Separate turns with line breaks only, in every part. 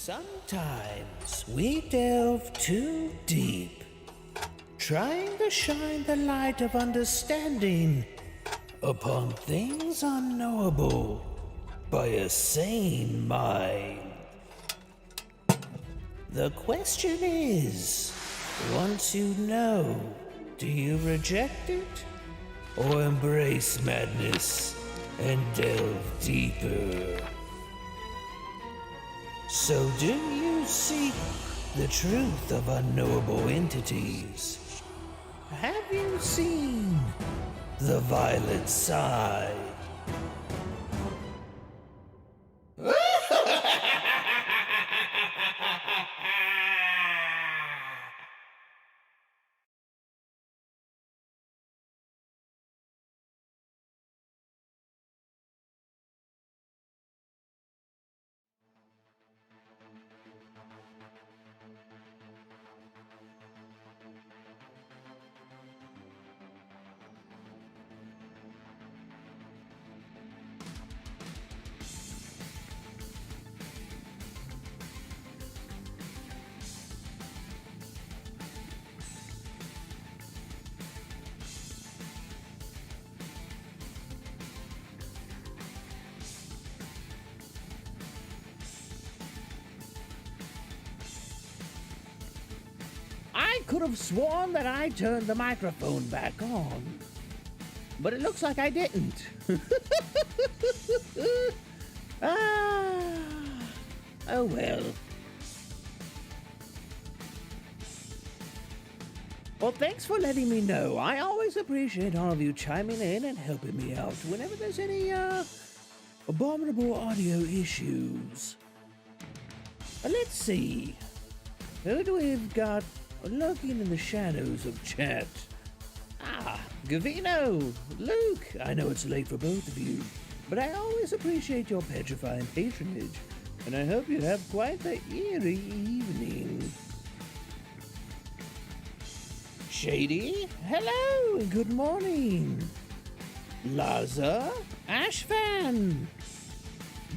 Sometimes we delve too deep, trying to shine the light of understanding upon things unknowable by a sane mind. The question is, once you know, do you reject it or embrace madness and delve deeper? So do you seek the truth of unknowable entities? Have you seen the violet side? I could have sworn that I turned the microphone back on, but it looks like I didn't. Oh well. Well, thanks for letting me know. I always appreciate all of you chiming in and helping me out whenever there's any abominable audio issues. Let's see. Who do we've got lurking in the shadows of chat? Gavino, Luke. I know it's late for both of you, but I always appreciate your petrifying patronage, and I hope you have quite the eerie evening. Shady, hello and good morning. Laza, Ashfan,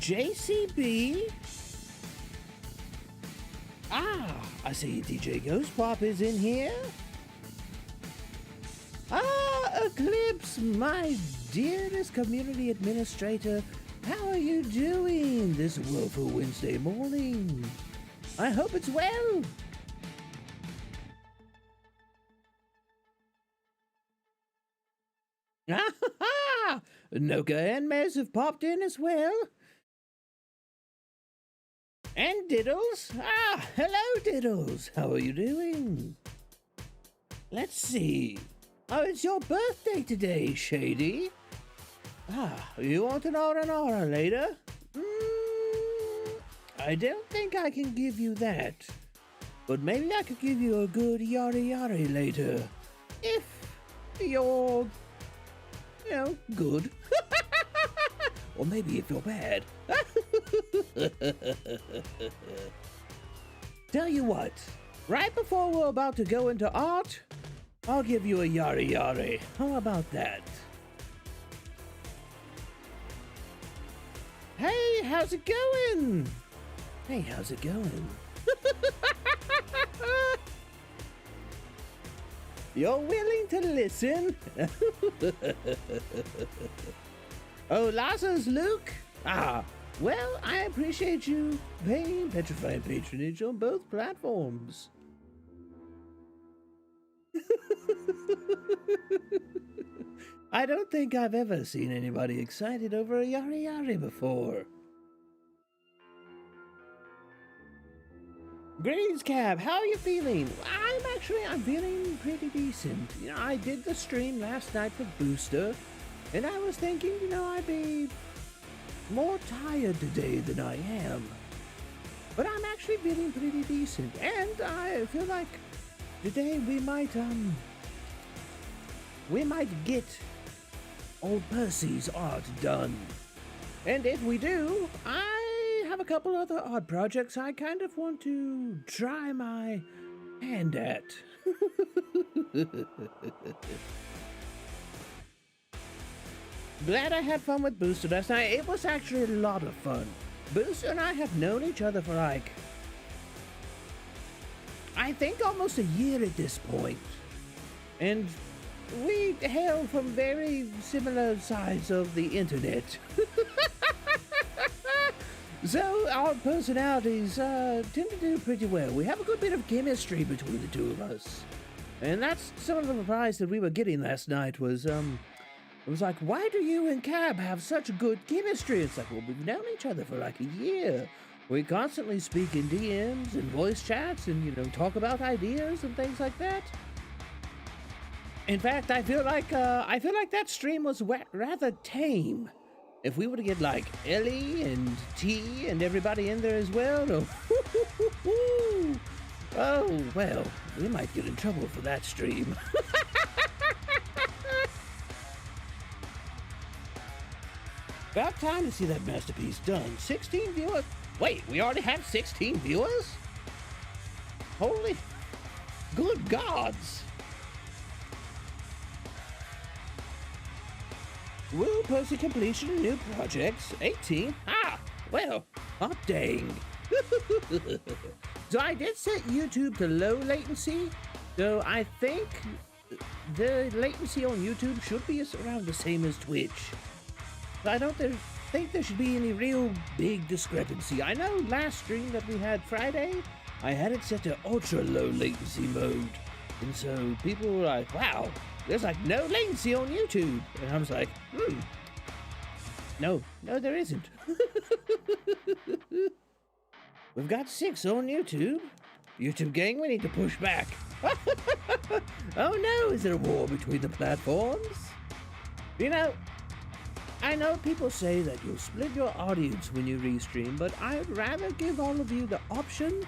JCB. I see DJ Ghost Pop is in here. Eclipse, my dearest community administrator, how are you doing this woeful Wednesday morning? I hope it's well. Noka and Mez have popped in as well. And Diddles. Hello Diddles. How are you doing? Let's see. Oh, it's your birthday today, Shady. You want an R&R later? I don't think I can give you that. But maybe I could give you a good yari yari later. If you're, good. Or maybe if you're bad. Tell you what, right before we're about to go into art, I'll give you a yari yari. How about that? Hey, how's it going? Hey, how's it going? You're willing to listen? Oh, Laza's Luke? Well, I appreciate you paying petrifying patronage on both platforms. I don't think I've ever seen anybody excited over a yari yari before. Greetings, Cab. How are you feeling? I'm feeling pretty decent. I did the stream last night for Booster, and I was thinking, I'd be more tired today than I am. But I'm actually feeling pretty decent, and I feel like today we might get old Percy's art done. And if we do, I have a couple other art projects I kind of want to try my hand at. Glad I had fun with Booster last night. It was actually a lot of fun. Booster and I have known each other for like I think almost a year at this point. And we hail from very similar sides of the internet. So our personalities tend to do pretty well. We have a good bit of chemistry between the two of us. And that's some of the advice that we were getting last night was, it was like, why do you and Cab have such good chemistry? It's like, well, we've known each other for like a year. We constantly speak in DMs and voice chats and, you know, talk about ideas and things like that. In fact, I feel like that stream was rather tame. If we were to get like Ellie and T and everybody in there as well, oh, well, we might get in trouble for that stream. About time to see that masterpiece done. 16 viewers? Wait, we already have 16 viewers? Holy, good gods. Woo, posting completion of new projects. 18? Ah, well, hot dang. So I did set YouTube to low latency, so I think the latency on YouTube should be around the same as Twitch. So I don't think there should be any real big discrepancy. I know last stream that we had Friday, I had it set to ultra low latency mode. And so people were like, wow, there's like no latency on YouTube. And I was like, no, there isn't. We've got 6 on YouTube. YouTube gang, we need to push back. Oh no, is there a war between the platforms? You know, I know people say that you'll split your audience when you restream, but I'd rather give all of you the option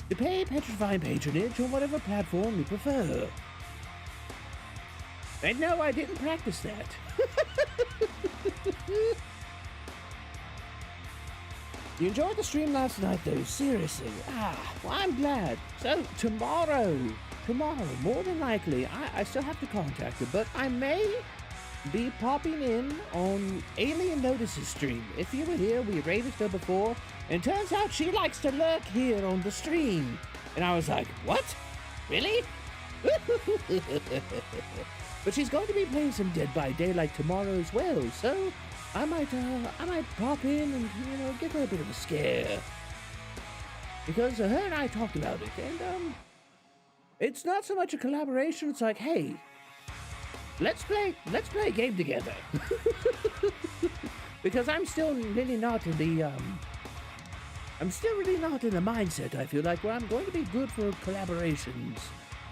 to pay Petrifying patronage on whatever platform you prefer. And no, I didn't practice that. You enjoyed the stream last night, though, seriously. Well, I'm glad. So, tomorrow, more than likely, I still have to contact her, but I may be popping in on Alien Notice's stream. If you were here, we raided her before, and turns out she likes to lurk here on the stream. And I was like, what? Really? But she's going to be playing some Dead by Daylight tomorrow as well, so I might pop in and, you know, give her a bit of a scare. Because her and I talked about it, and, it's not so much a collaboration, it's like, hey, let's play a game together. Because I'm still really not in the, mindset, I feel like, where I'm going to be good for collaborations.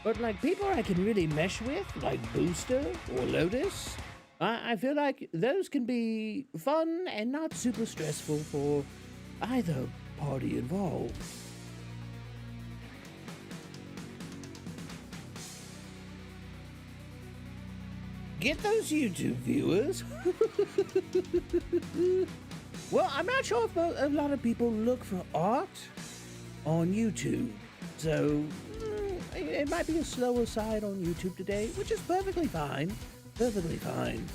But, like, people I can really mesh with, like Booster or Lotus, I feel like those can be fun and not super stressful for either party involved. Get those YouTube viewers. Well, I'm not sure if a lot of people look for art on YouTube, so it might be a slower side on YouTube today, which is perfectly fine. Perfectly fine.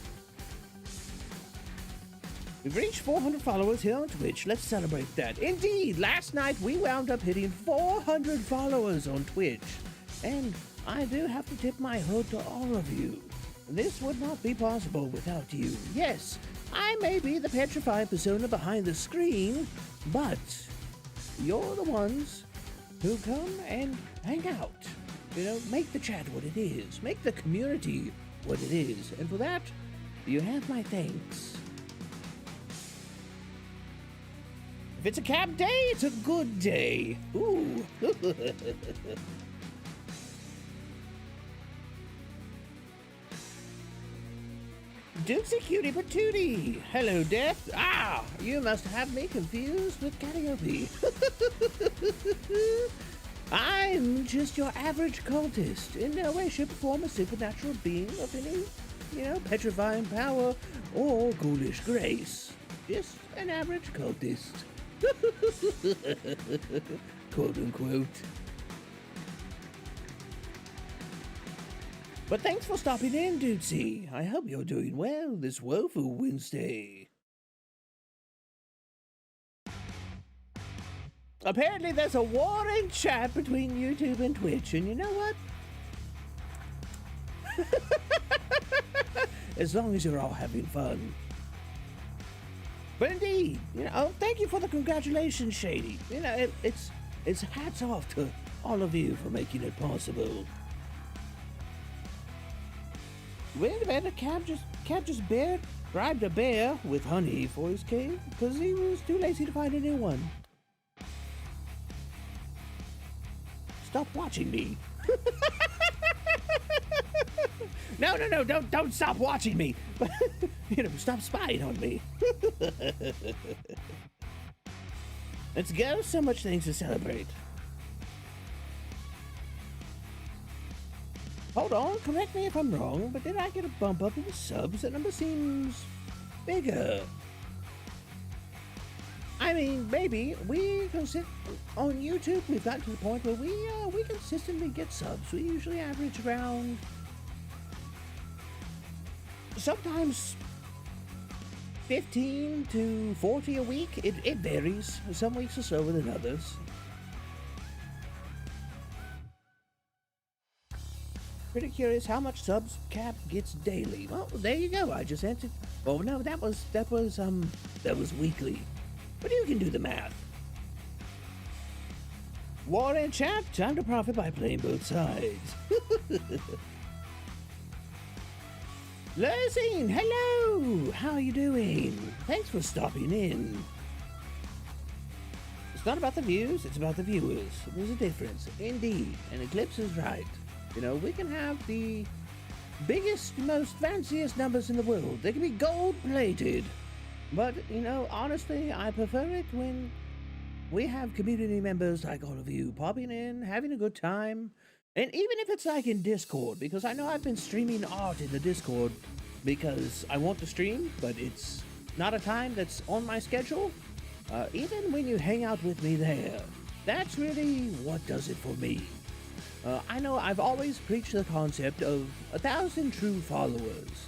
We've reached 400 followers here on Twitch. Let's celebrate that. Indeed, last night we wound up hitting 400 followers on Twitch. And I do have to tip my hood to all of you. This would not be possible without you. Yes, I may be the petrified persona behind the screen, but you're the ones who come and hang out. You know, make the chat what it is. Make the community what it is. And for that, you have my thanks. If it's a cab day, it's a good day. Ooh. Dootsy cutie patootie. Hello, Death. You must have me confused with Calliope. I'm just your average cultist. In no way, shape, or form a supernatural being of any, petrifying power or ghoulish grace. Just an average cultist. Quote unquote. But thanks for stopping in, Dootsy. I hope you're doing well this woeful Wednesday. Apparently there's a war in chat between YouTube and Twitch, and you know what? As long as you're all having fun. But indeed, thank you for the congratulations, Shady. It's hats off to all of you for making it possible. Wait a minute, Cab just bribed a bear with honey for his cave because he was too lazy to find a new one. Stop watching me. No, don't stop watching me. Stop spying on me. Let's go, so much things to celebrate. Hold on, correct me if I'm wrong, but did I get a bump up in the subs? That number seems bigger. I mean, maybe we on YouTube. We've gotten to the point where we consistently get subs. We usually average around sometimes 15 to 40 a week. It varies. Some weeks are slower than others. Pretty curious how much subs Cap gets daily. Well, there you go. I just answered. Oh no, that was weekly. But you can do the math. War in chat, time to profit by playing both sides. Lersine, hello! How are you doing? Thanks for stopping in. It's not about the views, it's about the viewers. There's a difference, indeed, and Eclipse is right. We can have the biggest, most fanciest numbers in the world. They can be gold-plated. But, honestly, I prefer it when we have community members like all of you popping in, having a good time. And even if it's like in Discord, because I know I've been streaming art in the Discord because I want to stream, but it's not a time that's on my schedule. Even when you hang out with me there, that's really what does it for me. I know I've always preached the concept of 1,000 true followers.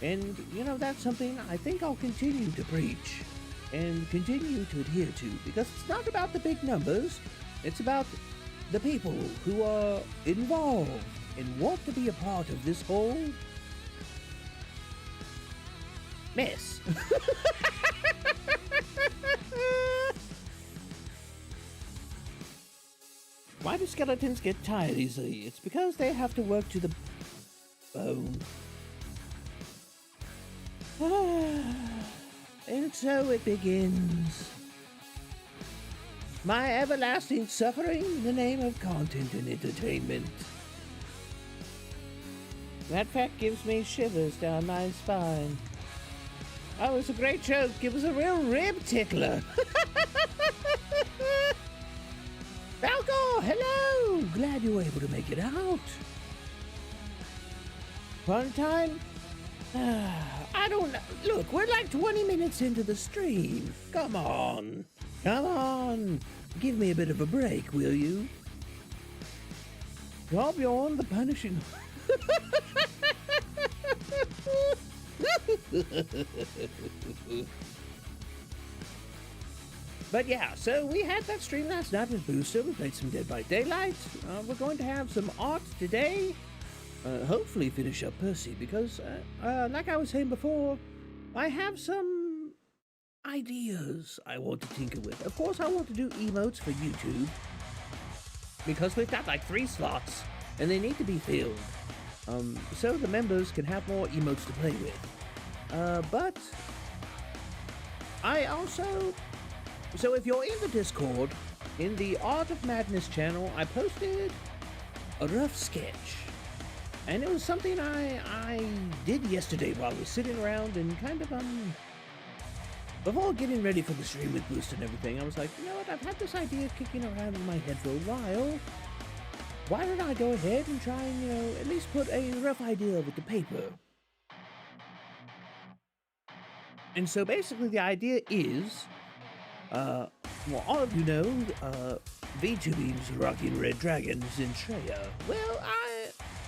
And, that's something I think I'll continue to preach and continue to adhere to, because it's not about the big numbers, it's about the people who are involved and want to be a part of this whole mess. Why do skeletons get tired easily? It's because they have to work to the bone. And so it begins. My everlasting suffering in the name of content and entertainment. That fact gives me shivers down my spine. Oh, it's a great joke. It was a real rib tickler. Falco, hello! Glad you were able to make it out. Fun time? I don't know. Look, we're like 20 minutes into the stream. Come on. Come on. Give me a bit of a break, will you? Torbjorn the Punishing. But yeah, so we had that stream last night with Booster. We played some Dead by Daylight. We're going to have some art today. Hopefully finish up Percy, because like I was saying before, I have some ideas I want to tinker with. Of course, I want to do emotes for YouTube, because we've got like 3 slots and they need to be filled, so the members can have more emotes to play with. But I also, so if you're in the Discord, in the Art of Madness channel, I posted a rough sketch. And it was something I did yesterday while we were sitting around and kind of, before getting ready for the stream with Boost and everything, I was like, you know what, I've had this idea kicking around in my head for a while. Why don't I go ahead and try and, at least put a rough idea with the paper? And so basically the idea is, well, all of you know, Vtubing's rocking Red Dragon, Zentreya. Well,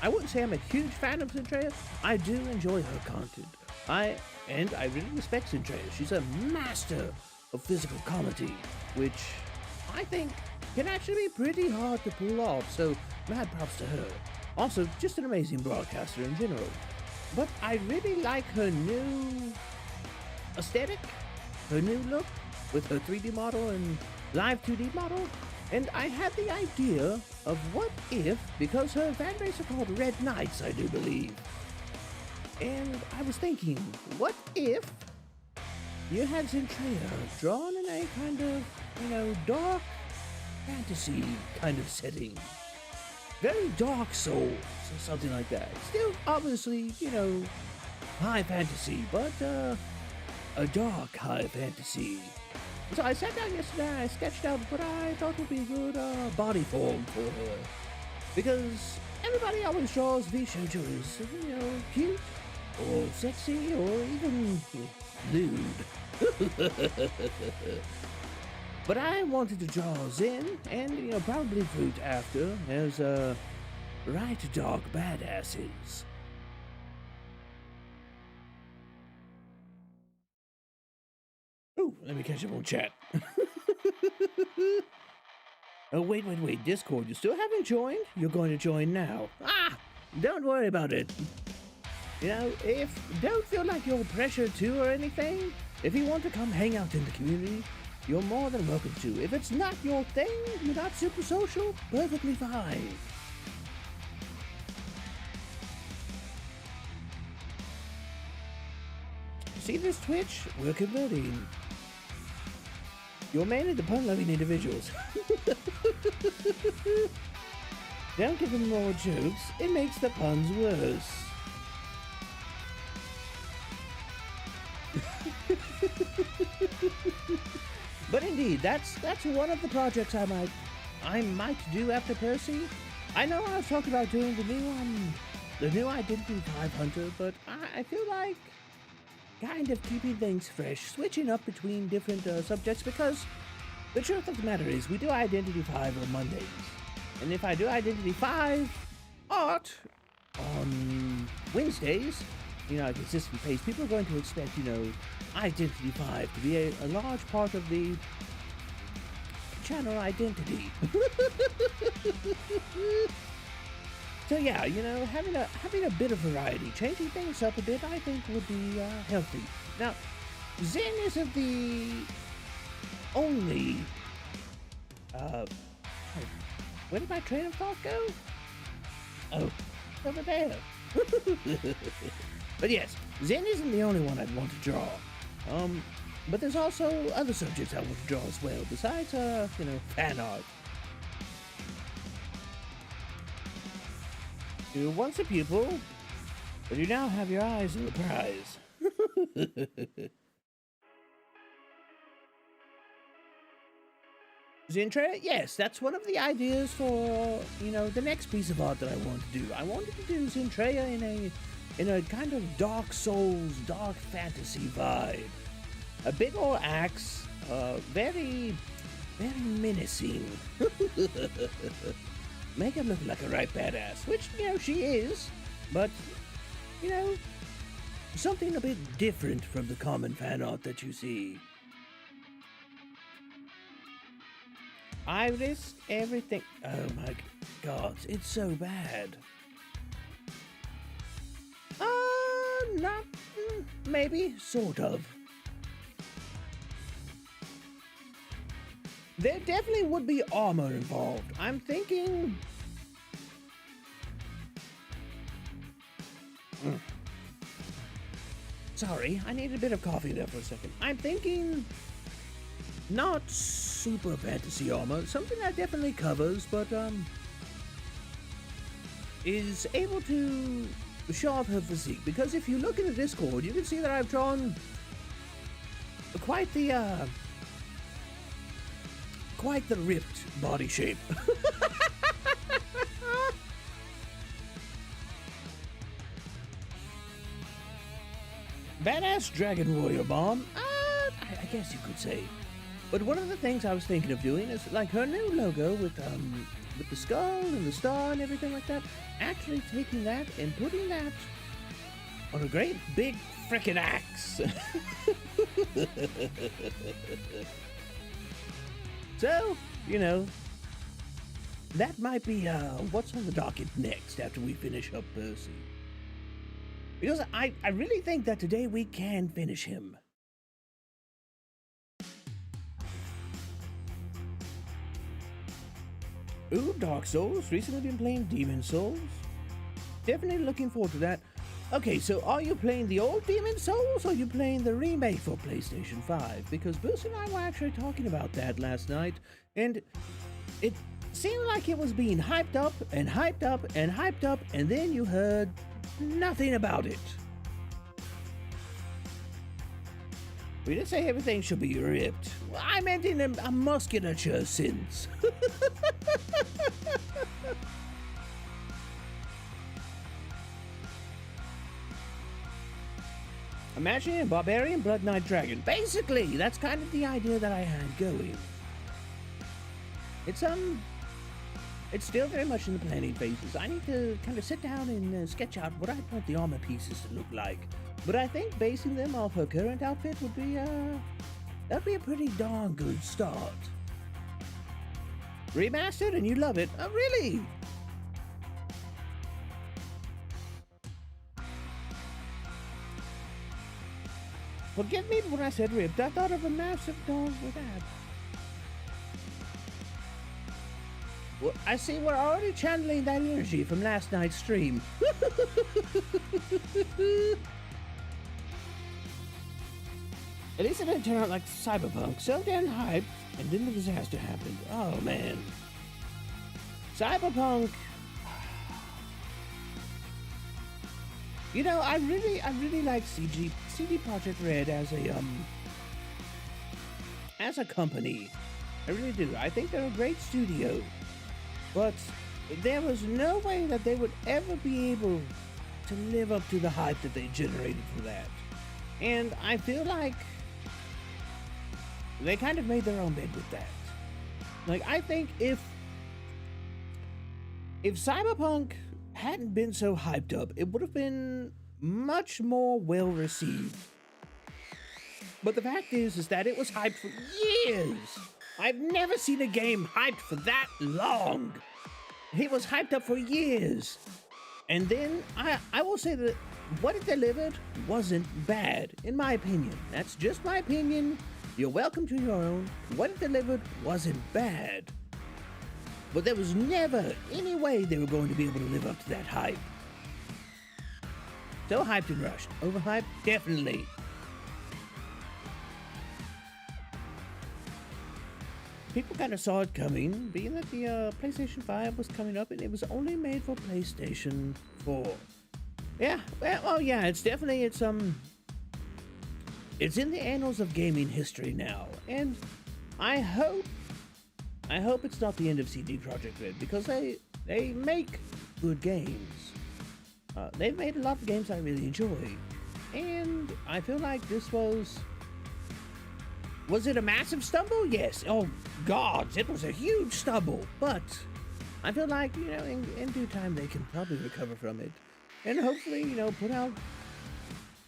I wouldn't say I'm a huge fan of Zentreya. I do enjoy her content. I really respect Zentreya. She's a master of physical comedy, which I think can actually be pretty hard to pull off, so mad props to her. Also, just an amazing broadcaster in general. But I really like her new aesthetic, her new look with her 3D model and live 2D model. And I had the idea of what if, because her fan base are called Red Knights, I do believe. And I was thinking, what if you had Zentrea drawn in a kind of, dark fantasy kind of setting? Very Dark Souls or something like that. Still, obviously, high fantasy, but a dark high fantasy. So I sat down yesterday and I sketched out what I thought would be a good body form for her. Because everybody always draws V-Shoujo as, cute, or sexy, or even lewd. But I wanted to draw Zen, and, probably Fruit after, as, right dark badasses. Ooh, let me catch up on chat. Oh, wait. Discord, you still haven't joined? You're going to join now. Don't worry about it. Don't feel like you're pressured to or anything. If you want to come hang out in the community, you're more than welcome to. If it's not your thing, you're not super social, perfectly fine. See this Twitch? We're converting. You're mainly the pun-loving individuals. Don't give them more jokes. It makes the puns worse. But indeed, that's one of the projects I might do after Percy. I know I was talking about doing the new Identity 5 Hunter, but I feel like kind of keeping things fresh, switching up between different subjects, because the truth of the matter is we do Identity 5 on Mondays. And if I do Identity 5 art on Wednesdays, at a consistent pace, people are going to expect, Identity 5 to be a large part of the channel identity. So yeah, having a bit of variety, changing things up a bit, I think would be healthy. Now, Zen isn't the only. Where did my train of thought go? Oh, over there. But yes, Zen isn't the only one I'd want to draw. But there's also other subjects I want to draw as well, besides, fan art. You were once a pupil, but you now have your eyes on the prize. Zentrea, yes, that's one of the ideas for, the next piece of art that I want to do. I wanted to do Zentrea in a kind of Dark Souls, dark fantasy vibe. A big old axe, very, very menacing. Make her look like a right badass, which, she is, but, something a bit different from the common fan art that you see. I risk everything. Oh my god, it's so bad. Not, maybe, sort of. There definitely would be armor involved. I'm thinking... Sorry, I need a bit of coffee there for a second. I'm thinking... not super fantasy armor. Something that definitely covers, but, is able to show off her physique. Because if you look in the Discord, you can see that I've drawn quite the ripped body shape. Badass Dragon Warrior Bomb? I guess you could say. But one of the things I was thinking of doing is like her new logo with the skull and the star and everything like that. Actually taking that and putting that on a great big frickin' axe. So, you know, that might be what's on the docket next after we finish up Percy. Because I really think that today we can finish him. Ooh, Dark Souls. Recently been playing Demon Souls. Definitely looking forward to that. Okay, so are you playing the old Demon Souls or are you playing the remake for PlayStation 5? Because Bruce and I were actually talking about that last night, and it seemed like it was being hyped up and hyped up and hyped up, and then you heard nothing about it. We didn't say everything should be ripped. Well, I meant in a musculature sense. Imagine a barbarian Blood Knight Dragon. Basically, that's kind of the idea that I had going. It's still very much in the planning phases. I need to kind of sit down and sketch out what I want the armor pieces to look like. But I think basing them off her current outfit would be, that'd be a pretty darn good start. Remastered and you love it? Oh, really? Forgive me when I said ripped. I thought of a massive dog with that. Well, I see we're already channeling that energy from last night's stream. At least it didn't turn out like Cyberpunk. So damn hyped, and then the disaster happened. Oh man. Cyberpunk. You know, I really like CD Projekt Red as a company. I really do. I think they're a great studio. But there was no way that they would ever be able to live up to the hype that they generated for that. And I feel like they kind of made their own bed with that. Like, I think if Cyberpunk hadn't been so hyped up, it would have been much more well received. But the fact is that it was hyped for years. I've never seen a game hyped for that long. It was hyped up for years. And then I will say that what it delivered wasn't bad, in my opinion. That's just my opinion. You're welcome to your own. What it delivered wasn't bad. But there was never any way they were going to be able to live up to that hype. So hyped and rushed. Overhyped? Definitely. People kind of saw it coming, being that the PlayStation 5 was coming up and it was only made for PlayStation 4. Yeah, well, yeah, it's definitely, it's in the annals of gaming history now. And I hope it's not the end of CD Projekt Red, because they make good games. They've made a lot of games I really enjoy. And I feel like this was it a massive stumble? Yes. Oh, gods, it was a huge stumble. But I feel like, you know, in due time they can probably recover from it. And hopefully, you know, put out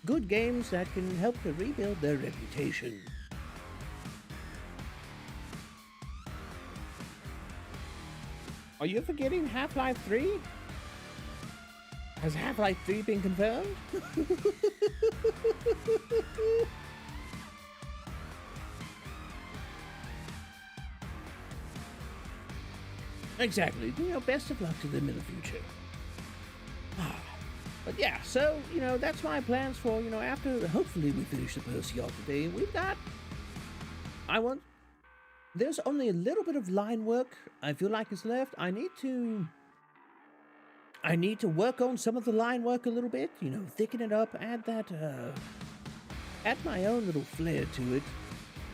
good games that can help to rebuild their reputation. Are you forgetting Half-Life 3? Has Half-Life 3 been confirmed? Exactly. You know, best of luck to them in the future. But yeah, so, you know, that's my plans for, you know, after, hopefully we finish the Percy off today. We've got, there's only a little bit of line work I feel like is left. I need to work on some of the line work a little bit, you know, thicken it up, add my own little flair to it.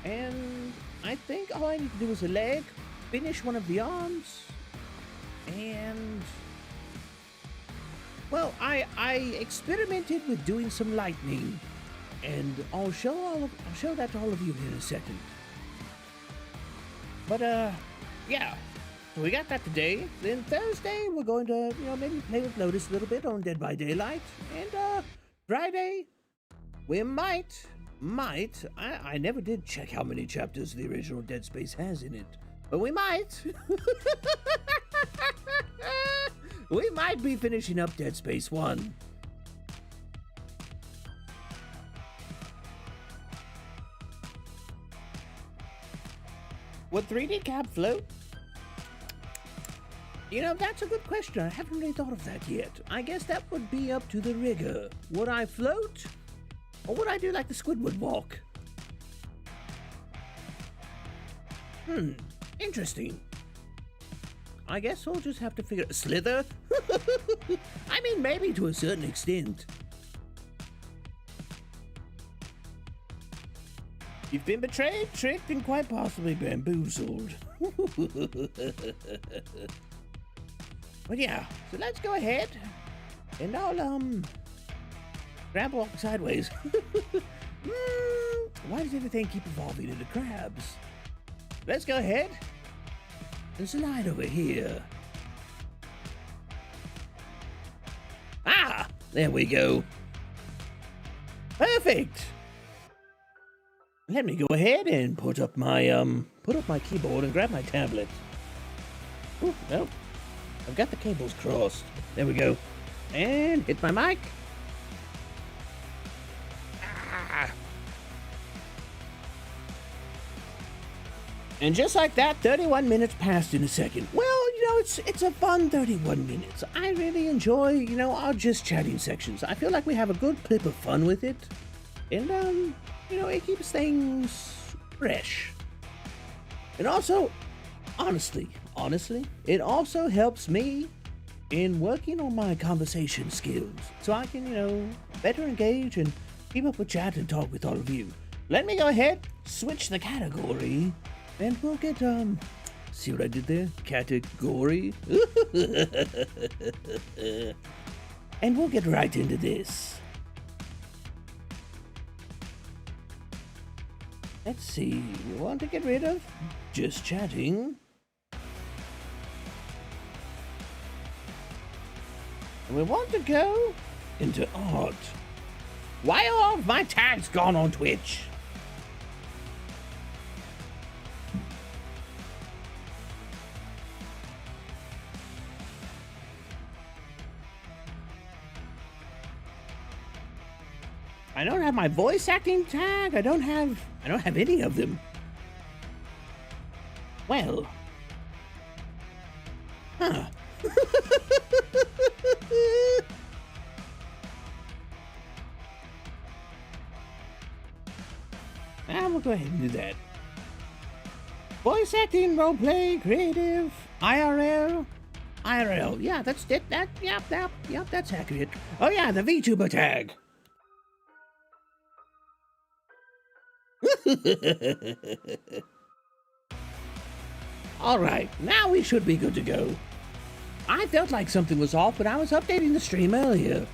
And I think all I need to do is a leg, finish one of the arms, and well, I experimented with doing some lightning, and I'll show that to all of you in a second. But yeah, so we got that today. Then Thursday we're going to, you know, maybe play with Lotus a little bit on Dead by Daylight, and Friday we might. I never did check how many chapters the original Dead Space has in it. But we might. We might be finishing up Dead Space 1. Would 3D cab float? You know, that's a good question. I haven't really thought of that yet. I guess that would be up to the rigger. Would I float? Or would I do like the Squidward walk? Interesting. I guess we'll just have to figure it. Slither? I mean, maybe to a certain extent. You've been betrayed, tricked, and quite possibly bamboozled. But yeah, so let's go ahead, and I'll, crab walk sideways. Why does everything keep evolving into crabs? Let's go ahead and slide over here. Ah, there we go. Perfect. Let me go ahead and put up my keyboard and grab my tablet. Ooh, no. I've got the cables crossed. There we go. And hit my mic. Ah. And just like that, 31 minutes passed in a second. Well, you know, it's a fun 31 minutes. I really enjoy, you know, our just chatting sections. I feel like we have a good clip of fun with it. And, you know, it keeps things fresh. And also, honestly, it also helps me in working on my conversation skills. So I can, you know, better engage and keep up with chat and talk with all of you. Let me go ahead, switch the category, and we'll get, see what I did there? Category? And we'll get right into this. Let's see, we want to get rid of just chatting. And we want to go into art. Why are all of my tags gone on Twitch? I don't have my voice acting tag. I don't have any of them. Well. Huh. We'll go ahead and do that. Voice acting, roleplay, creative, IRL. Yeah, that's it. Yep, that's accurate. Oh yeah, the Vtuber tag. Alright, now we should be good to go. I felt like something was off, but I was updating the stream earlier.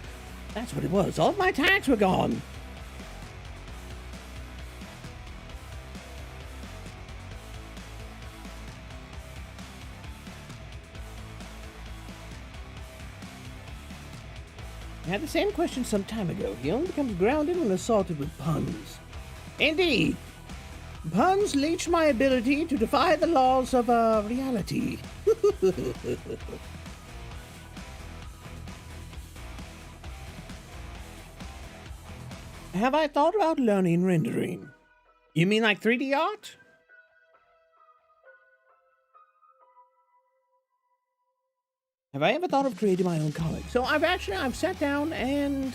That's what it was. All of my tags were gone. I had the same question some time ago. He only becomes grounded when assaulted with puns. Indeed. Puns leech my ability to defy the laws of reality. Have I thought about learning rendering? You mean like 3D art? Have I ever thought of creating my own comic? So I've sat down and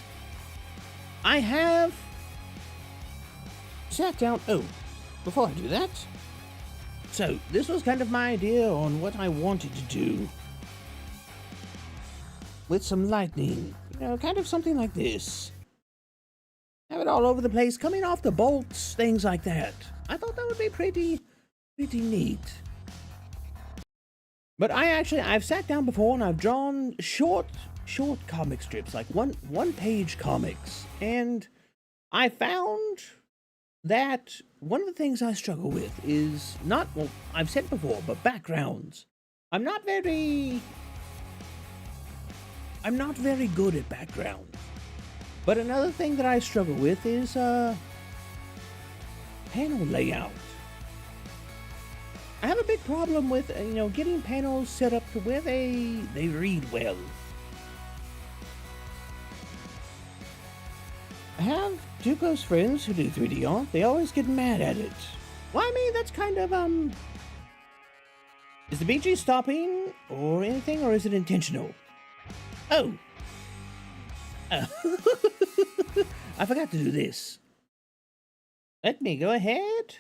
I have sat down. Oh, before I do that. So this was kind of my idea on what I wanted to do with some lightning. You know, kind of something like this. Have it all over the place, coming off the bolts, things like that. I thought that would be pretty neat. But I've sat down before and I've drawn short comic strips, like one page comics. And I found that one of the things I struggle with is not, well, I've said before, but backgrounds. I'm not very good at backgrounds. But another thing that I struggle with is panel layout. I have a big problem with, getting panels set up to where they read well. I have two close friends who do 3D art. They always get mad at it. Well, I mean, that's kind of, is the BG stopping or anything, or is it intentional? Oh. I forgot to do this. Let me go ahead.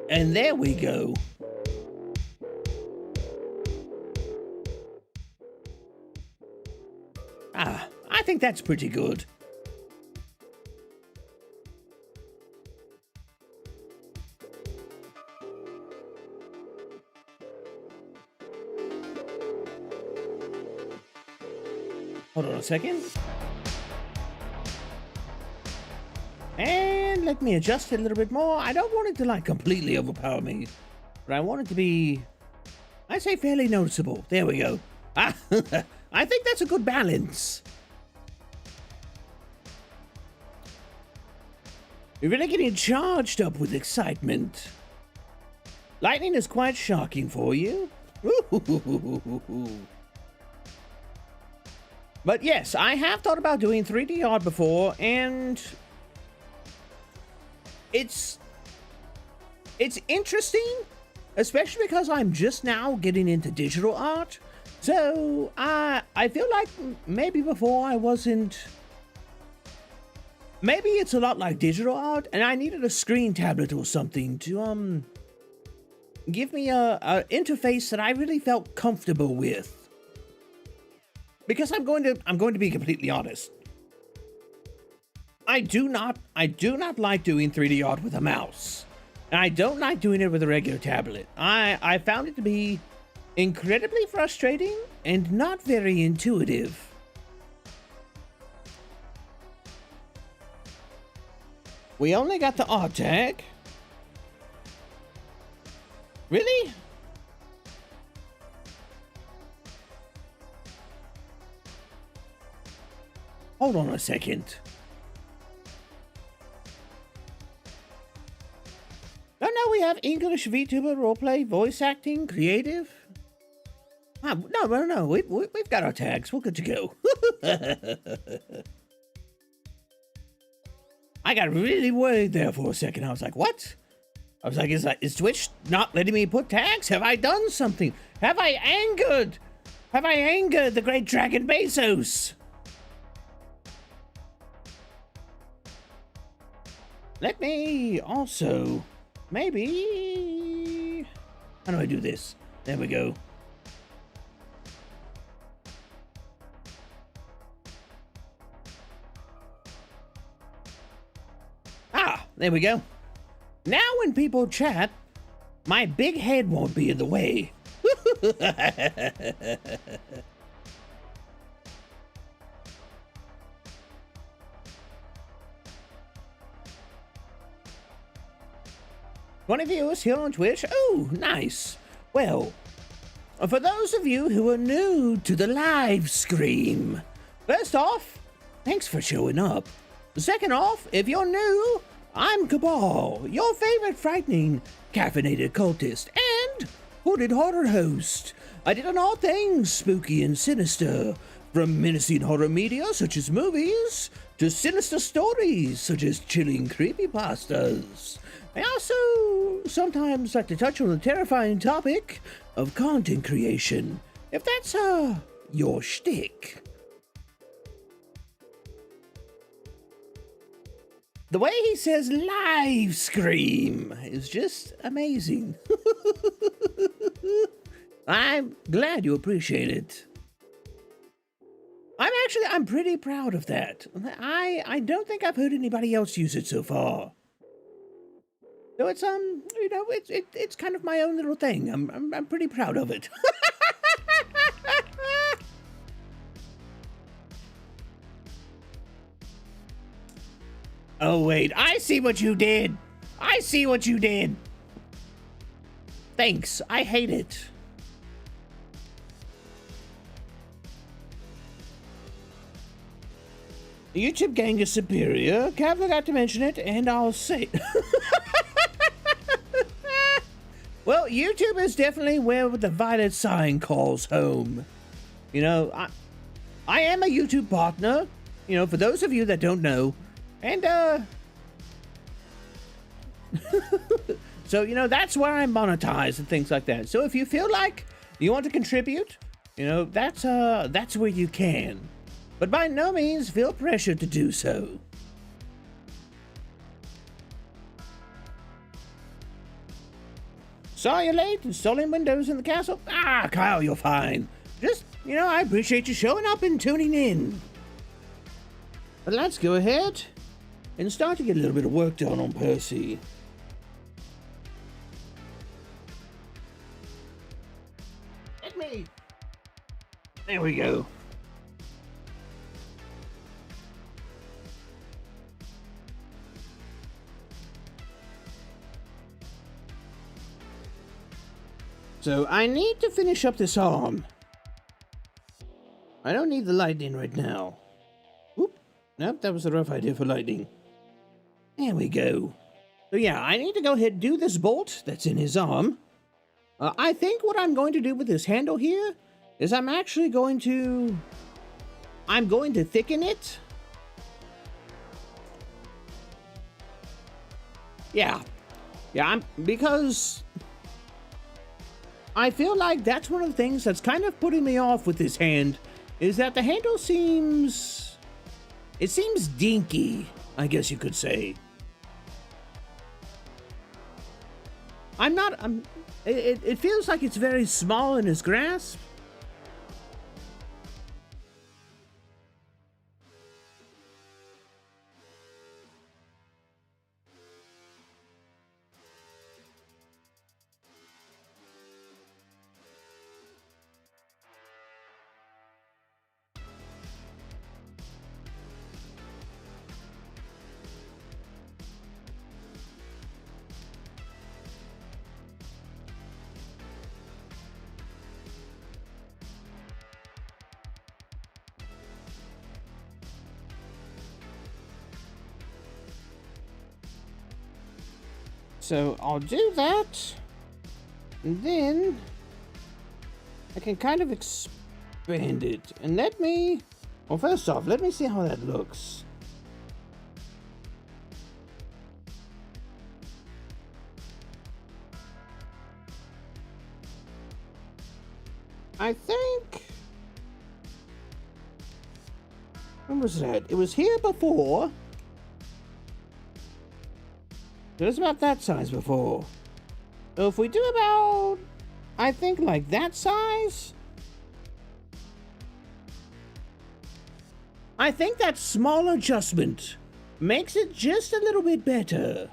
And there we go. I think that's pretty good. Hold on a second. And let me adjust it a little bit more. I don't want it to, like, completely overpower me, but I want it to be, I'd say, fairly noticeable. There we go. I think that's a good balance. You're really getting charged up with excitement. Lightning is quite shocking for you. But yes, I have thought about doing 3D art before, and it's interesting, especially because I'm just now getting into digital art. So I feel like maybe before I wasn't. Maybe it's a lot like digital art, and I needed a screen tablet or something to give me a interface that I really felt comfortable with. Because I'm going to be completely honest. I do not like doing 3D art with a mouse. And I don't like doing it with a regular tablet. I found it to be incredibly frustrating and not very intuitive. We only got the art tag. Really? Hold on a second. Oh no, we have English, VTuber, roleplay, voice acting, creative. No. We've got our tags. We're good to go. I got really worried there for a second. I was like, what? I was like, is Twitch not letting me put tags? Have I done something? Have I angered the great Dragon Bezos? Let me also, maybe, how do I do this? There we go. There we go. Now when people chat, my big head won't be in the way. One of you is here on Twitch. Oh, nice. Well, for those of you who are new to the live stream, first off, thanks for showing up. Second off, if you're new, I'm Kabhaal, your favorite frightening, caffeinated cultist and hooded horror host. I did on all things spooky and sinister, from menacing horror media such as movies, to sinister stories such as chilling creepypastas. I also sometimes like to touch on the terrifying topic of content creation, if that's, your shtick. The way he says live scream is just amazing. I'm glad you appreciate it. I'm pretty proud of that. I don't think I've heard anybody else use it so far. So it's it's kind of my own little thing. I'm pretty proud of it. Oh wait, I see what you did. I see what you did. Thanks. I hate it. The YouTube gang is superior. Cav forgot to mention it, and I'll say it. Well, YouTube is definitely where the violet sign calls home. You know, I am a YouTube partner, you know, for those of you that don't know. And, so, you know, that's where I monetize and things like that. So if you feel like you want to contribute, you know, that's where you can. But by no means feel pressure to do so. Sorry you're late, installing Windows in the castle. Ah, Kyle, you're fine. Just, you know, I appreciate you showing up and tuning in. But let's go ahead and start to get a little bit of work done on Percy. Hit me. There we go. So I need to finish up this arm. I don't need the lightning right now. Oop. Nope, that was a rough idea for lightning. There we go. So yeah, I need to go ahead and do this bolt that's in his arm. I think what I'm going to do with this handle here is I'm going to thicken it. Yeah, because I feel like that's one of the things that's kind of putting me off with this hand, is that the handle seems dinky, I guess you could say. It feels like it's very small in his grasp. So I'll do that, and then I can kind of expand it. And well, first off, let me see how that looks. I think, when was that? It was here before. It was about that size before. So if we do about, I think like that size, I think that small adjustment makes it just a little bit better.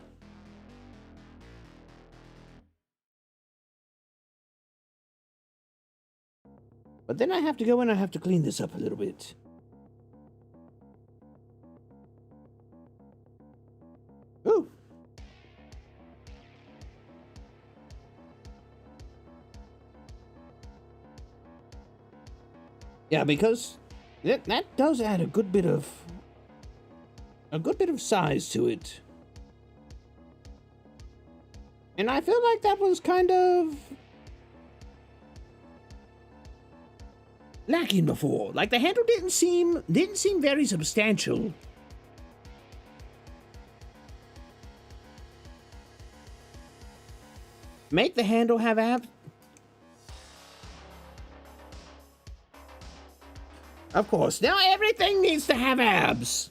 But then I have to go in and I have to clean this up a little bit. Ooh. Yeah, because that does add a good bit of size to it. And I feel like that was kind of lacking before. Like the handle didn't seem very substantial. Make the handle have abs. Of course, now everything needs to have abs.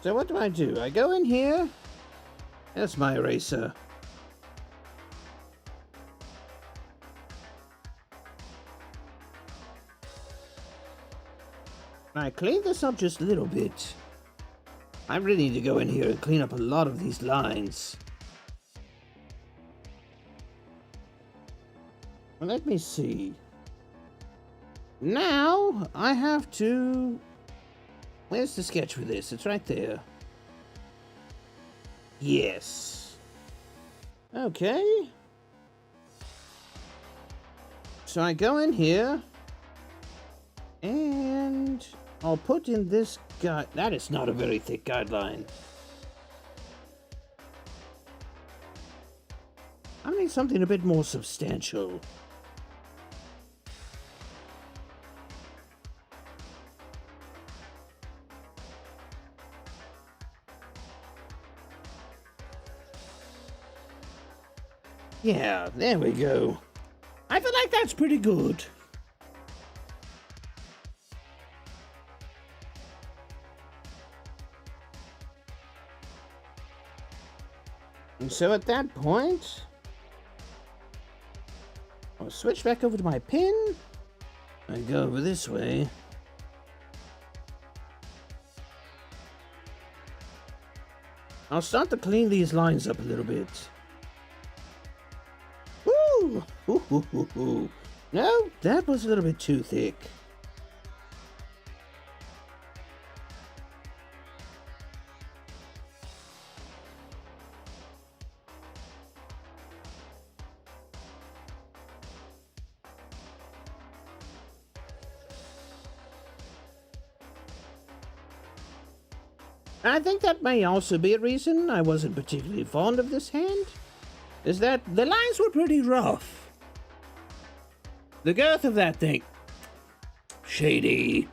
So what do? I go in here. That's my eraser. I clean this up just a little bit. I really need to go in here and clean up a lot of these lines. Well, let me see. Now, I have to... Where's the sketch for this? It's right there. Yes. Okay. So I go in here, and I'll put in this guide. That is not a very thick guideline. I need something a bit more substantial. Yeah, there we go. I feel like that's pretty good. And so at that point, I'll switch back over to my pin. I go over this way. I'll start to clean these lines up a little bit. Woo! Ooh, ooh, ooh, ooh. No, that was a little bit too thick. I think that may also be a reason I wasn't particularly fond of this hand, is that the lines were pretty rough. The girth of that thing, shady.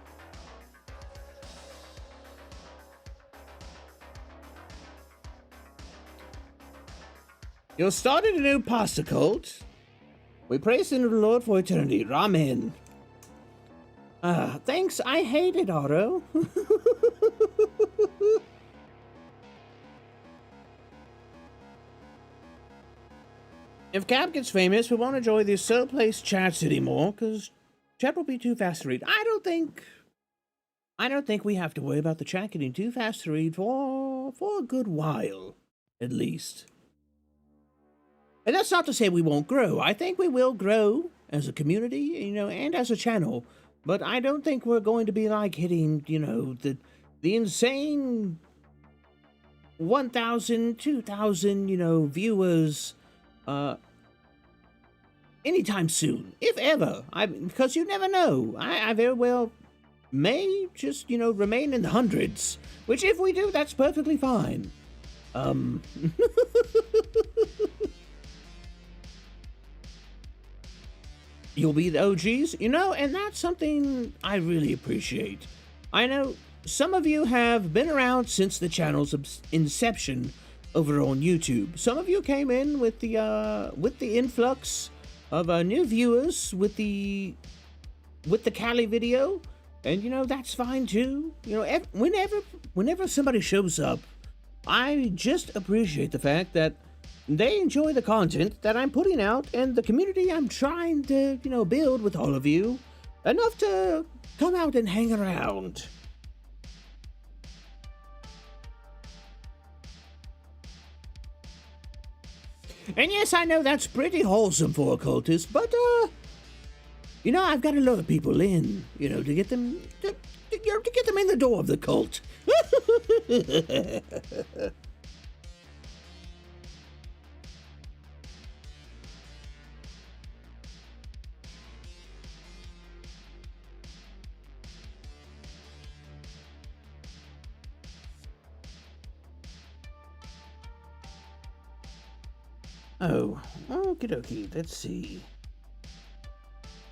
You started a new pasta cult. We praise the Lord for eternity. Ramen. Thanks. I hate it, Otto. If Cap gets famous, we won't enjoy these so-placed chats anymore, because chat will be too fast to read. I don't think we have to worry about the chat getting too fast to read for a good while, at least. And that's not to say we won't grow. I think we will grow as a community, you know, and as a channel. But I don't think we're going to be like hitting, you know, the insane 1,000, 2,000, you know, viewers anytime soon, if ever. Because you never know. I very well may just, you know, remain in the hundreds. Which, if we do, that's perfectly fine. You'll be the OGs, you know, and that's something I really appreciate. I know some of you have been around since the channel's inception over on YouTube. Some of you came in with the influx of new viewers with the Cali video, and you know that's fine too. You know, whenever somebody shows up, I just appreciate the fact that they enjoy the content that I'm putting out and the community I'm trying to, you know, build with all of you, enough to come out and hang around. And yes, I know that's pretty wholesome for a cultist, but, you know, I've got to lure people in, you know, to get them, to get them in the door of the cult. Oh, okie dokie, let's see.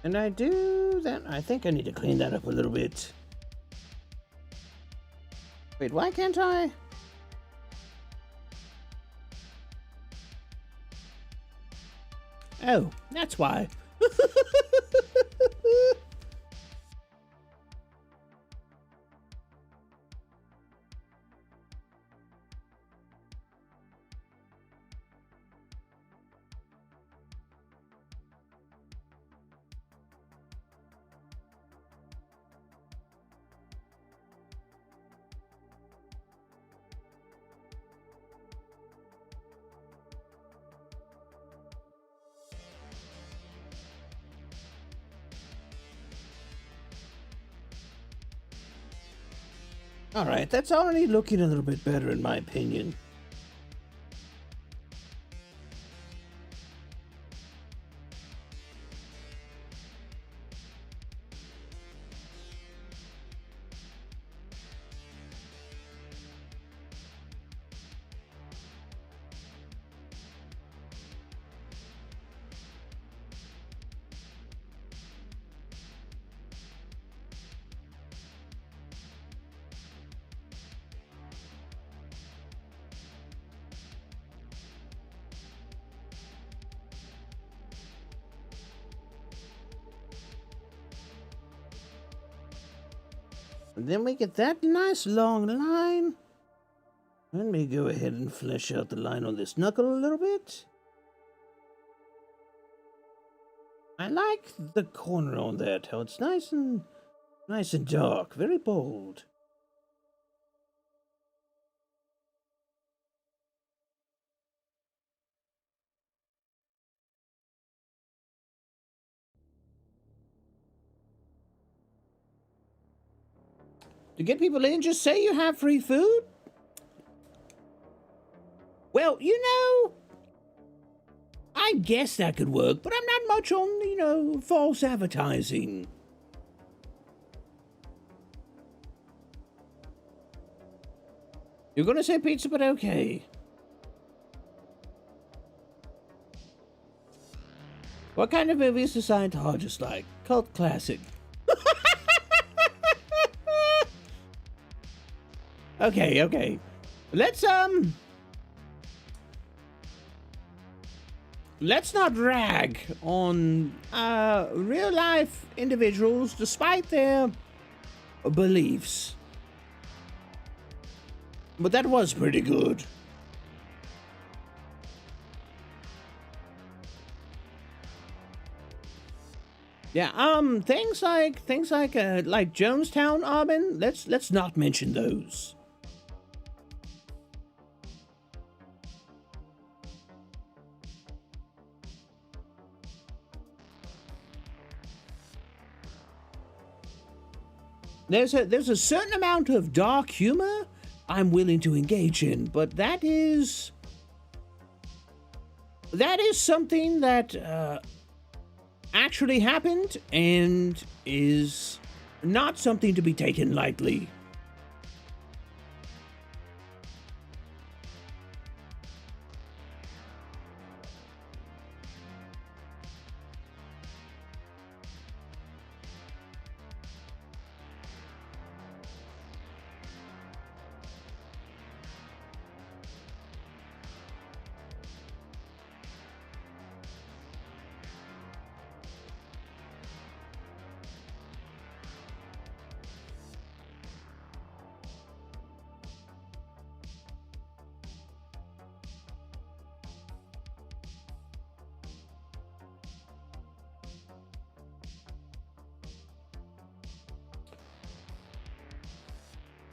And I do that. I think I need to clean that up a little bit. Wait, why can't I? Oh, that's why. Alright, that's already looking a little bit better in my opinion. And then we get that nice long line. Let me go ahead and flesh out the line on this knuckle a little bit. I like the corner on that, how it's nice and dark, very bold. To get people in, just say you have free food? Well, you know, I guess that could work, but I'm not much on, you know, false advertising. You're gonna say pizza, but okay. What kind of movies do Scientologists like? Cult classic. Okay. Let's not rag on real life individuals despite their beliefs. But that was pretty good. Yeah, things like Jonestown, Auburn, let's not mention those. There's a certain amount of dark humor I'm willing to engage in, but that is something that actually happened and is not something to be taken lightly.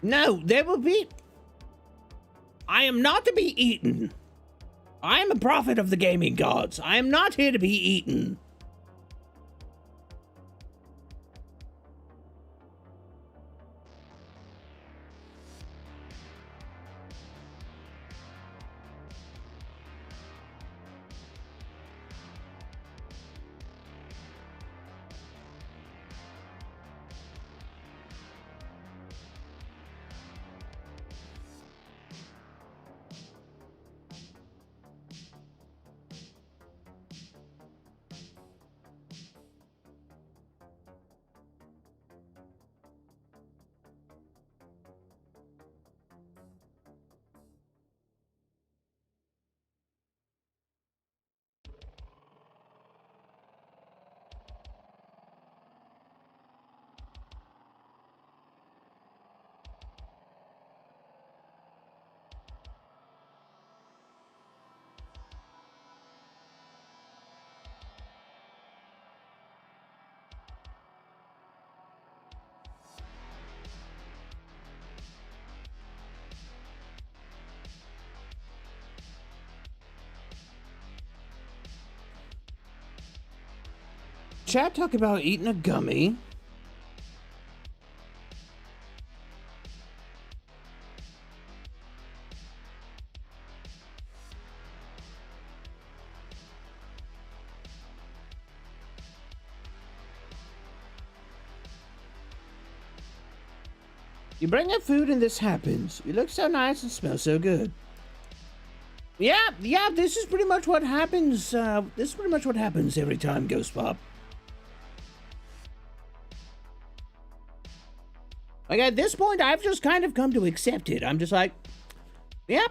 No, there will be... I am not to be eaten. I am a prophet of the gaming gods. I am not here to be eaten. Chat talk about eating a gummy. You bring up food and this happens. You look so nice and smell so good. Yeah, this is pretty much what happens. This is pretty much what happens every time, Ghost Pop. Like, at this point, I've just kind of come to accept it. I'm just like, yep.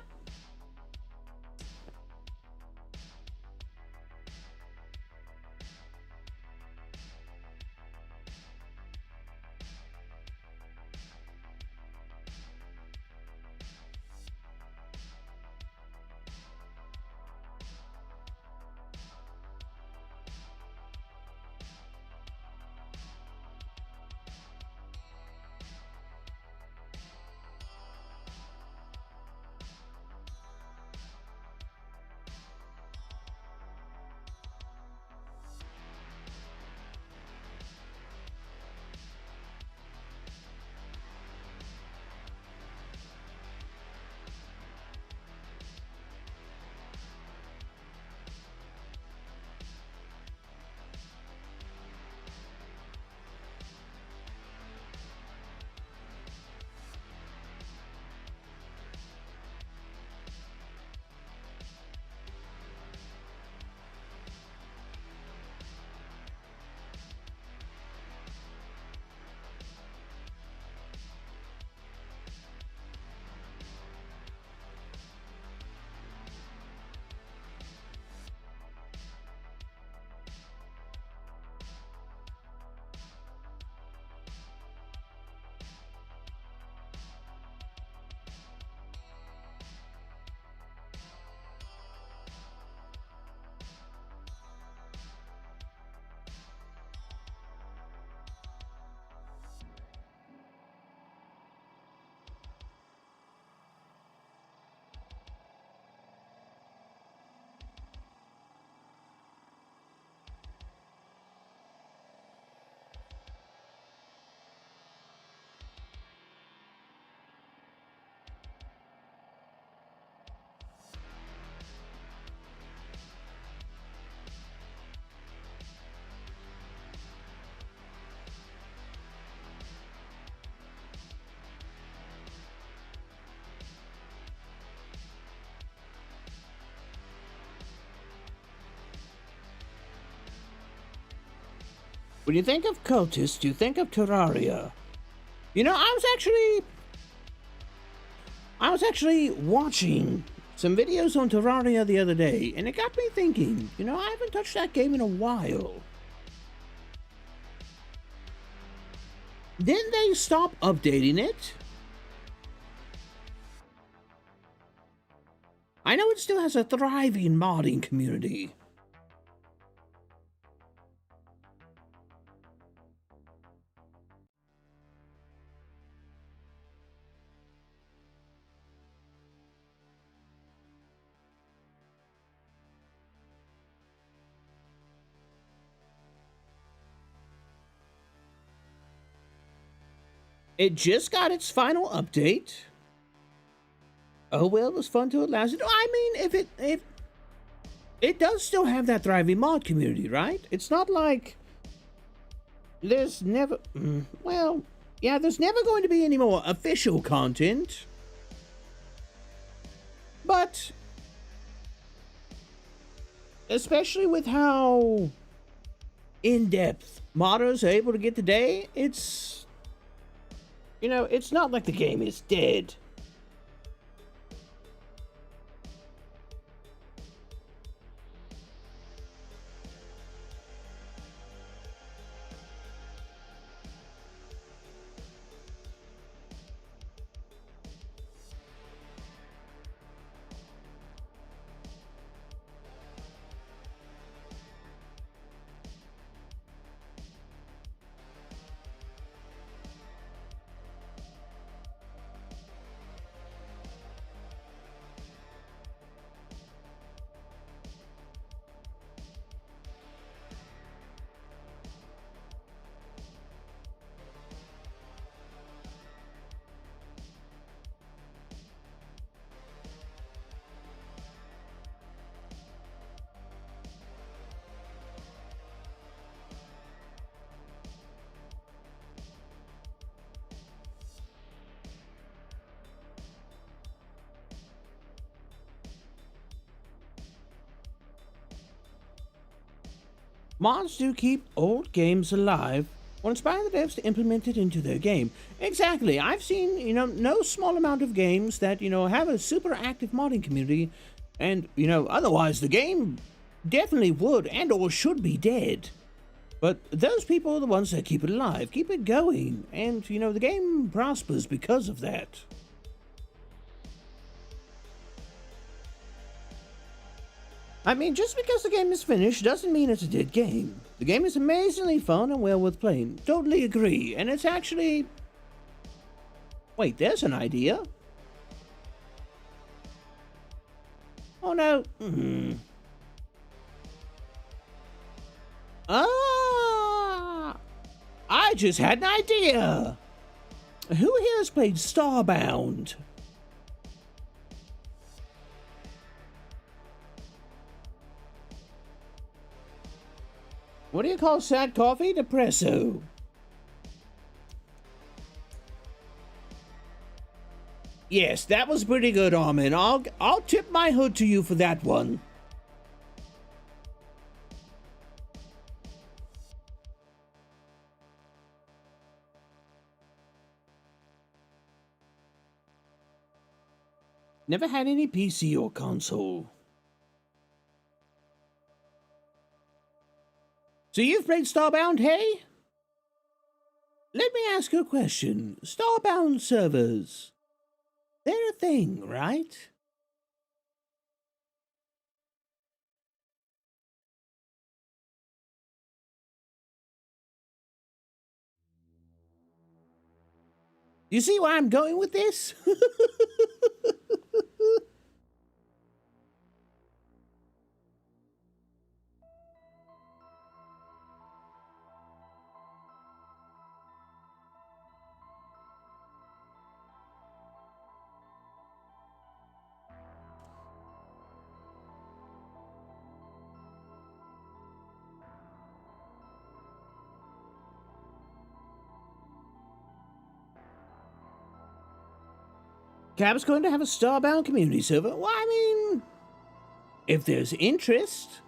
When you think of cultists, you think of Terraria. You know, I was actually watching some videos on Terraria the other day, and it got me thinking, you know, I haven't touched that game in a while. Didn't they stop updating it? I know it still has a thriving modding community. It just got its final update. Oh well, it was fun till it lasted. I mean, if it does still have that thriving mod community, right? It's not like there's never well, yeah, there's never going to be any more official content. But especially with how in-depth modders are able to get today, it's, you know, it's not like the game is dead. Mods do keep old games alive or inspire the devs to implement it into their game. Exactly. I've seen, you know, no small amount of games that, you know, have a super active modding community, and, you know, otherwise the game definitely would and or should be dead. But those people are the ones that keep it alive, keep it going, and, you know, the game prospers because of that. I mean, just because the game is finished doesn't mean it's a dead game. The game is amazingly fun and well worth playing. Totally agree. And it's actually... Wait, there's an idea. Oh no. Ah! I just had an idea. Who here has played Starbound? What do you call sad coffee? Depresso. Yes, that was pretty good, Armin. I'll tip my hood to you for that one. Never had any PC or console. So you've played Starbound, hey? Let me ask you a question. Starbound servers, they're a thing, right? You see where I'm going with this? Cab's going to have a Starbound community server. Well, I mean, if there's interest.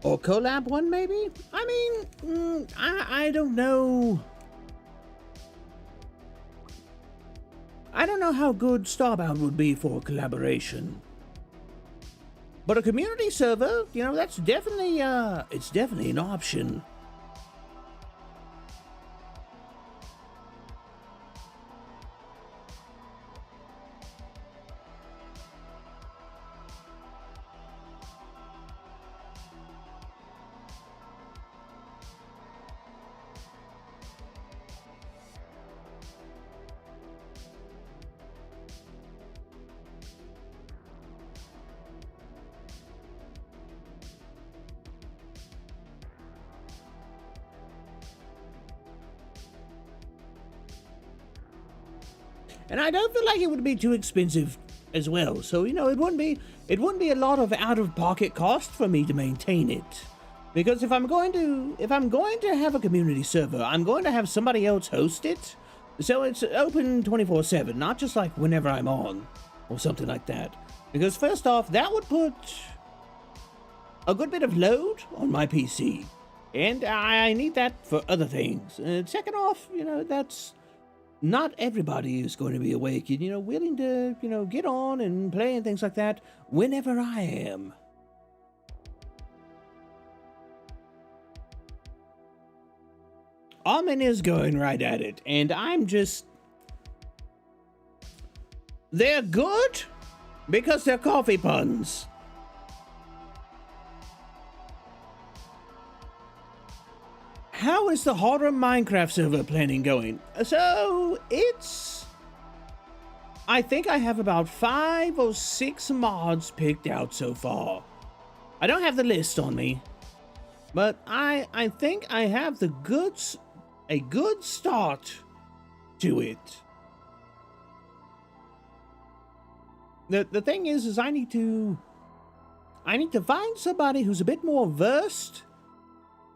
Or collab one, maybe? I mean, I don't know. I don't know how good Starbound would be for collaboration. But a community server, you know, that's definitely, it's definitely an option. And I don't feel like it would be too expensive as well. So, you know, it wouldn't be a lot of out-of-pocket cost for me to maintain it. Because if I'm going to have a community server, I'm going to have somebody else host it. So it's open 24/7, not just like whenever I'm on or something like that. Because first off, that would put a good bit of load on my PC. And I need that for other things. And second off, you know, that's not everybody is going to be awake and, you know, willing to, you know, get on and play and things like that whenever I am. Almond is going right at it, and I'm just... They're good because they're coffee puns. How is the horror Minecraft server planning going? So, it's... I think I have about 5 or 6 mods picked out so far. I don't have the list on me, but I think I have a good start to it. The thing is I need to find somebody who's a bit more versed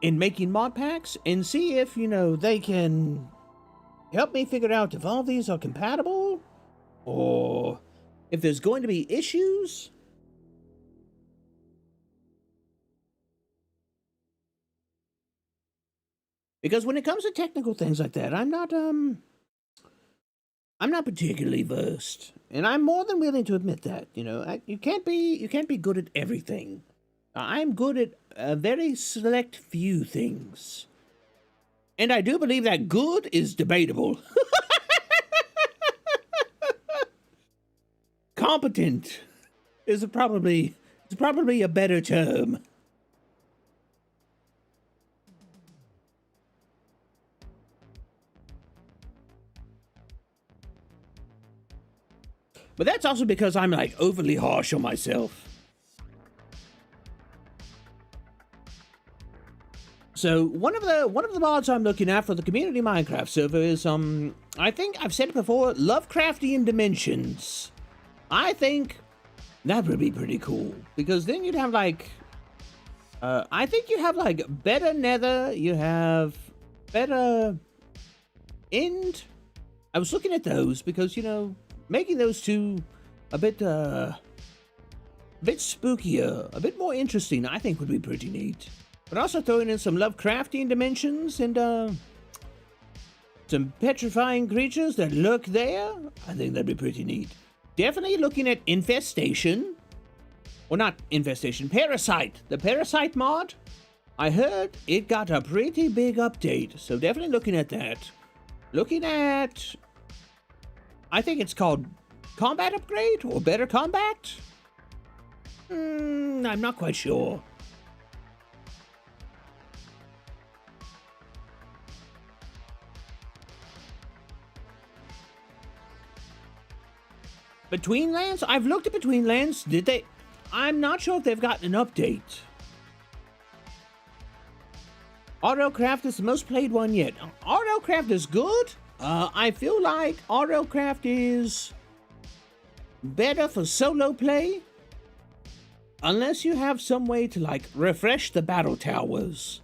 in making mod packs and see if, you know, they can help me figure out if all these are compatible or if there's going to be issues. Because when it comes to technical things like that, I'm not particularly versed, and I'm more than willing to admit that. You know, you can't be good at everything. I'm good at a very select few things. And I do believe that good is debatable. Competent is probably a better term. But that's also because I'm like overly harsh on myself. So one of the mods I'm looking at for the community Minecraft server is I think I've said it before, Lovecraftian dimensions. I think that would be pretty cool because then you'd have like I think you have like better nether, you have better end. I was looking at those because, you know, making those two a bit spookier, a bit more interesting, I think would be pretty neat. But also throwing in some Lovecraftian dimensions and some petrifying creatures that lurk there, I think that'd be pretty neat. Definitely looking at infestation. Or not infestation, parasite. The parasite mod, I heard it got a pretty big update, so definitely looking at that. Looking at, I think it's called combat upgrade or better combat? I'm not quite sure. Between Lands? I've looked at Between Lands. Did they? I'm not sure if they've gotten an update. Autocraft is the most played one yet. Autocraft is good. I feel like Autocraft is better for solo play. Unless you have some way to like refresh the battle towers.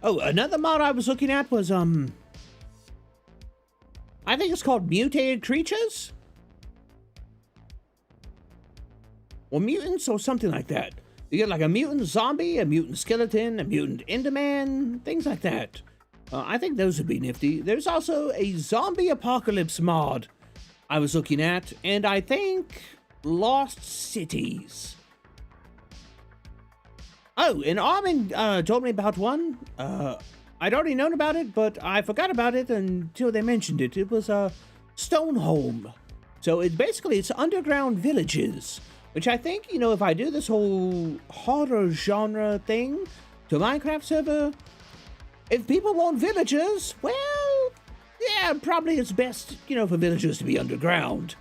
Oh, another mod I was looking at was, I think it's called Mutated Creatures? Or Mutants, or something like that. You get like a mutant zombie, a mutant skeleton, a mutant enderman, things like that. I think those would be nifty. There's also a zombie apocalypse mod I was looking at, and I think Lost Cities. Oh, and Armin told me about one. I'd already known about it, but I forgot about it until they mentioned it. It was Stoneholm. So it's underground villages, which I think, you know, if I do this whole horror genre thing to Minecraft server, if people want villagers, well, yeah, probably it's best, you know, for villagers to be underground.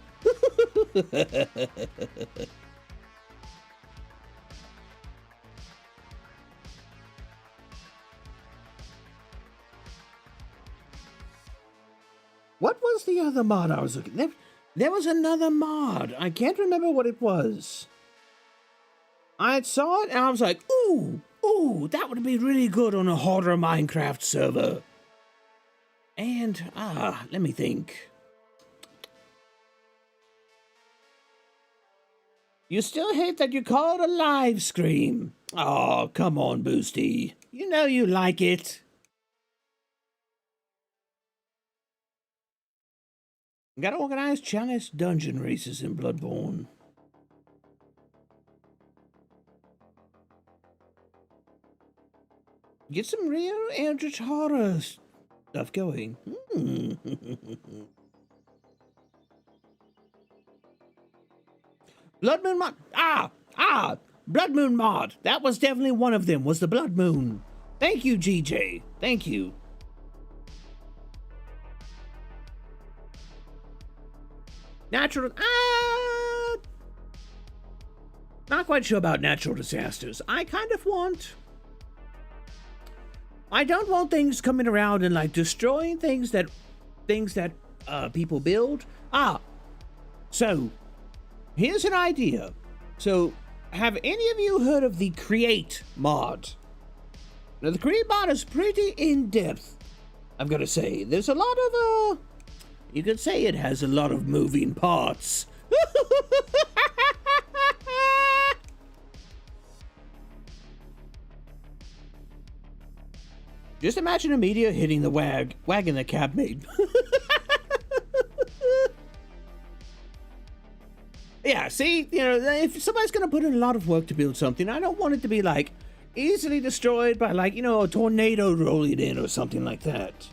What was the other mod I was looking at? There was another mod. I can't remember what it was. I saw it and I was like, ooh, that would be really good on a horror Minecraft server. And, let me think. You still hate that you call it a live stream. Oh, come on, Boosty. You know you like it. Gotta organize challenge dungeon races in Bloodborne. Get some real Eldritch horror stuff going. Blood Moon mod. Blood Moon mod. That was definitely one of them, was the Blood Moon. Thank you, GJ. Thank you. Natural, not quite sure about natural disasters. I don't want things coming around and like destroying things that people build. So here's an idea. So have any of you heard of the Create mod? Now the Create mod is pretty in-depth, I've got to say. There's a lot of you could say it has a lot of moving parts. Just imagine Amelia hitting the wagon the cab made. Yeah, see, you know, if somebody's gonna put in a lot of work to build something, I don't want it to be like easily destroyed by like, you know, a tornado rolling in or something like that.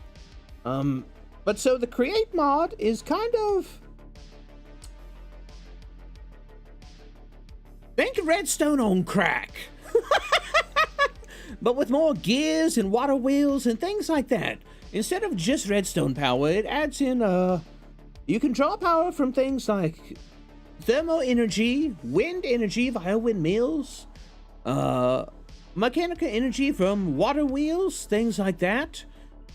But so the Create mod is kind of, think redstone on crack. But with more gears and water wheels and things like that. Instead of just redstone power, it adds in, you can draw power from things like thermal energy, wind energy via windmills, mechanical energy from water wheels, things like that.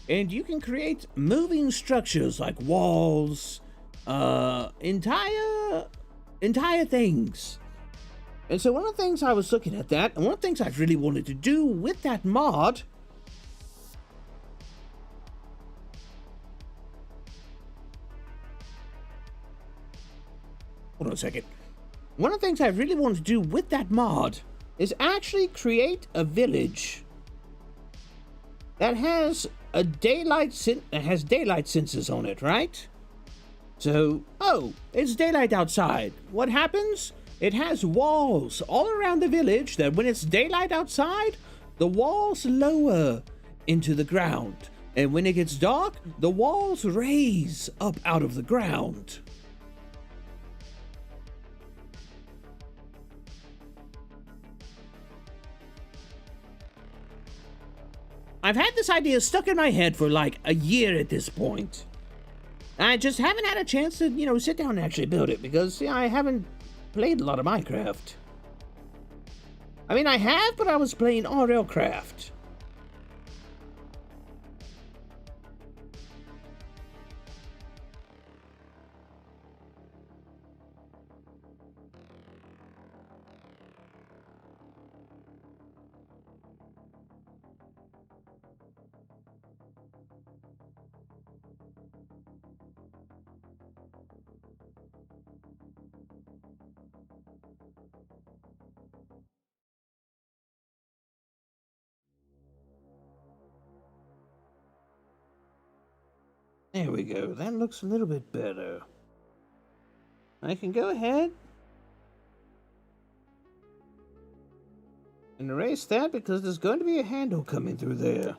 And you can create moving structures like walls, entire things. And so one of the things I was looking at that, and one of the things I really wanted to do with that mod, hold on a second. One of the things I really wanted to do with that mod is actually create a village that has daylight sensors on it, right? So, it's daylight outside. What happens? It has walls all around the village that when it's daylight outside, the walls lower into the ground. And when it gets dark, the walls raise up out of the ground. I've had this idea stuck in my head for like a year at this point. I just haven't had a chance to, you know, sit down and actually build it because I haven't played a lot of Minecraft. I mean, I have, but I was playing RL Craft. There we go. That looks a little bit better. I can go ahead and erase that because there's going to be a handle coming through there.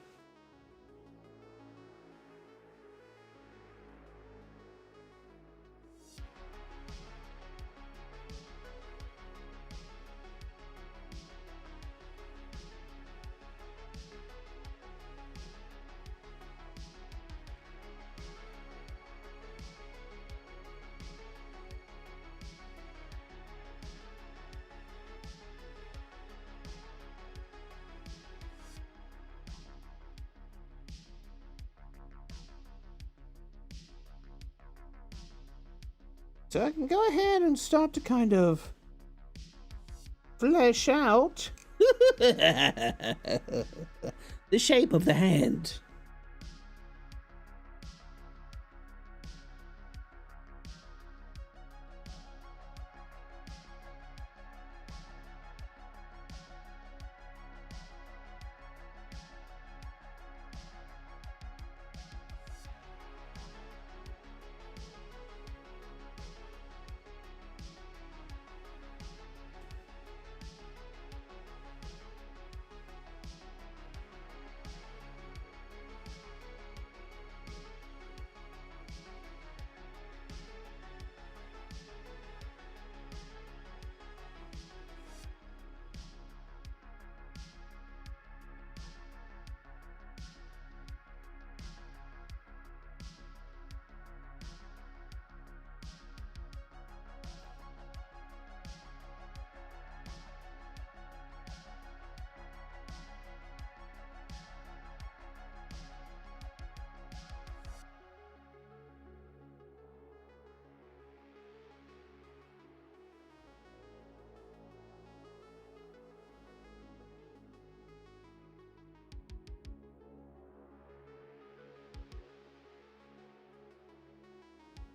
So I can go ahead and start to kind of flesh out the shape of the hand.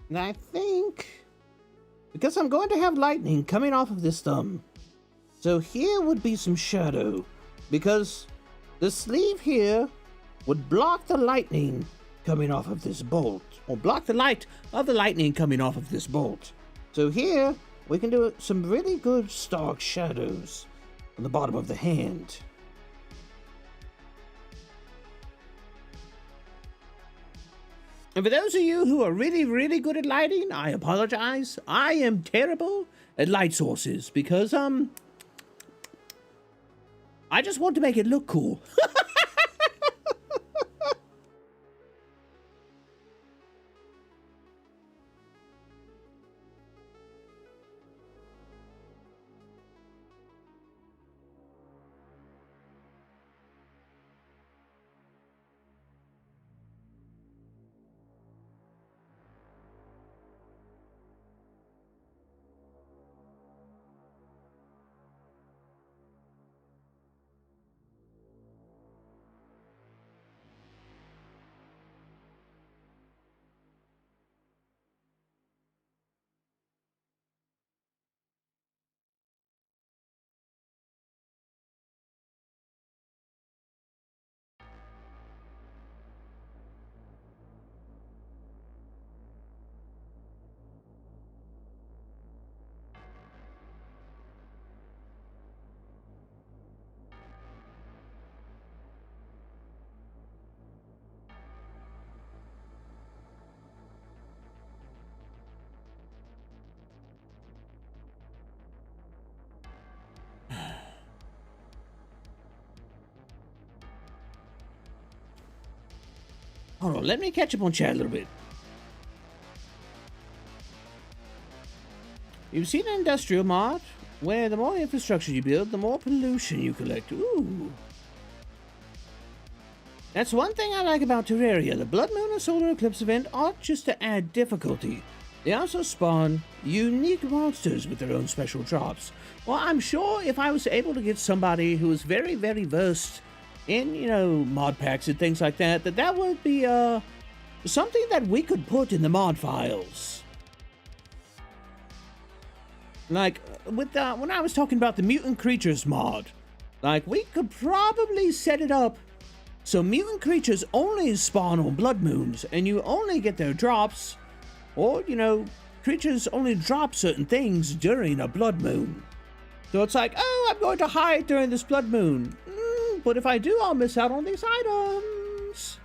And I think, because I'm going to have lightning coming off of this thumb, so here would be some shadow, because the sleeve here would block the lightning coming off of this bolt, or block the light of the lightning coming off of this bolt. So here, we can do some really good stark shadows on the bottom of the hand. And for those of you who are really, really good at lighting, I apologize. I am terrible at light sources because, I just want to make it look cool. Hold on, let me catch up on chat a little bit. You've seen an industrial mod where the more infrastructure you build, the more pollution you collect. Ooh. That's one thing I like about Terraria. The Blood Moon and Solar Eclipse event aren't just to add difficulty. They also spawn unique monsters with their own special drops. Well, I'm sure if I was able to get somebody who is very, very versed in, you know, mod packs and things like that, that would be, something that we could put in the mod files. Like, with, when I was talking about the Mutant Creatures mod, like, we could probably set it up So mutant creatures only spawn on blood moons, and you only get their drops, or, you know, creatures only drop certain things during a blood moon. So it's like, oh, I'm going to hide during this blood moon. But if I do, I'll miss out on these items.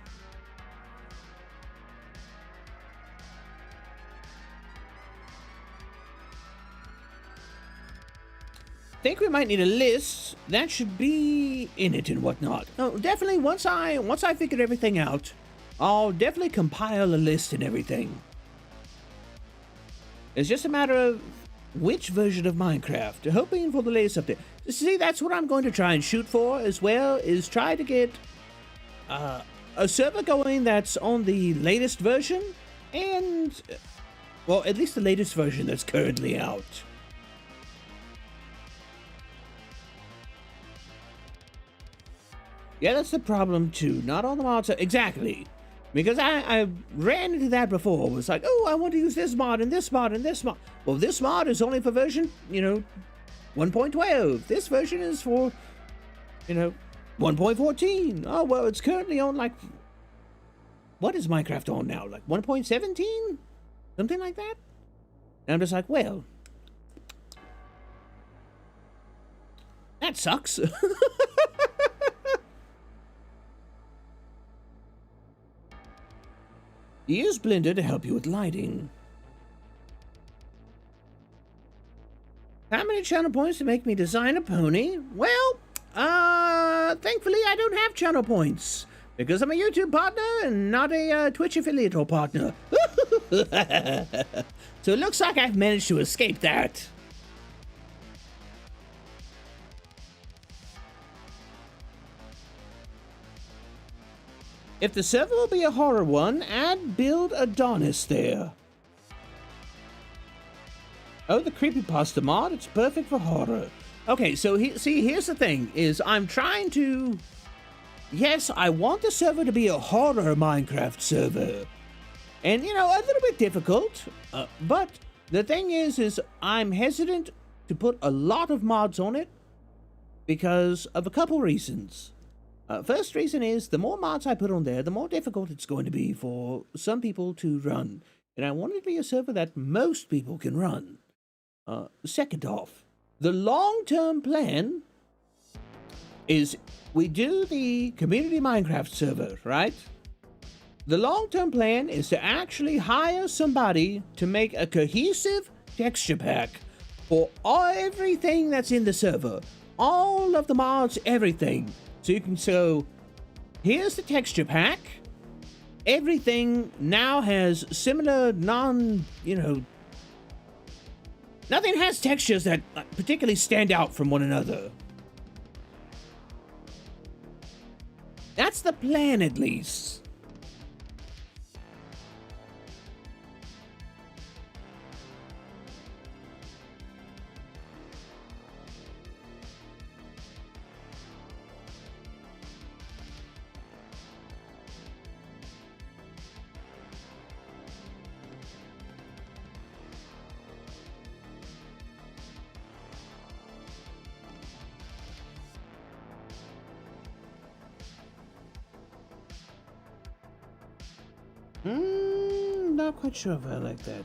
Think we might need a list that should be in it and whatnot. Oh, definitely once I figured everything out, I'll definitely compile a list and everything. It's just a matter of which version of Minecraft, hoping for the latest update. See, that's what I'm going to try and shoot for as well, is try to get a server going that's on the latest version, and, well, at least the latest version that's currently out. Yeah, that's the problem too. Not all the mods are exactly, because I ran into that before. It was like, oh, I want to use this mod and this mod and this mod. Well, this mod is only for version, you know, 1.12. This version is for, you know, 1.14. Oh, well, it's currently on, like, what is Minecraft on now? Like 1.17? Something like that? And I'm just like, well, that sucks. Use Blender to help you with lighting. How many channel points to make me design a pony? Well, thankfully I don't have channel points because I'm a YouTube partner and not a Twitch affiliate or partner. So it looks like I've managed to escape that. If the server will be a horror one, add build Adonis there. Oh, the creepypasta mod, it's perfect for horror. Okay, so here's the thing, is I'm trying to... Yes, I want the server to be a horror Minecraft server. And, you know, a little bit difficult, but the thing is I'm hesitant to put a lot of mods on it because of a couple reasons. First reason is, the more mods I put on there, the more difficult it's going to be for some people to run. And I want it to be a server that most people can run. Second off, the long-term plan is we do the community Minecraft server, right? The long-term plan is to actually hire somebody to make a cohesive texture pack for everything that's in the server. All of the mods, everything. So you can, so here's the texture pack. Everything now has similar nothing has textures that particularly stand out from one another. That's the plan, at least. Not quite sure if I like that.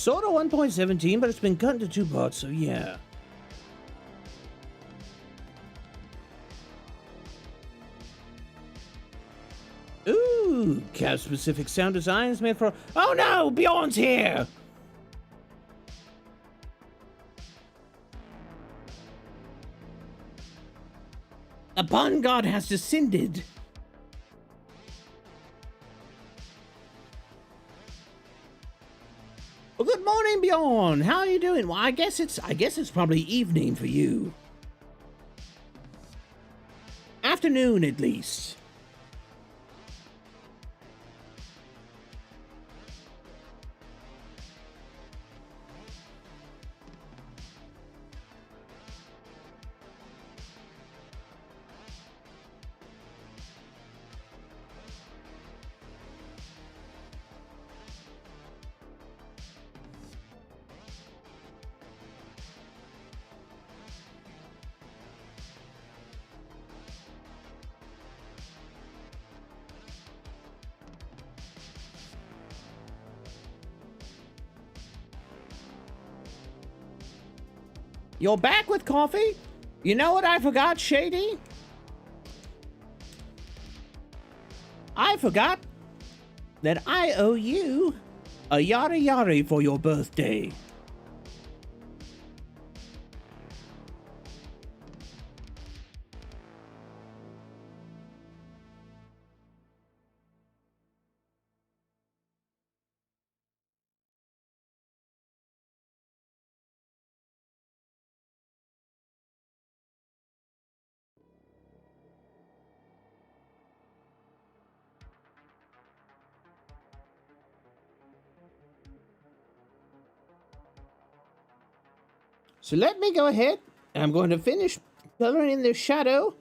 sort of 1.17, but it's been cut into 2 parts, so yeah. Ooh, cab-specific sound designs made for... Oh no, Bjorn's here! A pun god has descended. Well, good morning, Bjorn. How are you doing? Well, I guess it's probably evening for you. Afternoon, at least. You're back with coffee? You know what I forgot, Shady? I forgot that I owe you a yari yari for your birthday. So let me go ahead, and I'm going to finish coloring in the shadow.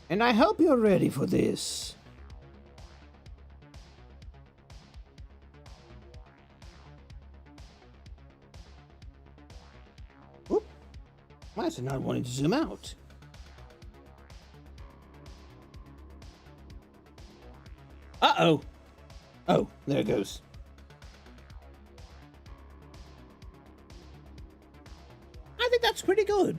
And I hope you're ready for this. Oop. Why is it not wanting to zoom out? Uh-oh. Oh, there it goes. I think that's pretty good.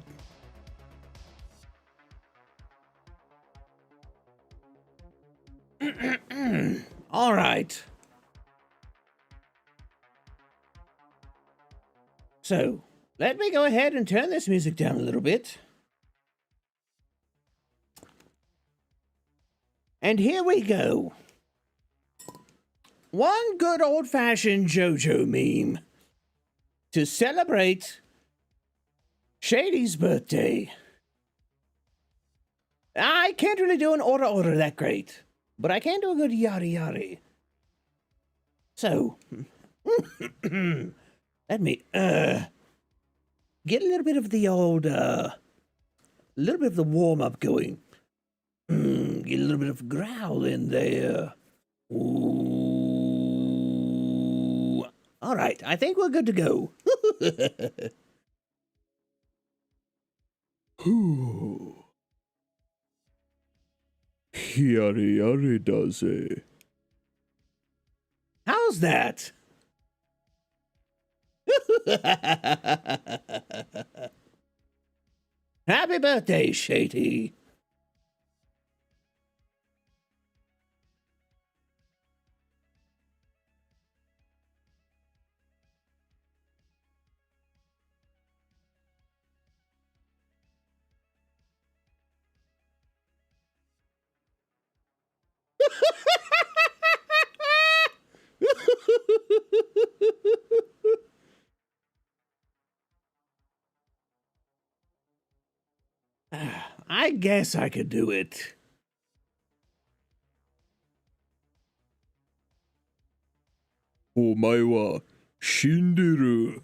All right. So, let me go ahead and turn this music down a little bit. And here we go. One good old-fashioned JoJo meme to celebrate Shady's birthday. I can't really do an order that great, but I can do a good yari yari. So, let me get a little bit of the old, little bit of the warm-up going. Get a little bit of growl in there. Ooh. All right, I think we're good to go. Yari yari does it. How's that? Happy birthday, Shady. I guess I could do it. Omae wa shinderu.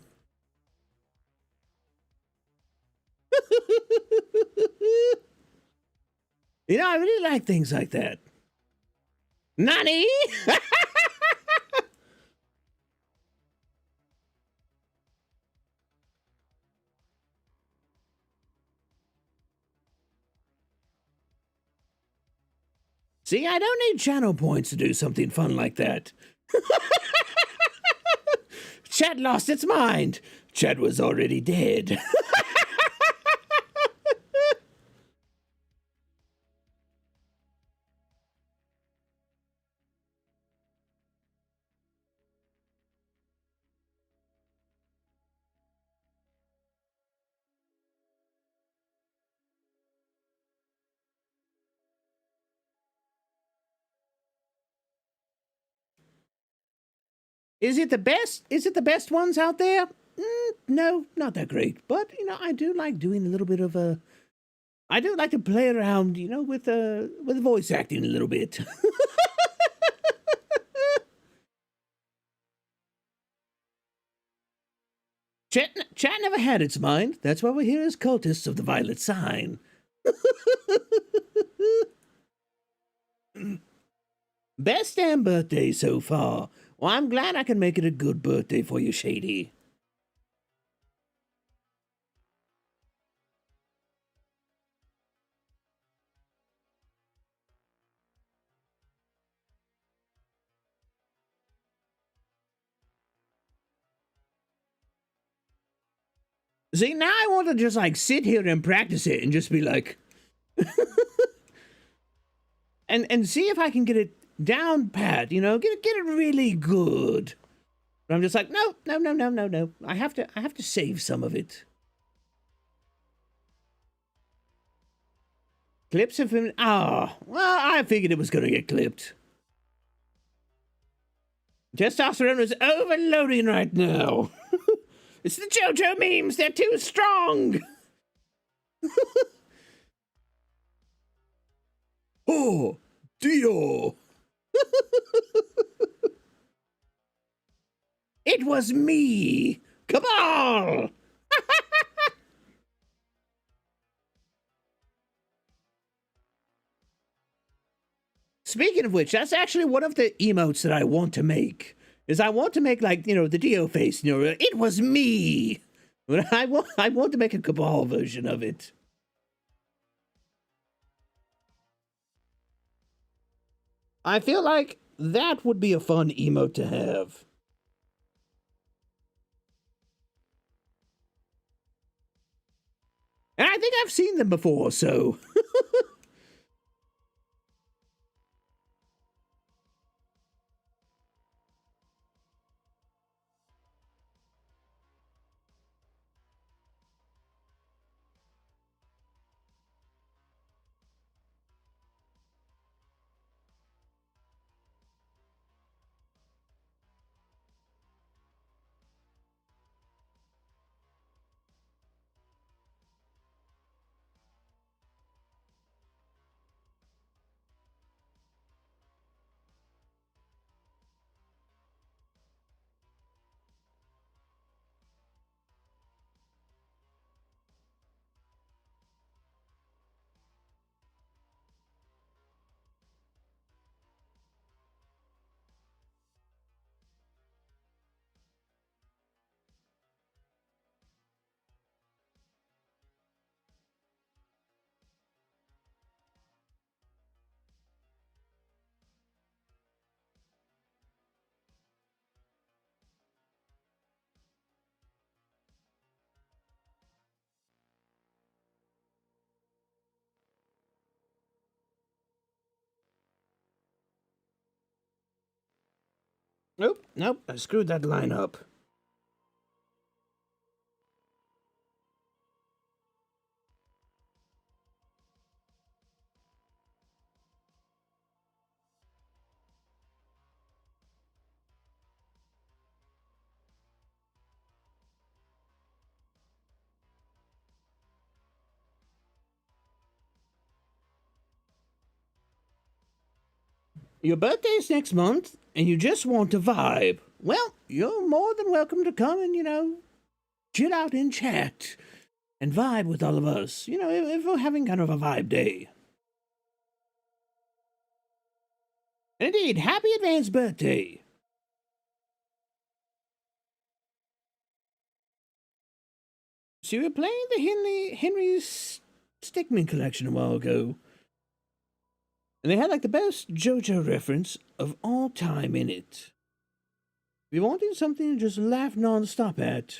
You know, I really like things like that. Nani? See, I don't need channel points to do something fun like that. Chat lost its mind. Chat was already dead. Is it the best? Is it the best ones out there? No, not that great. But, you know, I do like doing a little bit of a... I do like to play around, you know, with voice acting a little bit. Chat never had its mind. That's why we're here as cultists of the violet sign. Best damn birthday so far. Well, I'm glad I can make it a good birthday for you, Shady. See, now I want to just, like, sit here and practice it and just be like... and see if I can get it down pat, you know? Get it really good. But I'm just like, no. I have to save some of it. Clips of him... Ah, well, I figured it was going to get clipped. Testosterone is overloading right now. It's the JoJo memes. They're too strong. Oh, Dio. It was me, Kabhaal. Speaking of which, that's actually one of the emotes that I want to make. Is I want to make, like, you know, the Dio face, you know, it was me. But I want to make a Kabhaal version of it. I feel like that would be a fun emote to have. And I think I've seen them before, so... Nope, I screwed that line up. Your birthday's next month, and you just want to vibe. Well, you're more than welcome to come and, you know, chill out and chat and vibe with all of us. You know, if we're having kind of a vibe day. And indeed, happy advanced birthday. So you were playing the Henry's Stickman collection a while ago. And they had like the best JoJo reference of all time in it. If you wanted something to just laugh non-stop at,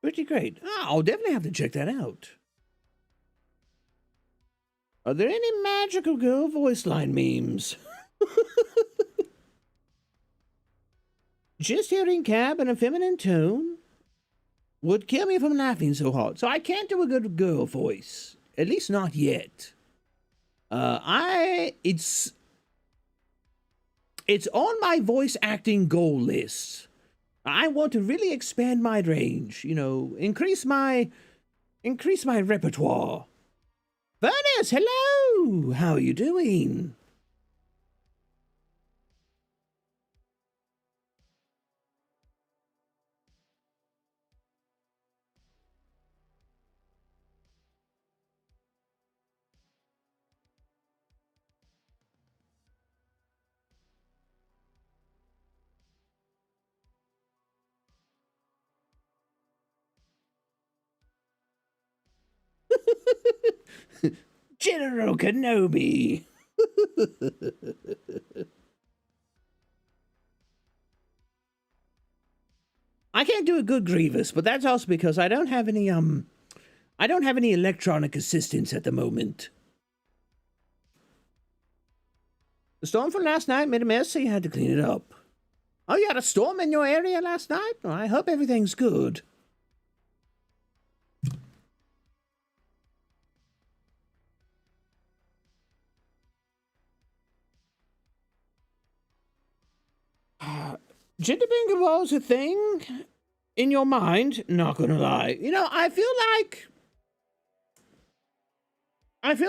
pretty great. I'll definitely have to check that out. Are there any magical girl voice line memes? Just hearing Cab in a feminine tone would kill me from laughing so hard. So I can't do a good girl voice. At least not yet. It's on my voice acting goal list. I want to really expand my range, you know, increase my repertoire. Furnace, hello! How are you doing? General Kenobi. I can't do a good Grievous, but that's also because I don't have any electronic assistance at the moment. The storm from last night made a mess, so you had to clean it up. Oh, you had a storm in your area last night? Well, I hope everything's good. Jitterbing was a thing in your mind, not gonna lie. You know, I feel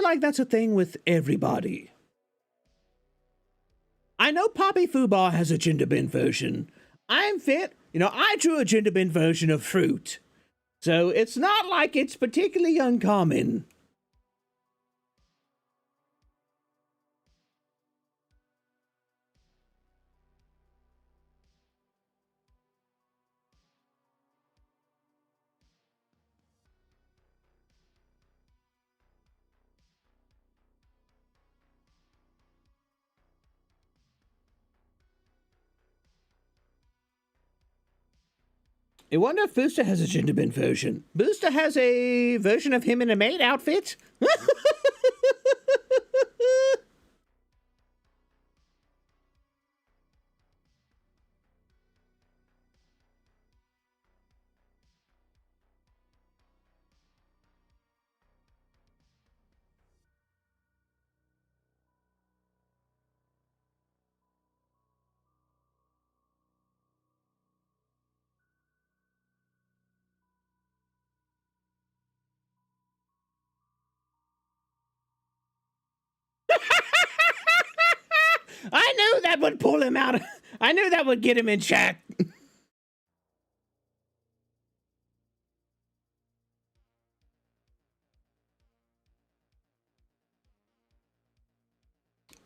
like that's a thing with everybody. I know Poppy Fubar has a gender bin version. I'm fit. You know, I drew a gender bin version of fruit. So it's not like it's particularly uncommon. I wonder if Booster has a gender bin version. Booster has a version of him in a maid outfit? I knew that would pull him out. I knew that would get him in chat.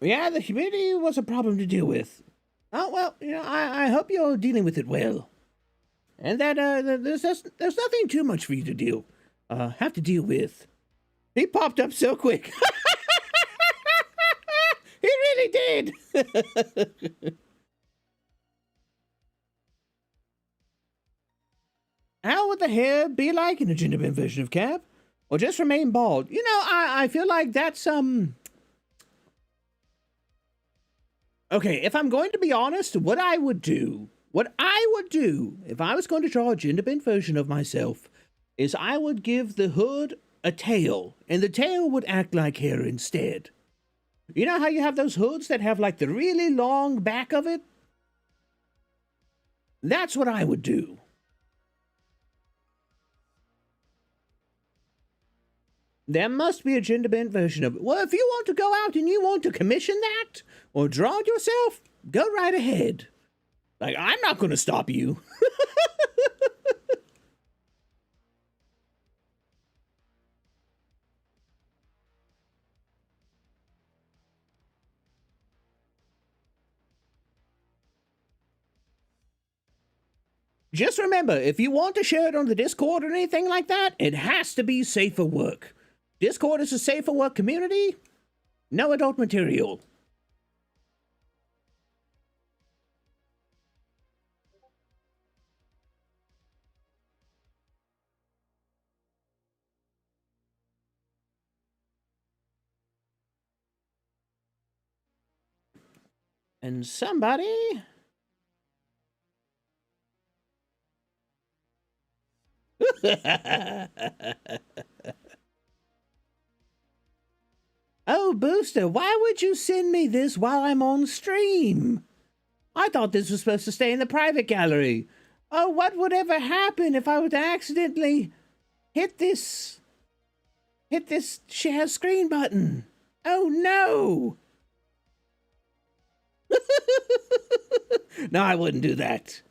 Yeah, the humidity was a problem to deal with. Oh, well, you know, I hope you're dealing with it well. And that, there's nothing too much for you to have to deal with. He popped up so quick. He really did. How would the hair be like in a gender bin version of Cab? Or just remain bald? You know, I feel like that's, okay, if I'm going to be honest, what I would do if I was going to draw a gender bin version of myself is I would give the hood a tail, and the tail would act like hair instead. You know how you have those hoods that have like the really long back of it? That's what I would do. There must be a gender bent version of it. Well, if you want to go out and you want to commission that or draw it yourself, go right ahead. Like, I'm not going to stop you. Just remember, if you want to share it on the Discord or anything like that, it has to be safe for work. Discord is a safe for work community. No adult material. And somebody... Oh, Booster, why would you send me this while I'm on stream? I thought this was supposed to stay in the private gallery. Oh, what would ever happen if I were to accidentally hit this share screen button? Oh, no! No, I wouldn't do that.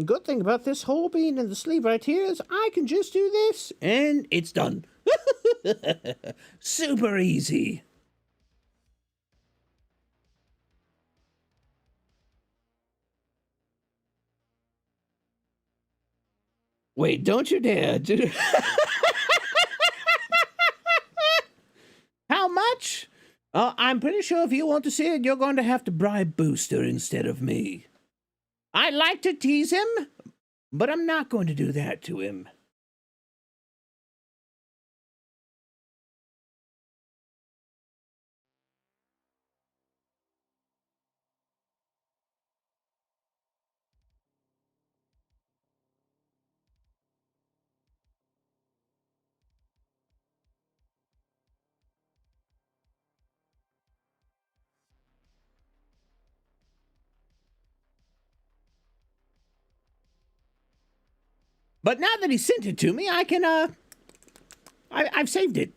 Good thing about this hole being in the sleeve right here is I can just do this, and it's done. Super easy. Wait, don't you dare. How much? I'm pretty sure if you want to see it, you're going to have to bribe Booster instead of me. I like to tease him, but I'm not going to do that to him. But now that he sent it to me, I can, I've saved it.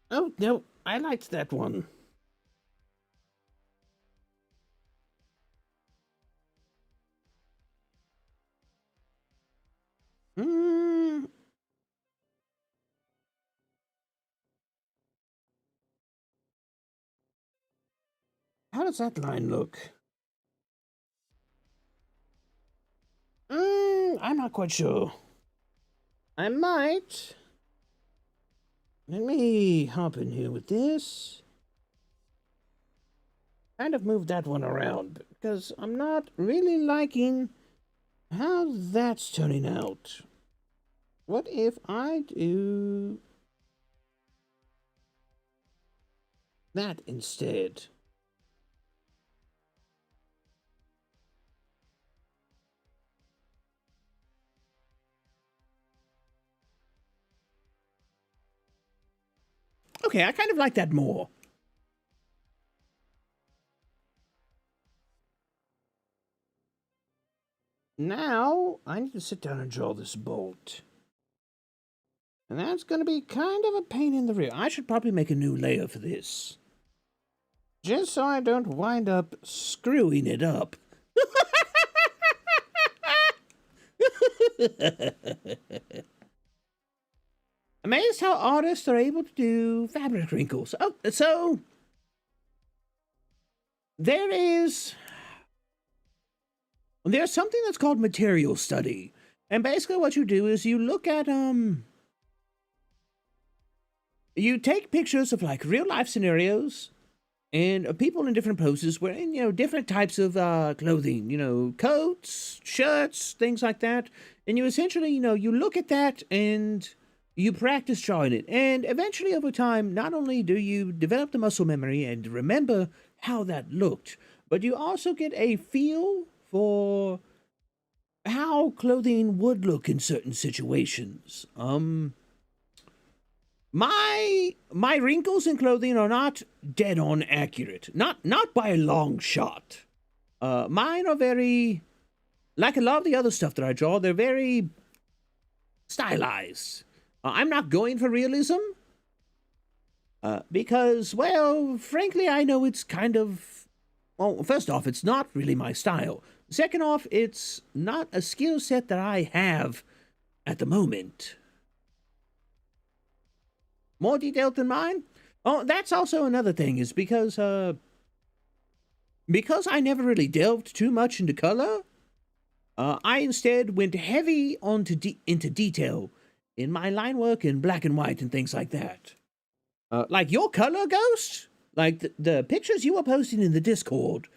Oh, no, I liked that one. How does that line look? I'm not quite sure. I might. Let me hop in here with this. Kind of move that one around because I'm not really liking how that's turning out. What if I do that instead? Okay, I kind of like that more. Now, I need to sit down and draw this bolt. And that's going to be kind of a pain in the rear. I should probably make a new layer for this. Just so I don't wind up screwing it up. Amazed how artists are able to do fabric wrinkles. Oh, so there's something that's called material study. And basically what you do is you look at you take pictures of like real life scenarios and people in different poses wearing, different types of clothing, coats, shirts, things like that. And you essentially, you look at that and you practice drawing it. And eventually over time, not only do you develop the muscle memory and remember how that looked, but you also get a feel for how clothing would look in certain situations. My wrinkles in clothing are not dead on accurate. Not by a long shot. Mine are very, like a lot of the other stuff that I draw, they're very stylized. I'm not going for realism. Because, well, frankly, I know it's kind of, well, first off, it's not really my style. Second off, it's not a skill set that I have at the moment. More detailed than mine? Oh, that's also another thing, is because I never really delved too much into color, I instead went heavy into detail in my line work in black and white and things like that. Like your color, Ghost? Like the pictures you were posting in the Discord.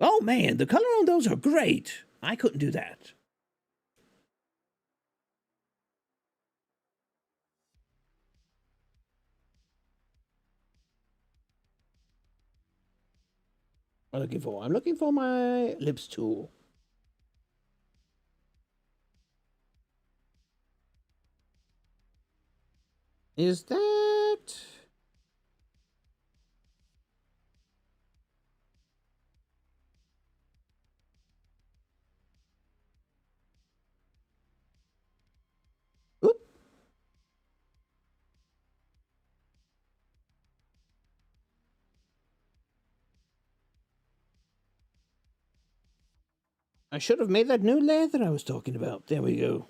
Oh man, the color on those are great. I couldn't do that. What am I looking for? I'm looking for my lips tool. Is that... Oop. I should have made that new layer that I was talking about. There we go.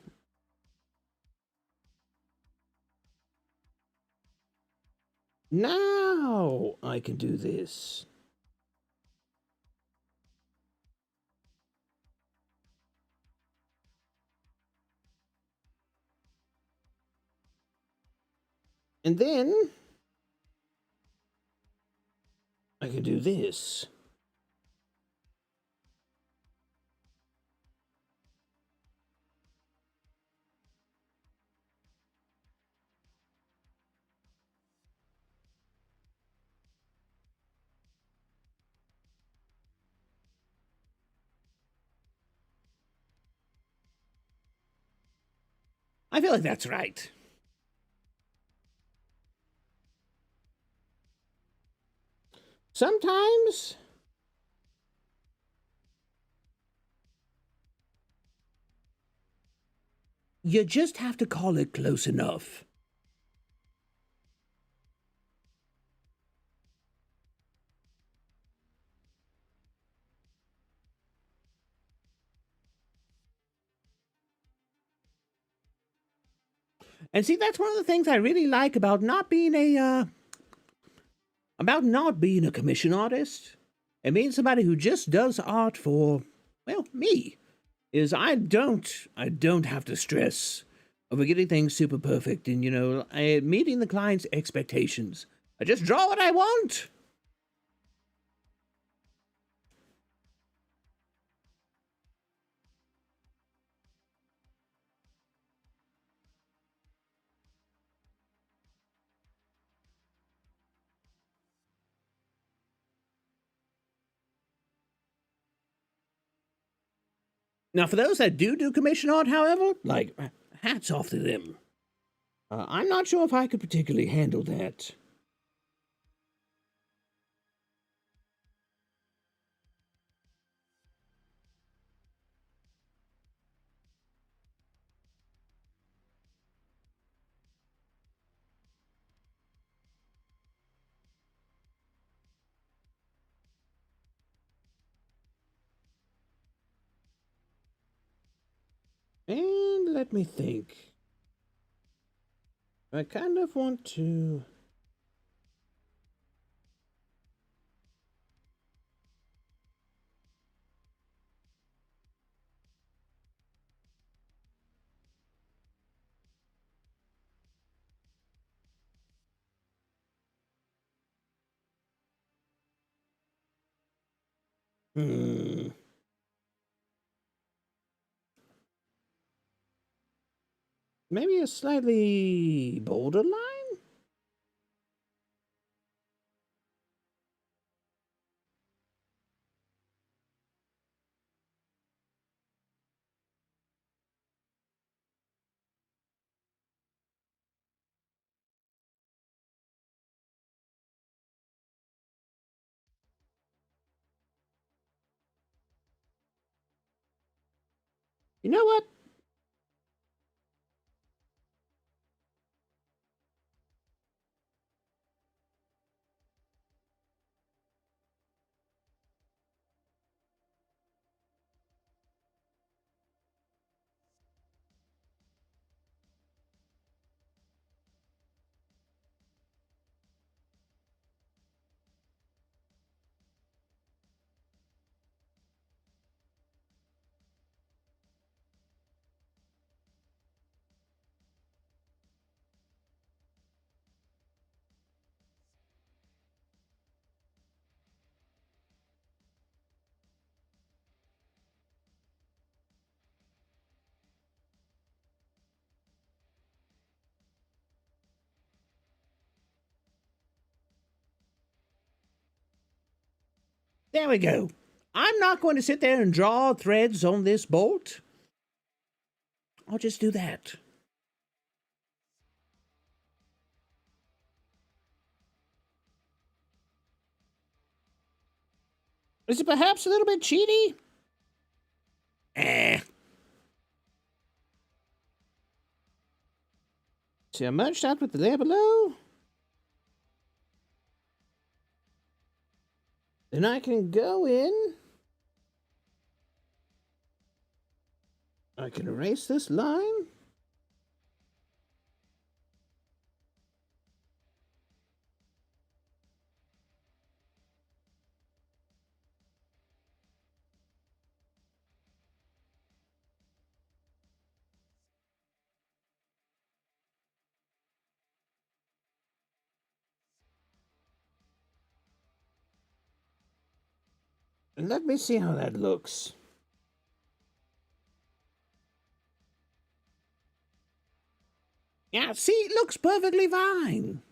Now I can do this. And then I can do this. I feel like that's right. Sometimes you just have to call it close enough. And see, that's one of the things I really like about not being a commission artist and being somebody who just does art for, well, me, is I don't have to stress over getting things super perfect and, you know, meeting the client's expectations. I just draw what I want. Now, for those that do commission art, however, like, hats off to them. I'm not sure if I could particularly handle that. And let me think. I kind of want to... Maybe a slightly bolder line? You know what? There we go. I'm not going to sit there and draw threads on this bolt. I'll just do that. Is it perhaps a little bit cheaty? See, I merged out with the layer below. Then I can go in. I can erase this line. And let me see how that looks. Yeah, see, it looks perfectly fine.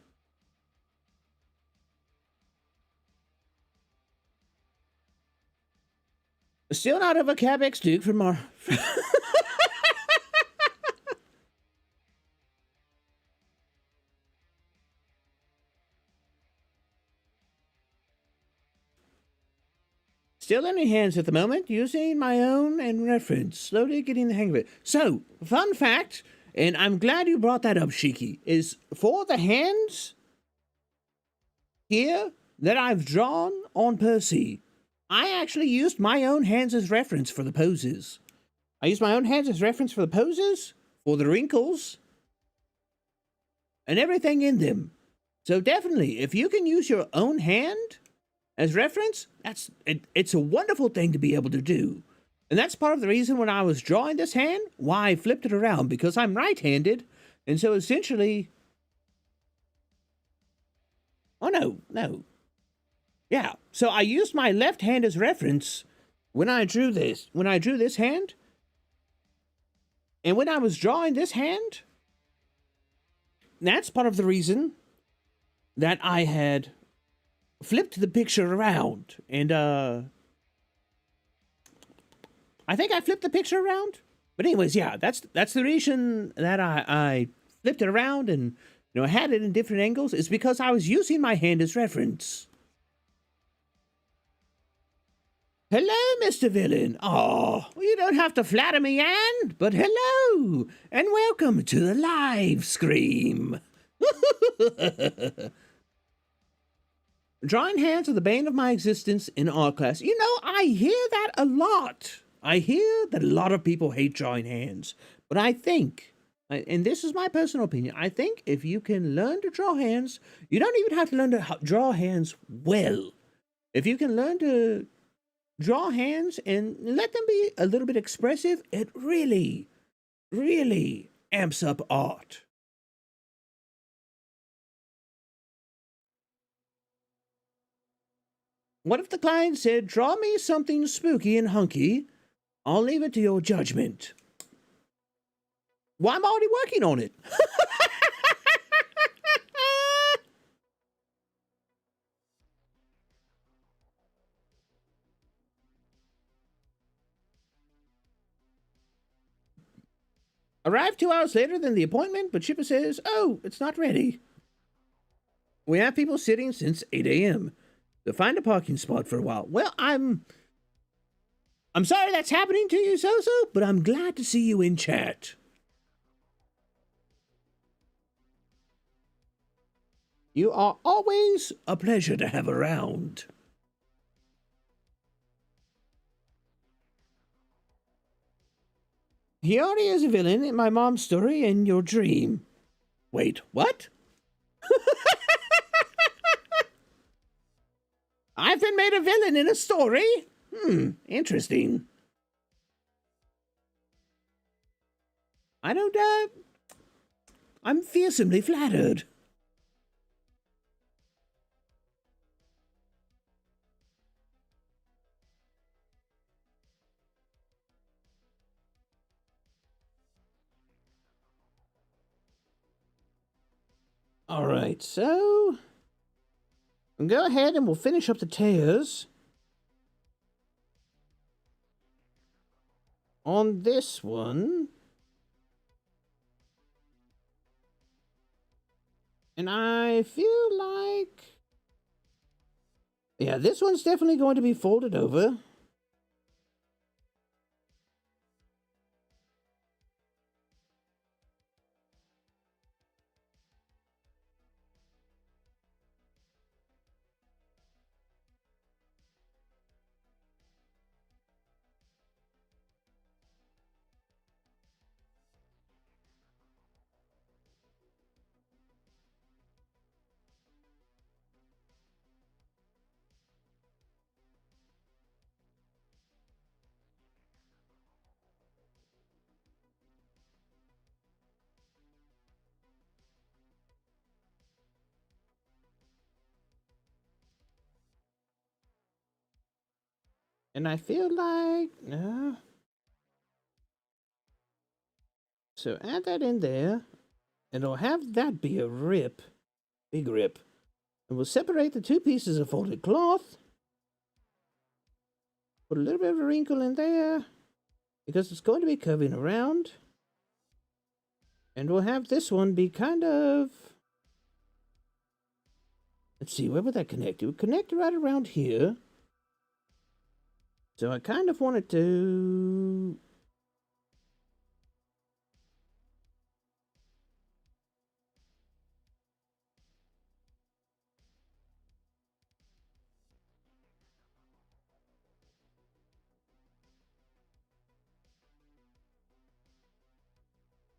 Still not of a Cabex Duke from our... Still in your hands at the moment, using my own and reference, slowly getting the hang of it. So, fun fact, and I'm glad you brought that up, Shiki, is for the hands here that I've drawn on Percy, I actually used my own hands as reference for the poses. I used my own hands as reference for the poses, for the wrinkles, and everything in them. So definitely, if you can use your own hand as reference, it's a wonderful thing to be able to do. And that's part of the reason when I was drawing this hand, why I flipped it around, because I'm right-handed, and so essentially... Oh, no. Yeah, so I used my left hand as reference when I drew this hand, and when I was drawing this hand, that's part of the reason that I had flipped the picture around, and I think I flipped the picture around. But anyways, yeah, that's the reason that I flipped it around and had it in different angles, is because I was using my hand as reference. Hello, Mr. Villain. Oh, you don't have to flatter me, Anne, but hello, and welcome to the live stream. Drawing hands are the bane of my existence in art class. I hear that a lot. I hear that a lot of people hate drawing hands. But I think, and this is my personal opinion, I think if you can learn to draw hands, you don't even have to learn to draw hands well. If you can learn to draw hands and let them be a little bit expressive, it really, really amps up art. What if the client said, draw me something spooky and hunky? I'll leave it to your judgment. Well, I'm already working on it. Arrived 2 hours later than the appointment, but Chipper says, oh, it's not ready. We have people sitting since 8 a.m. to find a parking spot for a while. Well, I'm I'm sorry that's happening to you, Soso, but I'm glad to see you in chat. You are always a pleasure to have around. He already is a villain in my mom's story and your dream. Wait, what? I've been made a villain in a story? Interesting. I don't, I'm fearsomely flattered. All right, so go ahead and we'll finish up the tears on this one. And I feel like, yeah, this one's definitely going to be folded over. And I feel like, no. So add that in there, and I'll have that be a rip, big rip. And we'll separate the two pieces of folded cloth. Put a little bit of a wrinkle in there, because it's going to be curving around. And we'll have this one be kind of, let's see, where would that connect? It would connect right around here. So I kind of wanted to...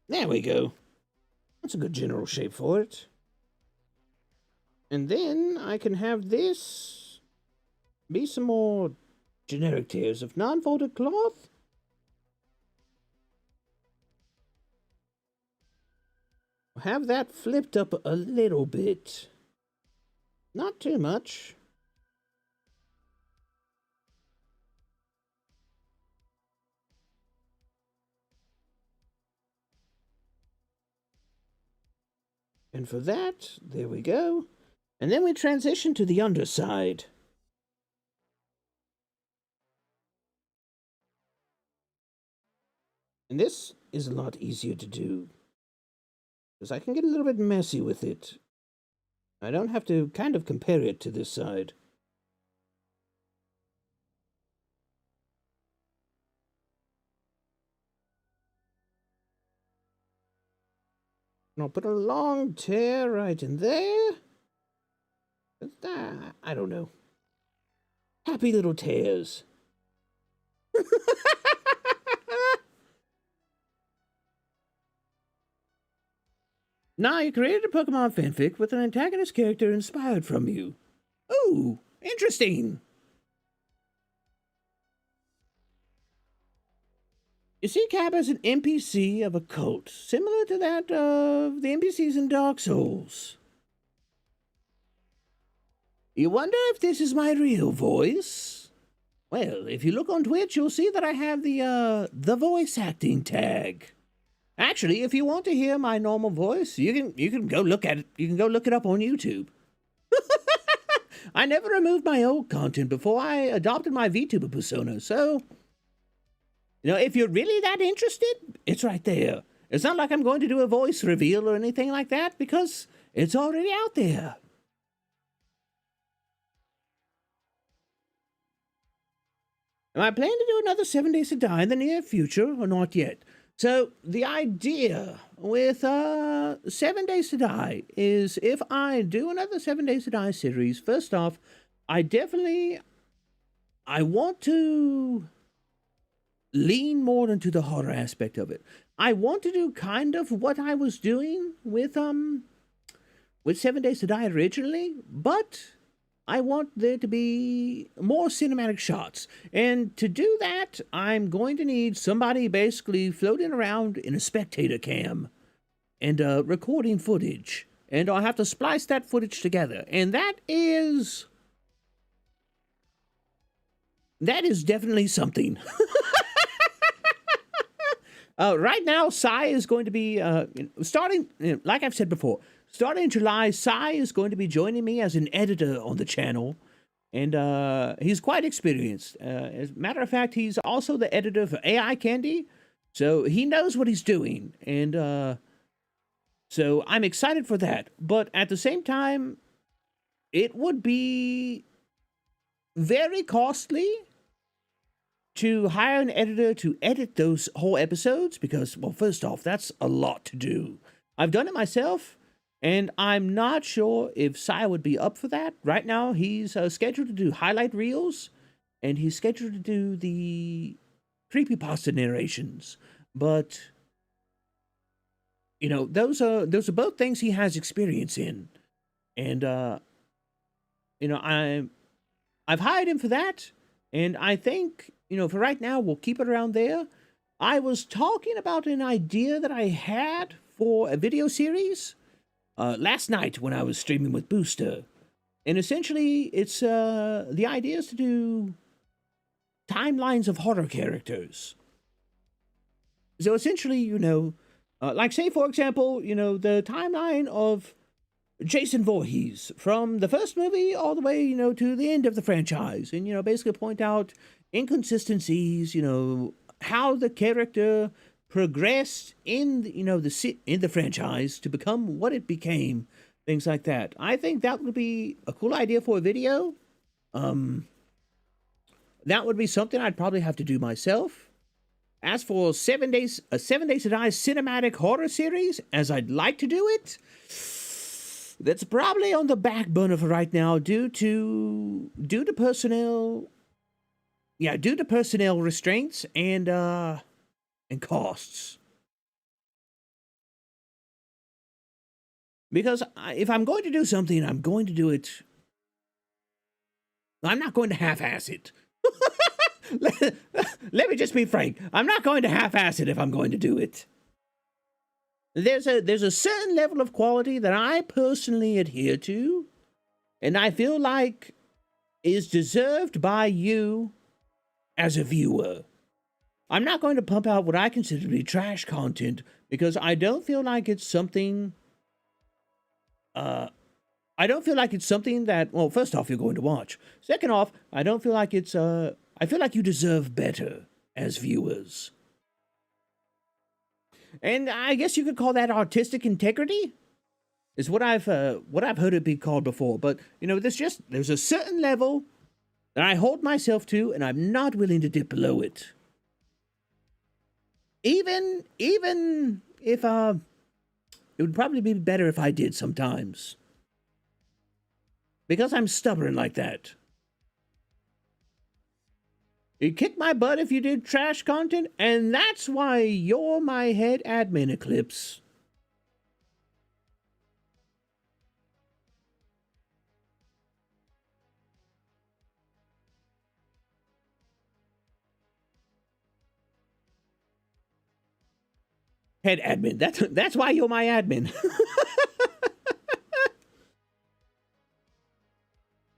There we go. That's a good general shape for it. And then I can have this be some more generic tiers of non-folded cloth. Have that flipped up a little bit. Not too much. And for that, there we go. And then we transition to the underside. And this is a lot easier to do, because I can get a little bit messy with it. I don't have to kind of compare it to this side. And I'll put a long tear right in there. I don't know. Happy little tears. Now, you created a Pokemon fanfic with an antagonist character inspired from you. Ooh, interesting. You see Cap as an NPC of a cult, similar to that of the NPCs in Dark Souls. You wonder if this is my real voice? Well, if you look on Twitch, you'll see that I have the voice acting tag. Actually, if you want to hear my normal voice, you can go look at it. You can go look it up on YouTube. I never removed my old content before I adopted my VTuber persona, so you know, if you're really that interested, it's right there. It's not like I'm going to do a voice reveal or anything like that, because it's already out there. Am I planning to do another 7 Days to Die in the near future or not yet? So the idea with 7 Days to Die is if I do another 7 Days to Die series, first off, I want to lean more into the horror aspect of it. I want to do kind of what I was doing with 7 Days to Die originally, but I want there to be more cinematic shots. And to do that, I'm going to need somebody basically floating around in a spectator cam and recording footage. And I'll have to splice that footage together. And that is definitely something. Right now, Sai is going to be starting, like I've said before, starting in July, Sai is going to be joining me as an editor on the channel, and he's quite experienced. As a matter of fact, he's also the editor for AI Candy, so he knows what he's doing, and so I'm excited for that. But at the same time, it would be very costly to hire an editor to edit those whole episodes because, well, first off, that's a lot to do. I've done it myself, and I'm not sure if Sai would be up for that. Right now, he's scheduled to do highlight reels, and he's scheduled to do the creepypasta narrations. But, you know, those are both things he has experience in. And, you know, I've hired him for that, and I think, you know, for right now, we'll keep it around there. I was talking about an idea that I had for a video series last night when I was streaming with Booster. And essentially, it's the idea is to do timelines of horror characters. So essentially, you know, like say, for example, you know, the timeline of Jason Voorhees from the first movie all the way, you know, to the end of the franchise. And, you know, basically point out inconsistencies, you know, how the character progressed in, you know, in the franchise to become what it became, things like that. I think that would be a cool idea for a video. That would be something I'd probably have to do myself. As for 7 Days to Die cinematic horror series, as I'd like to do it, that's probably on the back burner for right now due to personnel. Yeah, due to personnel restraints and costs. Because if I'm going to do something, I'm going to do it. I'm not going to half-ass it. Let me just be frank. I'm not going to half-ass it if I'm going to do it. There's a certain level of quality that I personally adhere to, and I feel like is deserved by you as a viewer. I'm not going to pump out what I consider to be trash content because I don't feel like it's something. I don't feel like it's something that. Well, first off, you're going to watch. Second off, I don't feel like it's. I feel like you deserve better as viewers. And I guess you could call that artistic integrity. Is what I've heard it be called before. But you know, there's a certain level that I hold myself to, and I'm not willing to dip below it. Even if it would probably be better if I did sometimes. Because I'm stubborn like that. You'd kick my butt if you did trash content, and that's why you're my head admin, Eclipse. Head admin. That's why you're my admin.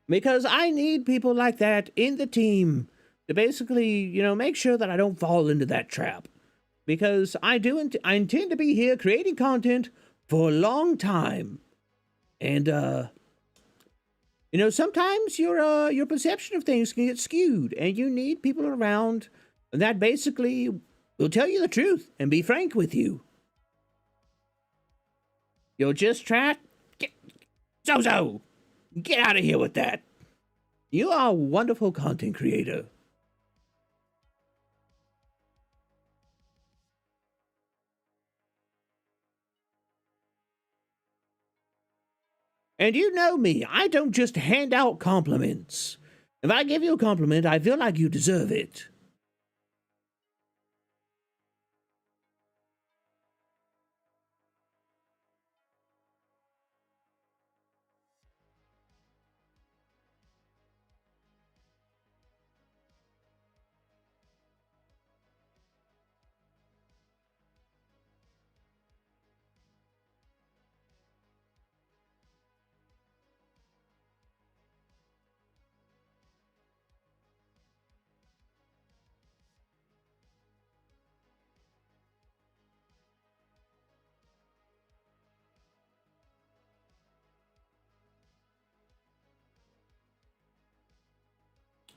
Because I need people like that in the team to basically, you know, make sure that I don't fall into that trap. Because I intend to be here creating content for a long time. And you know, sometimes your perception of things can get skewed, and you need people around that basically will tell you the truth and be frank with you. You're just Zozo! Get out of here with that. You are a wonderful content creator. And you know me, I don't just hand out compliments. If I give you a compliment, I feel like you deserve it.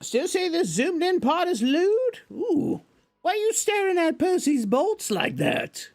Still say this zoomed in part is lewd? Ooh. Why are you staring at Percy's bolts like that?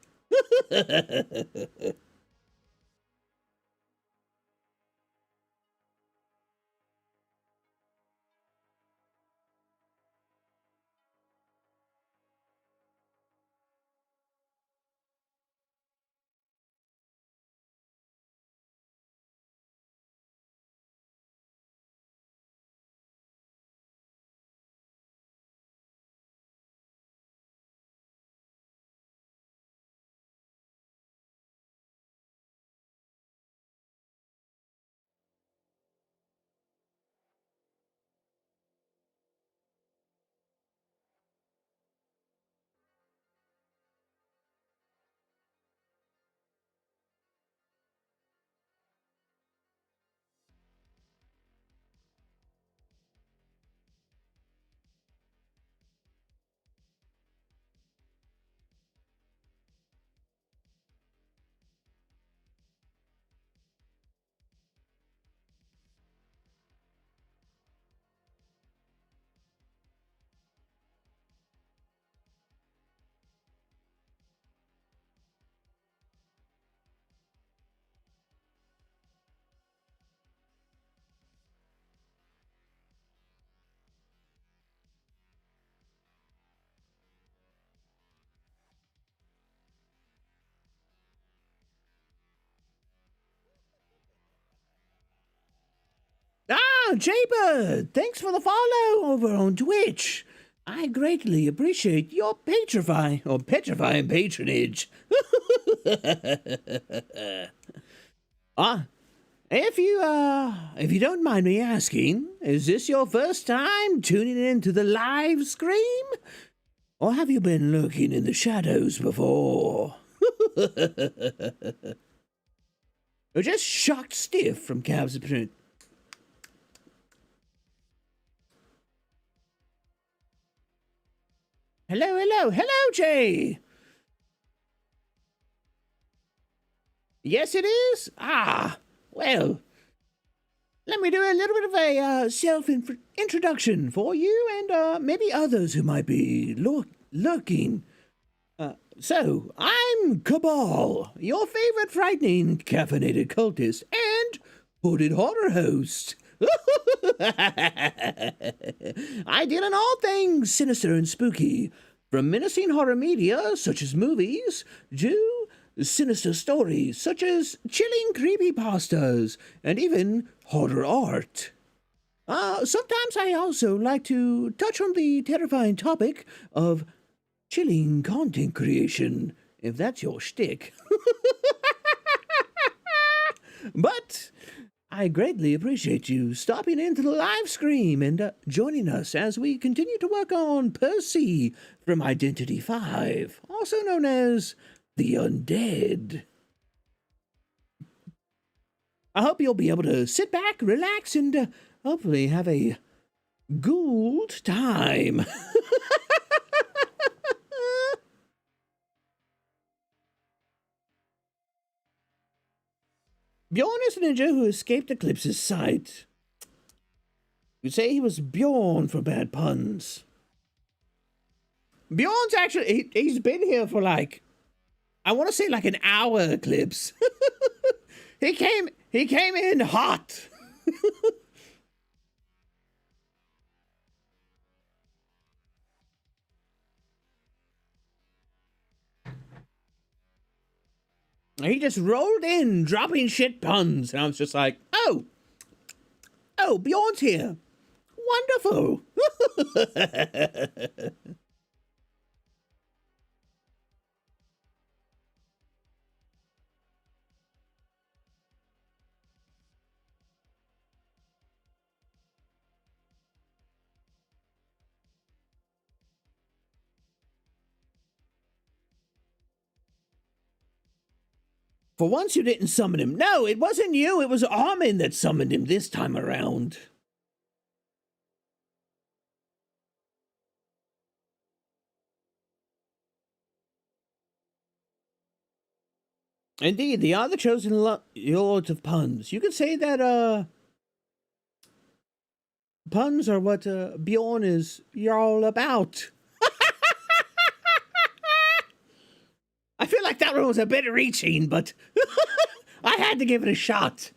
Ah, Jaybird, thanks for the follow over on Twitch. I greatly appreciate your petrifying patronage. Ah, if you don't mind me asking, is this your first time tuning into the live stream? Or have you been lurking in the shadows before? Or just shocked stiff from Cab's print. Hello, Jay! Yes, it is? Ah, well, let me do a little bit of a self-introduction for you and maybe others who might be lurking. So, I'm Kabhaal, your favorite frightening caffeinated cultist and hooded horror host. I deal in all things sinister and spooky, from menacing horror media such as movies to sinister stories such as chilling creepypastas and even horror art. Sometimes I also like to touch on the terrifying topic of chilling content creation, if that's your shtick. But I greatly appreciate you stopping into the live stream and joining us as we continue to work on Percy from Identity 5, also known as the Undead. I hope you'll be able to sit back, relax, and hopefully have a Ghoul'd time. Bjorn is a ninja who escaped Eclipse's sight. You say he was Bjorn for bad puns. Bjorn's actually, he's been here for like, I want to say like an hour, Eclipse. He came in hot. He just rolled in, dropping shit puns, and I was just like, Oh, Bjorn's here. Wonderful. For once you didn't summon him. No, it wasn't you. It was Armin that summoned him this time around. Indeed, they are the chosen lords of puns. You could say that, puns are what, Bjorn is you're all about. I feel like that one was a bit reaching, but I had to give it a shot.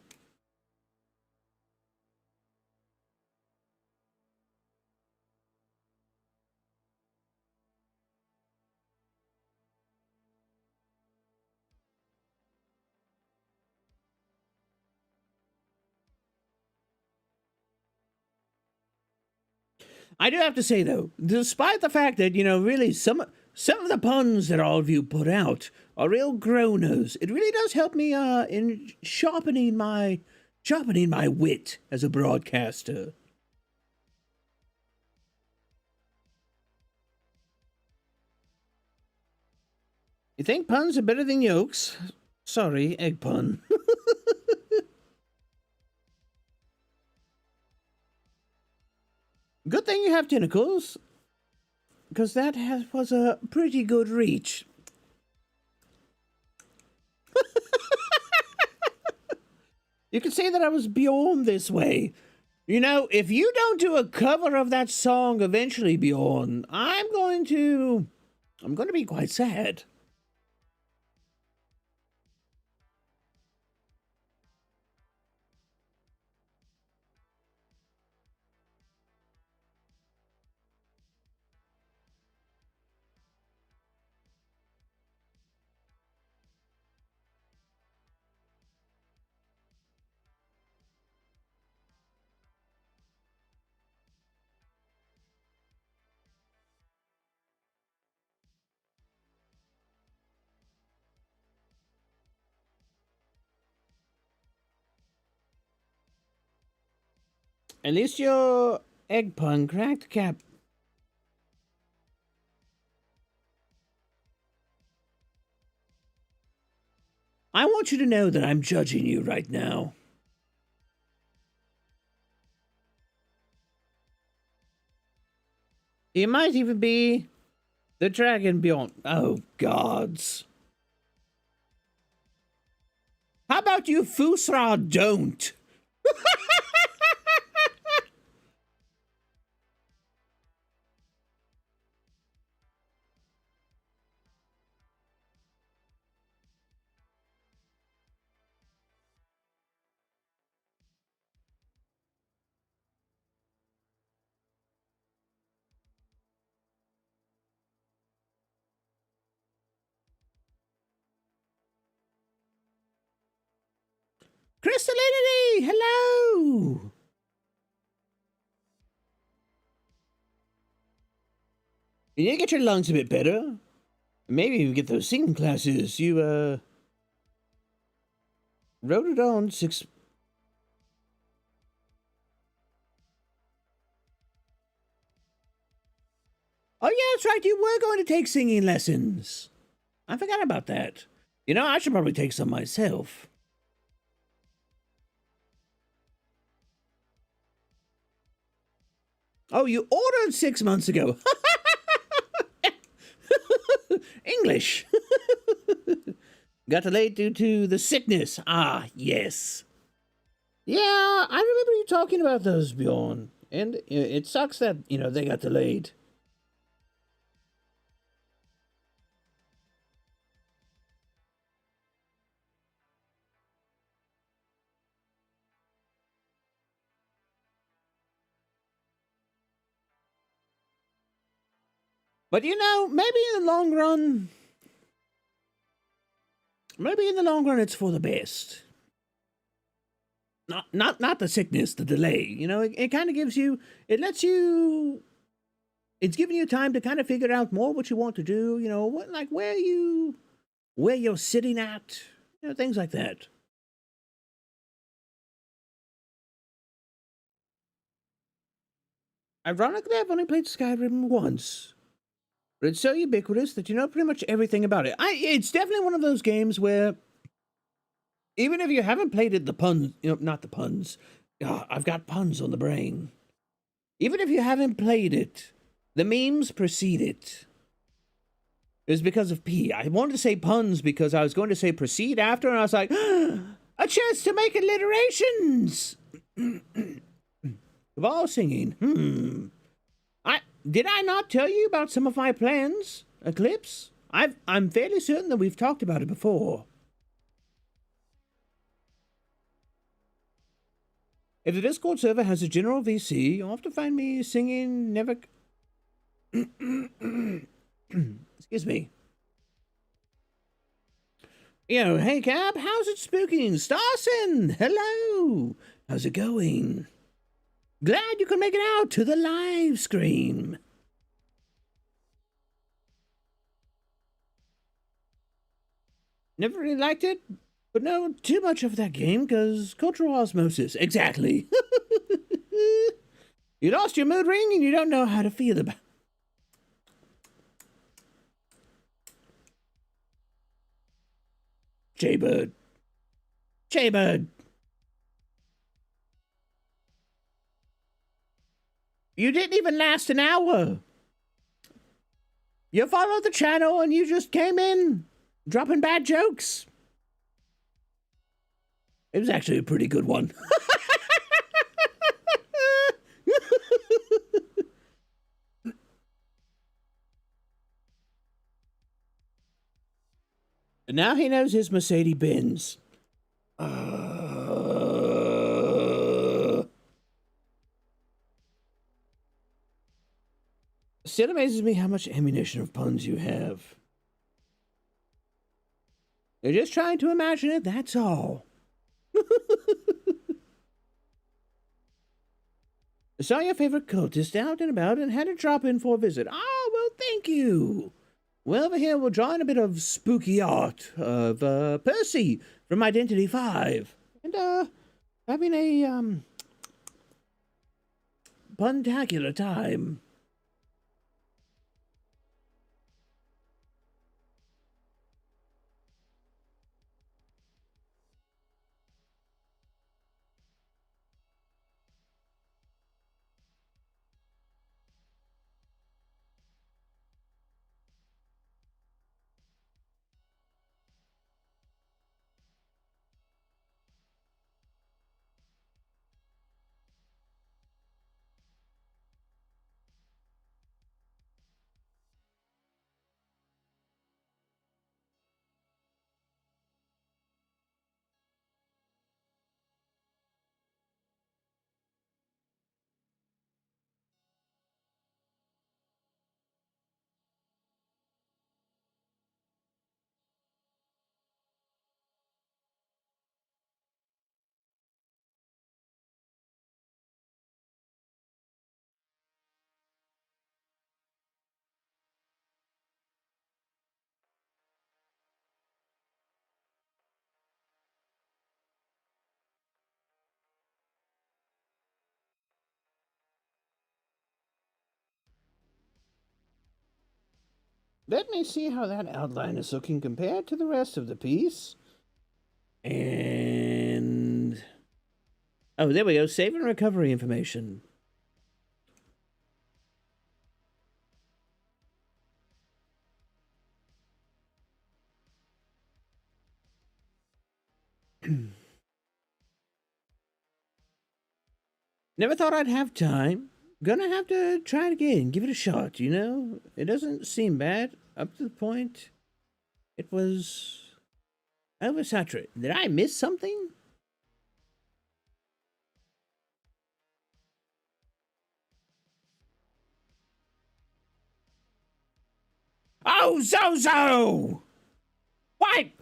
I do have to say, though, despite the fact that, you know, really some of the puns that all of you put out are real groaners, it really does help me in sharpening my wit as a broadcaster. You think puns are better than yolks? Sorry, egg pun. Good thing you have tentacles, because that was a pretty good reach. You could say that I was Bjorn this way. You know, if you don't do a cover of that song eventually, Bjorn, I'm going to be quite sad. At least your egg pun cracked the cap. I want you to know that I'm judging you right now. You might even be the dragon Bjorn. Oh, gods. How about you Fusra don't? Crystallinity, hello. You need to get your lungs a bit better. Maybe even get those singing classes. You, wrote it on 6... Oh, yeah, that's right. You were going to take singing lessons. I forgot about that. You know, I should probably take some myself. Oh, you ordered 6 months ago. English. Got delayed due to the sickness. Ah, yes. Yeah, I remember you talking about those, Bjorn. And it sucks that, you know, they got delayed. But, you know, maybe in the long run, it's for the best. Not the sickness, the delay. You know, it kind of gives you, it's giving you time to kind of figure out more what you want to do. You know, where you're sitting at. You know, things like that. Ironically, I've only played Skyrim once. But it's so ubiquitous that you know pretty much everything about it. It's definitely one of those games where, even if you haven't played it, the puns, you know, not the puns. I've got puns on the brain. Even if you haven't played it, the memes precede it. It's because of P. I wanted to say puns because I was going to say proceed after, and I was like, a chance to make alliterations! Kabhaal singing. Did I not tell you about some of my plans, Eclipse? I'm fairly certain that we've talked about it before. If the Discord server has a general VC, you'll have to find me singing never... Excuse me. Yo, hey Cab, how's it spooking? Starson, hello! How's it going? Glad you can make it out to the live stream. Never really liked it, but no, too much of that game, because cultural osmosis. Exactly. You lost your mood ring and you don't know how to feel about it. Jaybird. Jaybird. You didn't even last an hour. You followed the channel and you just came in, dropping bad jokes. It was actually a pretty good one. And now he knows his Mercedes-Benz. Still amazes me how much ammunition of puns you have. You're just trying to imagine it, that's all. I saw your favorite cultist out and about and had to drop in for a visit. Oh, well, thank you. Well, over here we're drawing a bit of spooky art of Percy from Identity 5. And having a puntacular time. Let me see how that outline is looking compared to the rest of the piece. And... oh, there we go. Save and recovery information. Never thought I'd have time. Gonna have to try it again. Give it a shot, you know? It doesn't seem bad up to the point it was oversaturated. Did I miss something? Oh, Zozo! Why?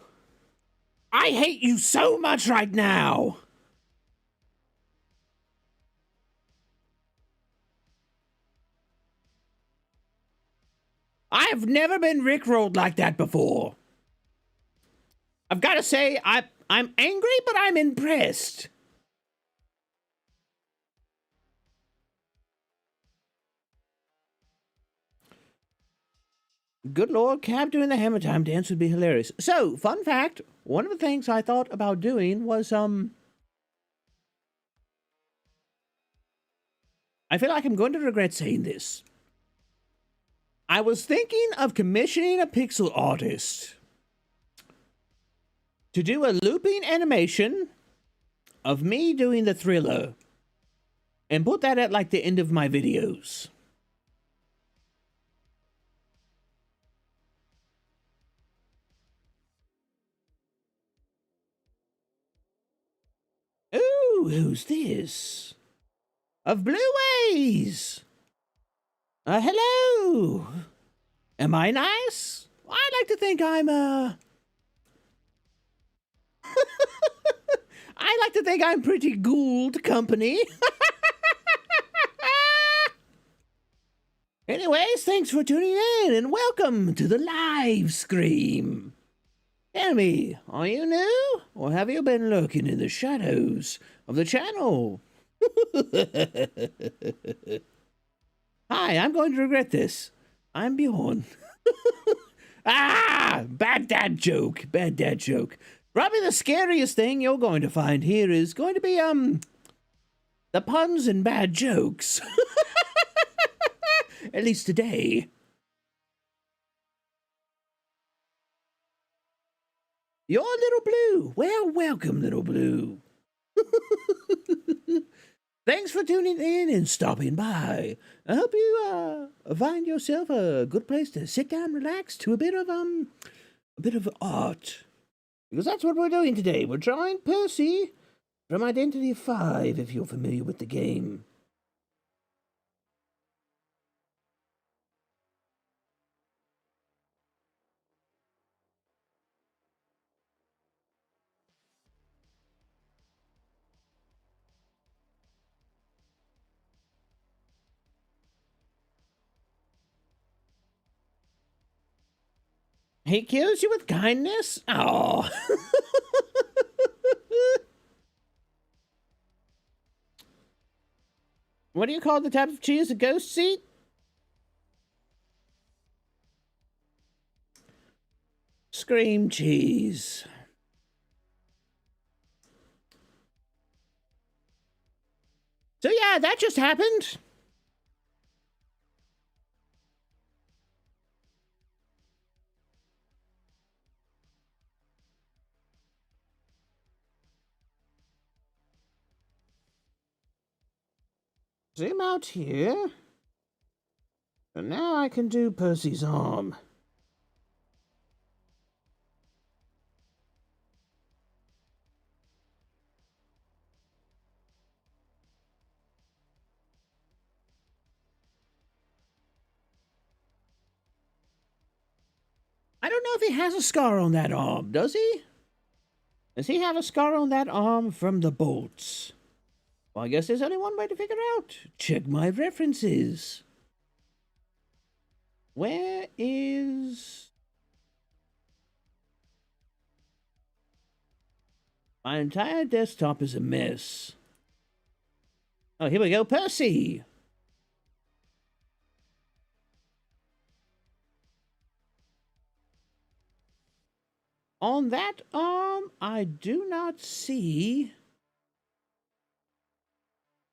I hate you so much right now! I've never been rickrolled like that before. I've got to say, I'm angry, but I'm impressed. Good Lord, Cab doing the hammer time dance would be hilarious. So, fun fact, one of the things I thought about doing was, I feel like I'm going to regret saying this. I was thinking of commissioning a pixel artist to do a looping animation of me doing the Thriller and put that at like the end of my videos. Ooh, who's this? Of Blue Ways! Hello! Am I nice? I like to think I'm, I like to think I'm pretty Ghoul'd company. Anyways, thanks for tuning in and welcome to the live stream. Tell me, are you new or have you been lurking in the shadows of the channel? Hi, I'm going to regret this. I'm Bjorn. Bad dad joke. Bad dad joke. Probably the scariest thing you're going to find here is going to be, the puns and bad jokes. At least today. You're Little Blue. Well, welcome, Little Blue. Thanks for tuning in and stopping by. I hope you find yourself a good place to sit down, relax to a bit of art, because that's what we're doing today. We're drawing Percy from Identity 5, if you're familiar with the game. He kills you with kindness? Oh. What do you call the type of cheese a ghost eat? Scream cheese. So yeah, that just happened. Zoom out here. And now I can do Percy's arm. I don't know if he has a scar on that arm, does he? Does he have a scar on that arm from the bolts? Well, I guess there's only one way to figure out. Check my references. Where is... My entire desktop is a mess. Oh, here we go, Percy! On that arm, I do not see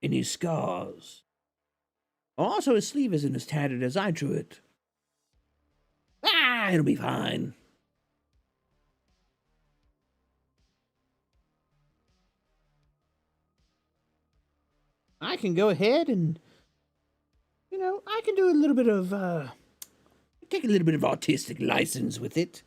any scars. Also, his sleeve isn't as tattered as I drew it. It'll be fine. I can go ahead and, you know, I can do a little bit of, take a little bit of artistic license with it.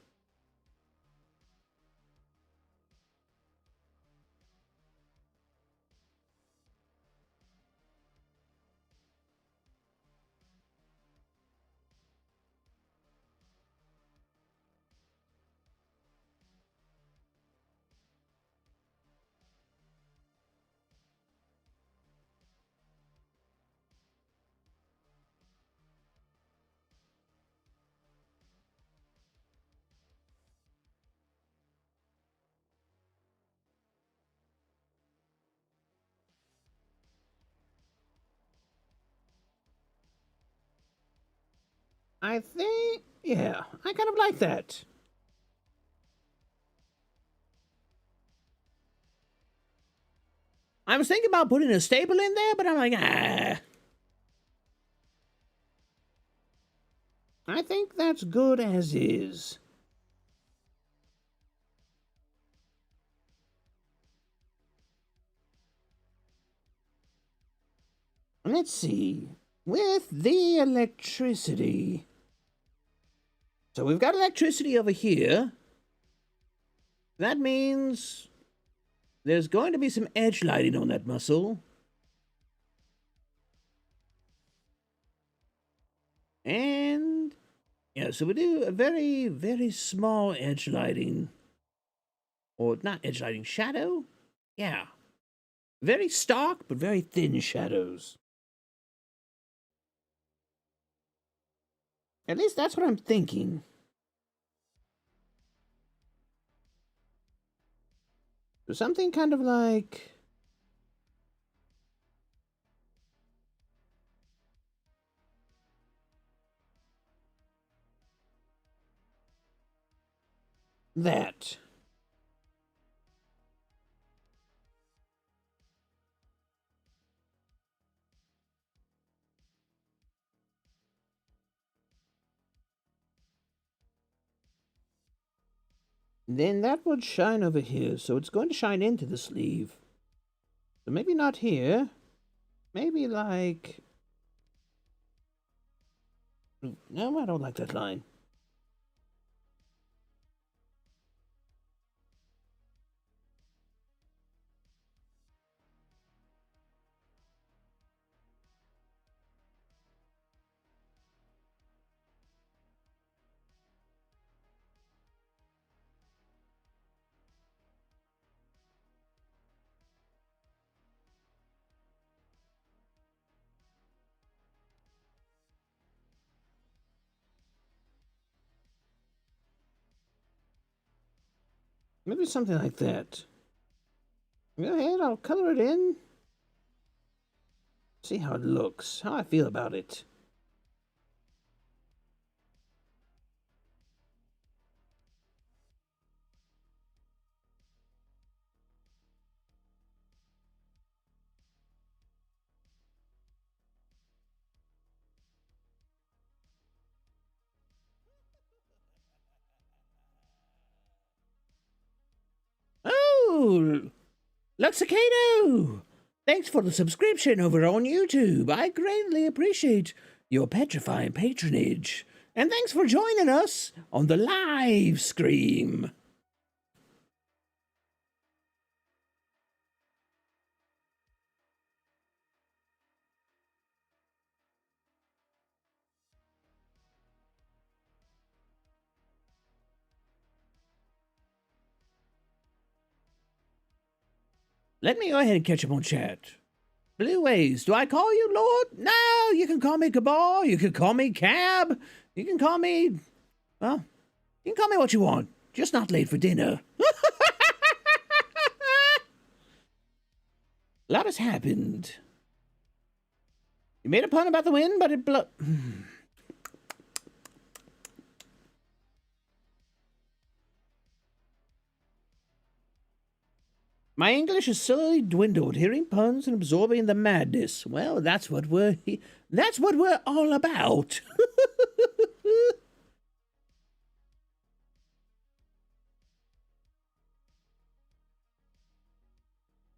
I think, yeah, I kind of like that. I was thinking about putting a staple in there, but I'm like, ah. I think that's good as is. Let's see. With the electricity. So we've got electricity over here. That means there's going to be some edge lighting on that muscle. And yeah, so we do a very, very small edge lighting. Or not edge lighting, shadow? Yeah. Very stark, but very thin shadows. At least that's what I'm thinking. Something kind of like that. Then that would shine over here, so it's going to shine into the sleeve. So maybe not here. Maybe like... No, I don't like that line. Maybe something like that. Go ahead, I'll color it in. See how it looks, how I feel about it. Oh, Luxicato! Thanks for the subscription over on YouTube. I greatly appreciate your petrifying patronage. And thanks for joining us on the live stream. Let me go ahead and catch up on chat. Blue Ways, do I call you Lord? No, you can call me Kabhaal, you can call me Cab, you can call me, well, you can call me what you want, just not late for dinner. A lot has happened. You made a pun about the wind, but it My English is slowly dwindled, hearing puns and absorbing the madness. Well, that's what we're all about.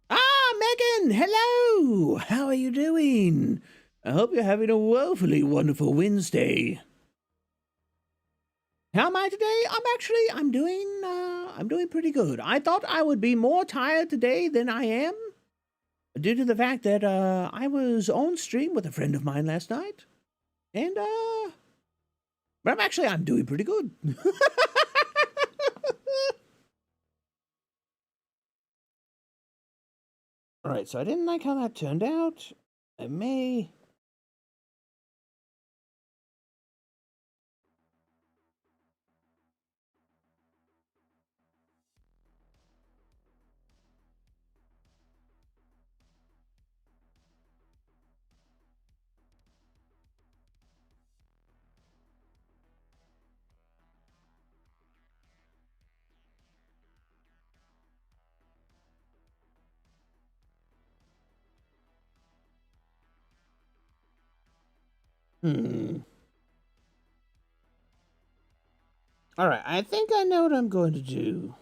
Ah, Megan, hello. How are you doing? I hope you're having a woefully wonderful Wednesday. How am I today? I'm doing pretty good. I thought I would be more tired today than I am, due to the fact that I was on stream with a friend of mine last night, and but I'm doing pretty good. All right, so I didn't like how that turned out. I may. Hmm. Alright, I think I know what I'm going to do.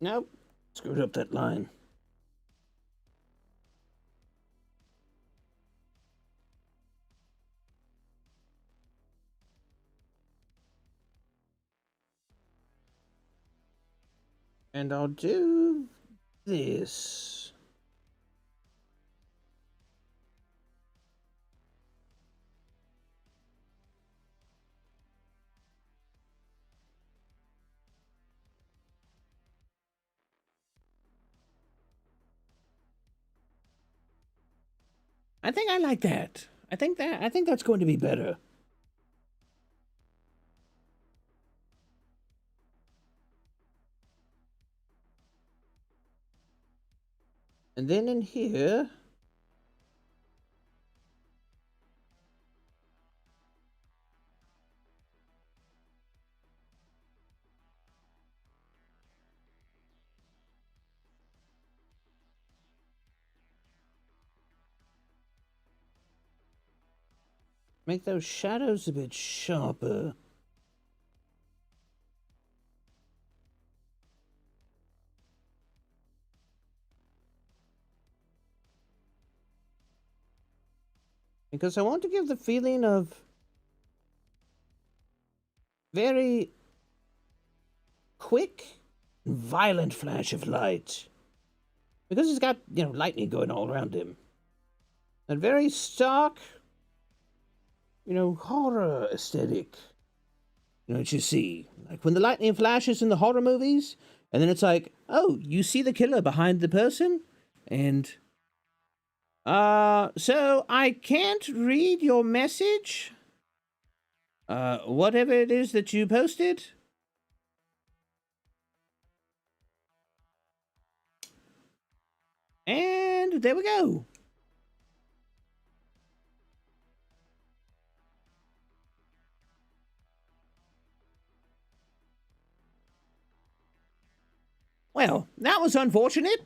Nope. Screwed up that line. And I'll do this. I think I like that. I think that's going to be better. And then in here, make those shadows a bit sharper. Because I want to give the feeling of very quick, violent flash of light. Because he's got, lightning going all around him. And very stark, horror aesthetic. What you see. Like when the lightning flashes in the horror movies, and then it's like, oh, you see the killer behind the person? And, so I can't read your message? Whatever it is that you posted? And there we go. Well, that was unfortunate.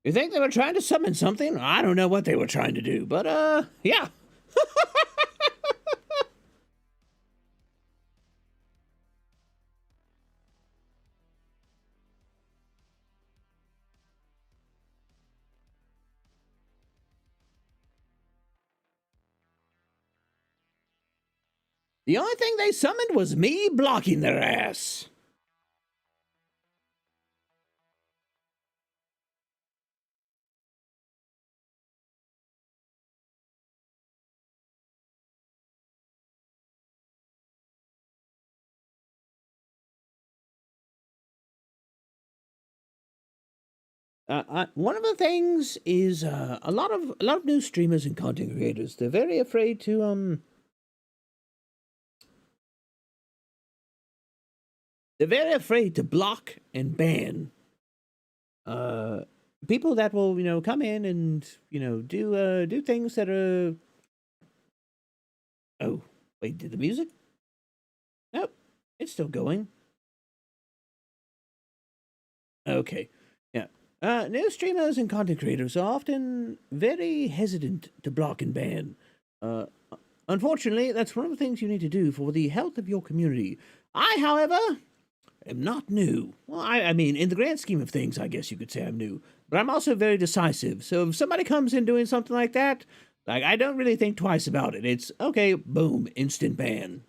You think they were trying to summon something? I don't know what they were trying to do, but, yeah. The only thing they summoned was me blocking their ass. One of the things is a lot of new streamers and content creators. They're very afraid to They're very afraid to block and ban uh people that will come in and do things that are. Oh wait, did the music? Nope, it's still going. Okay, yeah. New streamers and content creators are often very hesitant to block and ban. Uh, Unfortunately, that's one of the things you need to do for the health of your community. I, however, am not new. Well, I mean, in the grand scheme of things, I guess you could say I'm new. But I'm also very decisive. So if somebody comes in doing something like that, I don't really think twice about it. It's okay, boom, instant ban.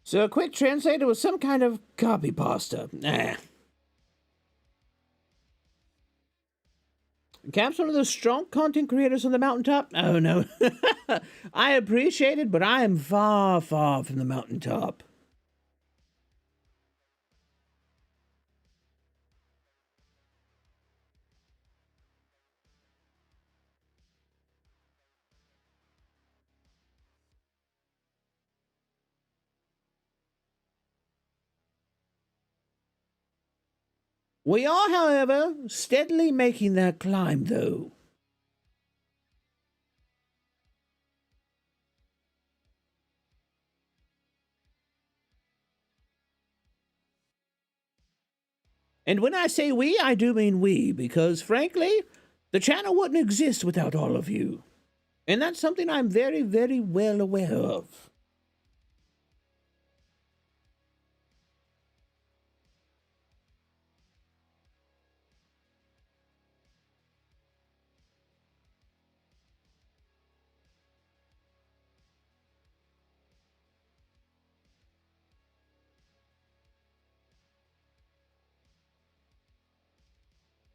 So a quick translator was some kind of copy pasta. Cap's one of those strong content creators on the mountaintop? Oh, no. I appreciate it, but I am far, far from the mountaintop. We are, however, steadily making that climb, though. And when I say we, I do mean we, because frankly, the channel wouldn't exist without all of you. And that's something I'm very, very well aware of.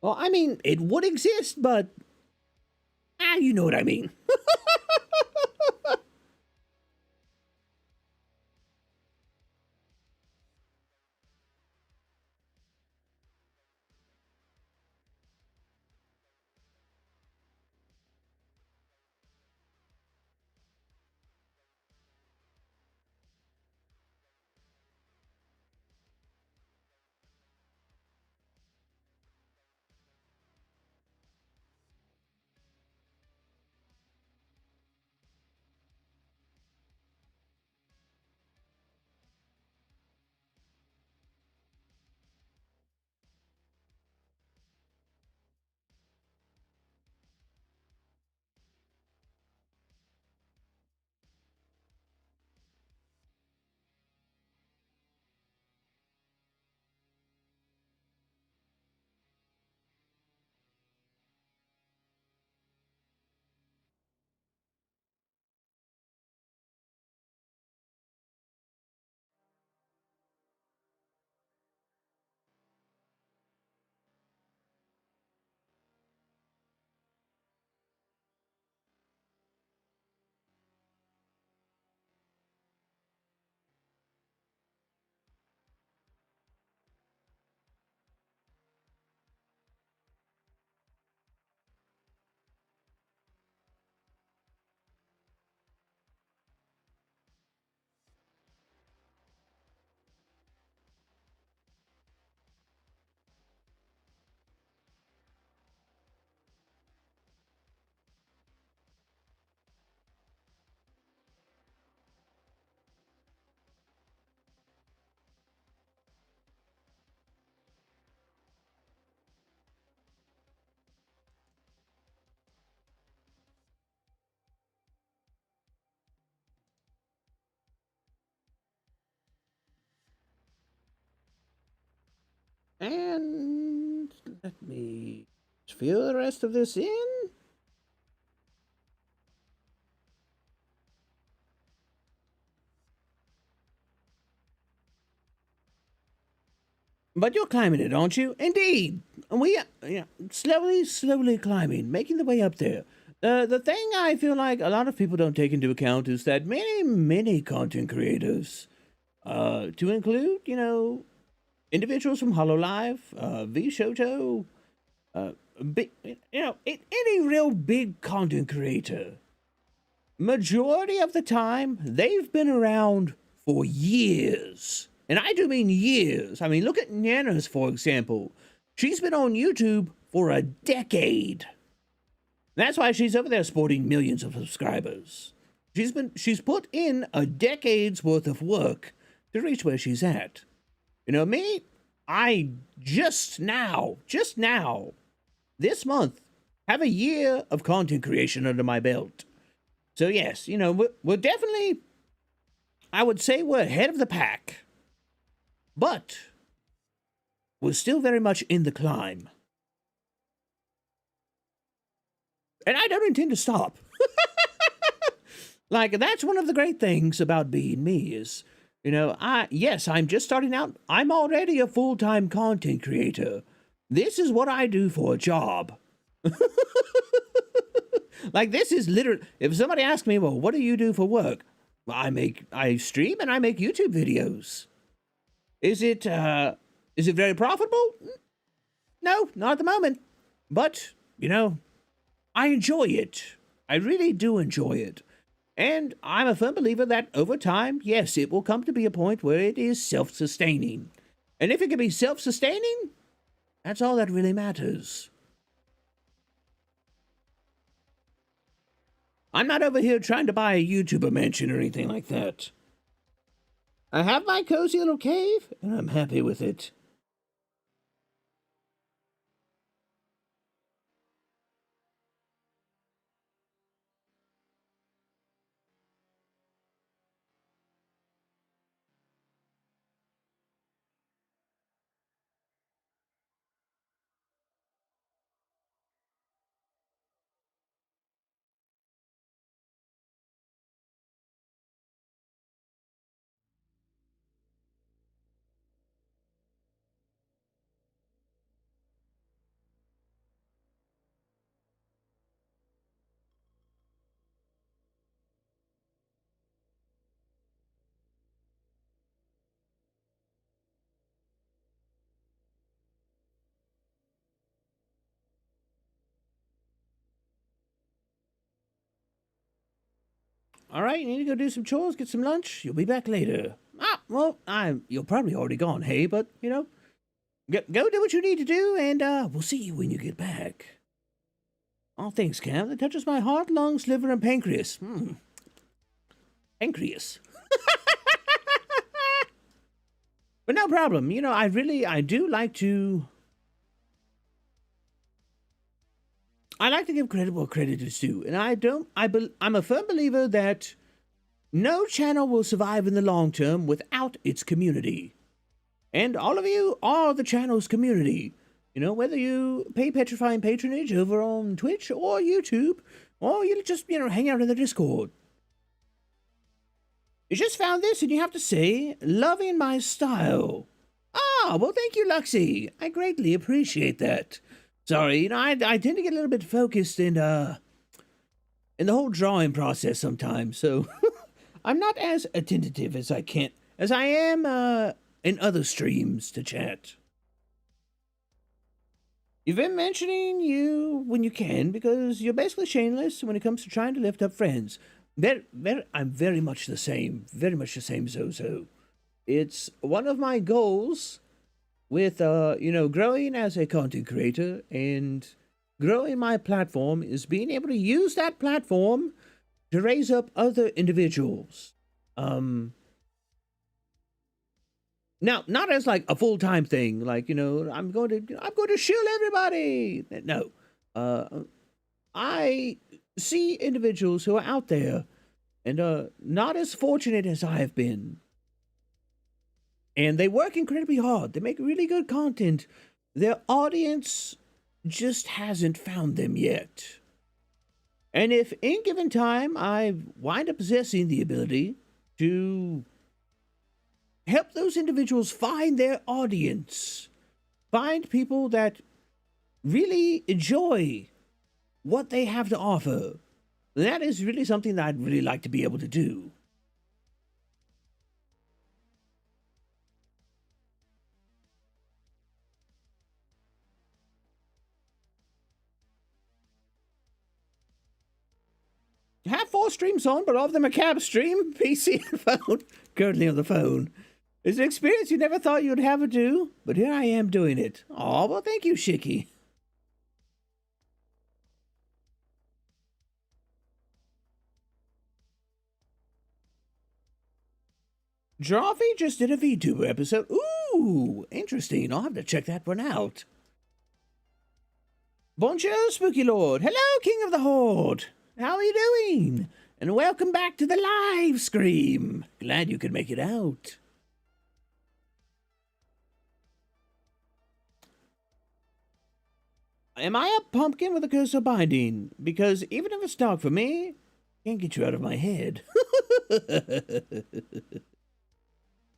Well, I mean, it would exist, but... you know what I mean. And let me fill the rest of this in. But you're climbing it, aren't you? Indeed. We slowly climbing, making the way up there. The thing I feel like a lot of people don't take into account is that many content creators, to include, individuals from HoloLive, VShoto, any real big content creator, majority of the time, they've been around for years. And I do mean years. I mean, look at Nana's, for example. She's been on YouTube for a decade. That's why she's over there sporting millions of subscribers. She's put in a decade's worth of work to reach where she's at. You know, me, I just now, this month, have a year of content creation under my belt. So yes, we're definitely, I would say we're ahead of the pack. But we're still very much in the climb. And I don't intend to stop. Like, that's one of the great things about being me is Yes, I'm just starting out. I'm already a full-time content creator. This is what I do for a job. Like, this is literally, if somebody asks me, well, what do you do for work? Well, I stream and I make YouTube videos. Is it very profitable? No, not at the moment. But, I enjoy it. I really do enjoy it. And I'm a firm believer that over time, yes, it will come to be a point where it is self-sustaining. And if it can be self-sustaining, that's all that really matters. I'm not over here trying to buy a YouTuber mansion or anything like that. I have my cozy little cave, and I'm happy with it. All right, you need to go do some chores, get some lunch. You'll be back later. Well, you're probably already gone, hey, but, go do what you need to do, and we'll see you when you get back. Oh, thanks, Cam. That touches my heart, lungs, liver, and pancreas. Pancreas. But no problem. I do like to... I like to give credit where credit is due, and I'm a firm believer that no channel will survive in the long term without its community. And all of you are the channel's community. Whether you pay Petrifying patronage over on Twitch or YouTube, or you just, hang out in the Discord. You just found this and you have to say, loving my style. Well, thank you, Luxie. I greatly appreciate that. Sorry, I tend to get a little bit focused in the whole drawing process sometimes, so I'm not as attentive as I am in other streams to chat. You've been mentioning you when you can, because you're basically shameless when it comes to trying to lift up friends. I'm very much the same, Zozo. It's one of my goals with, growing as a content creator and growing my platform is being able to use that platform to raise up other individuals. Now, not as like a full-time thing, like, I'm going to shill everybody. No. I see individuals who are out there and not as fortunate as I have been. And they work incredibly hard. They make really good content. Their audience just hasn't found them yet. And if in given time I wind up possessing the ability to help those individuals find their audience, find people that really enjoy what they have to offer, that is really something that I'd really like to be able to do. I have 4 streams on, but all of them are cab stream, PC, and phone. Currently on the phone. It's an experience you never thought you'd have to do, but here I am doing it. Oh, well, thank you, Shiki. Drawfee just did a Vtuber episode. Ooh, interesting. I'll have to check that one out. Bonjour, Spooky Lord. Hello, King of the Horde. How are you doing? And welcome back to the live stream. Glad you could make it out. Am I a pumpkin with a curse of binding? Because even if it's dark for me, can't get you out of my head.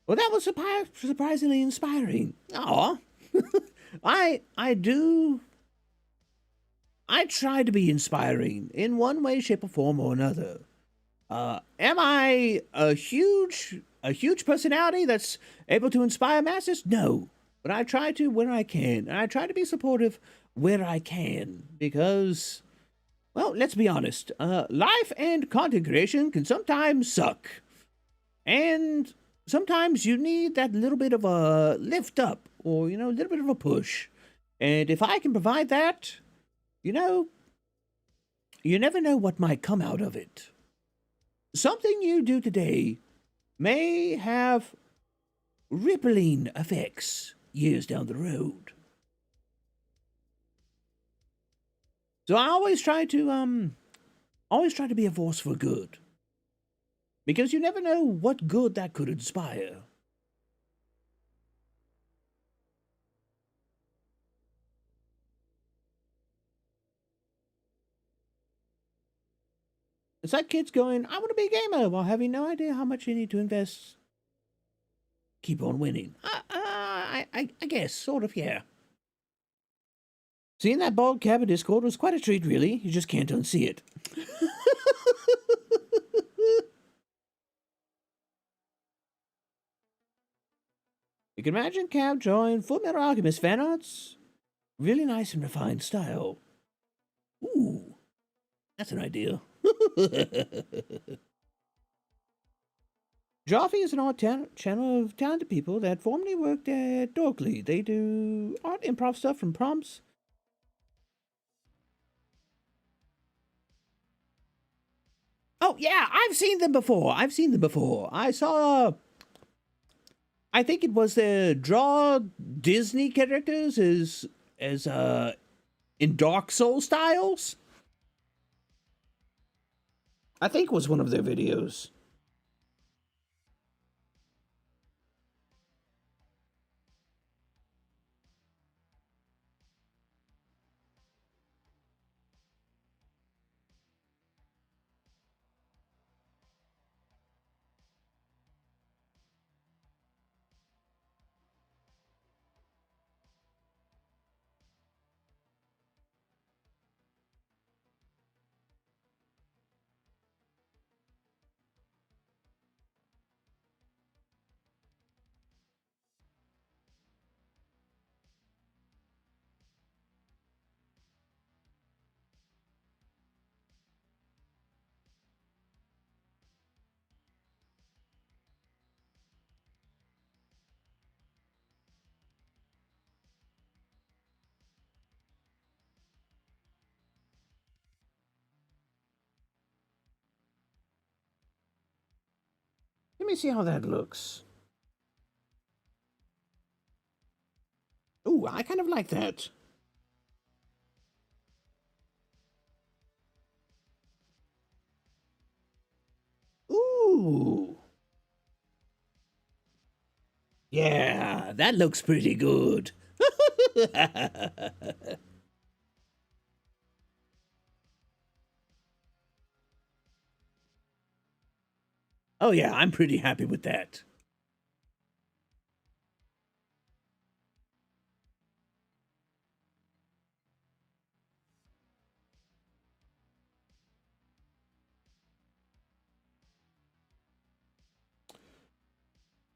Well, that was surprisingly inspiring. Aw. I do. I try to be inspiring in one way, shape, or form or another. Am I a huge personality that's able to inspire masses? No. But I try to where I can. And I try to be supportive where I can. Because, well, let's be honest. Life and content creation can sometimes suck. And sometimes you need that little bit of a lift up. Or, a little bit of a push. And if I can provide that, you never know what might come out of it. Something you do today may have rippling effects years down the road. So I always try to be a force for good. Because you never know what good that could inspire. It's like kids going, I want to be a gamer, while having no idea how much you need to invest. Keep on winning. I guess, sort of, yeah. Seeing that bald cabin Discord was quite a treat, really. You just can't unsee it. You can imagine Cab drawing Fullmetal Alchemist fan arts. Really nice and refined style. Ooh, that's an idea. Joffe is an art channel of talented people that formerly worked at Dorkly. They do art improv stuff from prompts. Oh, yeah, I've seen them before. I saw, I think it was the draw Disney characters as in Dark Soul styles. I think it was one of their videos. Let me see how that looks. Ooh, I kind of like that. Ooh. Yeah, that looks pretty good. Oh yeah, I'm pretty happy with that.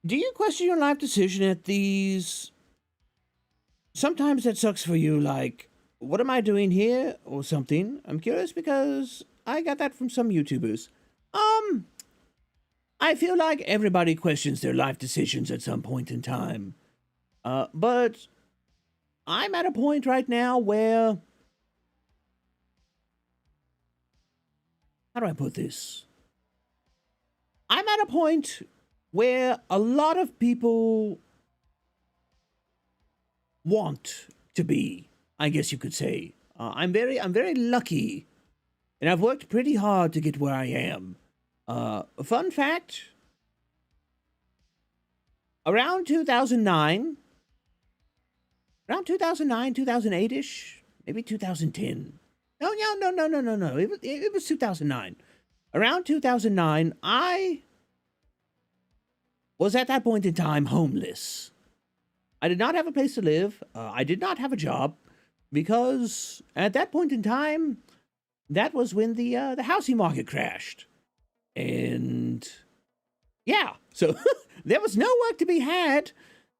Do you question your life decision at these? Sometimes that sucks for you, like, what am I doing here? Or something. I'm curious because I got that from some YouTubers. I feel like everybody questions their life decisions at some point in time. But I'm at a point right now where... How do I put this? I'm at a point where a lot of people want to be, I guess you could say. I'm very lucky, and I've worked pretty hard to get where I am. Fun fact, around 2009, 2008-ish, maybe 2010. No. It was 2009. Around 2009, I was at that point in time homeless. I did not have a place to live. I did not have a job because at that point in time, that was when the housing market crashed. And yeah, so there was no work to be had.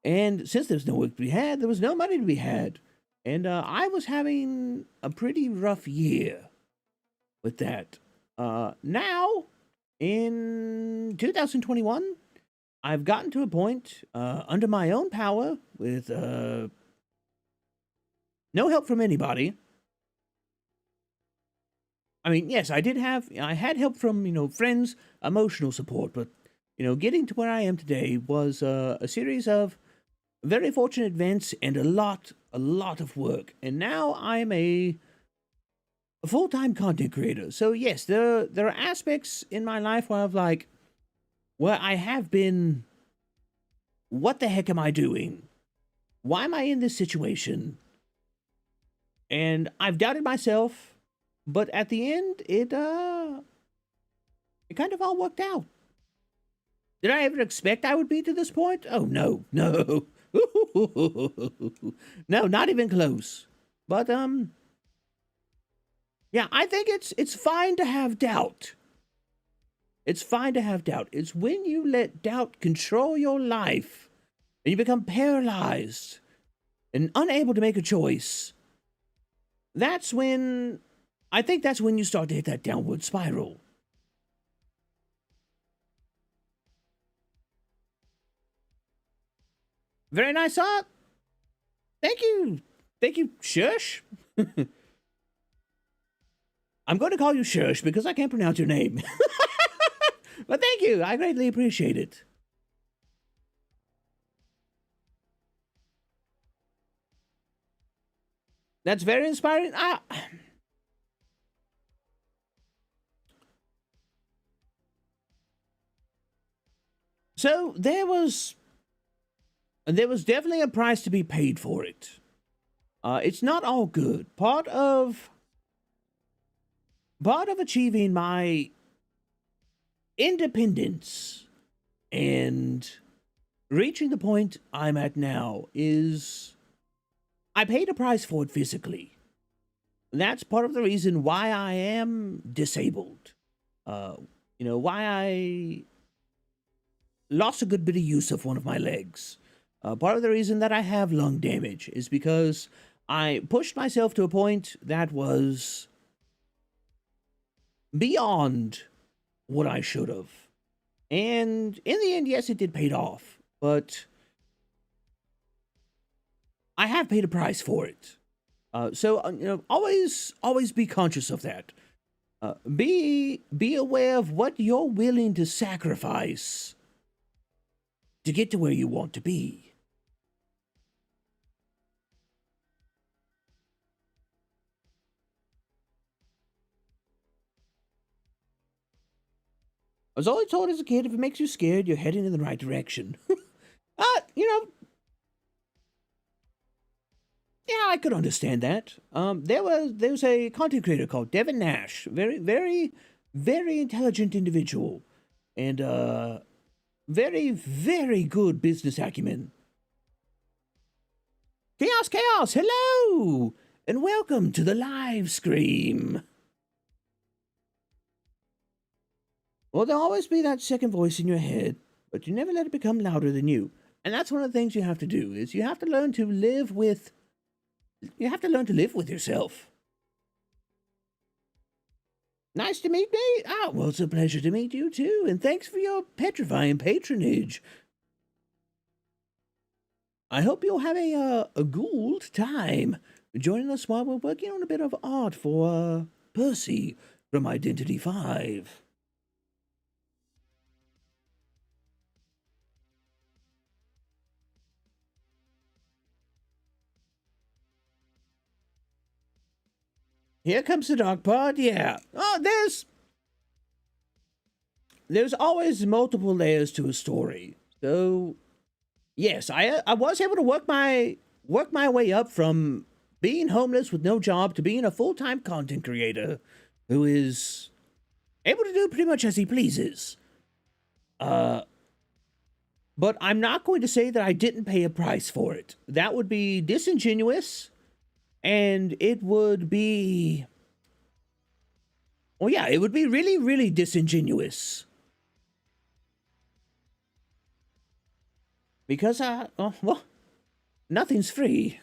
And since there's no work to be had, there was no money to be had. And I was having a pretty rough year with that. Now, in 2021, I've gotten to a point under my own power with no help from anybody. I mean, yes, I had help from, friends, emotional support, but, getting to where I am today was a series of very fortunate events and a lot of work. And now I'm a full-time content creator. So yes, there are aspects in my life where I have been, what the heck am I doing? Why am I in this situation? And I've doubted myself, but at the end, it kind of all worked out. Did I ever expect I would be to this point? Oh, no. No, not even close. But, yeah, I think it's fine to have doubt. It's fine to have doubt. It's when you let doubt control your life and you become paralyzed and unable to make a choice. I think that's when you start to hit that downward spiral. Very nice art. Thank you. Thank you, Shush. I'm going to call you Shush because I can't pronounce your name. But thank you. I greatly appreciate it. That's very inspiring. So there was definitely a price to be paid for it. It's not all good. Part of achieving my independence and reaching the point I'm at now is I paid a price for it physically. That's part of the reason why I am disabled. Why I lost a good bit of use of one of my legs. Part of the reason that I have lung damage is because I pushed myself to a point that was beyond what I should have. And in the end, yes, it did pay off, but I have paid a price for it. So always be conscious of that. Be aware of what you're willing to sacrifice to get to where you want to be. I was always told as a kid, if it makes you scared, you're heading in the right direction. Yeah, I could understand that. There was a content creator called Devin Nash, very, very, very intelligent individual, and very, very good business acumen. Chaos, hello, and welcome to the live stream. Well, there'll always be that second voice in your head, but you never let it become louder than you. And that's one of the things you have to do, is you have to learn to live with yourself. Nice to meet me. Well, it's a pleasure to meet you too, and thanks for your petrifying patronage. I hope you'll have a Ghoul'd time joining us while we're working on a bit of art for Percy from Identity 5. Here comes the dark part, yeah. Oh, there's always multiple layers to a story. So, yes, I was able to work my way up from being homeless with no job to being a full-time content creator who is able to do pretty much as he pleases. But but I'm not going to say that I didn't pay a price for it. That would be disingenuous, and it would be... Oh, yeah, it would be really, really disingenuous. Because, well, nothing's free.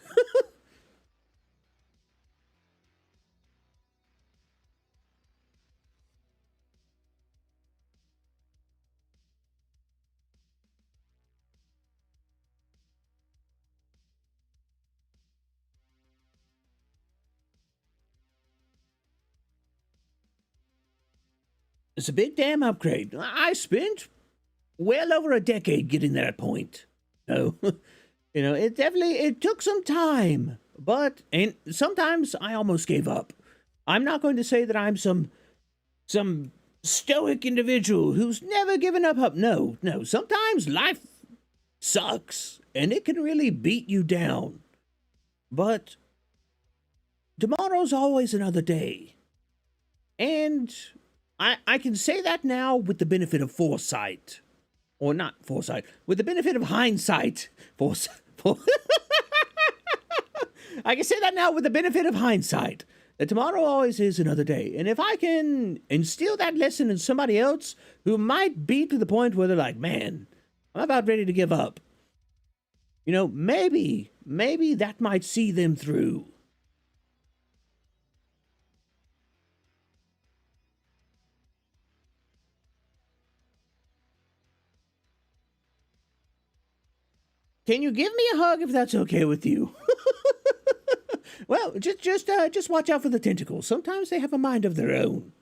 It's a big damn upgrade. I spent well over a decade getting to that point. So, it took some time, and sometimes I almost gave up. I'm not going to say that I'm some stoic individual who's never given up hope. No. Sometimes life sucks and it can really beat you down. But tomorrow's always another day. And I can say that now with the benefit of foresight. Or not foresight, with the benefit of hindsight. I can say that now with the benefit of hindsight. That tomorrow always is another day. And if I can instill that lesson in somebody else who might be to the point where they're like, man, I'm about ready to give up. Maybe that might see them through. Can you give me a hug if that's okay with you? Well, just watch out for the tentacles. Sometimes they have a mind of their own.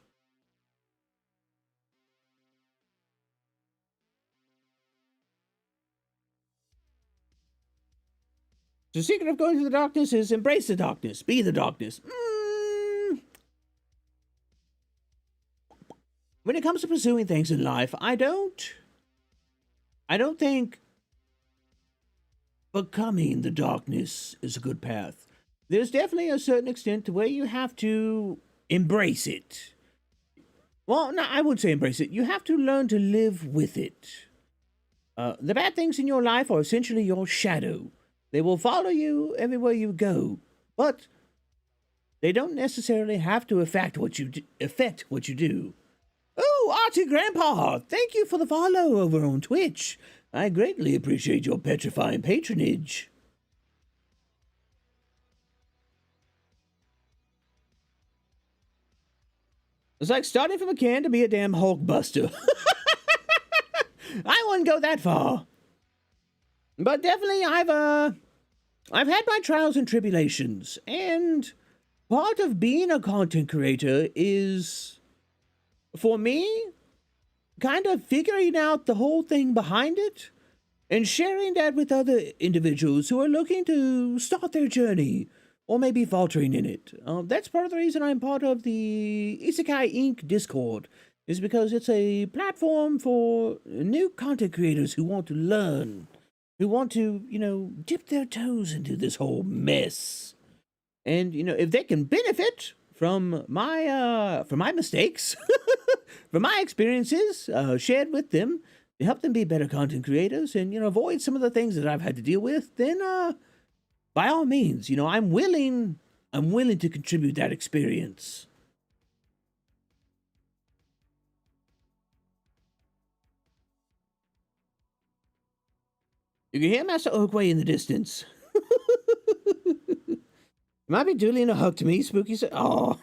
The secret of going through the darkness is embrace the darkness, be the darkness. When it comes to pursuing things in life, I don't think becoming the darkness is a good path. There's definitely a certain extent to where you have to embrace it. Well, no, I wouldn't say embrace it. You have to learn to live with it. The bad things in your life are essentially your shadow. They will follow you everywhere you go, but they don't necessarily have to affect what you do. Oh, Artie Grandpa, thank you for the follow over on Twitch. I greatly appreciate your petrifying patronage. It's like starting from a can to be a damn Hulk buster. I wouldn't go that far. But definitely I've had my trials and tribulations, and part of being a content creator is, for me, kind of figuring out the whole thing behind it and sharing that with other individuals who are looking to start their journey or maybe faltering in it. That's part of the reason I'm part of the Isekai Inc. Discord, is because it's a platform for new content creators who want to learn, who want to, dip their toes into this whole mess. And, if they can benefit from my mistakes, from my experiences shared with them, to help them be better content creators and, avoid some of the things that I've had to deal with, then, by all means, I'm willing to contribute that experience. You can hear Master Oakway in the distance. Might be doing a hug to me, Spooky said. Oh.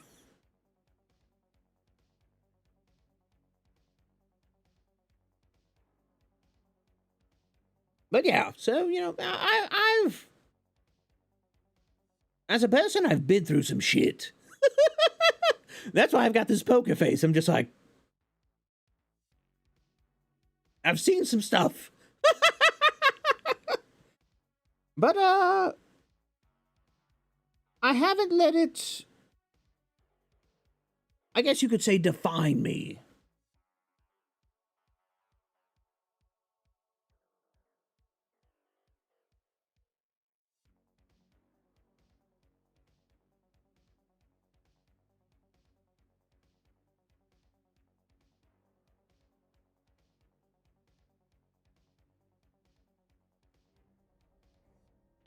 But yeah, so, I've... As a person, I've been through some shit. That's why I've got this poker face. I'm just like... I've seen some stuff. But, I haven't let it... I guess you could say define me.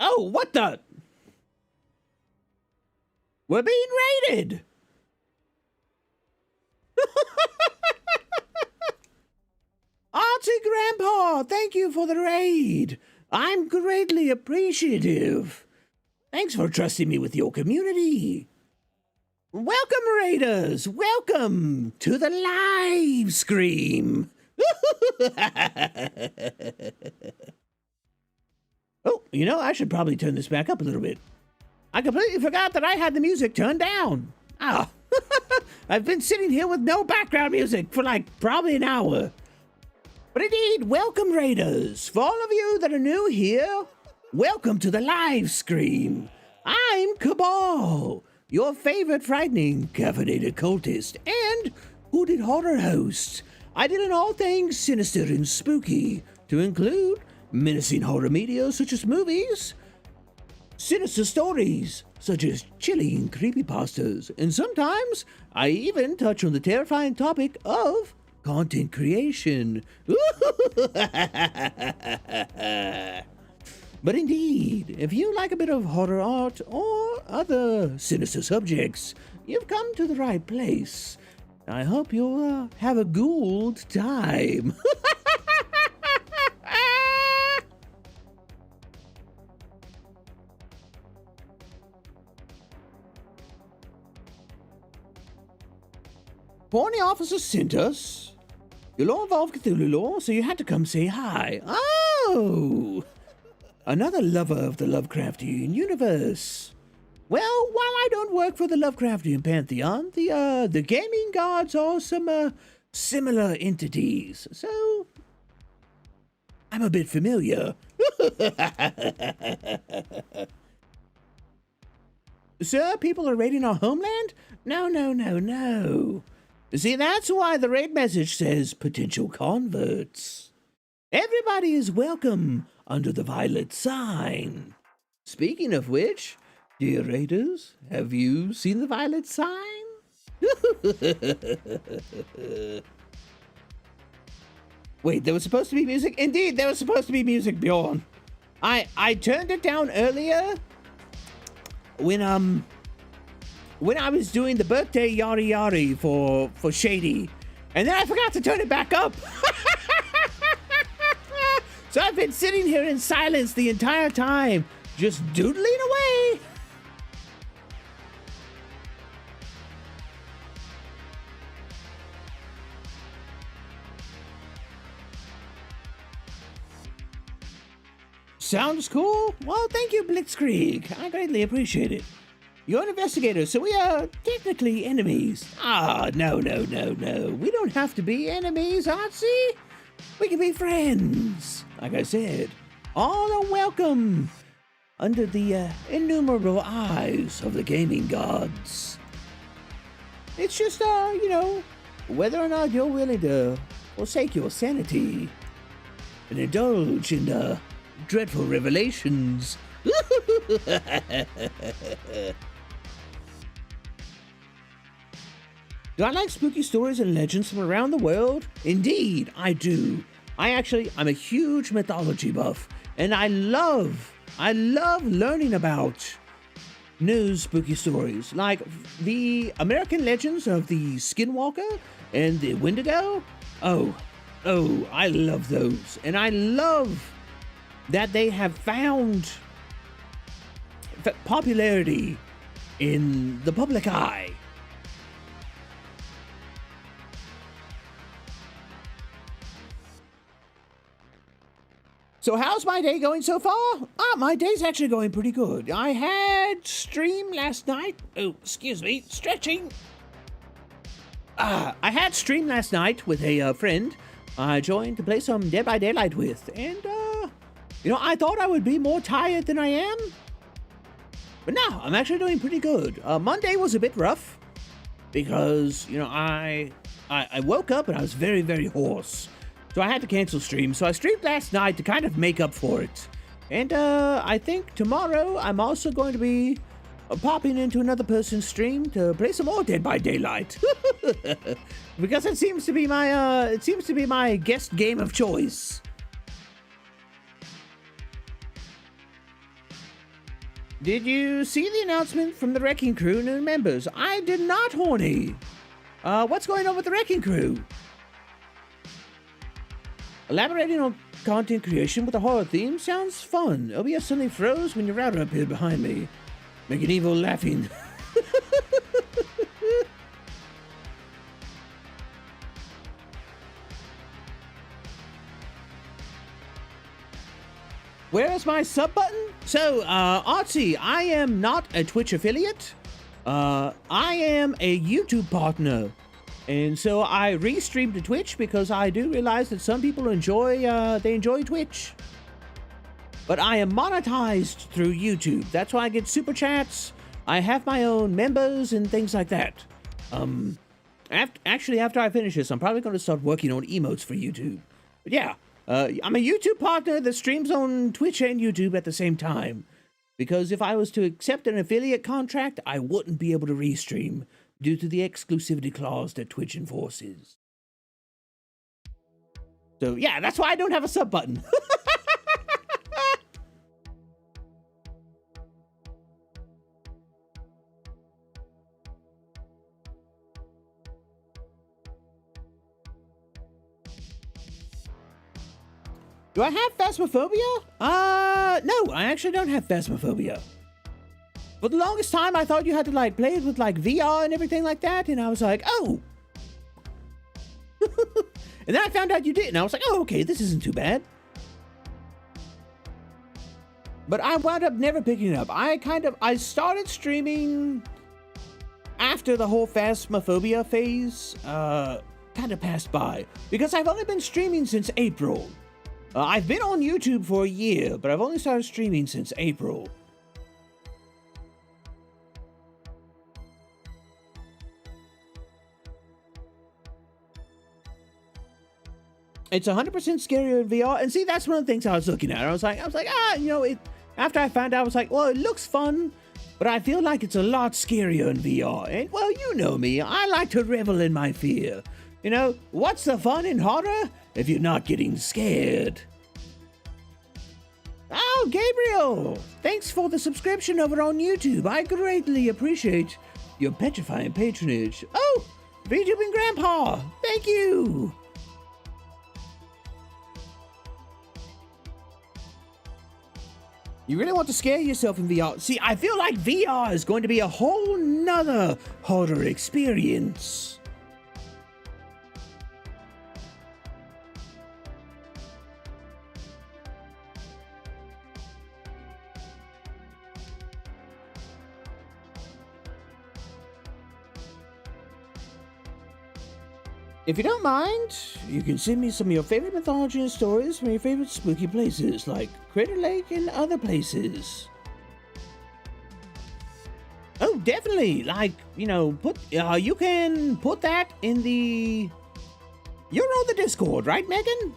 Oh, what the? We're being raided! Auntie Grandpa, thank you for the raid. I'm greatly appreciative. Thanks for trusting me with your community. Welcome, raiders. Welcome to the live stream. Oh, you know, I should probably turn this back up a little bit. I completely forgot that I had the music turned down. Ah, I've been sitting here with no background music for like probably an hour. But indeed, welcome, raiders. For all of you that are new here, welcome to the live stream. I'm Kabhaal, your favorite frightening, caffeinated cultist and hooded horror host. I deal in all things sinister and spooky, to include menacing horror media such as movies, sinister stories such as chilling creepypastas, and sometimes I even touch on the terrifying topic of content creation. But indeed, if you like a bit of horror art or other sinister subjects, you've come to the right place. I hope you'll have a Ghoul'd time. Horny officer sent us. Your law involved Cthulhu lore, so you had to come say hi. Oh! Another lover of the Lovecraftian universe. Well, while I don't work for the Lovecraftian pantheon, the gaming gods are some similar entities, so I'm a bit familiar. Sir, people are raiding our homeland? No. See, that's why the raid message says potential converts. Everybody is welcome under the violet sign. Speaking of which, dear raiders, have you seen the violet sign? Wait, there was supposed to be music? Indeed, there was supposed to be music, Bjorn. I turned it down earlier when I was doing the birthday yari yari for Shady, and then I forgot to turn it back up. So I've been sitting here in silence the entire time, just doodling away. Sounds cool? Well, thank you, Blitzkrieg. I greatly appreciate it. You're an investigator, so we are technically enemies. Ah, no. We don't have to be enemies, Artsy. We can be friends. Like I said, all are welcome under the innumerable eyes of the gaming gods. It's just, whether or not you're willing to forsake your sanity and indulge in dreadful revelations. Do I like spooky stories and legends from around the world? Indeed, I do. I'm a huge mythology buff, and I love learning about new spooky stories, like the American legends of the Skinwalker and the Wendigo. Oh, I love those, and I love that they have found popularity in the public eye. So how's my day going so far? My day's actually going pretty good. I had stream last night. Oh, excuse me, stretching. I had stream last night with a friend I joined to play some Dead by Daylight with, and I thought I would be more tired than I am. But no, I'm actually doing pretty good. Monday was a bit rough because, I woke up and I was very, very hoarse. So I had to cancel stream. So I streamed last night to kind of make up for it. And I think tomorrow I'm also going to be popping into another person's stream to play some more Dead by Daylight. Because it seems to be my guest game of choice. Did you see the announcement from the Wrecking Crew new members? I did not, Horny. What's going on with the Wrecking Crew? Elaborating on content creation with a horror theme sounds fun. OBS suddenly froze when your router appeared behind me, making evil laughing. Where is my sub button? So, Artsy, I am not a Twitch affiliate. I am a YouTube partner. And so I restream to Twitch because I do realize that some people enjoy Twitch. But I am monetized through YouTube. That's why I get super chats. I have my own members and things like that. After I finish this, I'm probably going to start working on emotes for YouTube. But yeah. I'm a YouTube partner that streams on Twitch and YouTube at the same time. Because if I was to accept an affiliate contract, I wouldn't be able to restream due to the exclusivity clause that Twitch enforces. So yeah, that's why I don't have a sub button. Do I have phasmophobia? No, I actually don't have phasmophobia. For the longest time, I thought you had to, like, play it with, like, VR and everything like that, and I was like, oh! And then I found out you did, and I was like, oh, okay, this isn't too bad. But I wound up never picking it up. I started streaming after the whole phasmophobia phase, kind of passed by. Because I've only been streaming since April. I've been on YouTube for a year, but I've only started streaming since April. It's 100% scarier in VR, and see, that's one of the things I was looking at. I was like, you know, after I found out, I was like, well, it looks fun, but I feel like it's a lot scarier in VR. And, well, you know me, I like to revel in my fear. You know, what's the fun in horror if you're not getting scared? Oh, Gabriel! Thanks for the subscription over on YouTube. I greatly appreciate your petrifying patronage. Oh, Vtubing Grandpa! Thank you! You really want to scare yourself in VR? See, I feel like VR is going to be a whole nother horror experience. If you don't mind, you can send me some of your favorite mythology and stories from your favorite spooky places, like Crater Lake and other places. Oh, definitely. Like, you know, you can put that in the... You're on the Discord, right, Megan?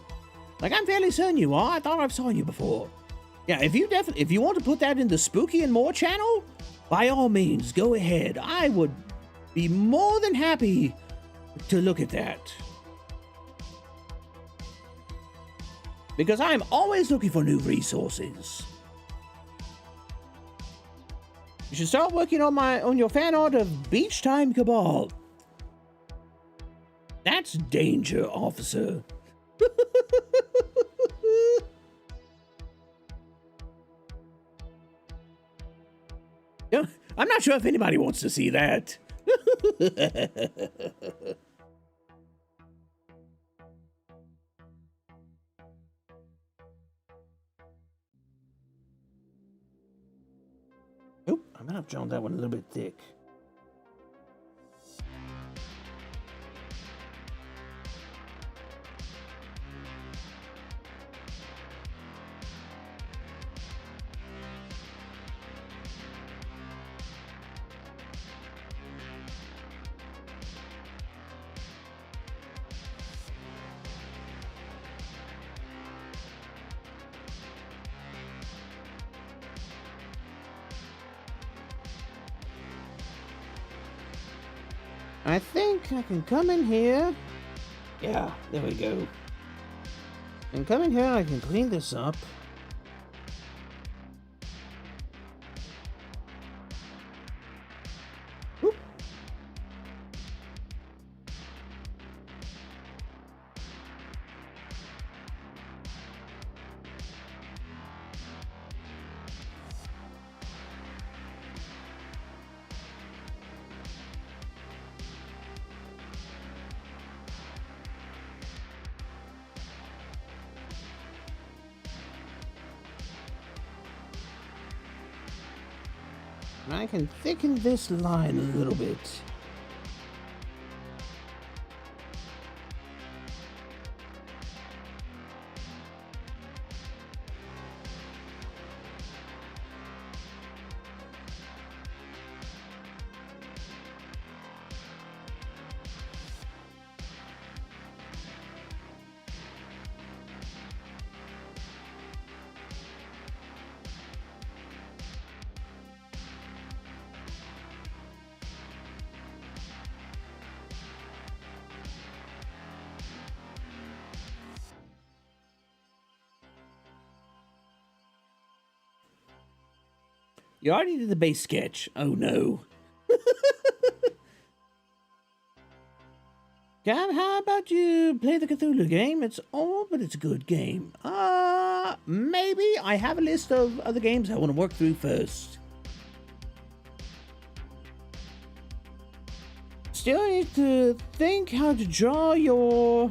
Like, I'm fairly certain you are. I thought I've saw you before. Yeah, if you want to put that in the Spooky and More channel, by all means, go ahead. I would be more than happy to look at that, because I'm always looking for new resources. You should start working on your fan art of Beach Time Kabhaal. That's danger, officer. I'm not sure if anybody wants to see that. Oop, I might have drawn that one a little bit thick. I think I can come in here. Yeah, there we go. And come in here, I can clean this up. I can thicken this line a little bit. You already did the base sketch. Oh no. Gab, how about you play the Cthulhu game? It's old, but it's a good game. Maybe. I have a list of other games I want to work through first. Still need to think how to draw your...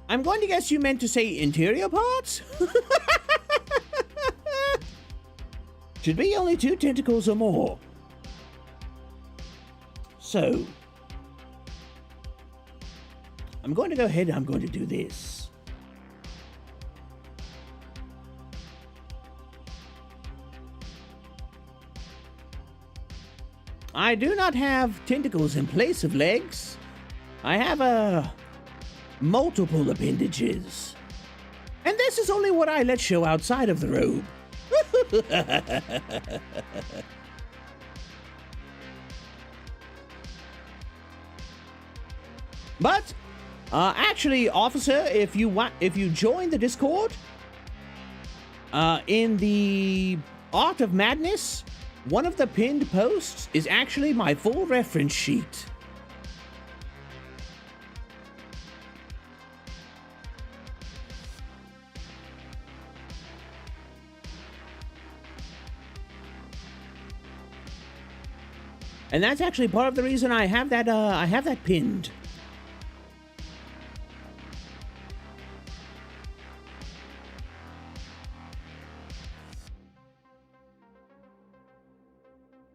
I'm going to guess you meant to say interior parts? Should be only 2 tentacles or more. So, I'm going to go ahead and I'm going to do this. I do not have tentacles in place of legs. I have multiple appendages. And this is only what I let show outside of the robe. But actually, officer, if you join the Discord in the Art of Madness, one of the pinned posts is actually my full reference sheet. And that's actually part of the reason I have that pinned.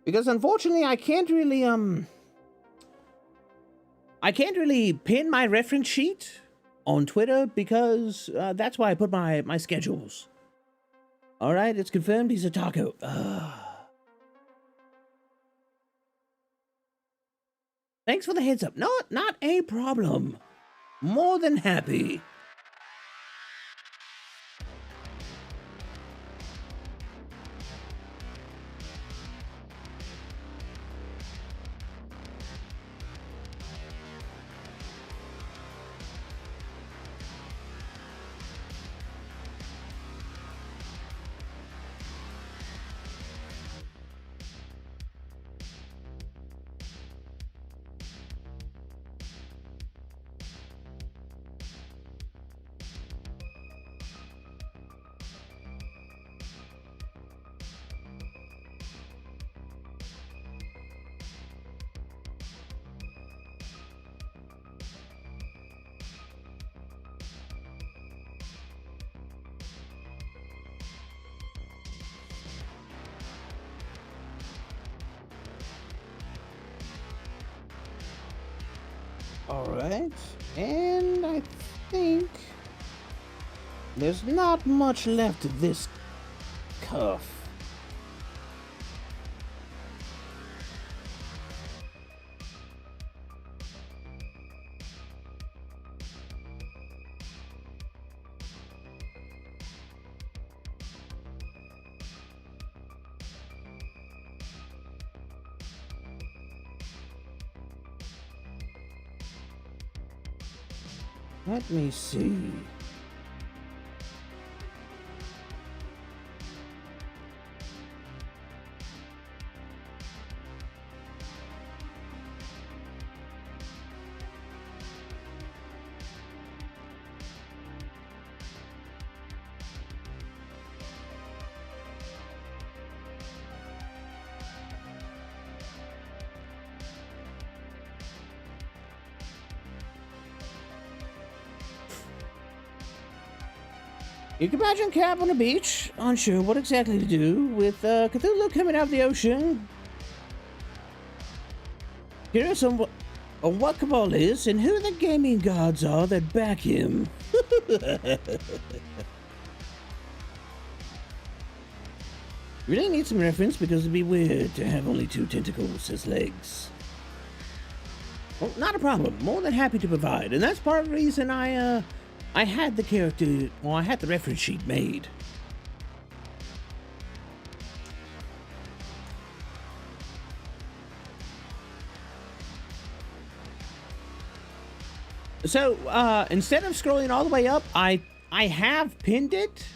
Because unfortunately I can't really pin my reference sheet on Twitter because that's why I put my schedules. All right, it's confirmed he's a taco. Thanks for the heads up. No, not a problem. More than happy. Alright, and I think there's not much left of this cuff. Let me see. You can imagine Cap on the beach, unsure what exactly to do with Cthulhu coming out of the ocean. Curious on what Kabhaal is and who the gaming gods are that back him. Really need some reference because it'd be weird to have only 2 tentacles as legs. Well, not a problem. More than happy to provide, and that's part of the reason I had the character, well, I had the reference sheet made. So, instead of scrolling all the way up, I have pinned it.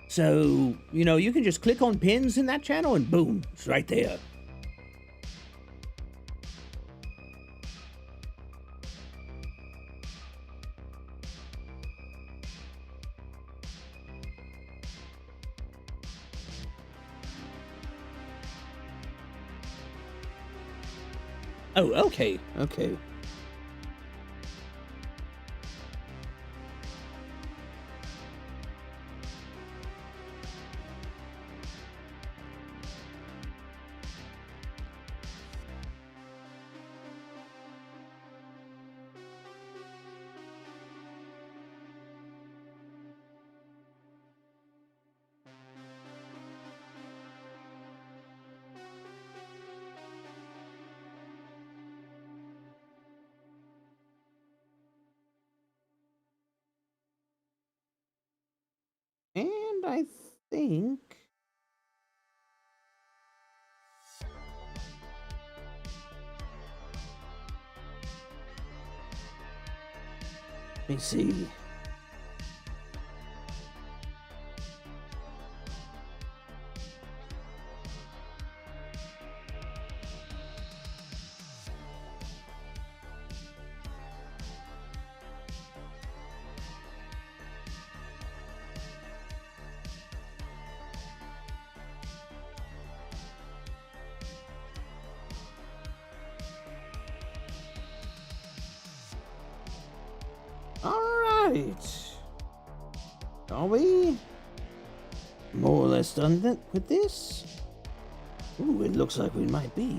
So, you know, you can just click on pins in that channel and boom, it's right there. Oh, okay, okay. And I think... Let me see. Alright. Are we more or less done with this? Ooh, it looks like we might be.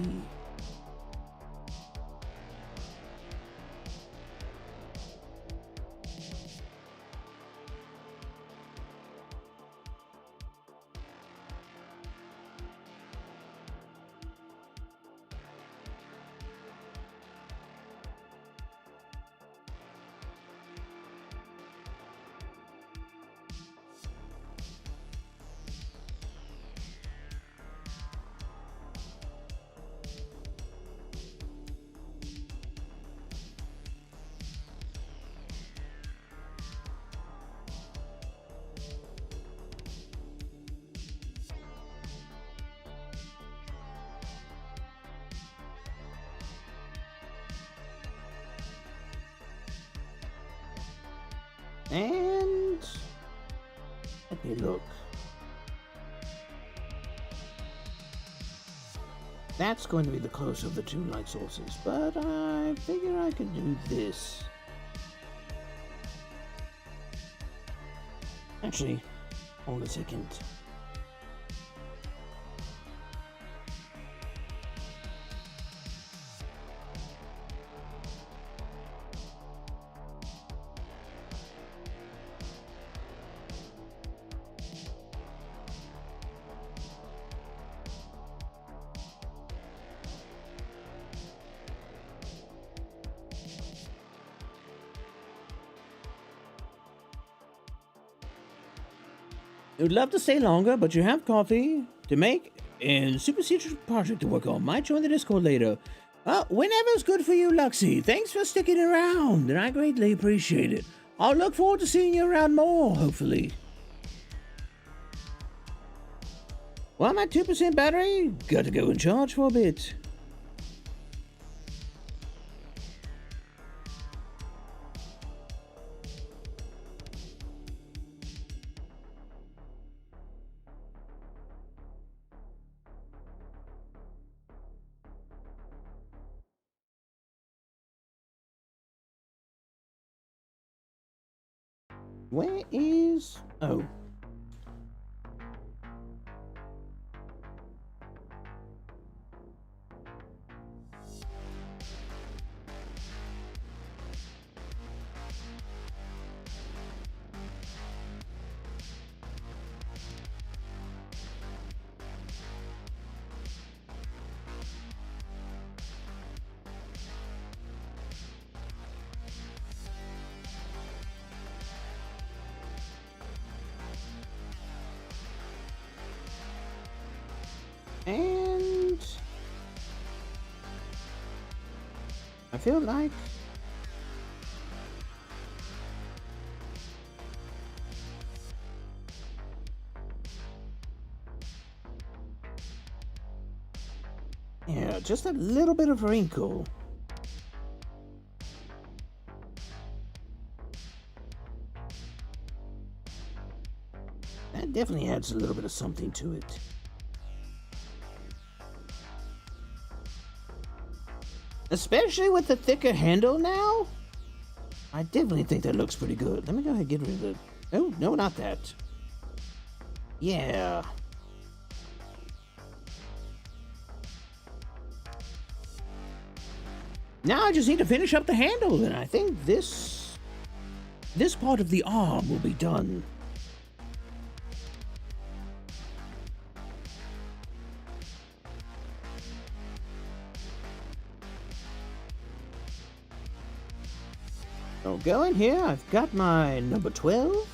And let me look. That's going to be the closer of the 2 light sources, but I figure I could do this. Actually, hold a second. I would love to stay longer, but you have coffee to make and super secret project to work on. Might join the Discord later. Whenever's good for you, Luxie. Thanks for sticking around, and I greatly appreciate it. I'll look forward to seeing you around more, hopefully. Well, I'm at 2% battery. Got to go and charge for a bit. Where is... Oh. And I feel like yeah, just a little bit of wrinkle. That definitely adds a little bit of something to it. Especially with the thicker handle now. I definitely think that looks pretty good. Let me go ahead and get rid of it. Oh, no, not that. Yeah. Now I just need to finish up the handle, and I think this part of the arm will be done. So going here, I've got my number 12.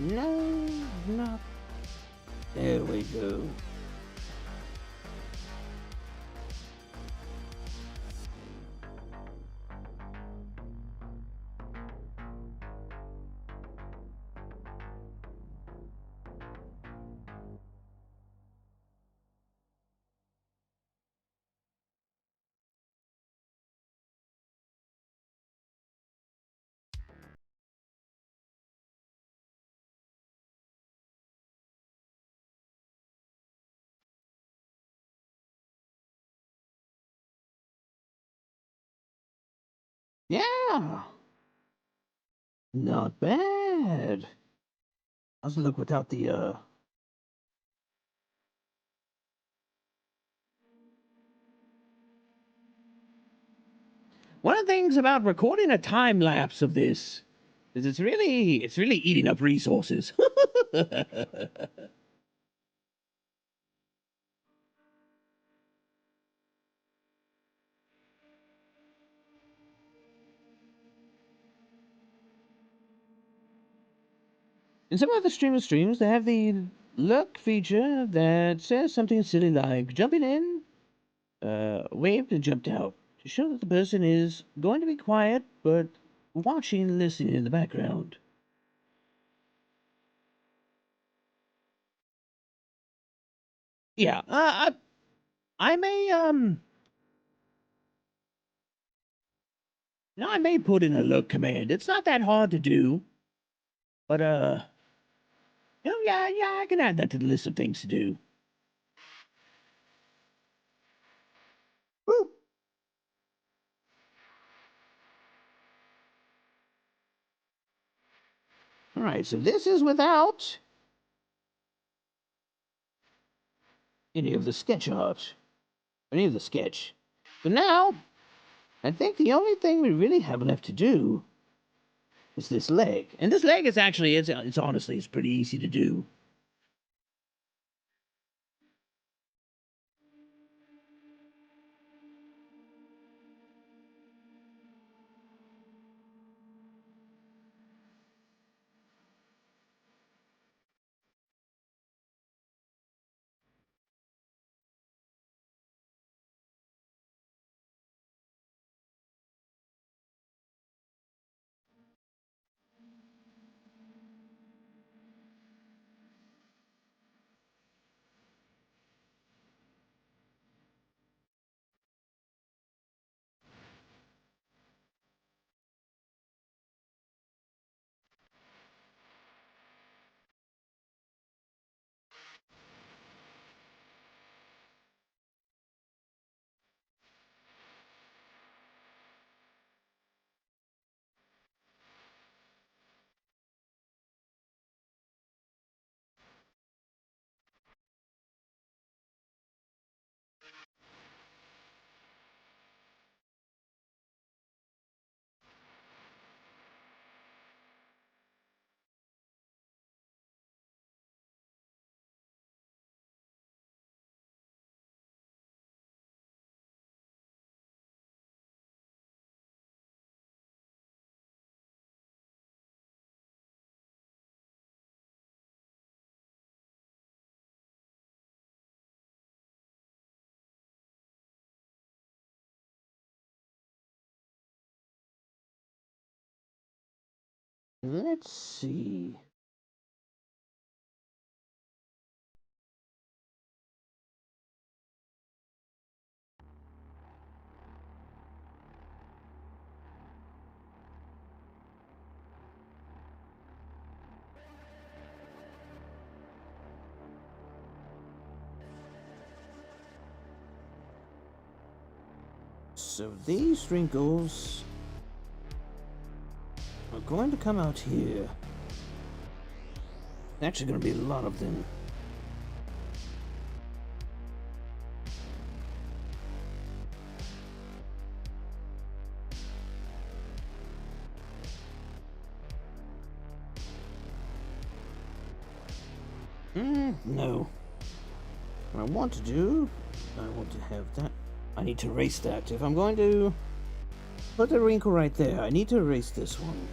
No, not. There we go. Yeah, not bad. How's it look without the One of the things about recording a time lapse of this is it's really eating up resources. In some other streams, they have the lurk feature that says something silly like jumping in, waved and jumped out to show that the person is going to be quiet but watching and listening in the background. Yeah, I may I may put in a look command. It's not that hard to do, but yeah, I can add that to the list of things to do. Woo. All right, so this is without any of the sketch art, any of the sketch. So now, I think the only thing we really have left to do is this leg, and this leg is actually it's honestly it's pretty easy to do. Let's see. So these wrinkles are going to come out here. Actually going to be a lot of them. No. What I want to do, I want to have that. I need to erase that. If I'm going to put the wrinkle right there, I need to erase this one.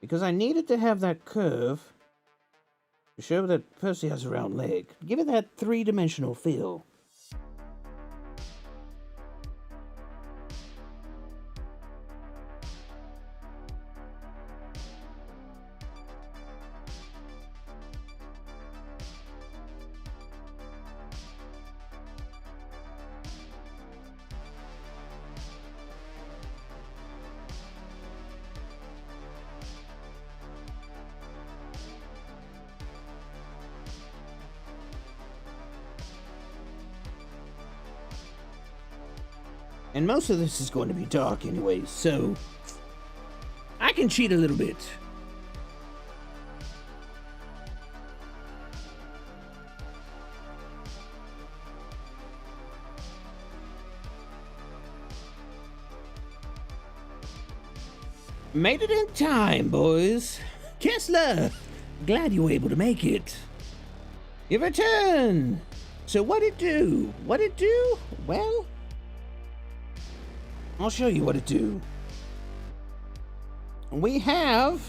Because I needed to have that curve to show that Percy has a round leg. Give it that three-dimensional feel. And most of this is going to be dark anyway, so I can cheat a little bit. Made it in time, boys. Kessler, glad you were able to make it. Your return. So what'd it do? What'd it do? Well, I'll show you what it do. We have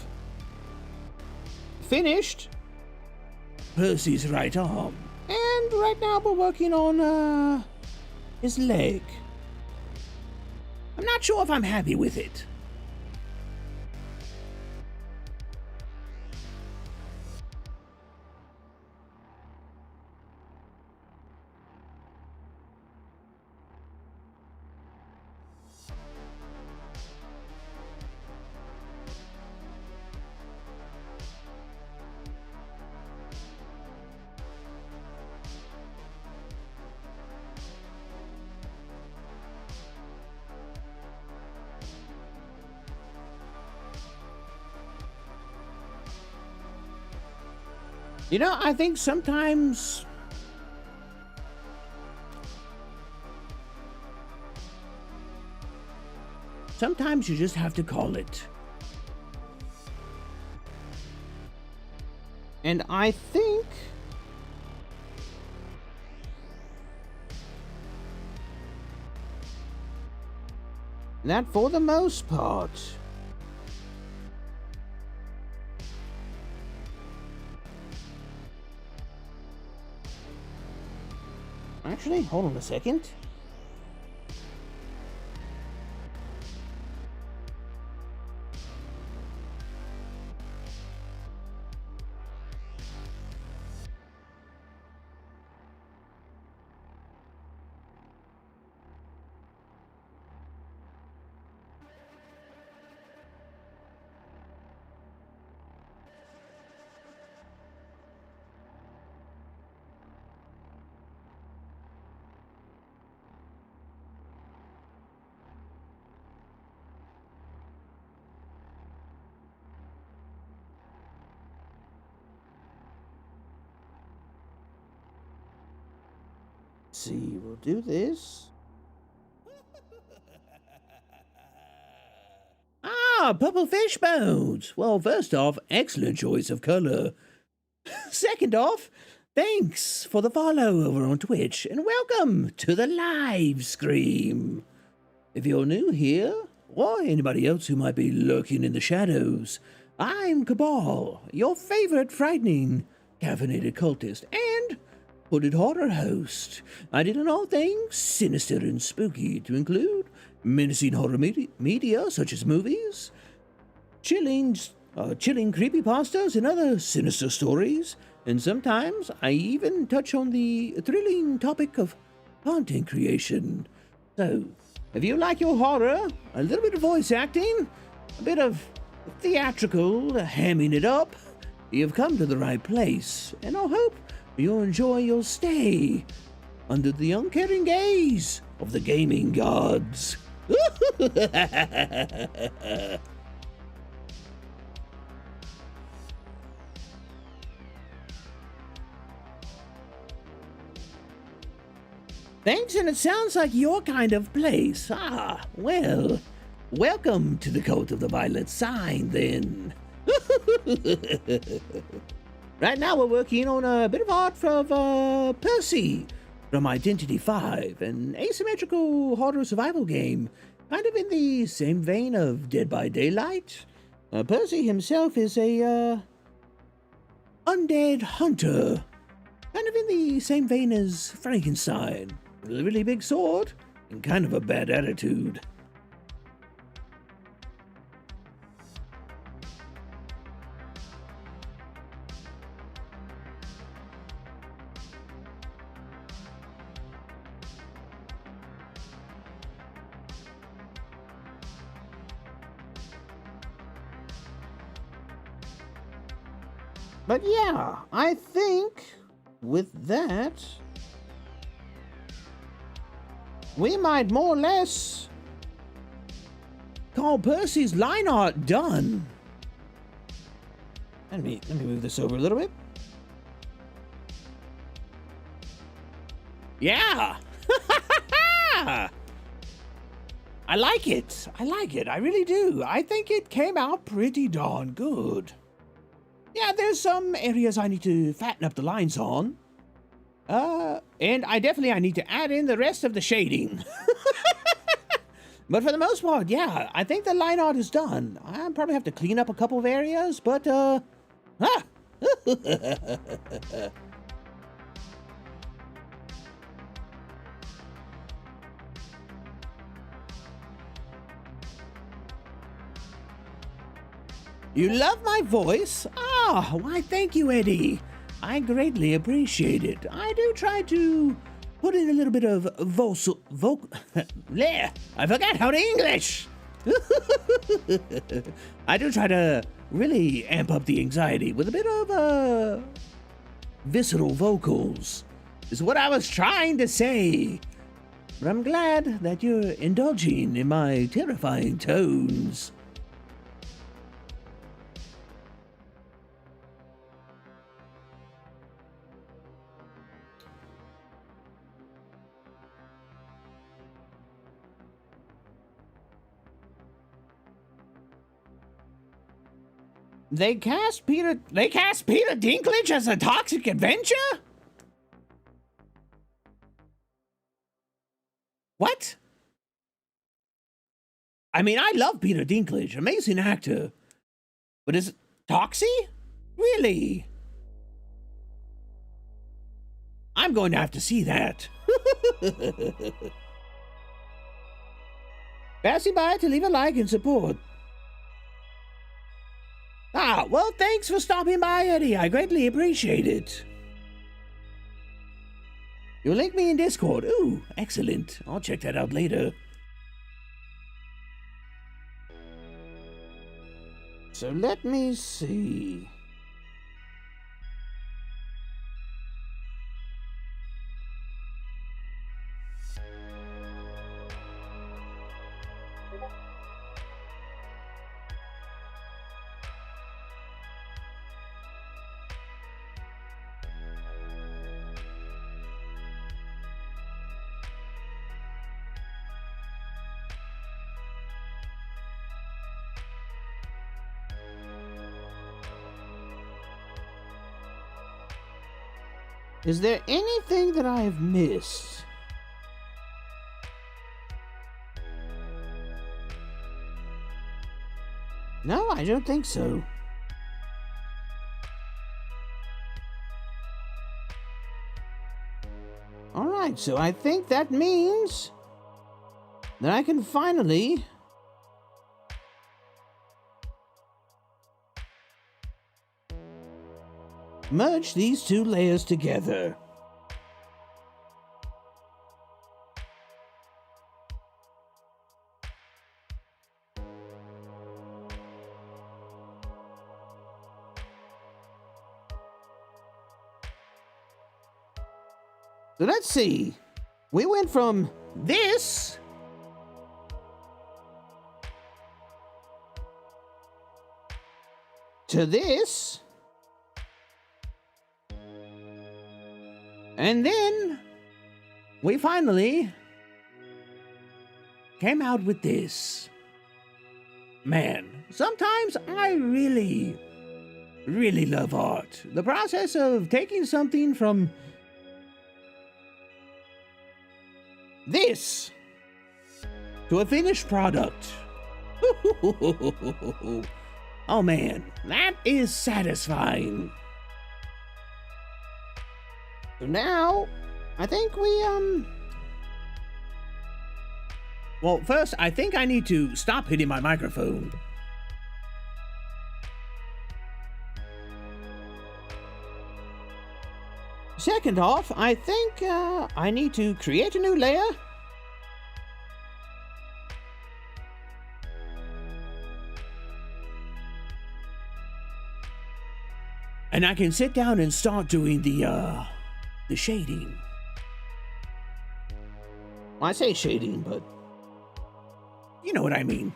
finished Percy's right arm. And right now we're working on his leg. I'm not sure if I'm happy with it. You know, I think sometimes you just have to call it. And I think that for the most part, actually, hold on a second. See, we'll do this. Ah, purple fish bones. Well, first off, excellent choice of color. Second off, thanks for the follow over on Twitch, and welcome to the live stream. If you're new here, or anybody else who might be lurking in the shadows, I'm Kabhaal, your favorite frightening, caffeinated cultist, and put it harder host. I did all things sinister and spooky, to include menacing horror media such as movies, chilling creepypastas and other sinister stories, and sometimes I even touch on the thrilling topic of content creation. So, if you like your horror, a little bit of voice acting, a bit of theatrical hamming it up, you've come to the right place, and I hope you'll enjoy your stay under the uncaring gaze of the gaming gods. Thanks, and it sounds like your kind of place. Ah, well, welcome to the Cult of the Violet Sign, then. Right now we're working on a bit of art from Percy from Identity 5, an asymmetrical horror survival game, kind of in the same vein of Dead by Daylight. Percy himself is a undead hunter, kind of in the same vein as Frankenstein, with a really big sword and kind of a bad attitude. But yeah, I think with that, we might more or less call Percy's line art done. Let me move this over a little bit. Yeah. I like it. I really do. I think it came out pretty darn good. Yeah, there's some areas I need to fatten up the lines on. And I need to add in the rest of the shading. But for the most part, yeah, I think the line art is done. I probably have to clean up a couple of areas, but, You love my voice? Ah, why thank you, Eddie. I greatly appreciate it. I do try to put in a little bit of I forgot how to English. I do try to really amp up the anxiety with a bit of, visceral vocals, is what I was trying to say. But I'm glad that you're indulging in my terrifying tones. They cast Peter Dinklage as a Toxic Adventure? What? I mean, I love Peter Dinklage, amazing actor. But is Toxie? Really? I'm going to have to see that. Passing by to leave a like and support. Ah, well, thanks for stopping by, Eddie. I greatly appreciate it. You'll link me in Discord. Ooh, excellent. I'll check that out later. So let me see. Is there anything that I have missed? No, I don't think so. Alright, so I think that means that I can finally merge these two layers together. So let's see. We went from this to this, and then we finally came out with this. Man, sometimes I really love art. The process of taking something from this to a finished product. Oh man, that is satisfying. So now, I think well, first, I think I need to stop hitting my microphone. Second off, I think I need to create a new layer. And I can sit down and start doing the shading. Well, I say shading, but you know what I mean.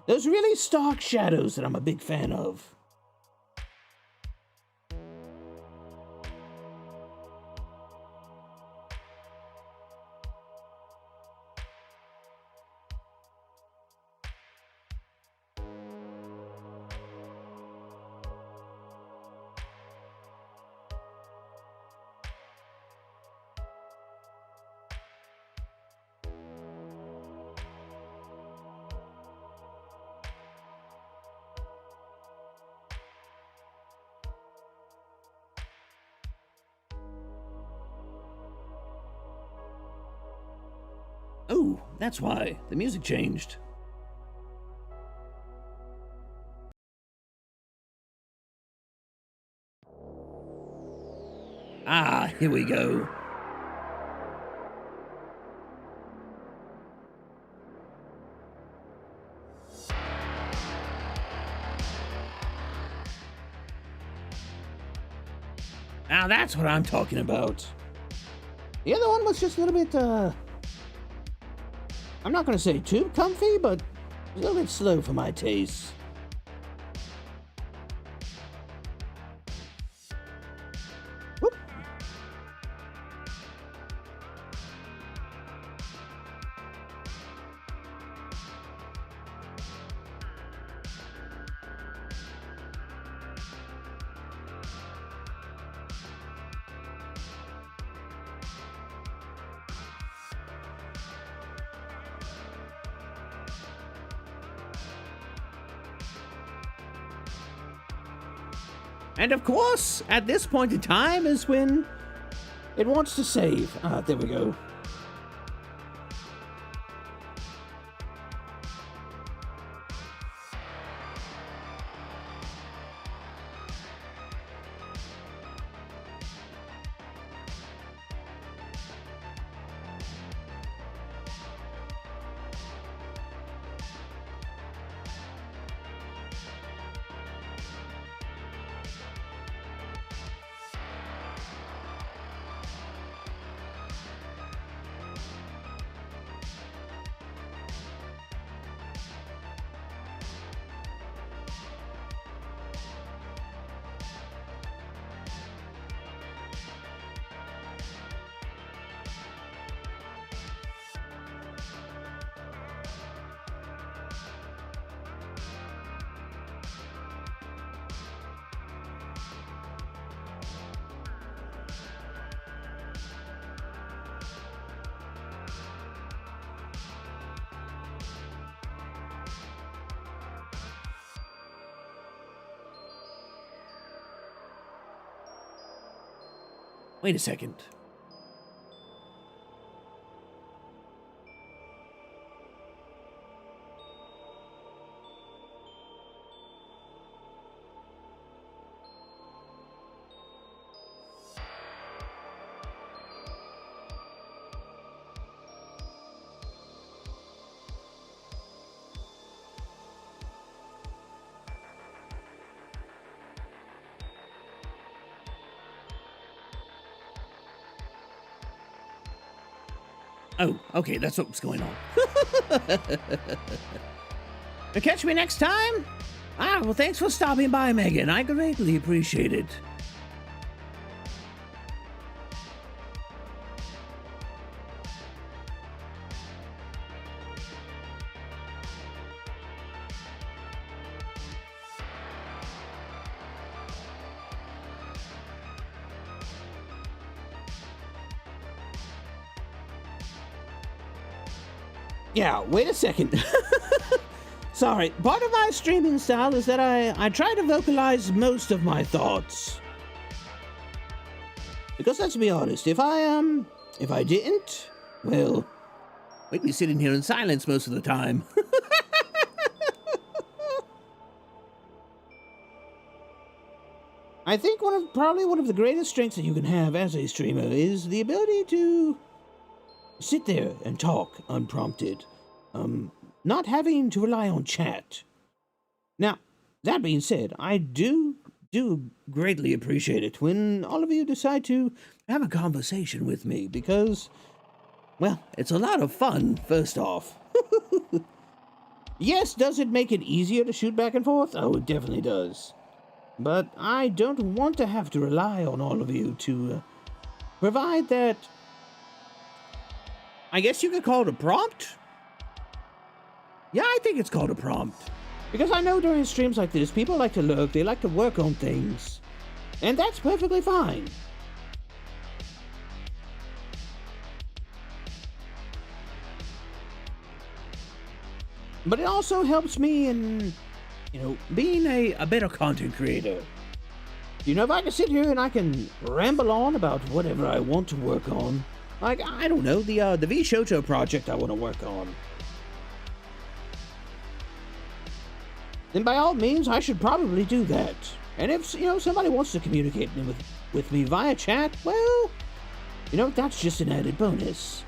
Those really stark shadows that I'm a big fan of. Oh, that's why the music changed. Ah, here we go. Now that's what I'm talking about. The other one was just a little bit, I'm not going to say too comfy, but a little bit slow for my taste. Whoop. And of course, at this point in time is when it wants to save. Ah, there we go. Wait a second. Oh, okay, that's what's going on. Catch me next time? Well, thanks for stopping by, Megan. I greatly appreciate it. Yeah, wait a second. Sorry, part of my streaming style is that I try to vocalize most of my thoughts. Because let's be honest, if I didn't, well, we'd be sitting here in silence most of the time. I think probably one of the greatest strengths that you can have as a streamer is the ability to sit there and talk unprompted. Not having to rely on chat. Now, that being said, I do greatly appreciate it when all of you decide to have a conversation with me, because, well, it's a lot of fun, first off. Yes, does it make it easier to shoot back and forth? Oh, it definitely does. But I don't want to have to rely on all of you to provide that, I guess you could call it a prompt? Yeah, I think it's called a prompt. Because I know during streams like this, people like to lurk, they like to work on things. And that's perfectly fine. But it also helps me in, being a better content creator. If I can sit here and I can ramble on about whatever I want to work on. Like, I don't know, the Vshoto project I want to work on. Then by all means, I should probably do that. And if, somebody wants to communicate with me via chat, well, that's just an added bonus.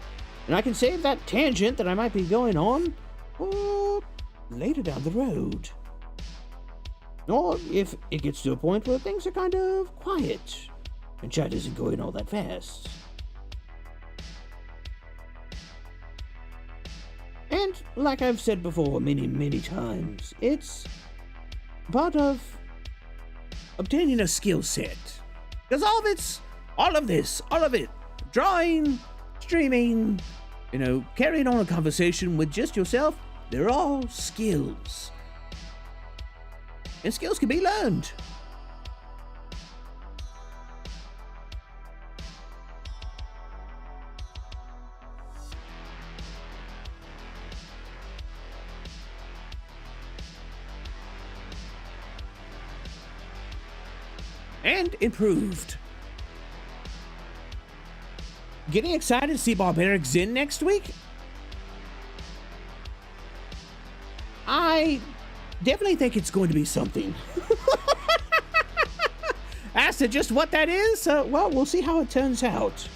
And I can save that tangent that I might be going on for later down the road. Or if it gets to a point where things are kind of quiet and chat isn't going all that fast. And like I've said before many times, it's part of obtaining a skill set. Because all of it, drawing, streaming, carrying on a conversation with just yourself, they're all skills. And skills can be learned. And improved. Getting excited to see Barbaric Zen next week? I definitely think it's going to be something. As to just what that is, well, we'll see how it turns out.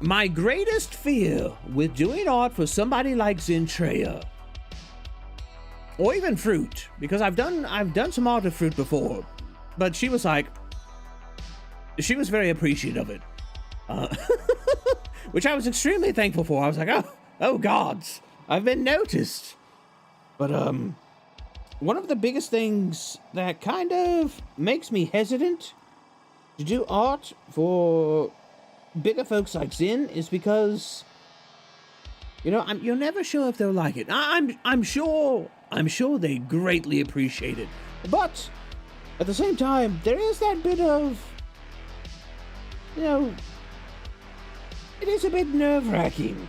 My greatest fear with doing art for somebody like Zentreya, or even Fruit, because I've done some art of Fruit before, but she was very appreciative of it, which I was extremely thankful for. I was like, oh gods, I've been noticed. But one of the biggest things that kind of makes me hesitant to do art for bigger folks like Zen is because, you're never sure if they'll like it. I'm sure they greatly appreciate it, but at the same time, there is that bit of, it is a bit nerve-wracking.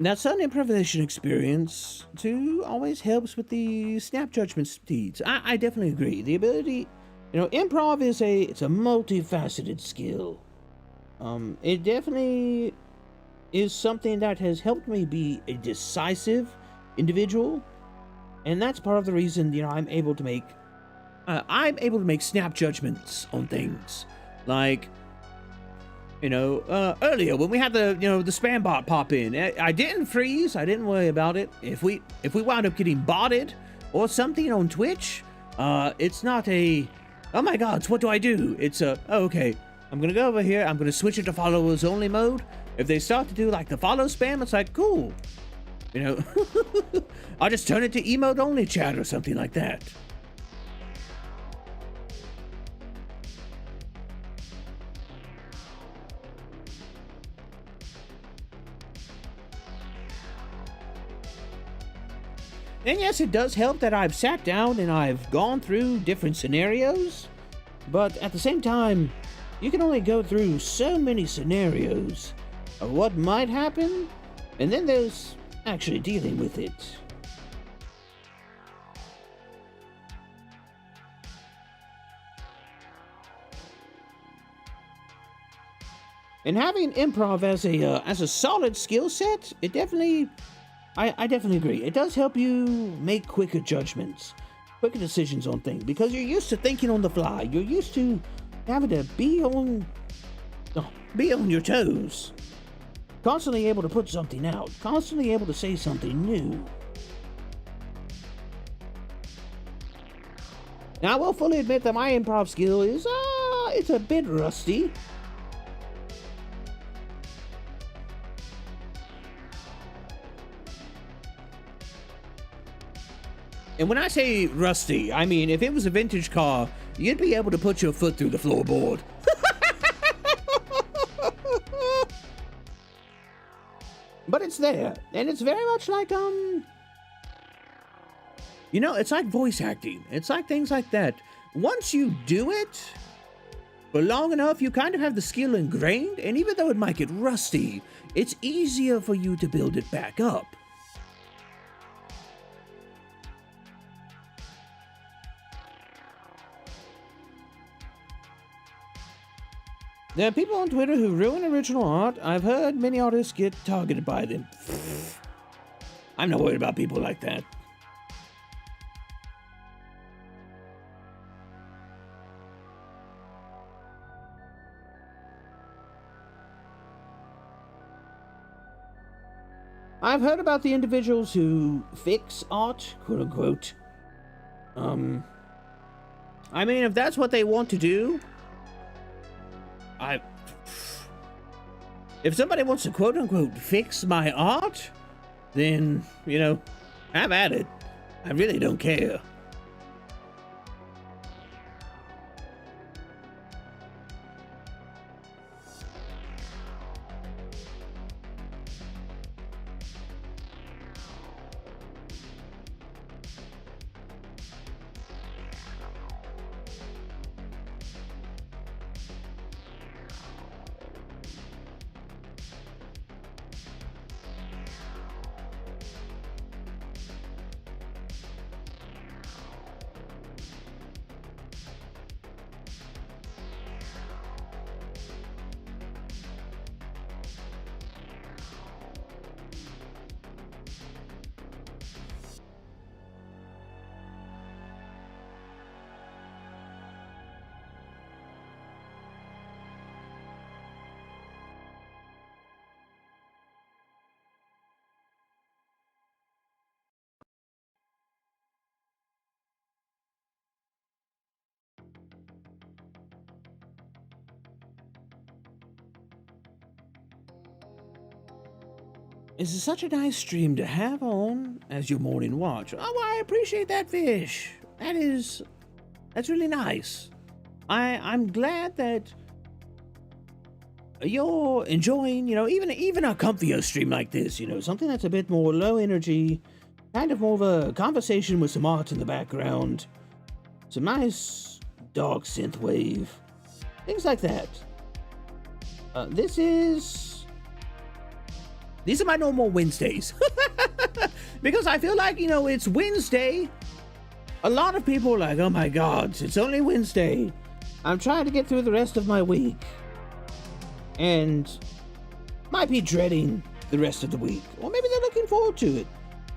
Now, some improvisation experience, too, always helps with the snap judgment speeds. I definitely agree. The ability, improv is it's a multifaceted skill. It definitely is something that has helped me be a decisive individual, and that's part of the reason, I'm able to make snap judgments on things. Like, earlier when we had the spam bot pop in, I didn't freeze. I didn't worry about it. If we wound up getting botted or something on Twitch, it's not a, oh my god, what do I do? It's a, oh, okay, I'm gonna go over here. I'm gonna switch it to followers only mode. If they start to do like the follow spam, it's like, cool. I'll just turn it to emote only chat or something like that. And yes, it does help that I've sat down and I've gone through different scenarios, but at the same time, you can only go through so many scenarios of what might happen, and then there's actually dealing with it. And having improv as a solid skill set, it definitely, I definitely agree. It does help you make quicker judgments, quicker decisions on things, because you're used to thinking on the fly. You're used to having to be on your toes, constantly able to put something out, constantly able to say something new. Now, I will fully admit that my improv skill is, it's a bit rusty. And when I say rusty, I mean if it was a vintage car, you'd be able to put your foot through the floorboard. But it's there, and it's very much like, it's like voice acting. It's like things like that. Once you do it for long enough, you kind of have the skill ingrained, and even though it might get rusty, it's easier for you to build it back up. There are people on Twitter who ruin original art. I've heard many artists get targeted by them. I'm not worried about people like that. I've heard about the individuals who fix art, quote unquote. I mean, if that's what they want to do, if somebody wants to quote unquote fix my art, then, have at it. I really don't care. This is such a nice stream to have on as your morning watch. Oh, I appreciate that, Fish. That's really nice. I'm glad that you're enjoying, even a comfier stream like this, something that's a bit more low energy, kind of more of a conversation with some art in the background, some nice dark synth wave, things like that. This is These are my normal Wednesdays. Because I feel like, it's Wednesday. A lot of people are like, oh my God, it's only Wednesday. I'm trying to get through the rest of my week. And might be dreading the rest of the week. Or maybe they're looking forward to it.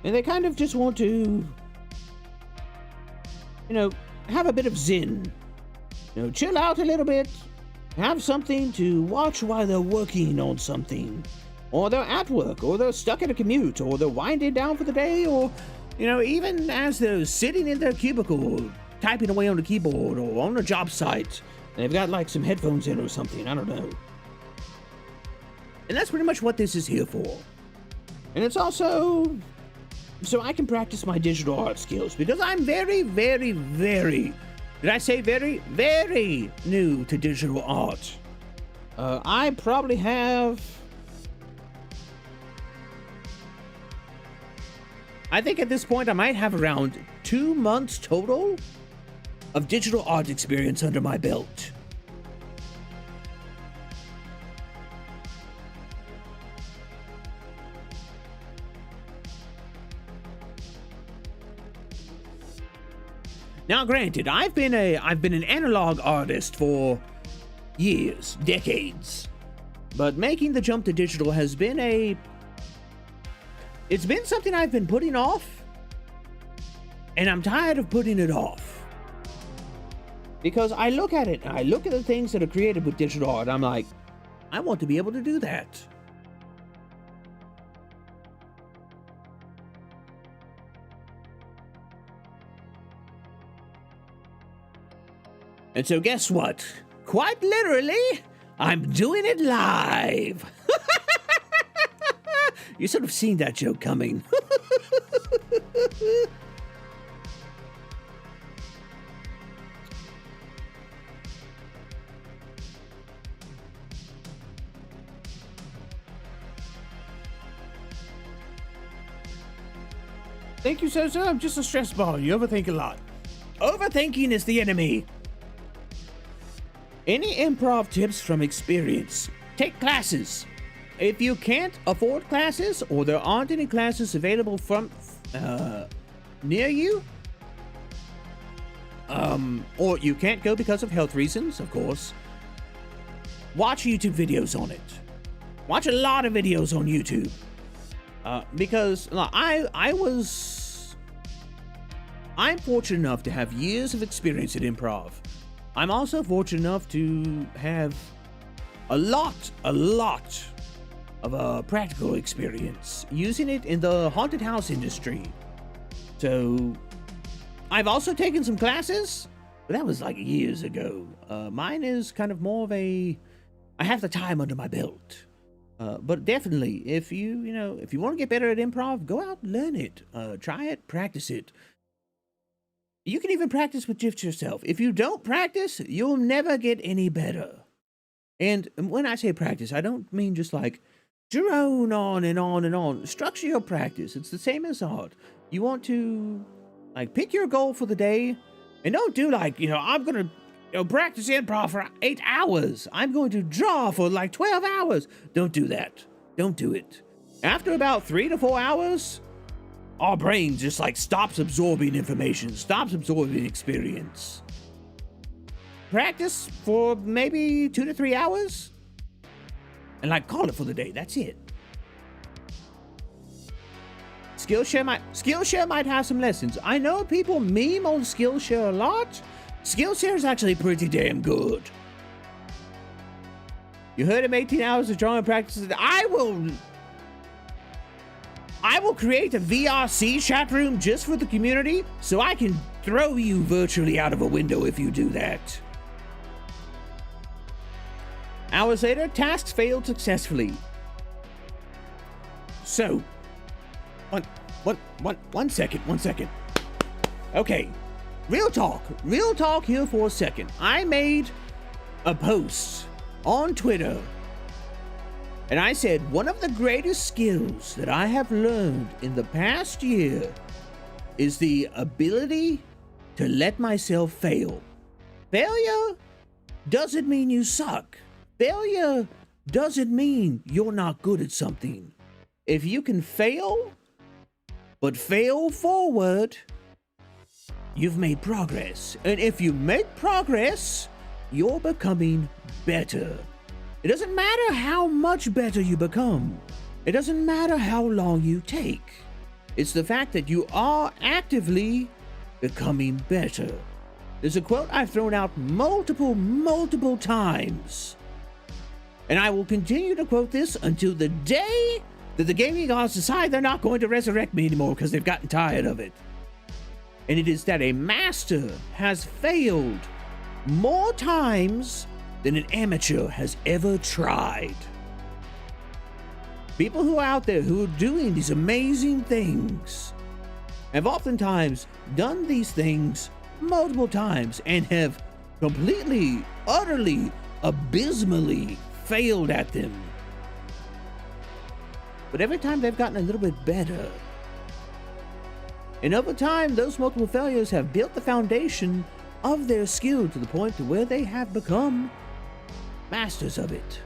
And they kind of just want to, have a bit of zen. Chill out a little bit. Have something to watch while they're working on something. Or they're at work, or they're stuck at a commute, or they're winding down for the day, or, even as they're sitting in their cubicle, typing away on the keyboard, or on a job site, and they've got, like, some headphones in or something, I don't know. And that's pretty much what this is here for. And it's also so I can practice my digital art skills, because I'm very, very, very, did I say very, very new to digital art. I probably have... I think at this point I might have around 2 months total of digital art experience under my belt. Now granted, I've been an analog artist for years, decades. But making the jump to digital has been it's been something I've been putting off, and I'm tired of putting it off. Because I look at it, and I look at the things that are created with digital art, I'm like, I want to be able to do that. And so guess what? Quite literally, I'm doing it live. You sort of seen that joke coming. Thank you, sir. I'm just a stress ball. You overthink a lot. Overthinking is the enemy. Any improv tips from experience? Take classes. If you can't afford classes, or there aren't any classes available from near you, or you can't go because of health reasons, of course, watch YouTube videos on it. Watch a lot of videos on YouTube. Because I'm fortunate enough to have years of experience in improv. I'm also fortunate enough to have a lot of practical experience using it in the haunted house industry. So I've also taken some classes, but that was like years ago. Mine is kind of more of I have the time under my belt. But definitely, if you want to get better at improv, go out and learn it. Try it, practice it. You can even practice with GIFs yourself. If you don't practice, you'll never get any better. And when I say practice, I don't mean just like drone on and on and on. Structure your practice. It's the same as art. You want to pick your goal for the day, and don't do I'm going to practice improv for 8 hours. I'm going to draw for 12 hours. Don't do that. Don't do it. After about 3 to 4 hours, our brain just stops absorbing information, stops absorbing experience. Practice for maybe 2 to 3 hours, and call it for the day. That's it. Skillshare might have some lessons. I know people meme on Skillshare a lot. Skillshare is actually pretty damn good. You heard him, 18 hours of drawing practice. I will create a VRC chat room just for the community, so I can throw you virtually out of a window if you do that. Hours later, tasks failed successfully. So, one second. Okay, real talk here for a second. I made a post on Twitter, and I said, one of the greatest skills that I have learned in the past year is the ability to let myself fail. Failure doesn't mean you suck. Failure doesn't mean you're not good at something. If you can fail, but fail forward, you've made progress. And if you make progress, you're becoming better. It doesn't matter how much better you become. It doesn't matter how long you take. It's the fact that you are actively becoming better. There's a quote I've thrown out multiple times. And I will continue to quote this until the day that the gaming gods decide they're not going to resurrect me anymore because they've gotten tired of it. And it is that a master has failed more times than an amateur has ever tried. People who are out there who are doing these amazing things have oftentimes done these things multiple times and have completely, utterly, abysmally failed at them. But every time they've gotten a little bit better. And over time, those multiple failures have built the foundation of their skill to the point to where they have become masters of it.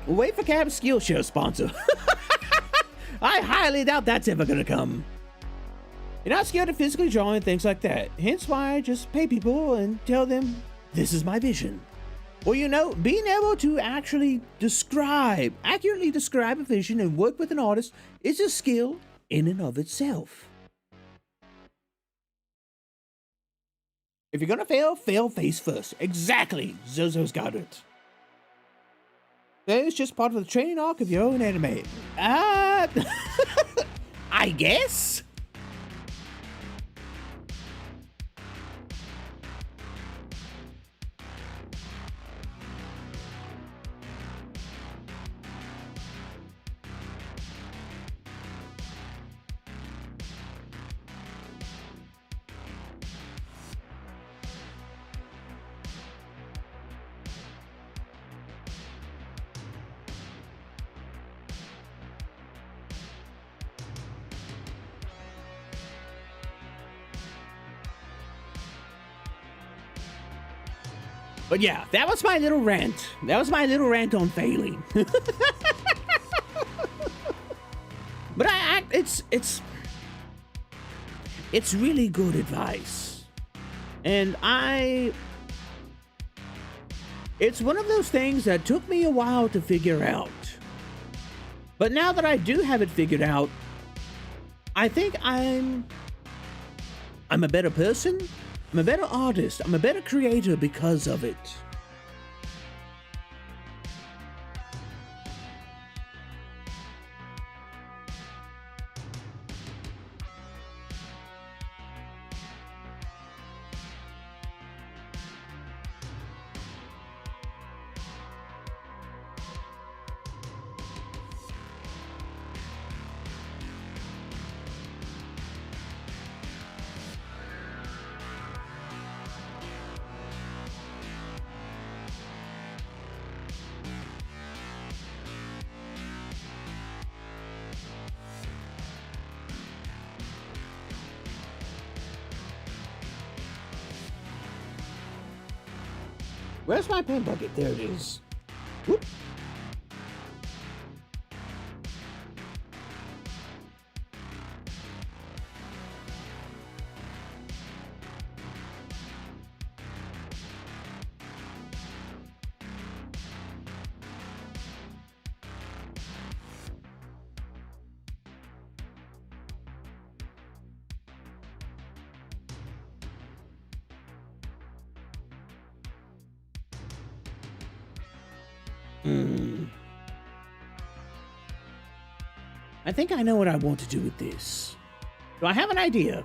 Wait for Cab's Skillshare sponsor. I highly doubt that's ever gonna come. You're not scared of physically drawing things like that. Hence why I just pay people and tell them, this is my vision. Well, you know, being able to actually accurately describe a vision and work with an artist is a skill in and of itself. If you're gonna fail, fail face first. Exactly, Zozo's got it. That is just part of the training arc of your own anime. I guess? But yeah, that was my little rant. That was my little rant on failing. But it's really good advice. And it's one of those things that took me a while to figure out. But now that I do have it figured out, I think I'm a better person. I'm a better artist. I'm a better creator because of it. Where's my pen bucket? There it is. Whoop. I think I know what I want to do with this. So I have an idea.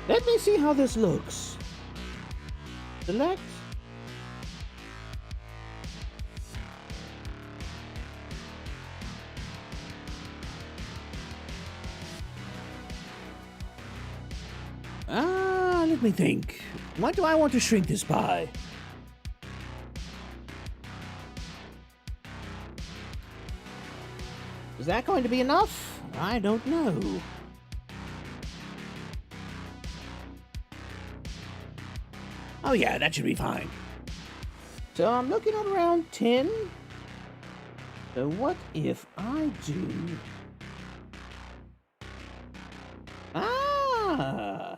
Let me see how this looks. Select. Let me think. What do I want to shrink this by? Is that going to be enough? I don't know. Oh yeah, that should be fine. So I'm looking at around 10. So what if I do... Ah!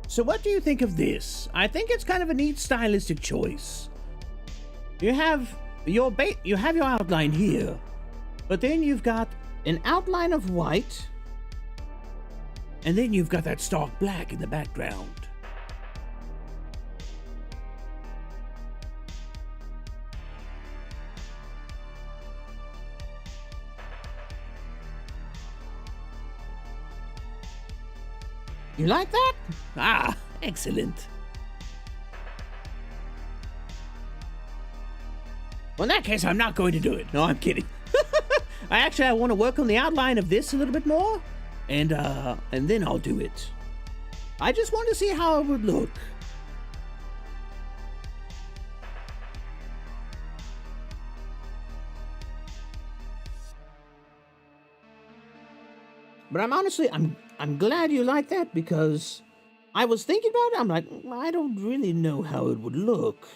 So what do you think of this? I think it's kind of a neat stylistic choice. You have your outline here, but then you've got an outline of white, and then you've got that stark black in the background. You like that? Ah, excellent. Well, in that case, I'm not going to do it. No, I'm kidding. I want to work on the outline of this a little bit more, and then I'll do it. I just want to see how it would look. But I'm glad you like that, because I was thinking about it. I'm like, I don't really know how it would look.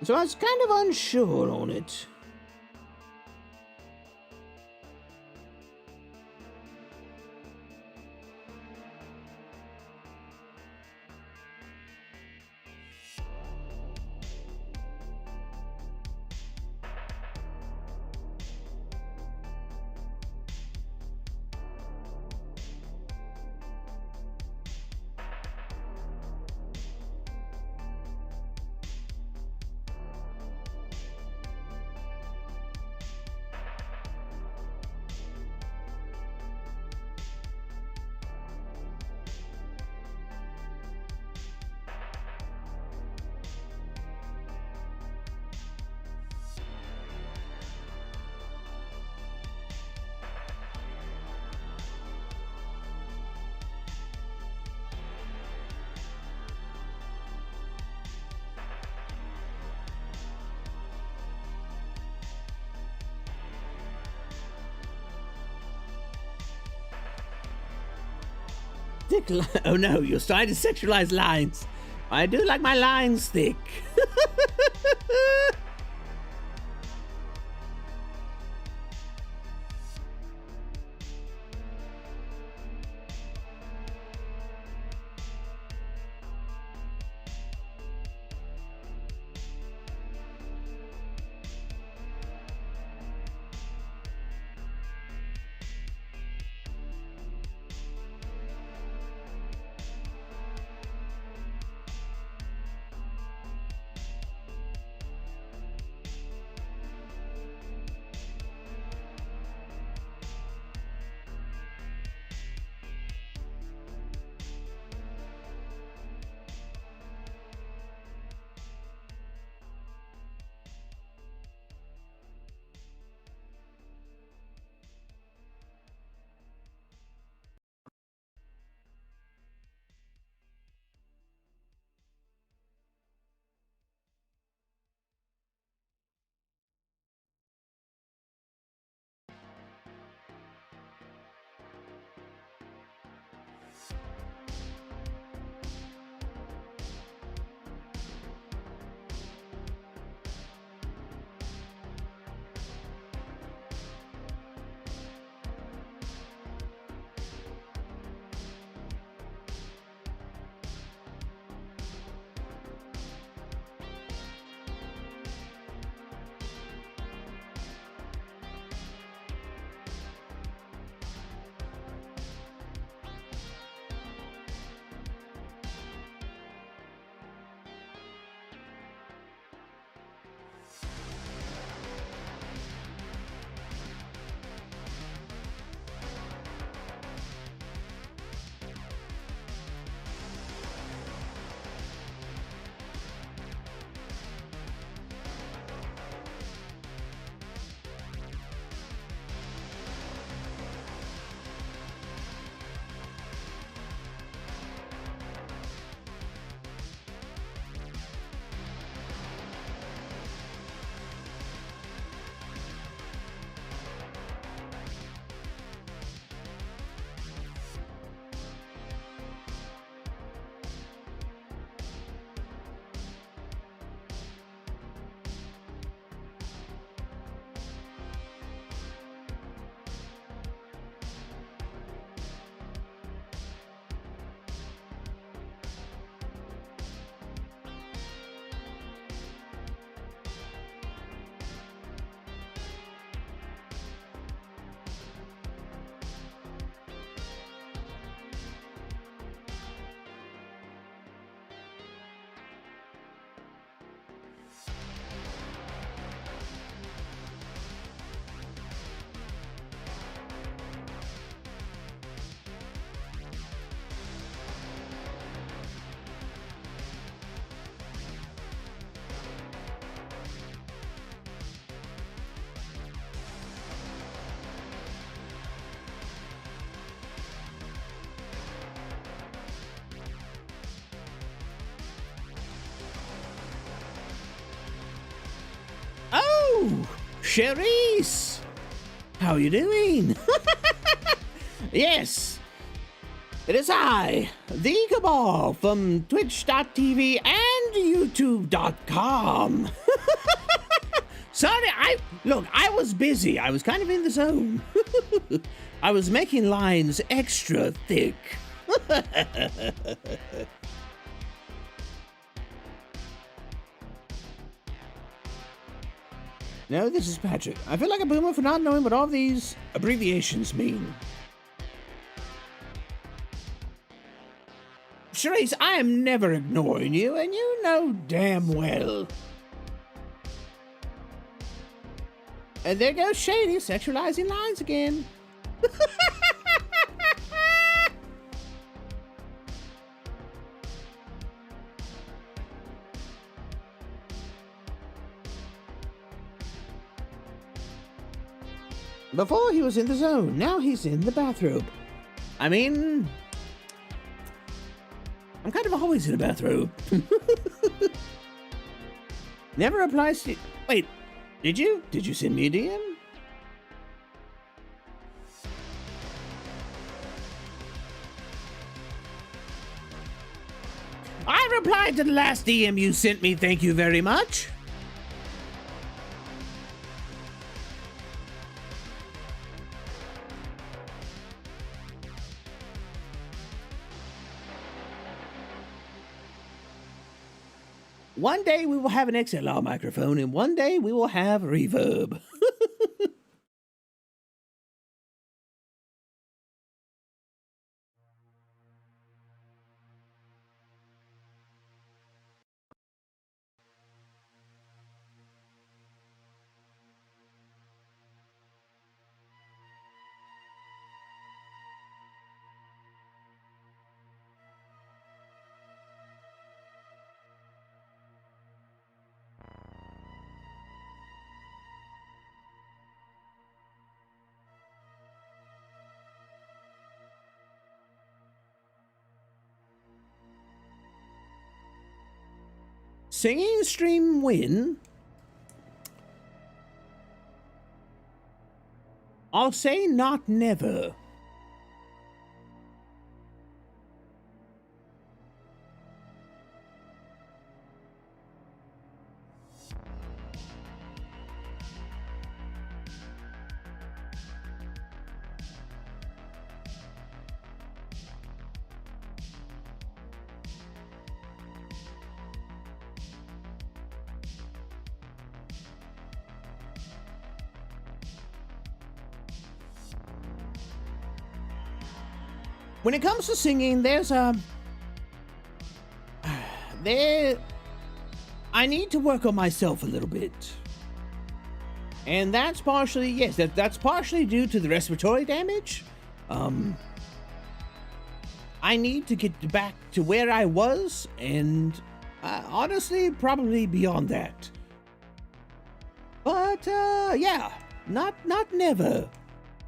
So I was kind of unsure on it. Oh no, you're starting to sexualize lines. I do like my lines thick. Cherise! How you doing? Yes, it is I, the Kabhaal from Twitch.tv and YouTube.com. Sorry, I was busy. I was kind of in the zone. I was making lines extra thick. No, this is Patrick. I feel like a boomer for not knowing what all these abbreviations mean. Charisse, I am never ignoring you, and you know damn well. And there goes Shady sexualizing lines again. Before he was in the zone, now he's in the bathrobe. I mean, I'm kind of always in a bathrobe. Never applies to... Wait, did you send me a DM? I replied to the last DM you sent me, thank you very much. One day we will have an XLR microphone, and one day we will have reverb. Singing stream win? I'll say not never. When it comes to singing, there's I need to work on myself a little bit. And that's partially, yes, that's partially due to the respiratory damage. I need to get back to where I was, and honestly, probably beyond that. But, yeah, not never.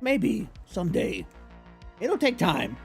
Maybe someday. It'll take time.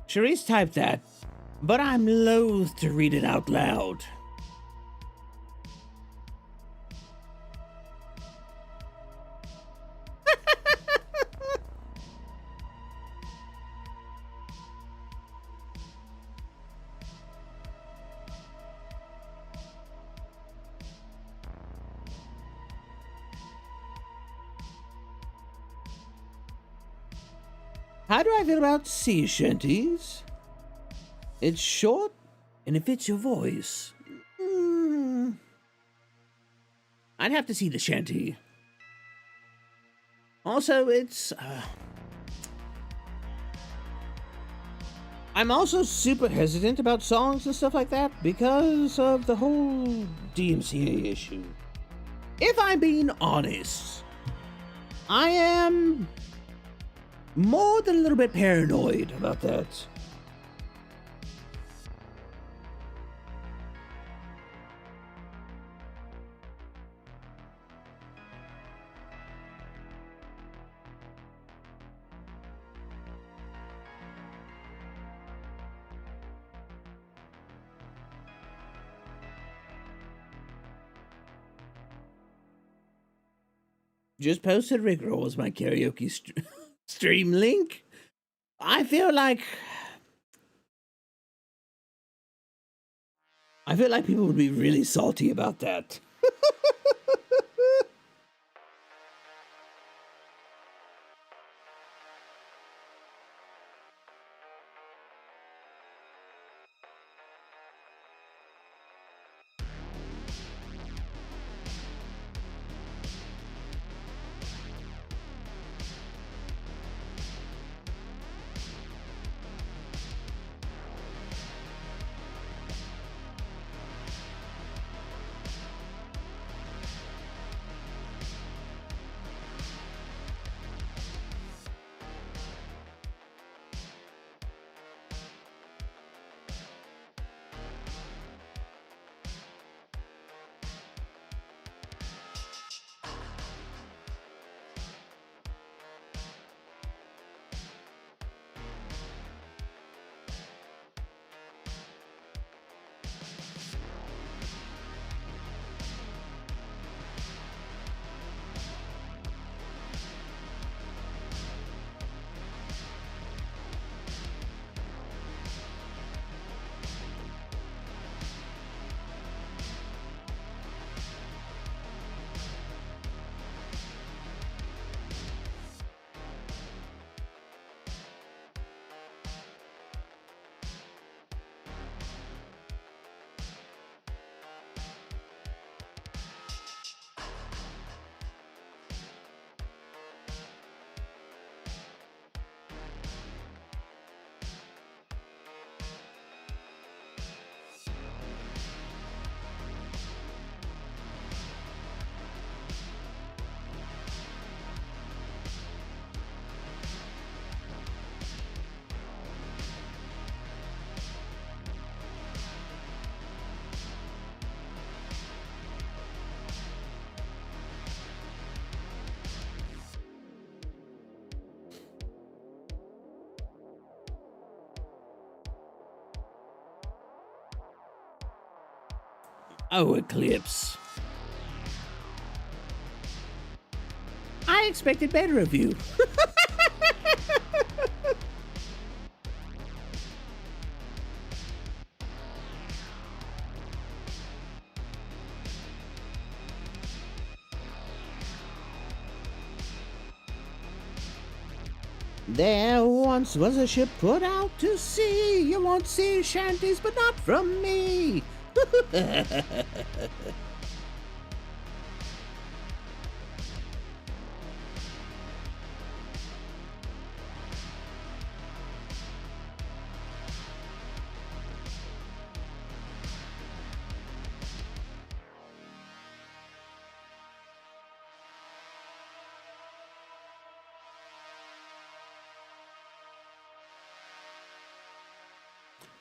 Charisse typed that, but I'm loath to read it out loud. How do I feel about sea shanties? It's short, and it fits your voice. I'd have to see the shanty. Also, it's... I'm also super hesitant about songs and stuff like that because of the whole DMCA issue. If I'm being honest, I am more than a little bit paranoid about that. Just posted Rickroll as my karaoke stream link. I feel like people would be really salty about that. Oh, Eclipse. I expected better of you. There once was a ship put out to sea. You won't see shanties, but not from me.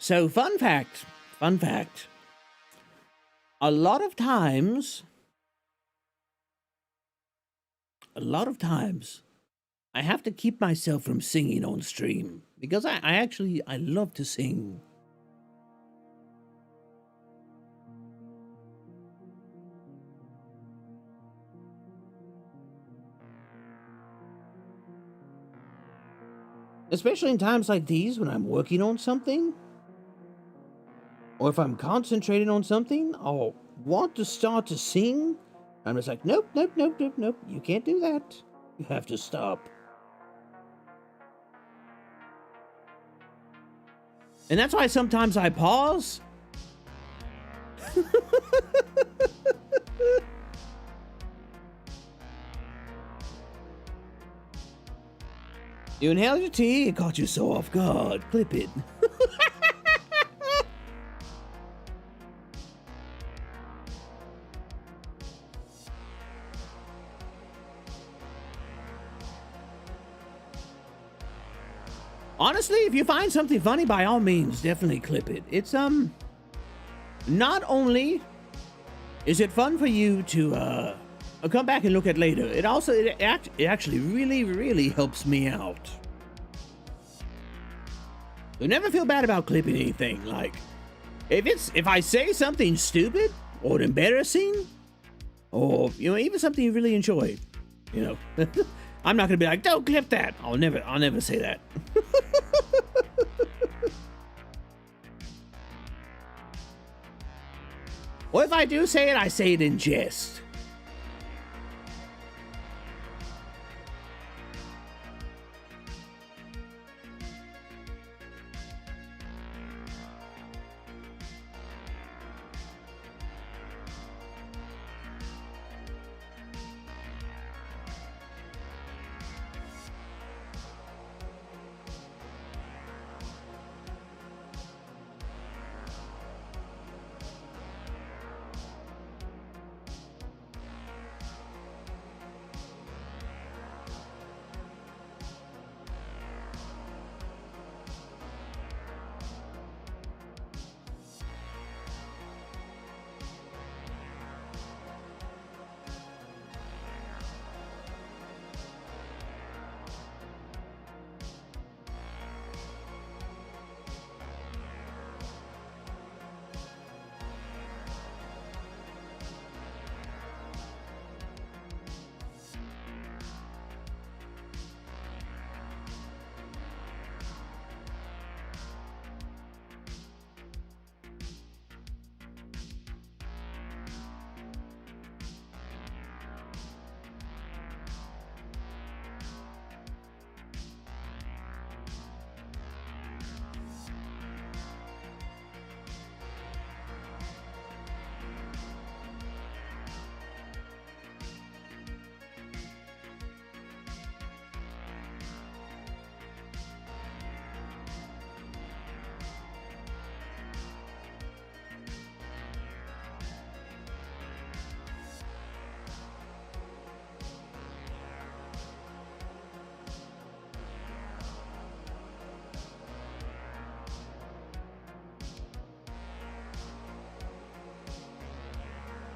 So, fun fact. A lot of times, I have to keep myself from singing on stream because I love to sing. Especially in times like these when I'm working on something. Or if I'm concentrating on something, I'll want to start to sing. I'm just like, nope. You can't do that. You have to stop. And that's why sometimes I pause. You inhale your tea, it caught you so off guard. Clip it. Honestly, if you find something funny, by all means, definitely clip it. It's, not only is it fun for you to, come back and look at later, it also, it actually really, really helps me out. So never feel bad about clipping anything. Like, if I say something stupid or embarrassing, or, you know, even something you really enjoy, you know, I'm not gonna be like, don't clip that. I'll never say that. Or if I do say it, I say it in jest.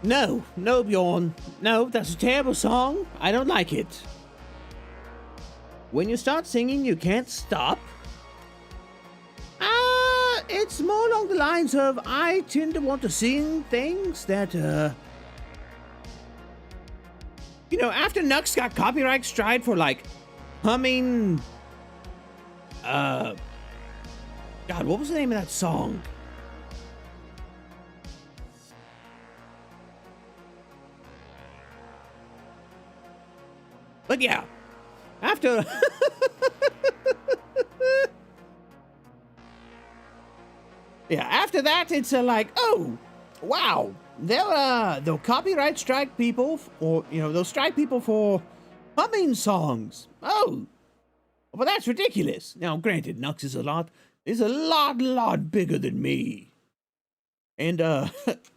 No, Bjorn. No, that's a terrible song. I don't like it. When you start singing, you can't stop. It's more along the lines of I tend to want to sing things that, you know, after Nux got copyright strike for, like, humming, God, what was the name of that song? But yeah, after yeah, after that, it's like, oh, wow, they'll copyright strike people, or you know, they'll strike people for humming songs. Oh, well, that's ridiculous. Now, granted, Nux is a lot bigger than me, and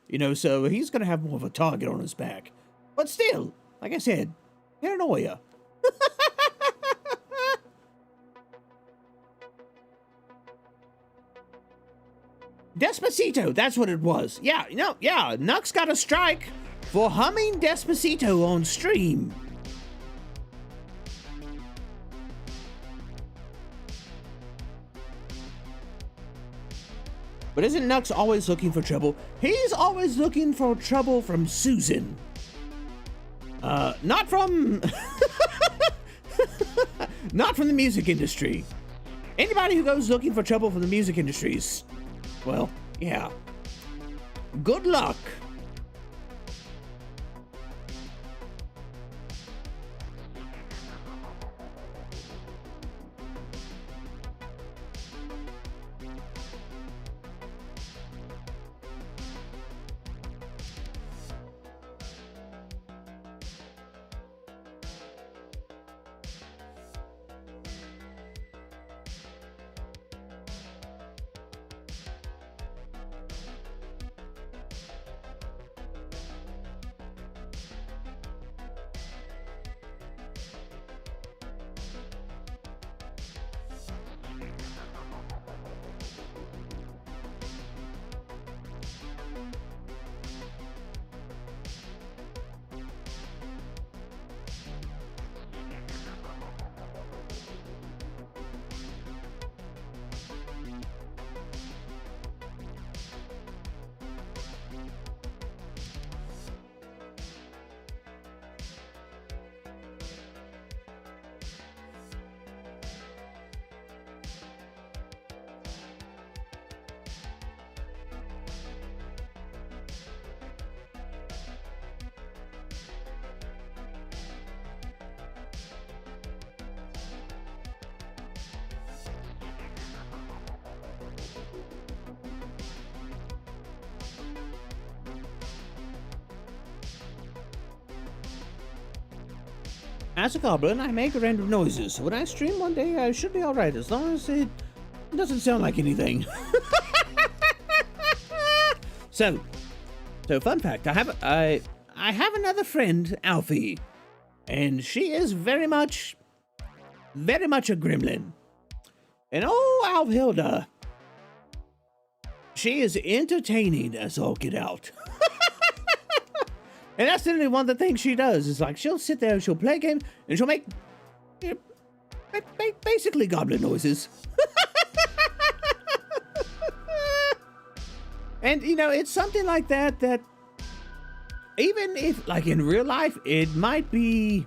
you know, so he's gonna have more of a target on his back. But still, like I said, paranoia. Despacito, that's what it was. Yeah, yeah, Nux got a strike for humming Despacito on stream. But isn't Nux always looking for trouble? He's always looking for trouble from Susan. Not from... not from the music industry. Anybody who goes looking for trouble from the music industry is... well, yeah. Good luck. As a goblin, I make random noises. So when I stream one day, I should be alright, as long as it doesn't sound like anything. So fun fact, I have another friend, Alfie, and she is very much a gremlin. And oh, Alvhilda, she is entertaining as all get out. And that's literally one of the things she does, is like, she'll sit there, she'll play a game, and she'll make, basically goblin noises. And, you know, it's something like that, that even if, like in real life, it might be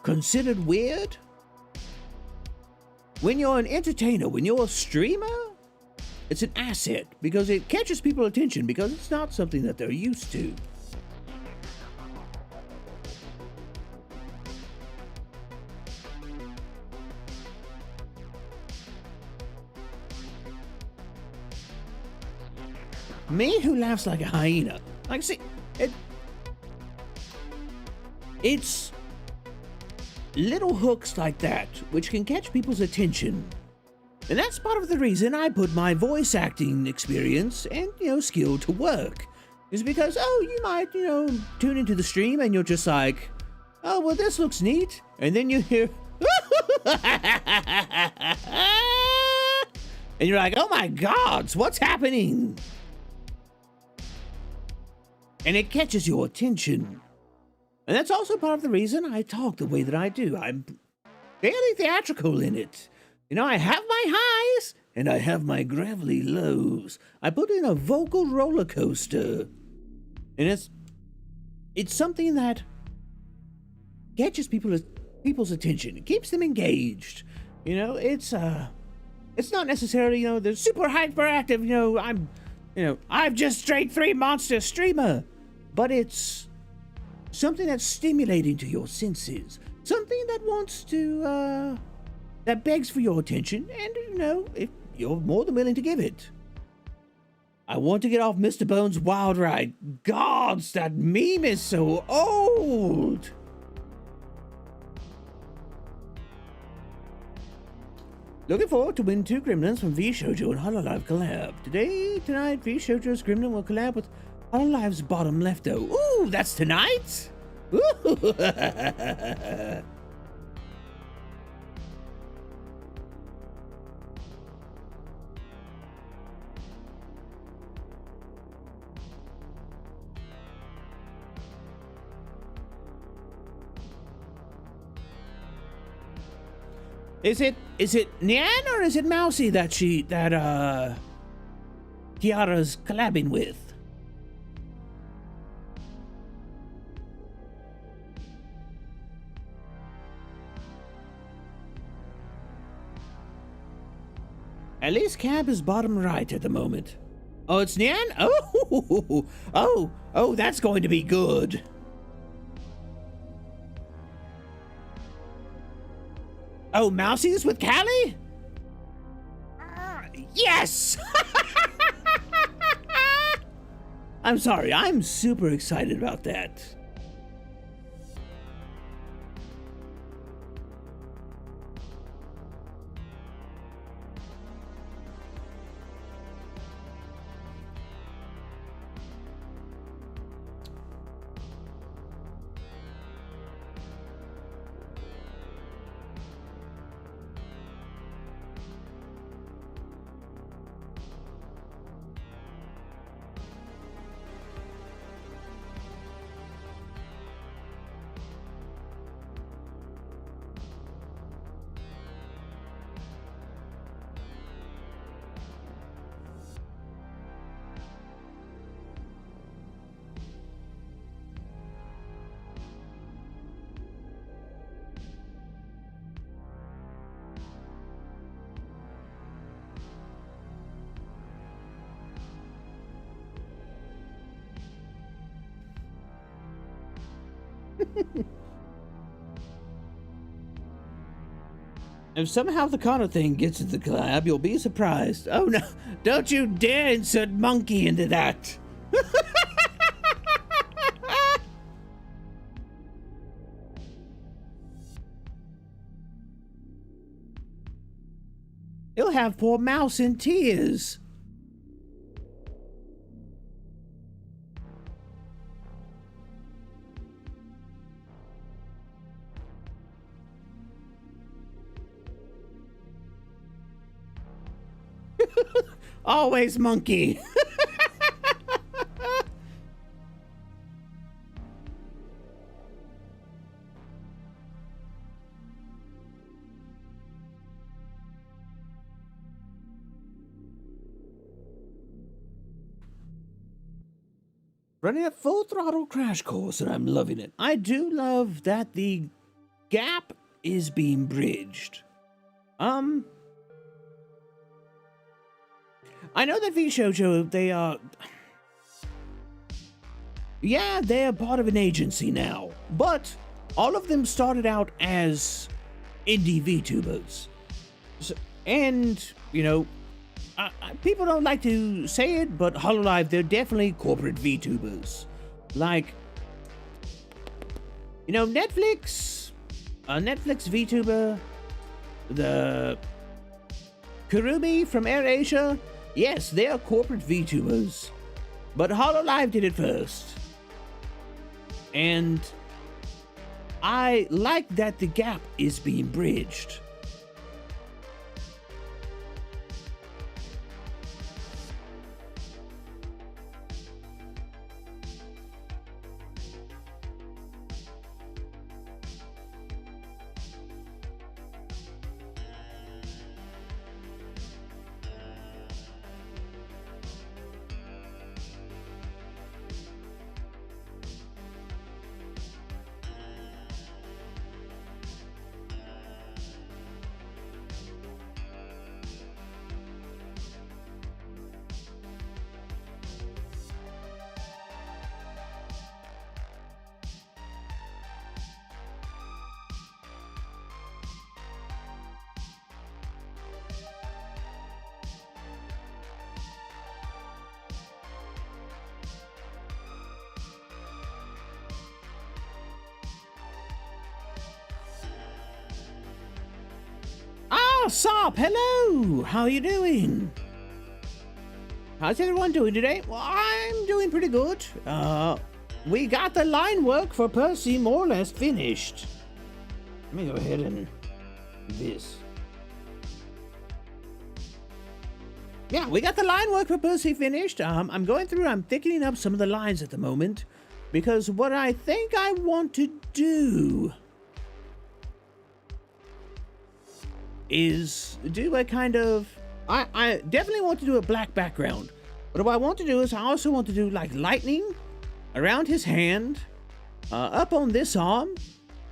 considered weird, when you're an entertainer, when you're a streamer, it's an asset, because it catches people's attention, because it's not something that they're used to. Me who laughs like a hyena. Like, see, it's little hooks like that which can catch people's attention. And that's part of the reason I put my voice acting experience and, you know, skill to work. Is because, oh, you might, you know, tune into the stream and you're just like, oh, well, this looks neat. And then you hear, and you're like, oh my God, what's happening? And it catches your attention. And that's also part of the reason I talk the way that I do. I'm fairly theatrical in it. You know, I have my highs and I have my gravelly lows. I put in a vocal roller coaster. And it's something that catches people's attention. It keeps them engaged. You know, it's not necessarily, you know, the super hyperactive, I've just straight 3 monster streamer. But it's something that's stimulating to your senses. Something that wants to, that begs for your attention, and, you know, if you're more than willing to give it. I want to get off Mr. Bones' wild ride. Gods, that meme is so old! Looking forward to win 2 gremlins from VShojo and Hololive collab. Tonight, VShojo's gremlin will collab with Hololive's bottom lefto. Ooh, that's tonight? Ooh. Is it Nyan or is it Mousy that Kiara's collabing with? At least Cab is bottom right at the moment. Oh, it's Nyan? Oh, that's going to be good. Oh, Mousy's with Callie? Yes! I'm sorry, I'm super excited about that. If somehow the Connor thing gets into the collab, you'll be surprised. Oh no, don't you dare insert monkey into that. have poor Mouse in tears. Always monkey. Running a full throttle crash course, and I'm loving it. I do love that the gap is being bridged. I know that VShojo, they are... Yeah, they're part of an agency now, but all of them started out as indie VTubers. So, and, you know, people don't like to say it, but Hololive, they're definitely corporate VTubers. Like, you know, Netflix VTuber, the Kurumi from AirAsia, yes, they are corporate VTubers, but Hololive did it first. And I like that the gap is being bridged. Sop, hello! How are you doing? How's everyone doing today? Well, I'm doing pretty good. We got the line work for Percy more or less finished. Let me go ahead and do this. Yeah, we got the line work for Percy finished. I'm going through, I'm thickening up some of the lines at the moment, because what I think I want to do is do a kind of... I definitely want to do a black background. But what I want to do is I also want to do like lightning around his hand, up on this arm,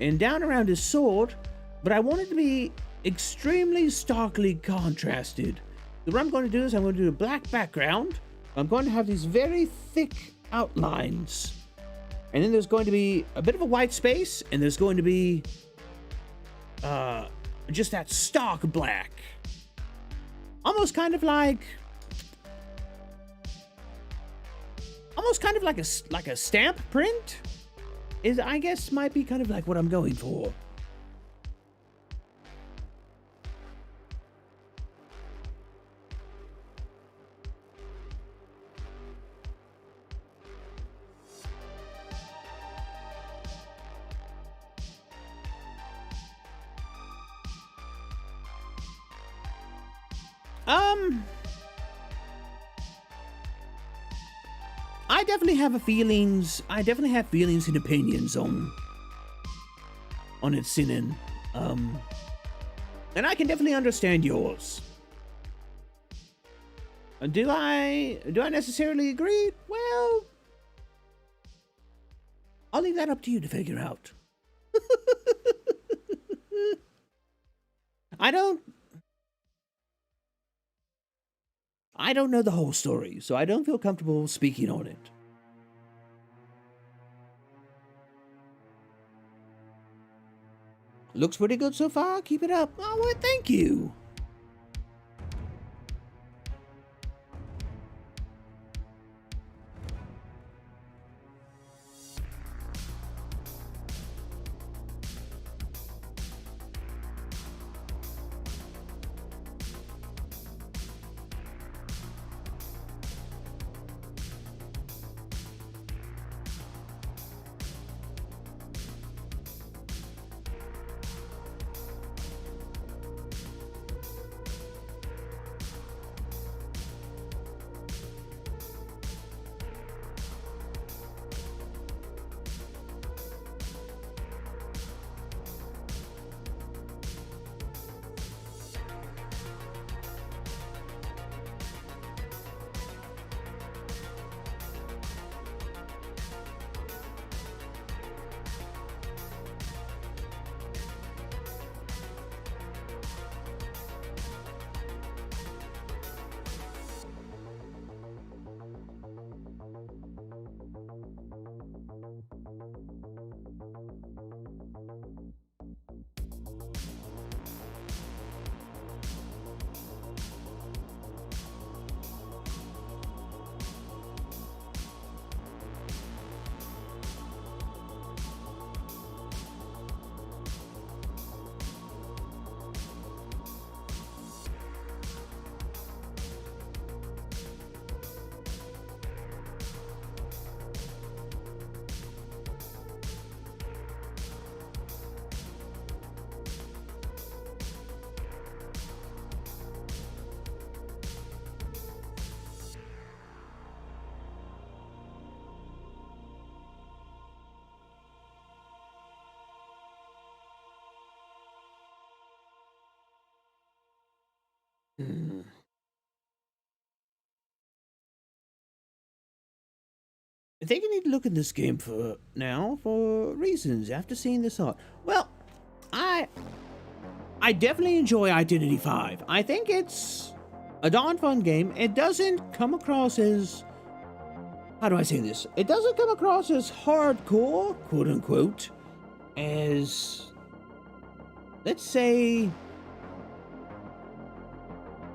and down around his sword. But I want it to be extremely starkly contrasted. So what I'm going to do is I'm going to do a black background. I'm going to have these very thick outlines. And then there's going to be a bit of a white space, and there's going to be just that stark black. Almost kind of like a stamp print is, I guess, might be kind of like what I'm going for. I definitely have feelings and opinions on its sinning. And I can definitely understand yours. Do I necessarily agree? Well, I'll leave that up to you to figure out. I don't know the whole story, so I don't feel comfortable speaking on it. Looks pretty good so far. Keep it up. Oh, well, thank you. Hmm. I think I need to look at this game for reasons after seeing this art. Well, I definitely enjoy Identity 5. I think it's a darn fun game. It doesn't come across as, how do I say this? It doesn't come across as hardcore, quote unquote, as, let's say,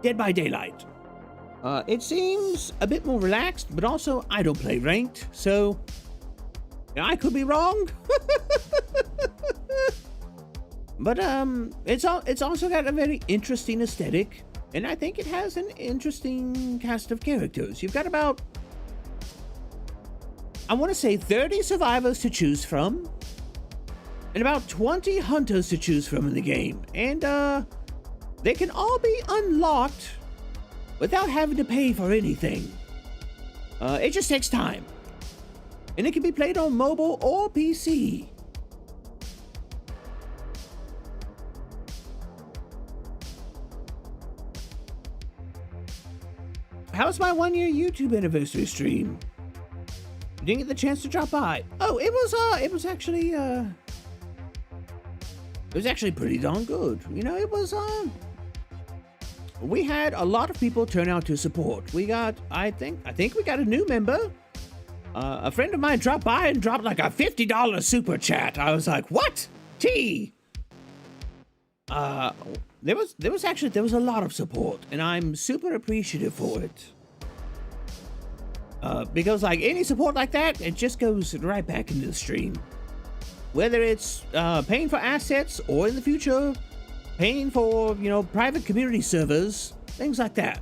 Dead by Daylight. It seems a bit more relaxed, but also I don't play ranked, so I could be wrong. But it's also got a very interesting aesthetic, and I think it has an interesting cast of characters. You've got about, I want to say, 30 survivors to choose from, and about 20 hunters to choose from in the game, and they can all be unlocked without having to pay for anything. It just takes time. And it can be played on mobile or PC. How's my 1-year YouTube anniversary stream? You didn't get the chance to drop by. Oh, it was actually pretty darn good. You know, it was we had a lot of people turn out to support. We got, I think we got a new member. A friend of mine dropped by and dropped like a $50 super chat. I was like, what? T. There was a lot of support, and I'm super appreciative for it. Because like any support like that, it just goes right back into the stream. Whether it's paying for assets or in the future, paying for, private community servers, things like that.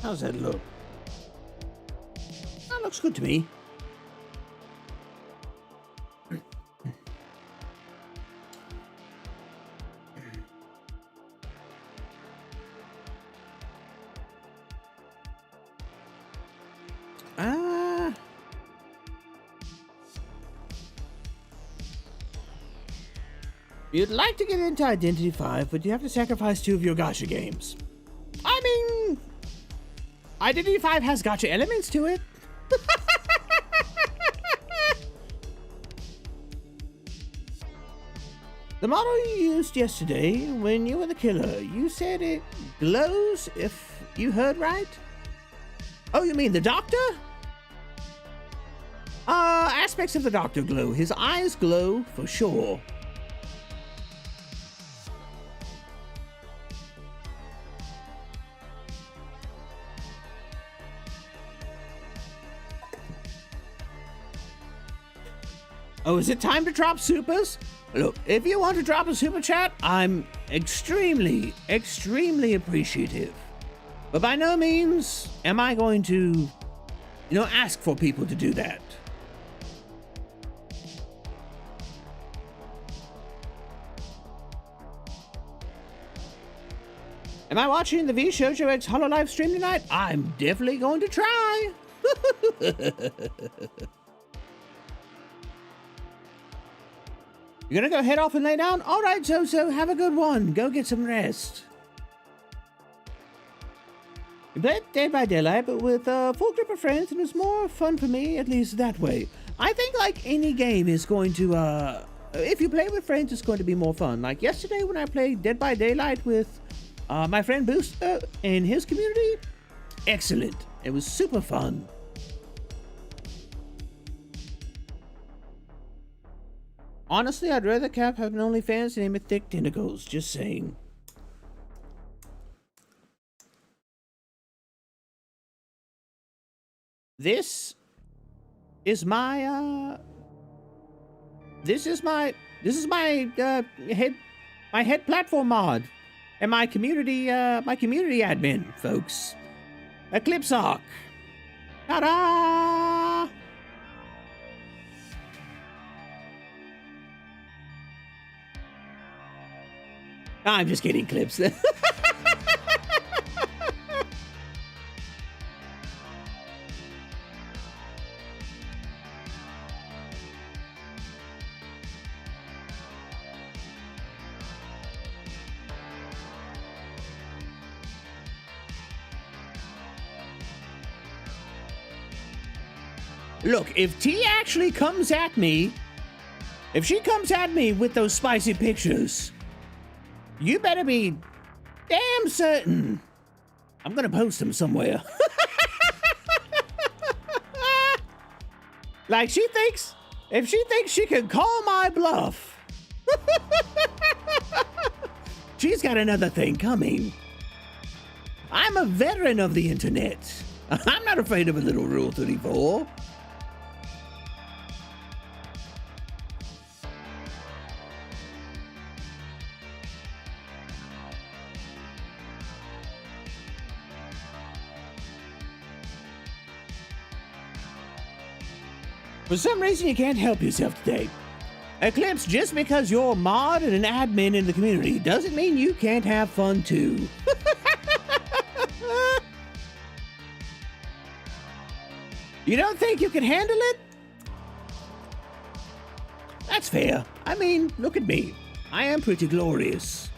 How's that look? That looks good to me. You'd like to get into Identity 5, but you have to sacrifice 2 of your gacha games. I mean, Identity 5 has gacha elements to it. The model you used yesterday when you were the killer, you said it glows, if you heard right? Oh, you mean the doctor? Aspects of the doctor glow. His eyes glow for sure. Oh, is it time to drop supers? Look, if you want to drop a super chat, I'm extremely, extremely appreciative. But by no means am I going to, ask for people to do that. Am I watching the V Shoujo X Holo live stream tonight? I'm definitely going to try. You're gonna go head off and lay down? All right, so have a good one. Go get some rest. We played Dead by Daylight, but with a full group of friends, and it was more fun for me, at least that way. I think like any game is going to, if you play with friends, it's going to be more fun. Like yesterday when I played Dead by Daylight with my friend Booster and his community, excellent. It was super fun. Honestly, I'd rather Cap have an OnlyFans name it Thick Tentacles, just saying. This is my head platform mod and my community admin, folks. Eclipse Arc. Ta-da! I'm just kidding, Clips. Look, if T actually comes at me, if she comes at me with those spicy pictures, you better be damn certain I'm gonna post them somewhere. Like if she thinks she can call my bluff, she's got another thing coming. I'm a veteran of the internet. I'm not afraid of a little Rule 34. For some reason, you can't help yourself today. Eclipse, just because you're a mod and an admin in the community doesn't mean you can't have fun too. You don't think you can handle it? That's fair. I mean, look at me. I am pretty glorious.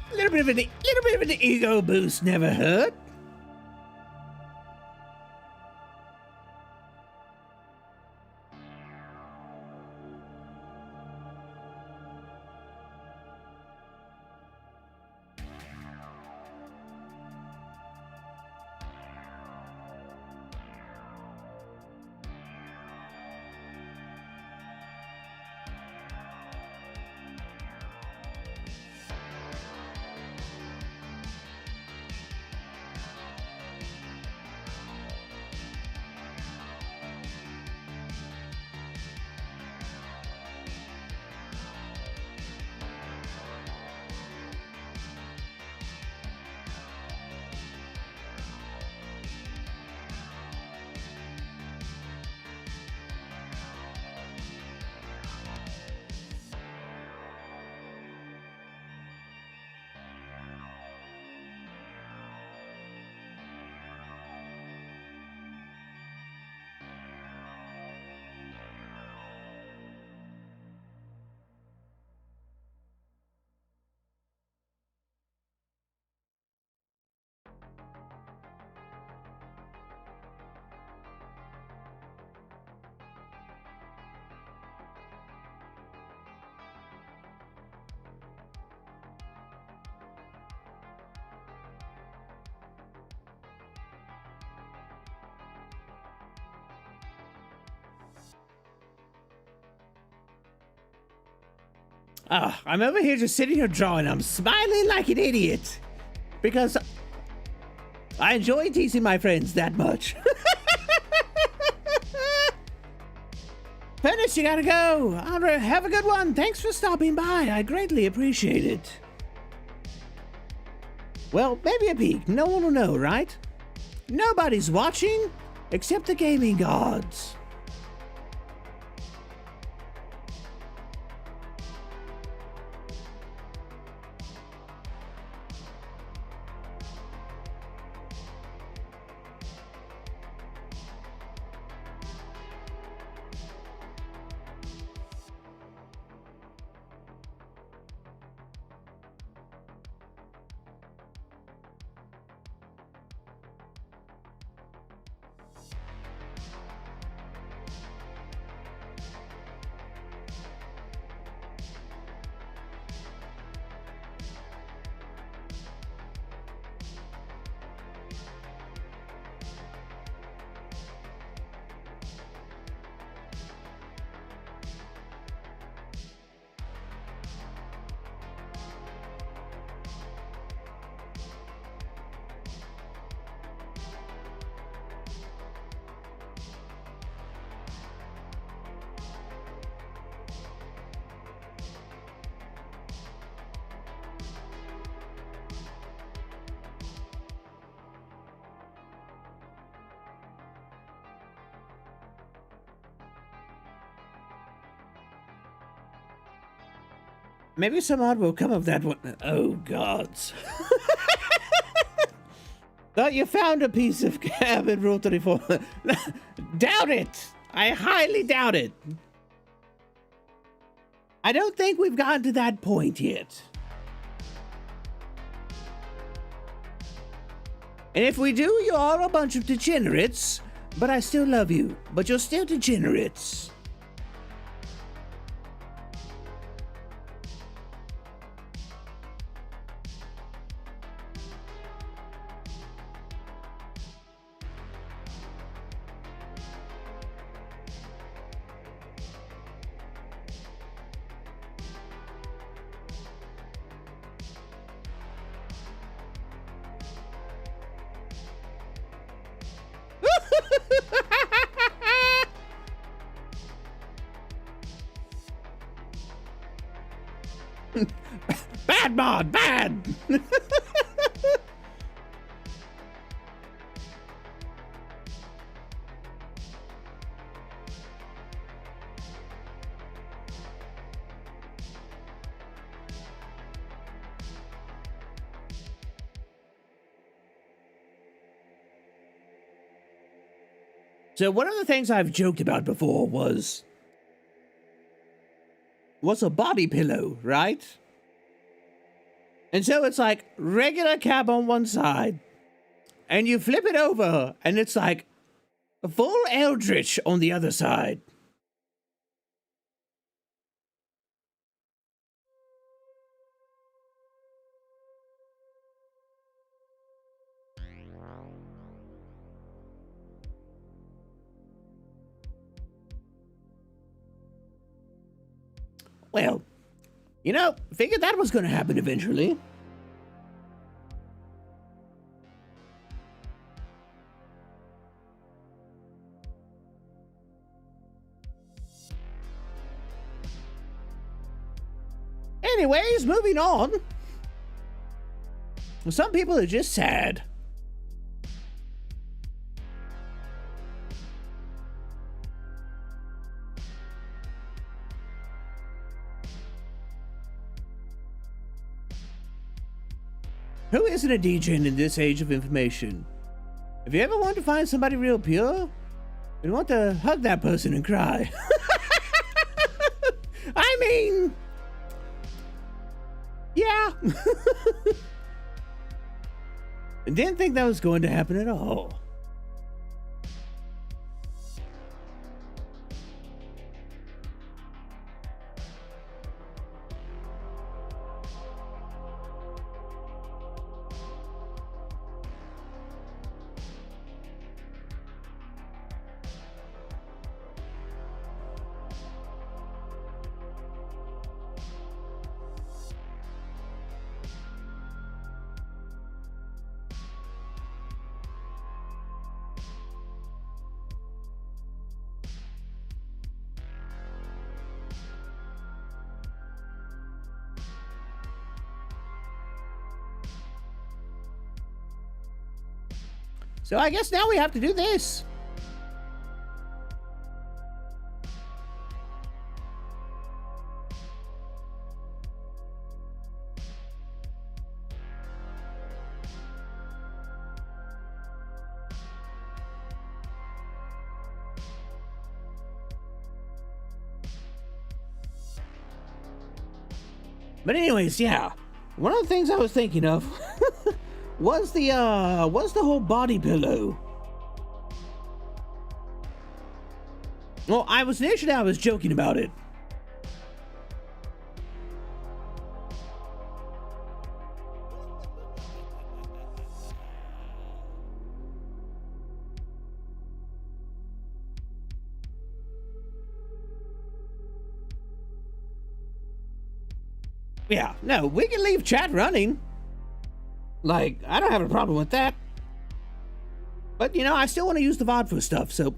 A little bit of an ego boost never hurt. I'm over here just sitting here drawing. I'm smiling like an idiot because I enjoy teasing my friends that much. Finish, you gotta go. Have a good one. Thanks for stopping by. I greatly appreciate it. Well, maybe a peek. No one will know, right? Nobody's watching except the gaming gods. Maybe some odd will come of that one. Oh, gods. Thought you found a piece of cabin rule 34. Doubt it. I highly doubt it. I don't think we've gotten to that point yet. And if we do, you are a bunch of degenerates. But I still love you. But you're still degenerates. Bad mod, bad! So one of the things I've joked about before was a body pillow, right? And so it's like regular cab on one side, and you flip it over, and it's like a full eldritch on the other side. Well, you know, figured that was going to happen eventually. Anyways, moving on. Some people are just sad. Who isn't a degen in this age of information? If you ever want to find somebody real pure, you want to hug that person and cry. I mean, yeah. Didn't think that was going to happen at all. So I guess now we have to do this. But anyways, yeah. One of the things I was thinking of was the whole body pillow. Well, I was joking about it. Yeah, no, we can leave chat running. Like, I don't have a problem with that. But, you know, I still want to use the VOD for stuff, so,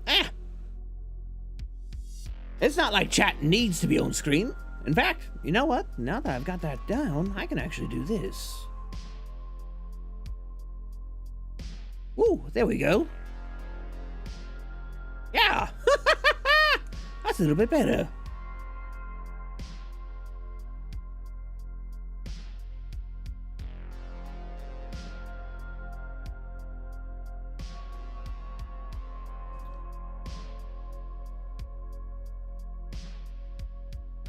It's not like chat needs to be on screen. In fact, you know what? Now that I've got that down, I can actually do this. Ooh, there we go. Yeah! That's a little bit better.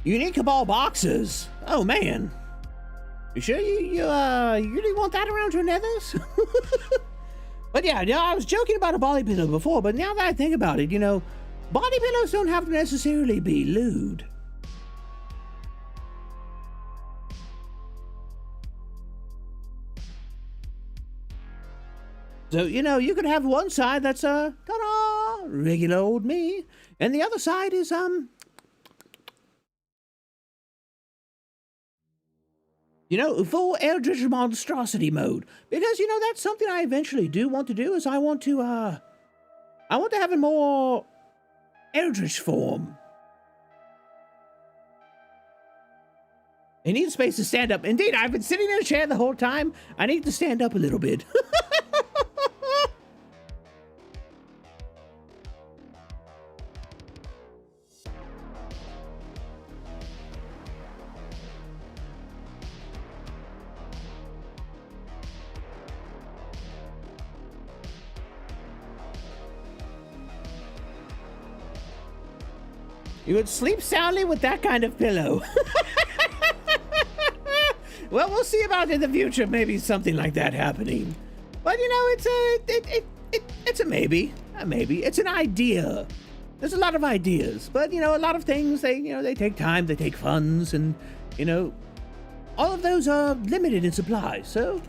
Unique Kabhaal boxes. Oh man. You sure you really want that around your nethers? But yeah, I was joking about a body pillow before, but now that I think about it, you know, body pillows don't have to necessarily be lewd. So, you know, you could have one side that's ta-da, regular old me, and the other side is you know, full eldritch monstrosity mode. Because, you know, that's something I eventually do want to do, is I want to have a more eldritch form. I need space to stand up. Indeed, I've been sitting in a chair the whole time. I need to stand up a little bit. You would sleep soundly with that kind of pillow. Well, we'll see about in the future, maybe something like that happening. But you know, it's a maybe. A maybe. It's an idea. There's a lot of ideas, but you know, a lot of things they take time, they take funds, and you know, all of those are limited in supply. So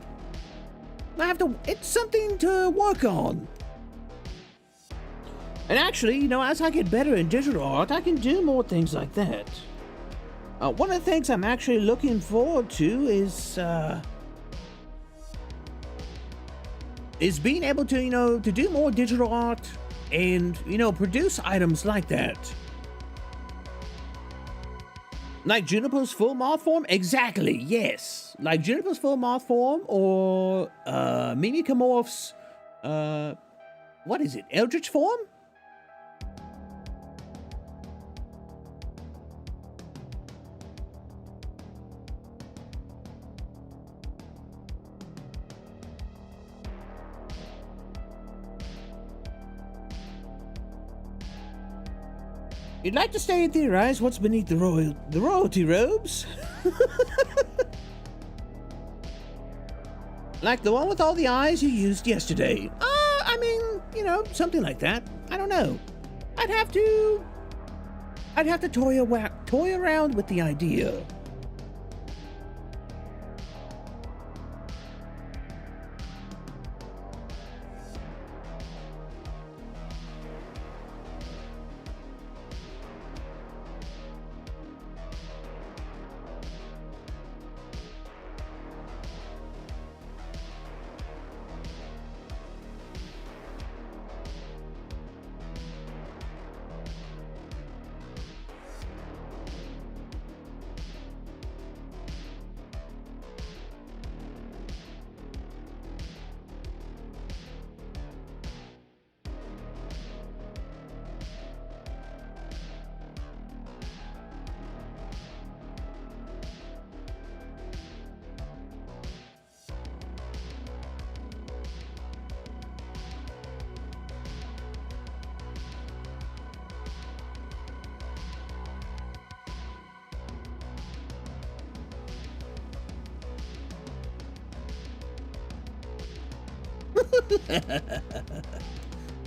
it's something to work on. And actually, you know, as I get better in digital art, I can do more things like that. One of the things I'm actually looking forward to is being able to, you know, to do more digital art and, you know, produce items like that. Like Juniper's full moth form? Exactly, yes. Like Juniper's full moth form or Mimikamorph's, what is it, Eldritch form? You'd like to stay and theorize what's beneath the royalty robes? Like the one with all the eyes you used yesterday. I mean, you know, something like that. I don't know. I'd have to toy around with the idea.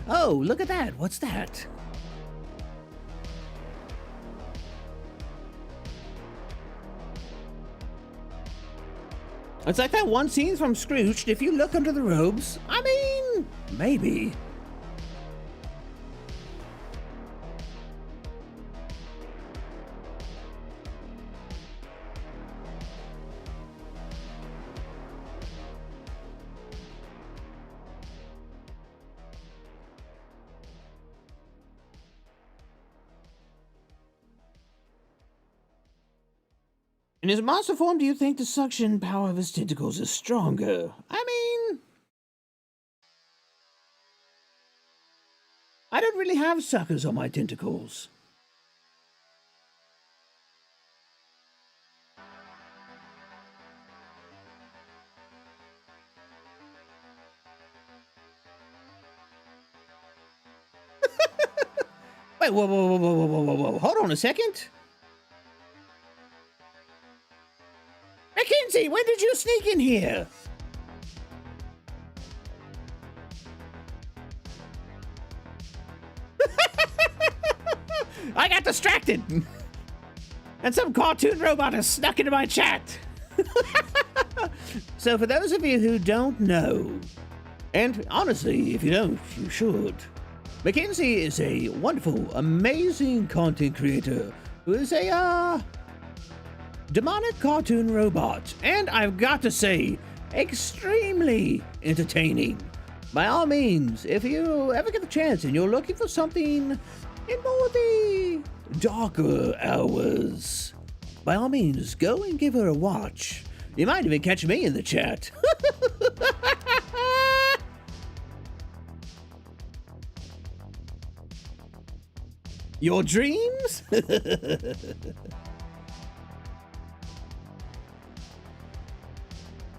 Oh, look at that. What's that? It's like that one scene from Scrooged. If you look under the robes, I mean, maybe. In his monster form, do you think the suction power of his tentacles is stronger? I mean, I don't really have suckers on my tentacles. Wait, whoa. Hold on a second. Mackenzie, when did you sneak in here? I got distracted. And some cartoon robot has snuck into my chat. So for those of you who don't know, and honestly, if you don't, you should. Mackenzie is a wonderful, amazing content creator who is a, demonic cartoon robot, and I've got to say, extremely entertaining. By all means, if you ever get the chance and you're looking for something in more the darker hours, by all means, go and give her a watch. You might even catch me in the chat. Your dreams?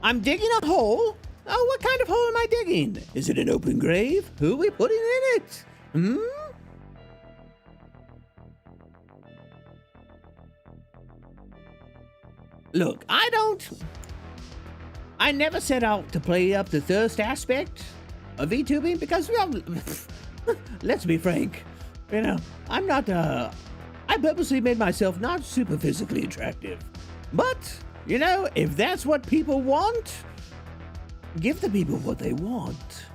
I'm digging a hole? Oh, what kind of hole am I digging? Is it an open grave? Who are we putting in it? Look, I never set out to play up the thirst aspect of Vtubing because, well, let's be frank, you know, I'm not, I purposely made myself not super physically attractive. But, you know, if that's what people want, give the people what they want.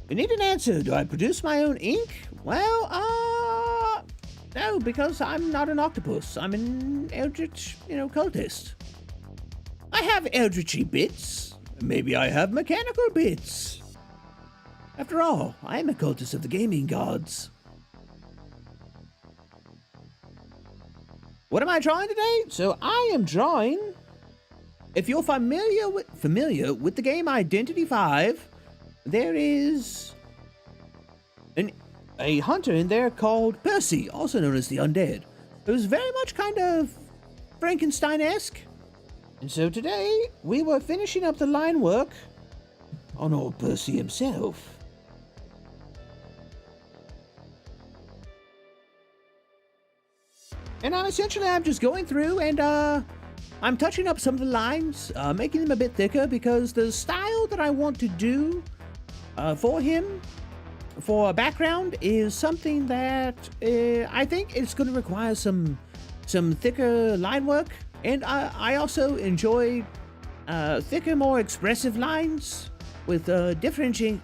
You need an answer. Do I produce my own ink? Well, no, because I'm not an octopus. I'm an eldritch, cultist. I have eldritchy bits. Maybe I have mechanical bits. After all, I am a cultist of the gaming gods. What am I drawing today? So I am drawing, if you're familiar with the game Identity 5, there is a hunter in there called Percy, also known as the Undead, who's very much kind of Frankenstein-esque. And so today, we were finishing up the line work on old Percy himself. And I'm just going through and I'm touching up some of the lines, making them a bit thicker because the style that I want to do for him, for a background, is something that I think it's going to require some thicker line work. And I also enjoy thicker, more expressive lines with different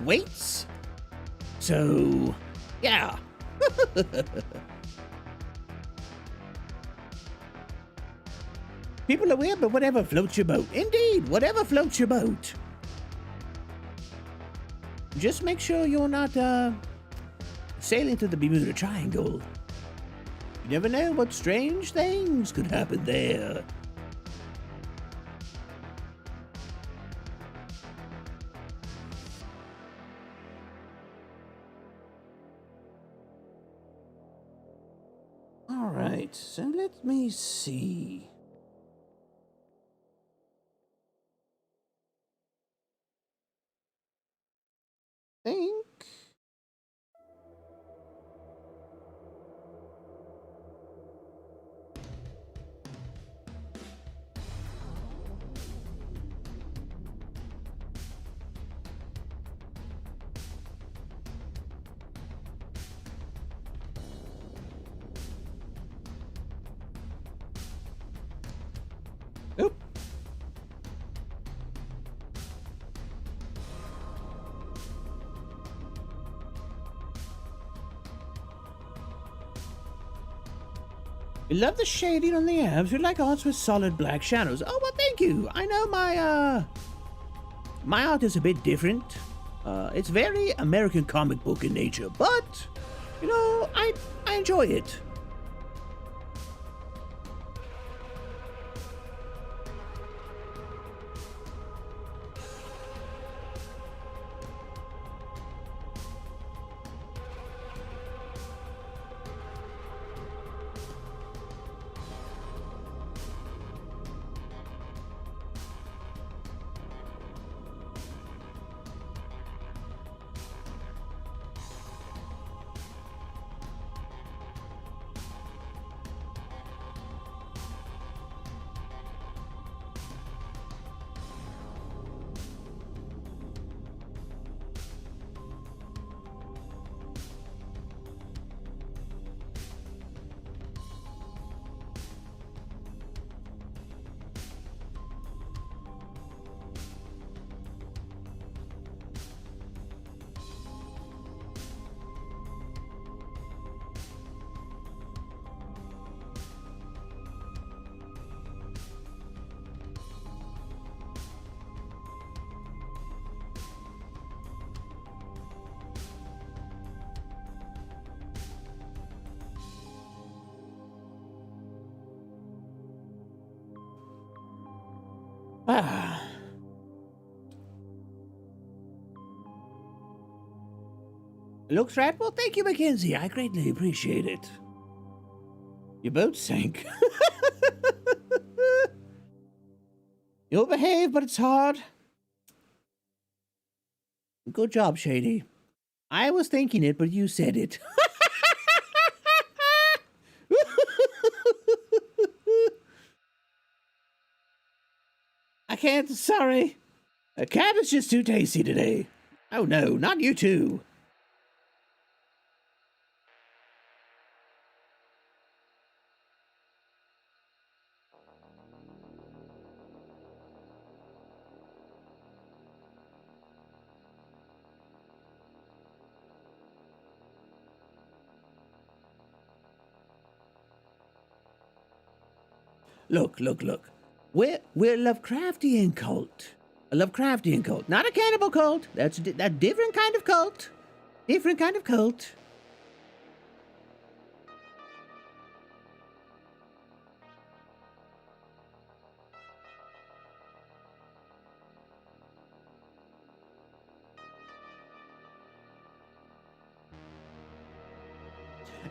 weights. So, yeah. People are weird, but whatever floats your boat. Indeed, whatever floats your boat. Just make sure you're not sailing through the Bermuda Triangle. You never know what strange things could happen there. All right, so let me see. Think. You love the shading on the abs. You like arts with solid black shadows. Oh, well, thank you. I know my art is a bit different. It's very American comic book in nature, but, you know, I enjoy it. Ah. Looks right. Well, thank you, Mackenzie. I greatly appreciate it. Your boat sank. You'll behave, but it's hard. Good job, Shady. I was thinking it, but you said it. I can't, sorry. A cat is just too tasty today. Oh no, not you too. Look. We're a Lovecraftian cult. A Lovecraftian cult. Not a cannibal cult. That's a different kind of cult. Different kind of cult.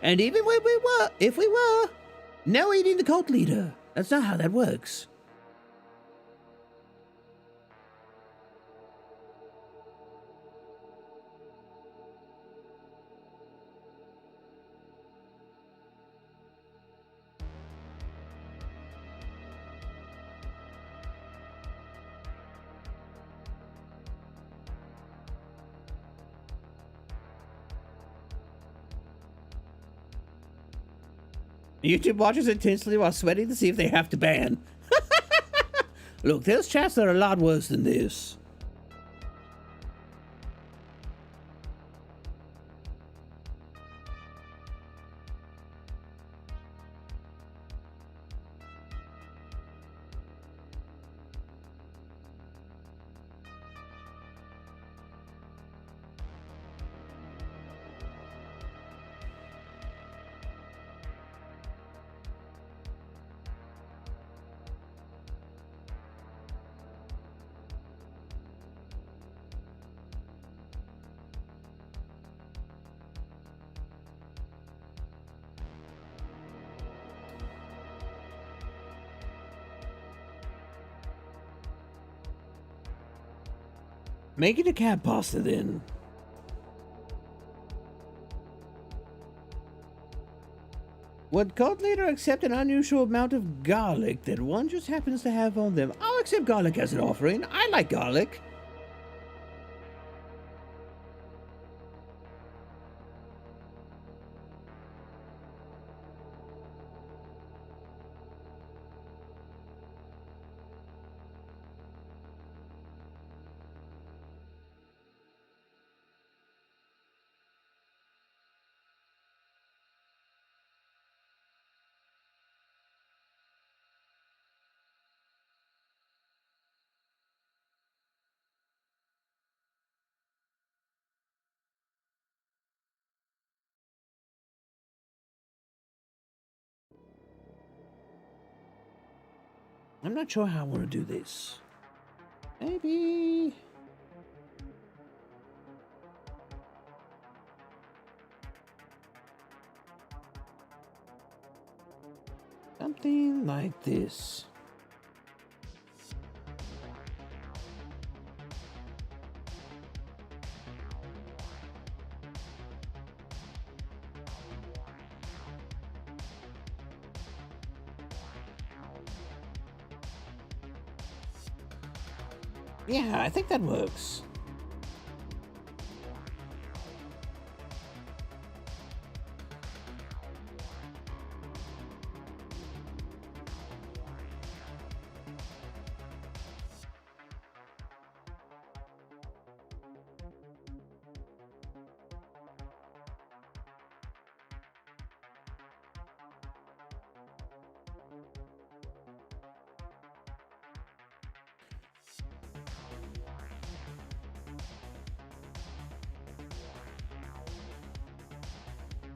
And even when if we were, no eating the cult leader. That's not how that works. YouTube watches intensely while sweating to see if they have to ban. Look, there's chats that are a lot worse than this. Make it a cat pasta then. Would cult leader accept an unusual amount of garlic that one just happens to have on them? I'll accept garlic as an offering. I like garlic. I'm not sure how I want to do this. Maybe... something like this. Yeah, I think that works.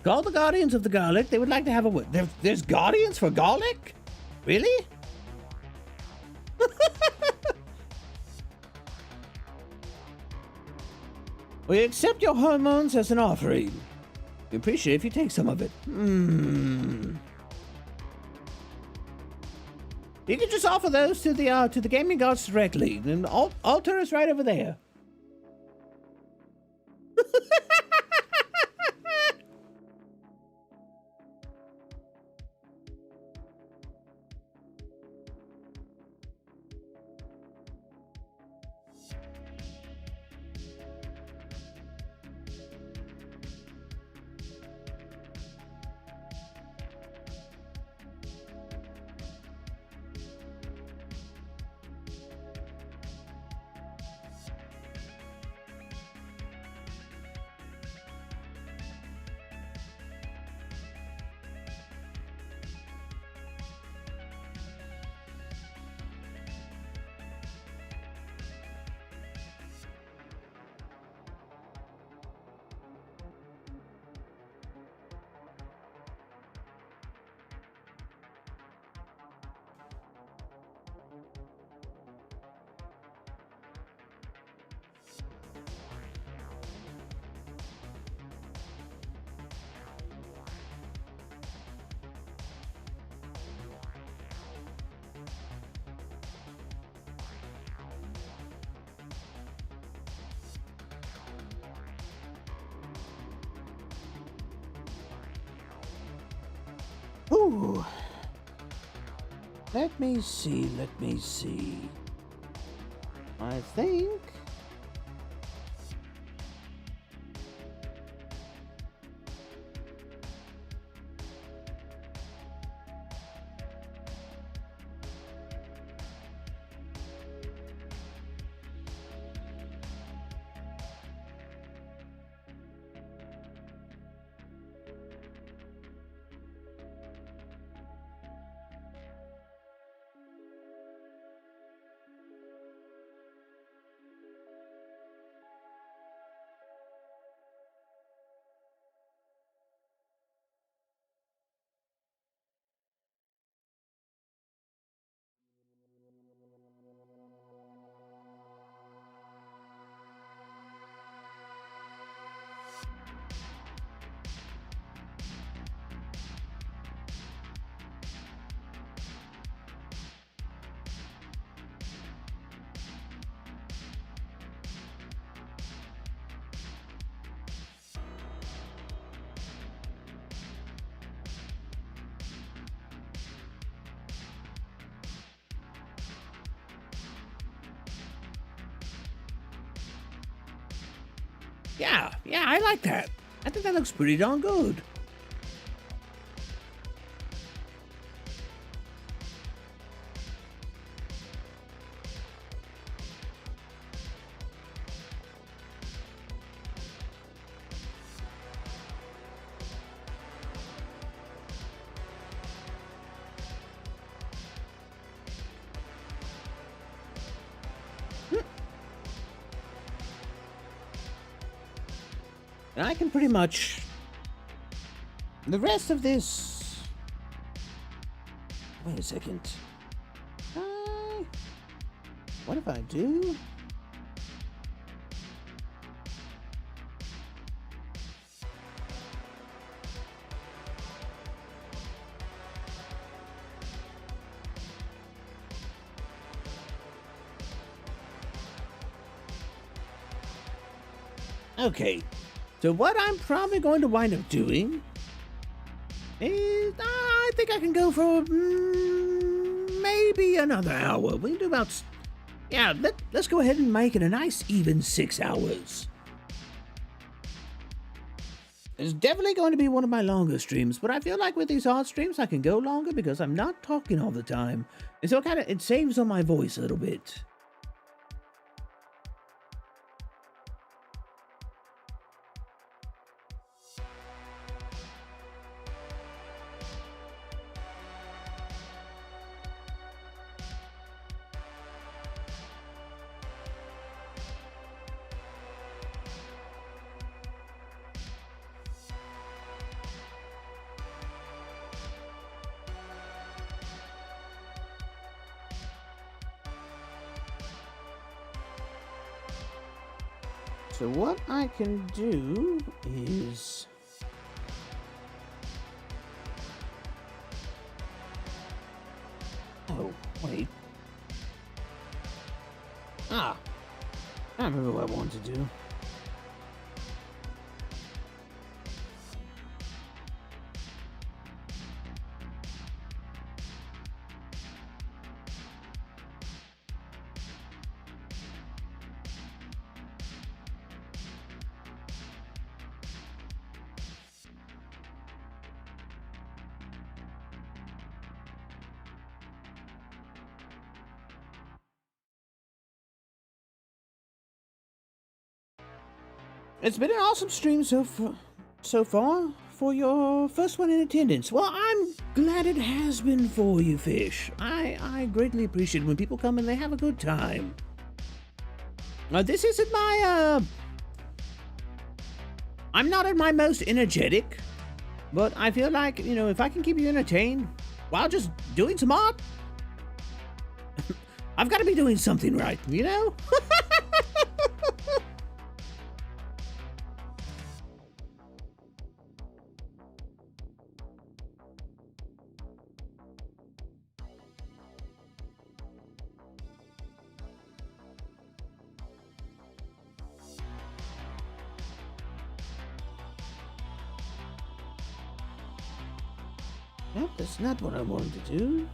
Call the Guardians of the Garlic. They would like to have a word. There's Guardians for Garlic? Really? We accept your hormones as an offering. We appreciate if you take some of it. You can just offer those to the gaming gods directly. And altar is right over there. Ooh. Let me see. I think... Yeah, I like that. I think that looks pretty darn good. And I can pretty much... the rest of this... Wait a second. What if I do? Okay, so what I'm probably going to wind up doing is I think I can go for maybe another hour. We can do about, yeah, let's go ahead and make it a nice even 6 hours. It's definitely going to be one of my longer streams, but I feel like with these hard streams I can go longer because I'm not talking all the time. And so it saves on my voice a little bit. So what I can do is... Oh, wait. I remember what I wanted to do. It's been an awesome stream so far for your first one in attendance. Well, I'm glad it has been for you, Fish. I greatly appreciate when people come and they have a good time. This isn't my, I'm not at my most energetic, but I feel like, you know, if I can keep you entertained while just doing some art, I've got to be doing something right, you know? Nope, that's not what I wanted to do.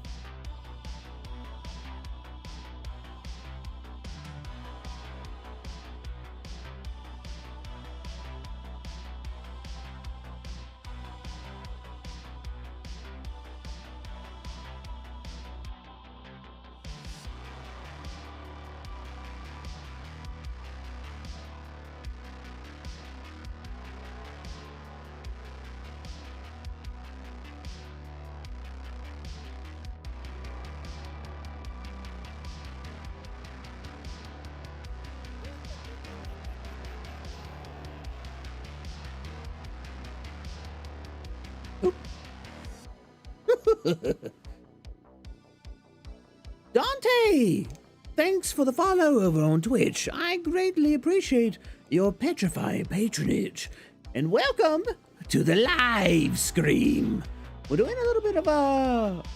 Dante! Thanks for the follow over on Twitch. I greatly appreciate your petrifying patronage. And welcome to the live stream. We're doing a little bit of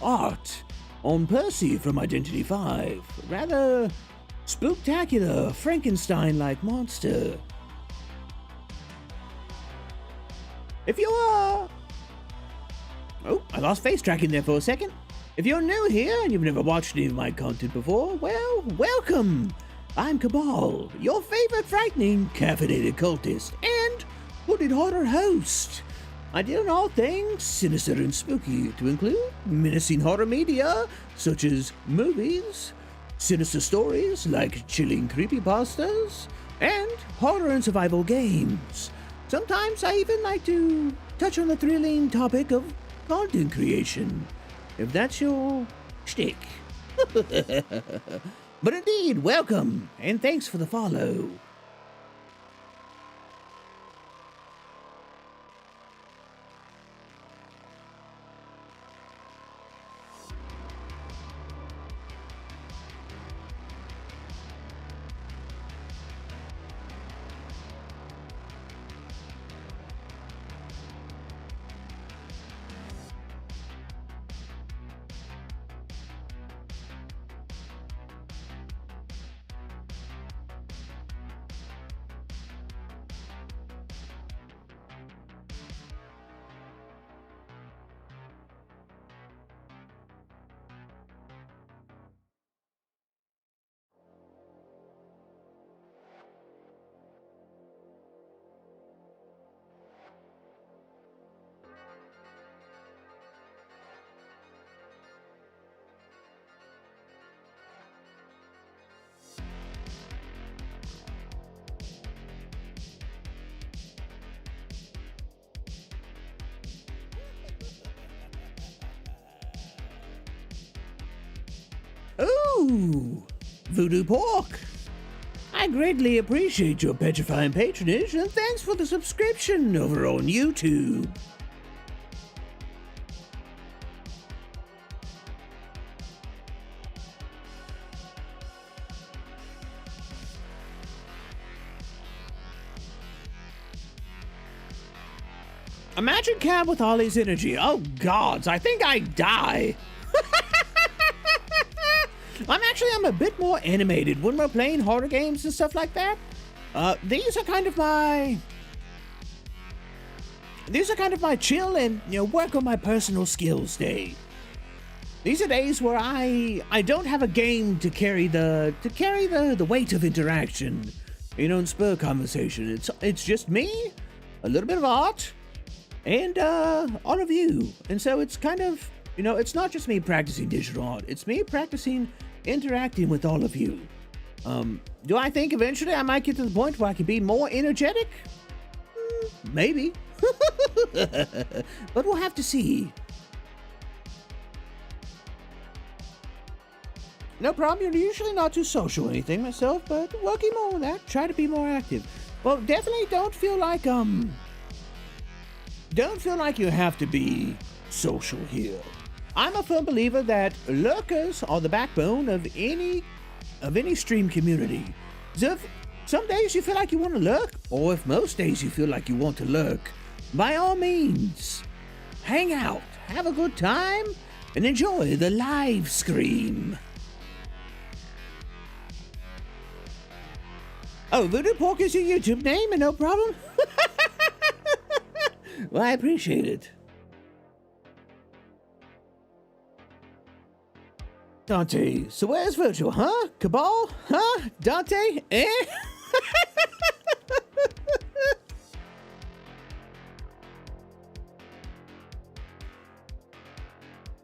art on Percy from Identity 5. Rather spooktacular, Frankenstein-like monster. If you are... Oh, I lost face tracking there for a second. If you're new here and you've never watched any of my content before, well, welcome! I'm Kabhaal, your favorite frightening, caffeinated cultist, and hooded horror host. I deal in all things sinister and spooky, to include menacing horror media, such as movies, sinister stories like chilling creepypastas, and horror and survival games. Sometimes I even like to touch on the thrilling topic of content creation, if that's your shtick. But indeed, welcome, and thanks for the follow. you, Voodoo Pork. I greatly appreciate your petrifying patronage, and thanks for the subscription over on YouTube. Imagine Cab with all his energy. Oh gods, I think I die. I'm a bit more animated when we're playing horror games and stuff like that. These are kind of my chill and work on my personal skills day. These are days where I don't have a game to carry the weight of interaction, and spur conversation. It's just me, a little bit of art, and all of you. And so it's kind of, it's not just me practicing digital art, it's me practicing interacting with all of you. Do I think eventually I might get to the point where I can be more energetic? Maybe. But we'll have to see. No problem, you're usually not too social or anything myself, but working more on that, try to be more active. Well, definitely don't feel like you have to be social here. I'm a firm believer that lurkers are the backbone of any stream community. So if some days you feel like you want to lurk, or if most days you feel like you want to lurk, by all means, hang out, have a good time, and enjoy the live stream. Oh, Voodoo Pork is your YouTube name, and no problem? Well, I appreciate it. Dante, so where's Virtual, huh? Kabhaal? Huh? Dante? Eh?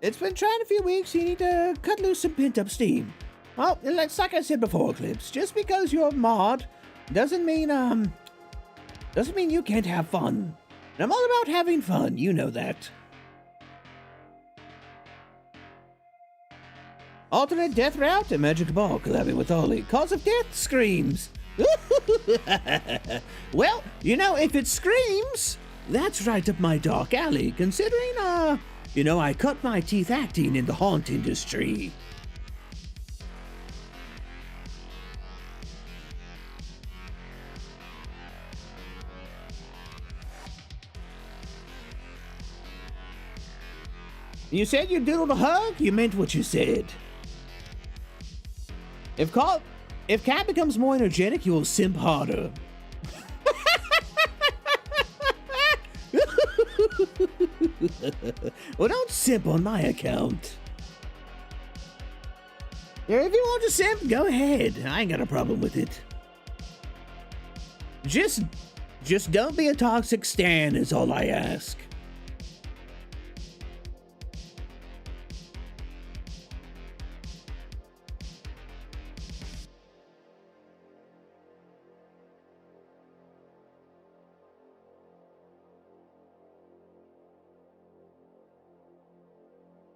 It's been trying a few weeks, you need to cut loose some pent-up steam. Well, it's like I said before, Eclipse, just because you're a mod doesn't mean you can't have fun. And I'm all about having fun, you know that. Alternate death route and Magic Ball collabing with Ollie. Cause of death screams. Well, if it screams, that's right up my dark alley, considering, I cut my teeth acting in the haunt industry. You said you doodled a hug, you meant what you said. If Cat becomes more energetic, you will simp harder. Well, don't simp on my account. Yeah, if you want to simp, go ahead. I ain't got a problem with it. Just don't be a toxic stan is all I ask.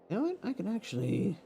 You know what? I can actually...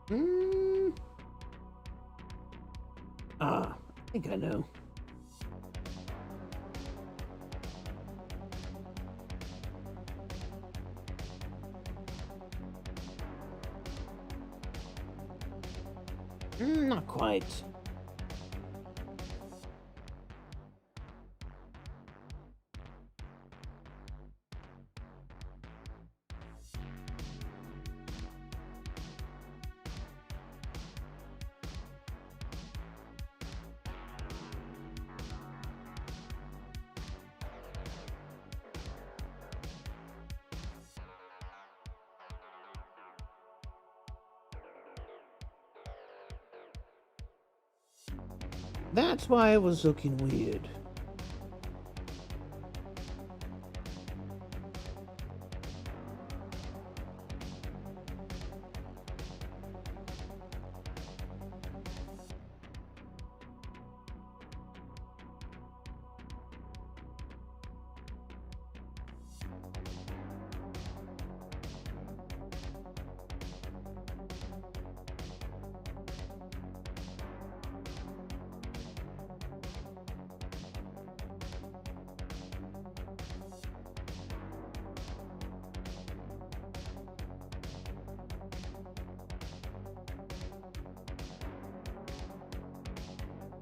Hmm. I think I know. Not quite. That's why it was looking weird.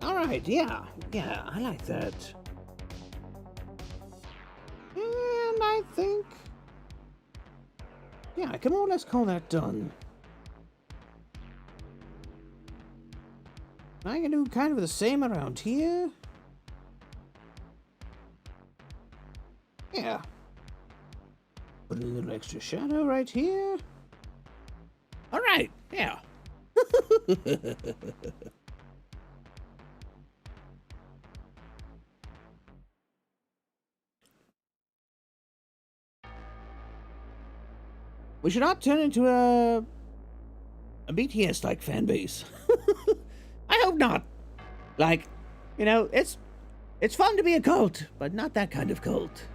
Alright, yeah, I like that. And I think... yeah, I can more or less call that done. I can do kind of the same around here. Yeah. Put a little extra shadow right here. Alright, yeah. We should not turn into a BTS-like fan base. I hope not. Like, you know, it's fun to be a cult, but not that kind of cult.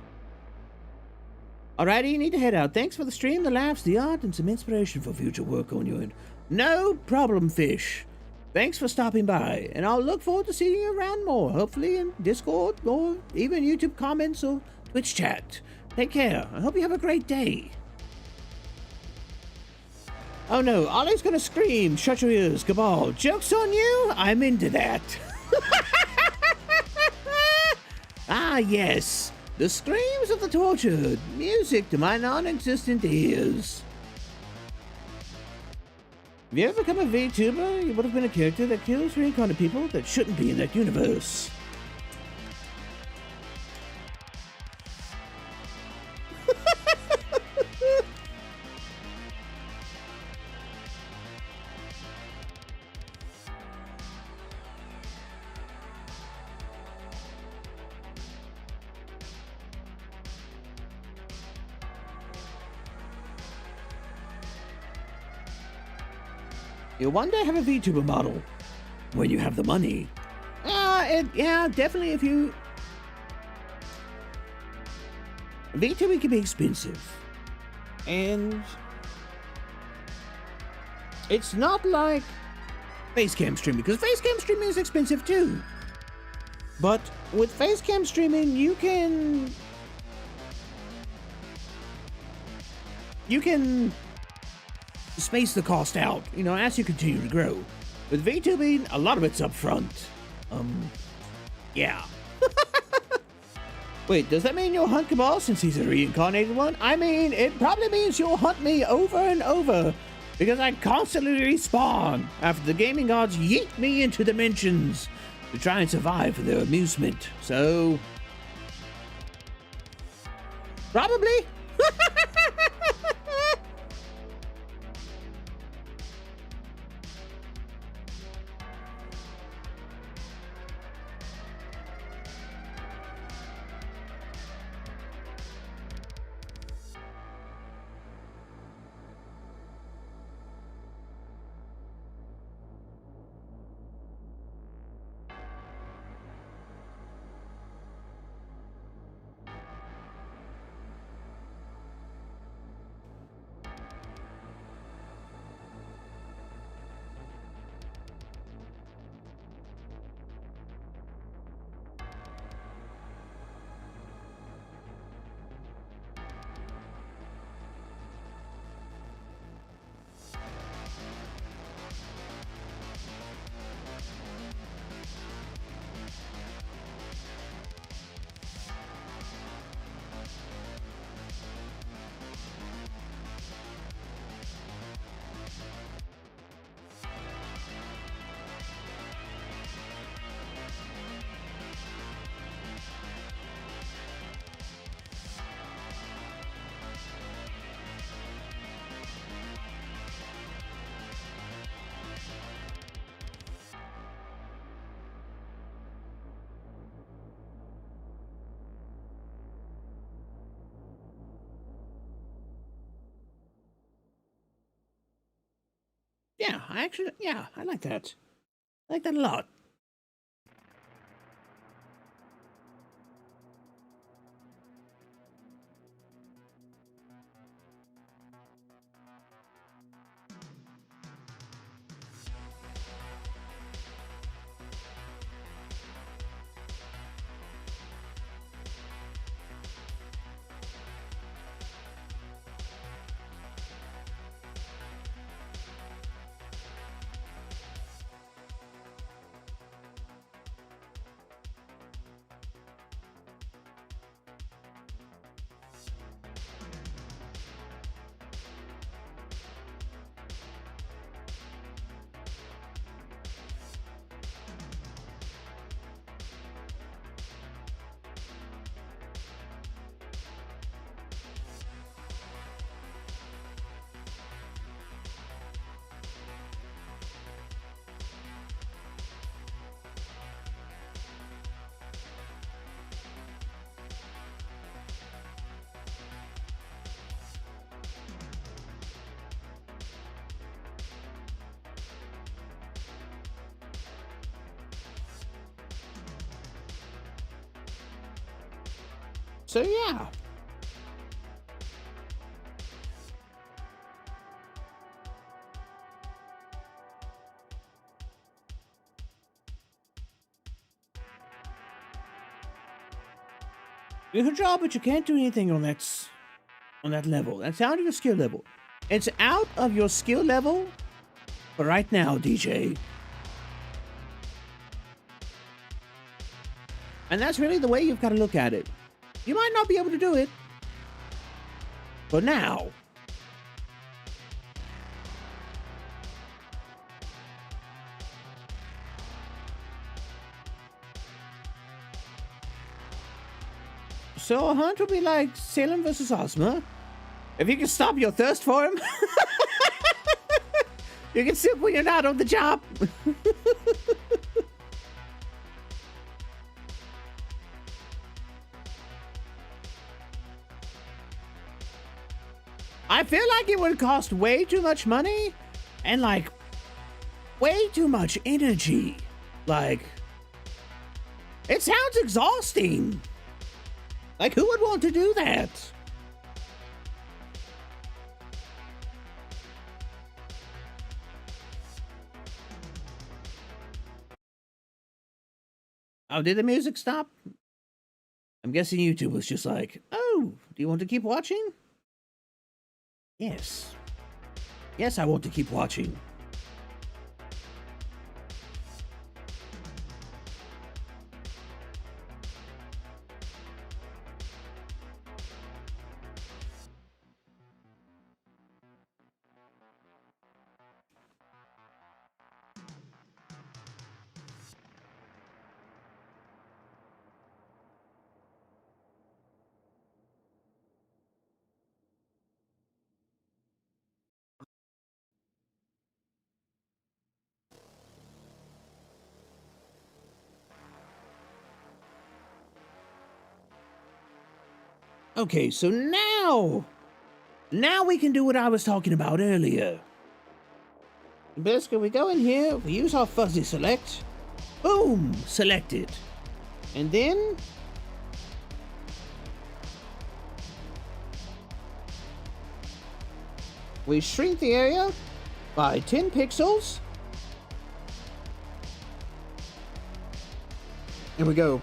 Alrighty, you need to head out. Thanks for the stream, the laughs, the art, and some inspiration for future work on your end. No problem, Fish. Thanks for stopping by, and I'll look forward to seeing you around more, hopefully in Discord or even YouTube comments or Twitch chat. Take care. I hope you have a great day. Oh no, Ollie's gonna scream. Shut your ears, Kabhaal. Joke's on you? I'm into that. Ah, yes. The screams of the tortured. Music to my non-existent ears. If you ever become a Vtuber, you would have been a character that kills reincarnated people that shouldn't be in that universe. You'll one day have a VTuber model. When you have the money. Yeah, definitely if you... VTubing can be expensive. And... it's not like facecam streaming, because facecam streaming is expensive too. But with facecam streaming, you can space the cost out, you know, as you continue to grow. With VTubing, a lot of it's up front. Yeah. Wait, does that mean you'll hunt Kabhaal since he's a reincarnated one? I mean, it probably means you'll hunt me over and over, because I constantly respawn after the gaming gods yeet me into dimensions to try and survive for their amusement. So... probably. Yeah, I like that. I like that a lot. So yeah. Good job, but you can't do anything on that level. That's out of your skill level. It's out of your skill level for right now, DJ. And that's really the way you've got to look at it. You might not be able to do it, but now. So a hunt will be like Salem versus Ozma. If you can stop your thirst for him, you can sip when you're not on the job. I feel like it would cost way too much money and like way too much energy. Like, it sounds exhausting. Like, who would want to do that? Oh, did the music stop? I'm guessing YouTube was just like, oh, do you want to keep watching? Yes. Yes, I want to keep watching. Okay, so now we can do what I was talking about earlier. Basically, we go in here, we use our fuzzy select, boom, selected. And then we shrink the area by 10 pixels. And we go.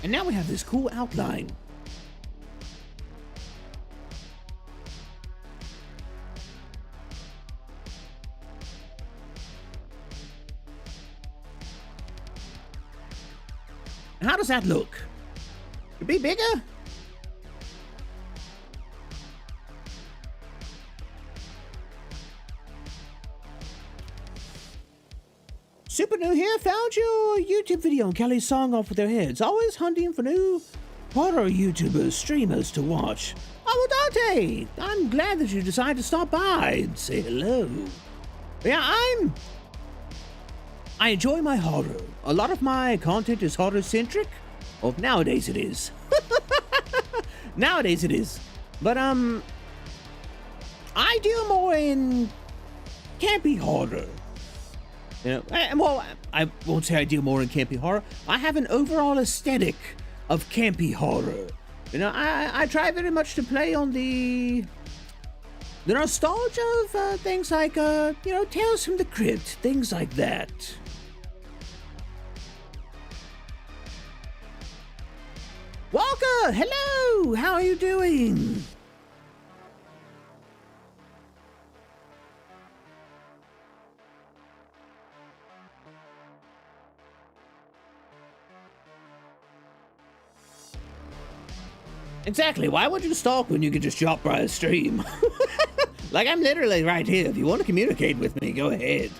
And now we have this cool outline. And how does that look? Could it be bigger? Super new here, found your YouTube video on Kelly's song Off With Their Heads. Always hunting for new horror YouTubers, streamers to watch. Oh, well, Dante, I'm glad that you decided to stop by and say hello. Yeah, I enjoy my horror. A lot of my content is horror-centric. Well, nowadays it is. Nowadays it is. But, I deal more in campy horror. You know, well, I won't say I deal more in campy horror. I have an overall aesthetic of campy horror. You know, I try very much to play on the nostalgia of things like, you know, Tales from the Crypt, things like that. Walker, hello! How are you doing? Exactly, why would you stalk when you could just drop by a stream? Like, I'm literally right here. If you want to communicate with me, go ahead.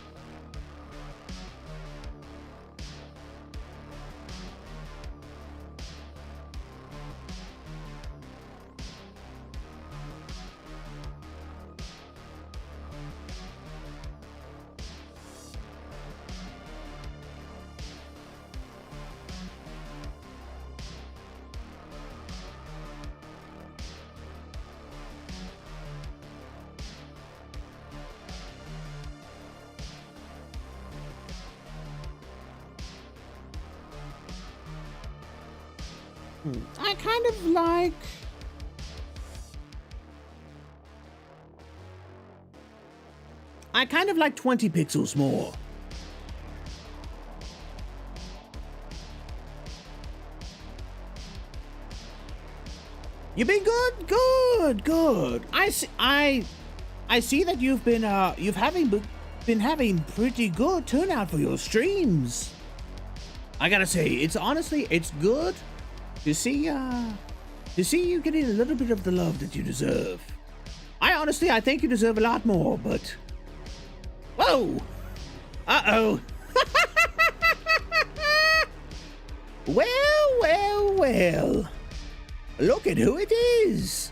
I kind of like... I kind of like 20 pixels more. You've been good? Good, good. I see that you've been been having pretty good turnout for your streams. I gotta say, it's good to see you getting a little bit of the love that you deserve. I think you deserve a lot more, but... Whoa! Uh-oh! Well. Look at who it is.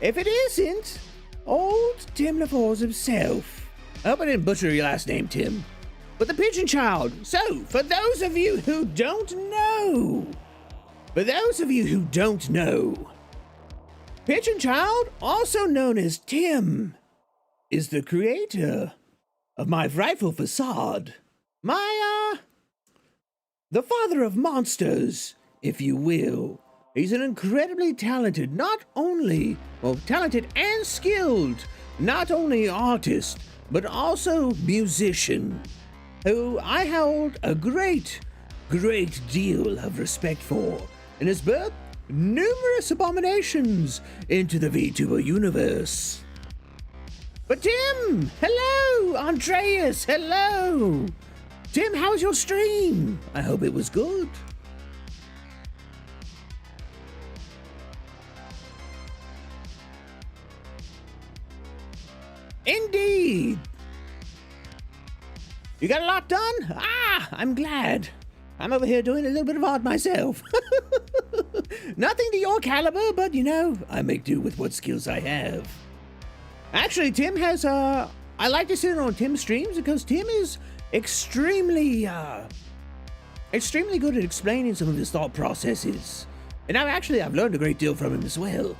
If it isn't, old Tim LaForce himself. I hope I didn't butcher your last name, Tim. But the Pigeon Child. So, for those of you who don't know... Pigeon Child, also known as Tim, is the creator of my frightful facade. The father of monsters, if you will. He's an incredibly talented, talented and skilled, not only artist, but also musician, who I hold a great deal of respect for, and has birthed numerous abominations into the VTuber universe. But Tim, hello! Andreas, hello! Tim, how was your stream? I hope it was good. Indeed! You got a lot done? I'm glad. I'm over here doing a little bit of art myself. Nothing to your caliber, but you know, I make do with what skills I have. Actually, Tim has, I like to sit on Tim's streams because Tim is extremely good at explaining some of his thought processes. And I've learned a great deal from him as well.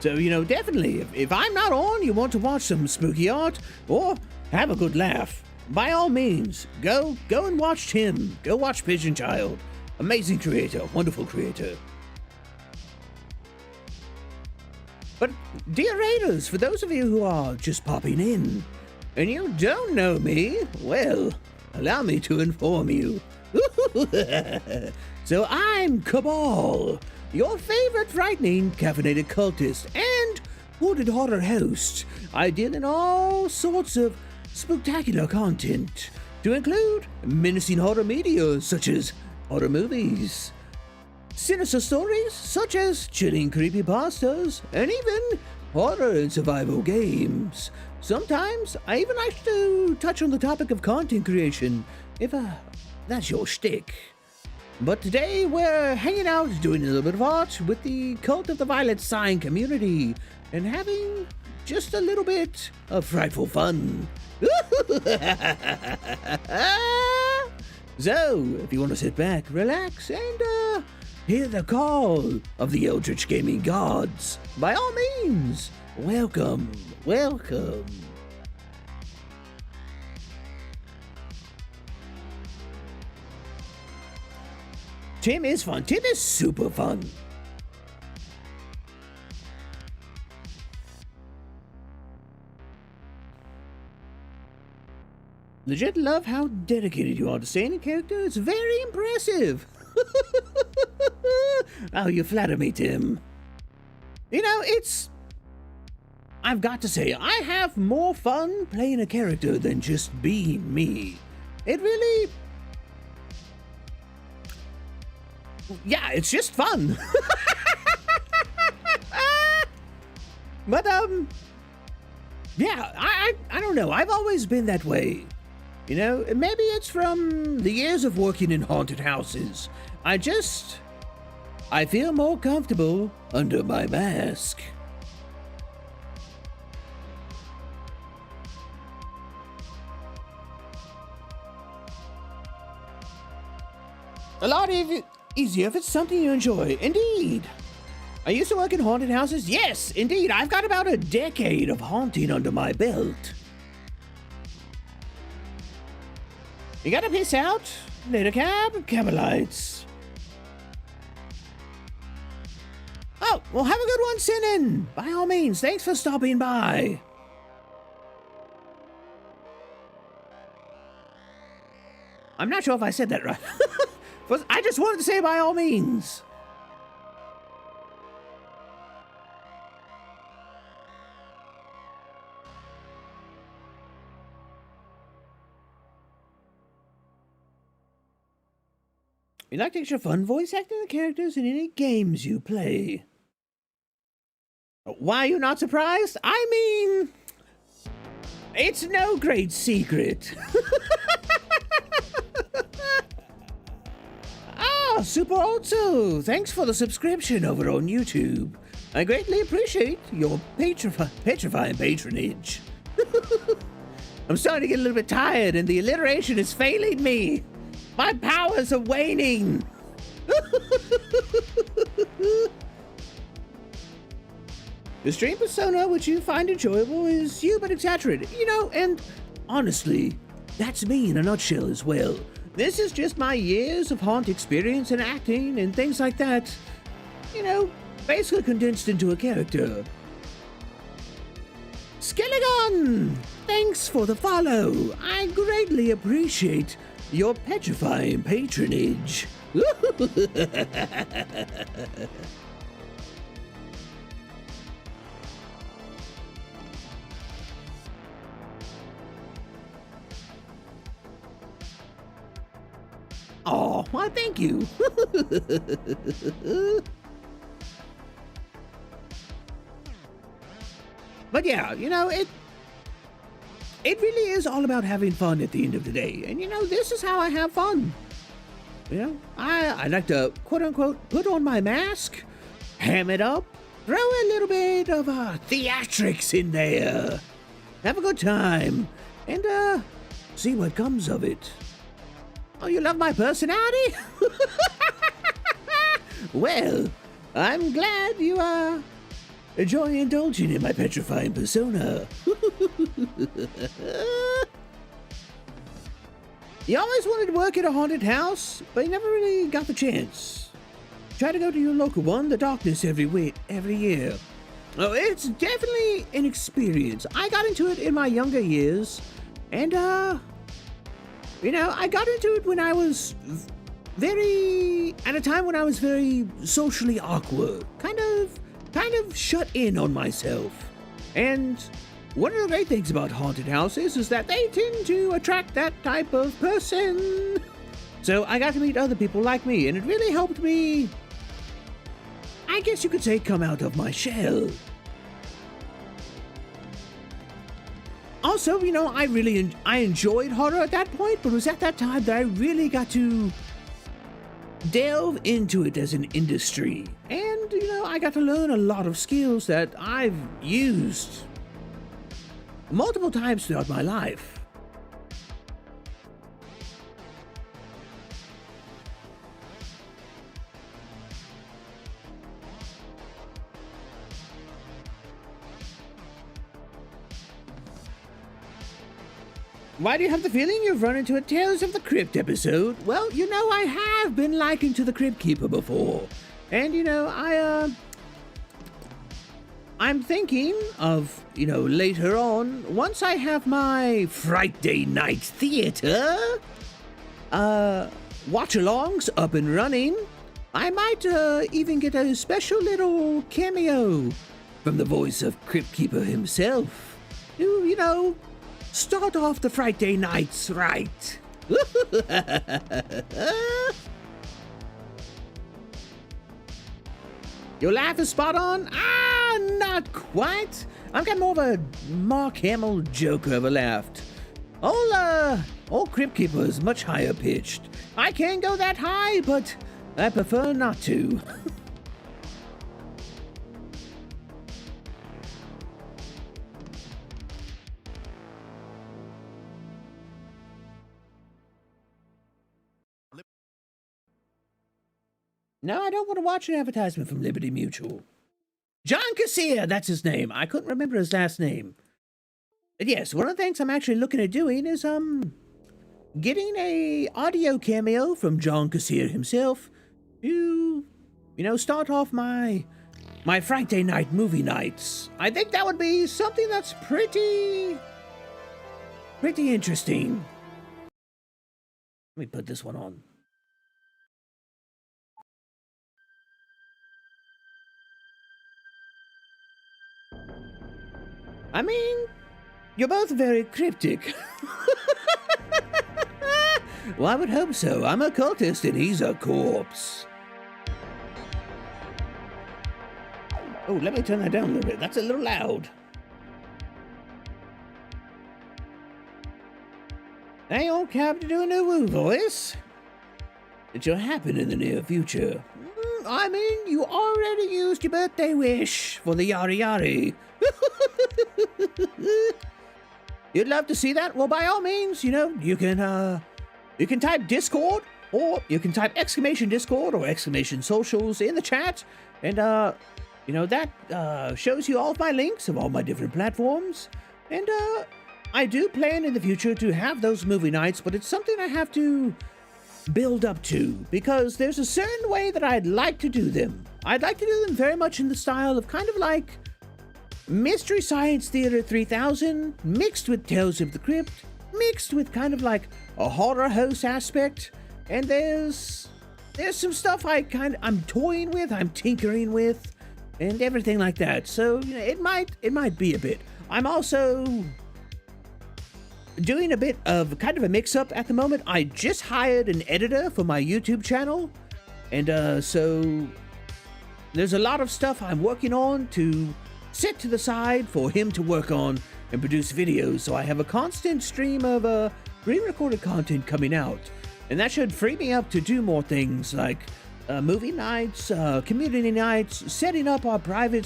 So, you know, definitely, if I'm not on, you want to watch some spooky art, or have a good laugh, by all means, go and watch Tim. Go watch Pigeon Child. Amazing creator, wonderful creator. But, dear raiders, for those of you who are just popping in, and you don't know me, well, allow me to inform you. So I'm Kabhaal, your favorite frightening, caffeinated cultist and hooded horror host. I deal in all sorts of spooktacular content, to include menacing horror media such as horror movies, sinister stories such as chilling creepypastas, and even horror and survival games. Sometimes I even like to touch on the topic of content creation, if that's your shtick. But today we're hanging out, doing a little bit of art with the Cult of the Violet Sign community, and having just a little bit of frightful fun. So, if you want to sit back, relax, and hear the call of the Eldritch Gaming Gods. By all means, welcome, welcome. Tim is fun. Tim is super fun. Legit love how dedicated you are to staying in character. It's very impressive. Oh, you flatter me, Tim. You know, I've got to say, I have more fun playing a character than just being me. It really... Yeah, it's just fun. But, yeah, I don't know. I've always been that way. You know, maybe it's from the years of working in haunted houses. I feel more comfortable under my mask. A lot easier if it's something you enjoy. Indeed. I used to work in haunted houses. Yes, indeed. I've got about a decade of haunting under my belt. You gotta peace out. Later, Kabhaalytes. Oh, well, have a good one, Sinin. By all means, thanks for stopping by. I'm not sure if I said that right. I just wanted to say by all means. You like extra fun voice acting the characters in any games you play? Why are you not surprised? I mean, it's no great secret. Ah, Super Also, thanks for the subscription over on YouTube. I greatly appreciate your petrifying patronage. I'm starting to get a little bit tired and the alliteration is failing me. My powers are waning. The stream persona which you find enjoyable is you but exaggerated. You know, and honestly, that's me in a nutshell as well. This is just my years of haunt experience and acting and things like that. You know, basically condensed into a character. Skeleton! Thanks for the follow. I greatly appreciate your petrifying patronage. Oh, why thank you. But yeah, you know, it really is all about having fun at the end of the day. And you know, this is how I have fun. You know, I like to, quote unquote, put on my mask, ham it up, throw a little bit of theatrics in there, have a good time, and see what comes of it. Oh, you love my personality? Well, I'm glad you enjoy indulging in my petrifying persona. You always wanted to work at a haunted house, but you never really got the chance. Try to go to your local one, the Darkness, every year. Oh, it's definitely an experience. I got into it in my younger years, and you know, I got into it when I was at a time when I was very socially awkward, kind of shut in on myself. And one of the great things about haunted houses is that they tend to attract that type of person. So I got to meet other people like me, and it really helped me, I guess you could say, come out of my shell. Also, you know, I enjoyed horror at that point, but it was at that time that I really got to delve into it as an industry. And, you know, I got to learn a lot of skills that I've used multiple times throughout my life. Why do you have the feeling you've run into a Tales of the Crypt episode? Well, you know, I have been likened to the Crypt Keeper before. And, you know, I'm thinking of, you know, later on, once I have my Friday night theater, watch-alongs up and running, I might even get a special little cameo from the voice of Crypt Keeper himself to, you know, start off the Friday nights right. Your laugh is spot on? Not quite. I've got more of a Mark Hamill Joker of a laugh. All Crypt Keeper is much higher pitched. I can go that high, but I prefer not to. No, I don't want to watch an advertisement from Liberty Mutual. John Cassier, that's his name. I couldn't remember his last name. But yes, one of the things I'm actually looking at doing is, getting a audio cameo from John Cassier himself to, you know, start off my Friday night movie nights. I think that would be something that's pretty interesting. Let me put this one on. I mean, you're both very cryptic. Well, I would hope so. I'm a cultist and he's a corpse. Oh, let me turn that down a little bit. That's a little loud. Hey, old Cab to do a new woo voice. It shall happen in the near future. I mean, you already used your birthday wish for the yari yari. You'd love to see that? Well, by all means, you know, you can type Discord, or you can type exclamation Discord or exclamation socials in the chat, and you know, that shows you all of my links of all my different platforms. And I do plan in the future to have those movie nights, but it's something I have to build up to, because there's a certain way that I'd like to do them. I'd like to do them very much in the style of kind of like Mystery Science Theater 3000 mixed with Tales of the Crypt, mixed with kind of like a horror house aspect. And there's some stuff I'm toying with, I'm tinkering with, and everything like that. So, you know, it might be a bit. I'm also doing a bit of kind of a mix-up at the moment. I just hired an editor for my YouTube channel, and so there's a lot of stuff I'm working on to set to the side for him to work on and produce videos, so I have a constant stream of pre-recorded content coming out, and that should free me up to do more things like movie nights, community nights, setting up our private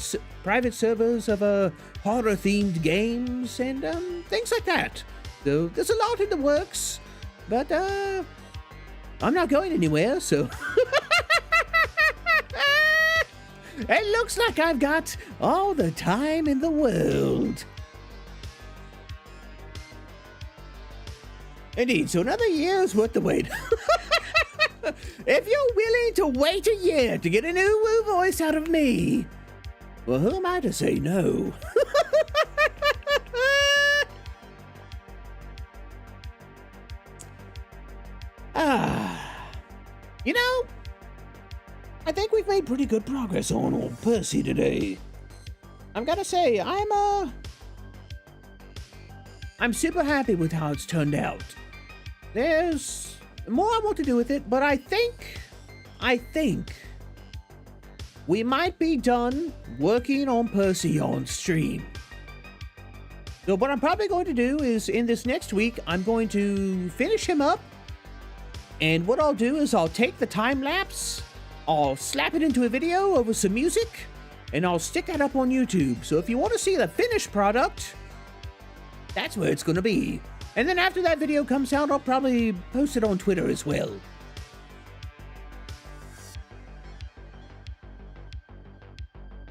servers of horror-themed games, and things like that. So there's a lot in the works, but I'm not going anywhere, so it looks like I've got all the time in the world. Indeed, so another year's worth the wait. If you're willing to wait a year to get a new woo voice out of me, well, who am I to say no? You know, I think we've made pretty good progress on old Percy today. I've got to say, I'm super happy with how it's turned out. There's more I want to do with it, but I think we might be done working on Percy on stream. So what I'm probably going to do is, in this next week, I'm going to finish him up, and what I'll do is I'll take the time lapse, I'll slap it into a video over some music, and I'll stick that up on YouTube. So if you want to see the finished product, that's where it's going to be. And then after that video comes out, I'll probably post it on Twitter as well.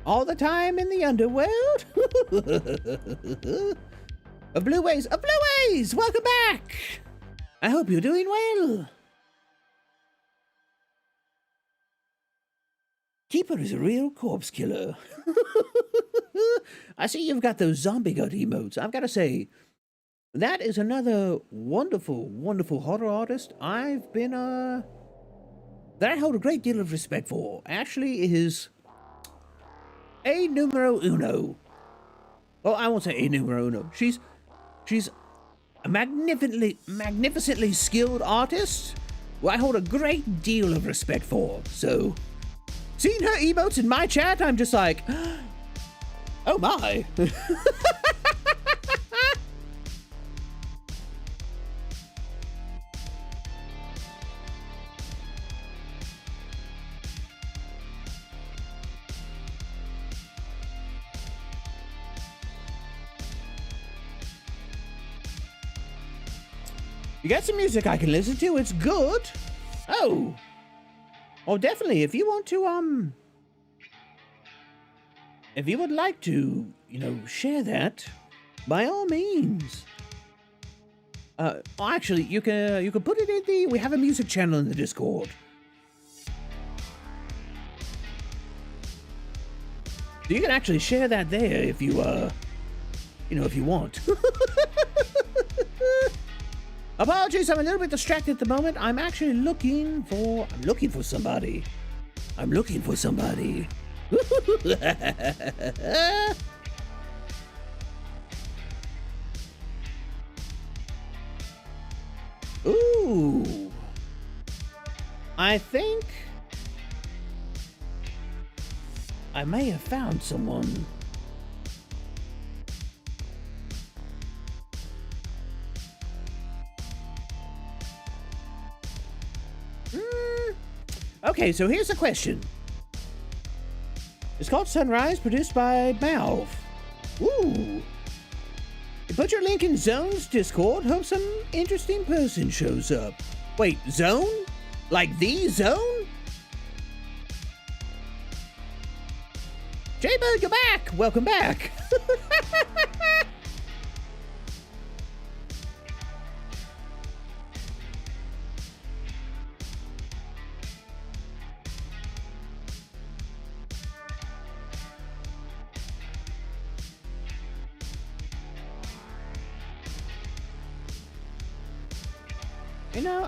All the time in the underworld? A Blue Ways, welcome back! I hope you're doing well. Keeper is a real corpse killer. I see you've got those zombie gut emotes. I've got to say, that is another wonderful, wonderful horror artist I've been, that I hold a great deal of respect for. Actually is a numero uno. Well, I won't say a numero uno. She's a magnificently skilled artist who I hold a great deal of respect for. So, seeing her emotes in my chat, I'm just like, oh my. You got some music I can listen to, it's good. Oh, definitely, if you want to, if you would like to, share that, by all means. Actually, you can put it in we have a music channel in the Discord. So you can actually share that there if you, if you want. Apologies, I'm a little bit distracted at the moment. I'm actually looking for somebody. I'm looking for somebody. Ooh. I think I may have found someone. Okay, so here's the question. It's called Sunrise, produced by Mouth. Ooh. You put your link in Zone's Discord, hope some interesting person shows up. Wait, Zone? Like the Zone? J-Bird, you're back! Welcome back!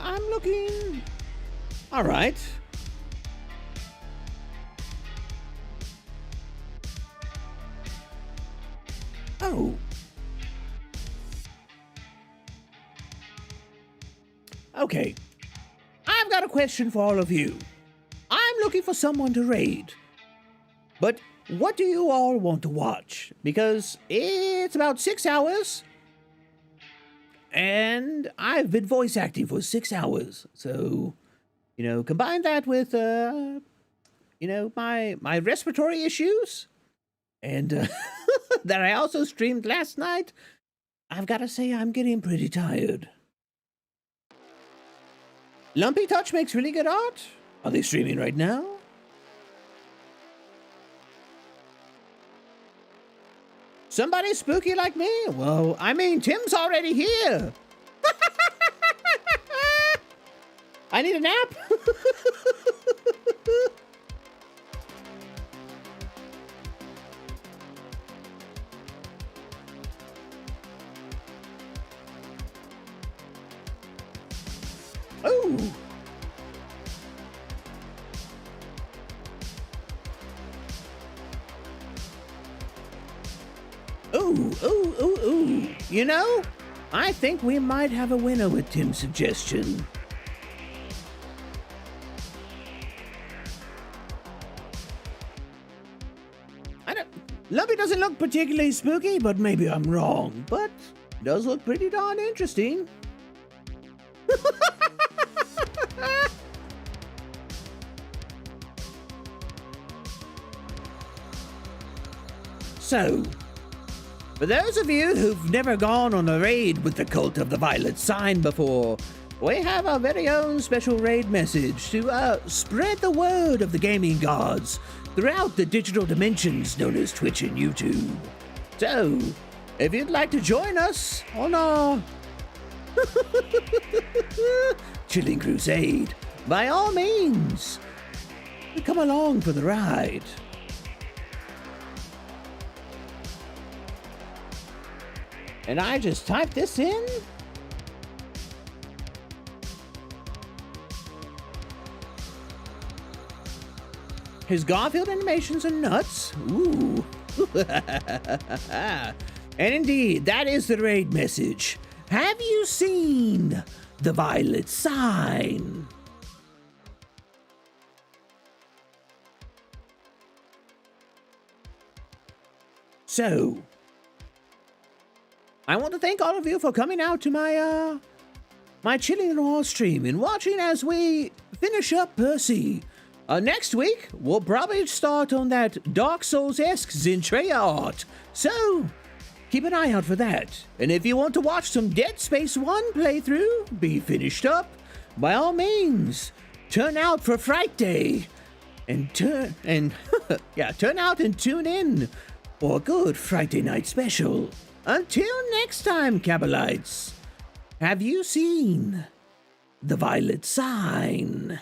I'm looking... All right. Oh. Okay. I've got a question for all of you. I'm looking for someone to raid. But what do you all want to watch? Because it's about 6 hours. And I've been voice acting for 6 hours. So, combine that with, my respiratory issues. And that I also streamed last night. I've got to say I'm getting pretty tired. Lumpy Touch makes really good art. Are they streaming right now? Somebody spooky like me? Well, I mean, Tim's already here. I need a nap. Oh. Ooh. I think we might have a winner with Tim's suggestion. Lumpy doesn't look particularly spooky, but maybe I'm wrong. But it does look pretty darn interesting. So, for those of you who've never gone on a raid with the Cult of the Violet Sign before, we have our very own special raid message to spread the word of the gaming gods throughout the digital dimensions known as Twitch and YouTube. So, if you'd like to join us on our chilling crusade, by all means, come along for the ride. And I just typed this in. His Garfield animations are nuts. Ooh. And indeed, that is the raid message. Have you seen the violet sign? So, I want to thank all of you for coming out to my my Chilling Raw stream and watching as we finish up Percy. Next week, we'll probably start on that Dark Souls-esque Zentreya art. So, keep an eye out for that. And if you want to watch some Dead Space 1 playthrough, be finished up, by all means, turn out for Fright Day. And turn out and tune in for a good Friday night special. Until next time, Kabhaalytes, have you seen the violet sign?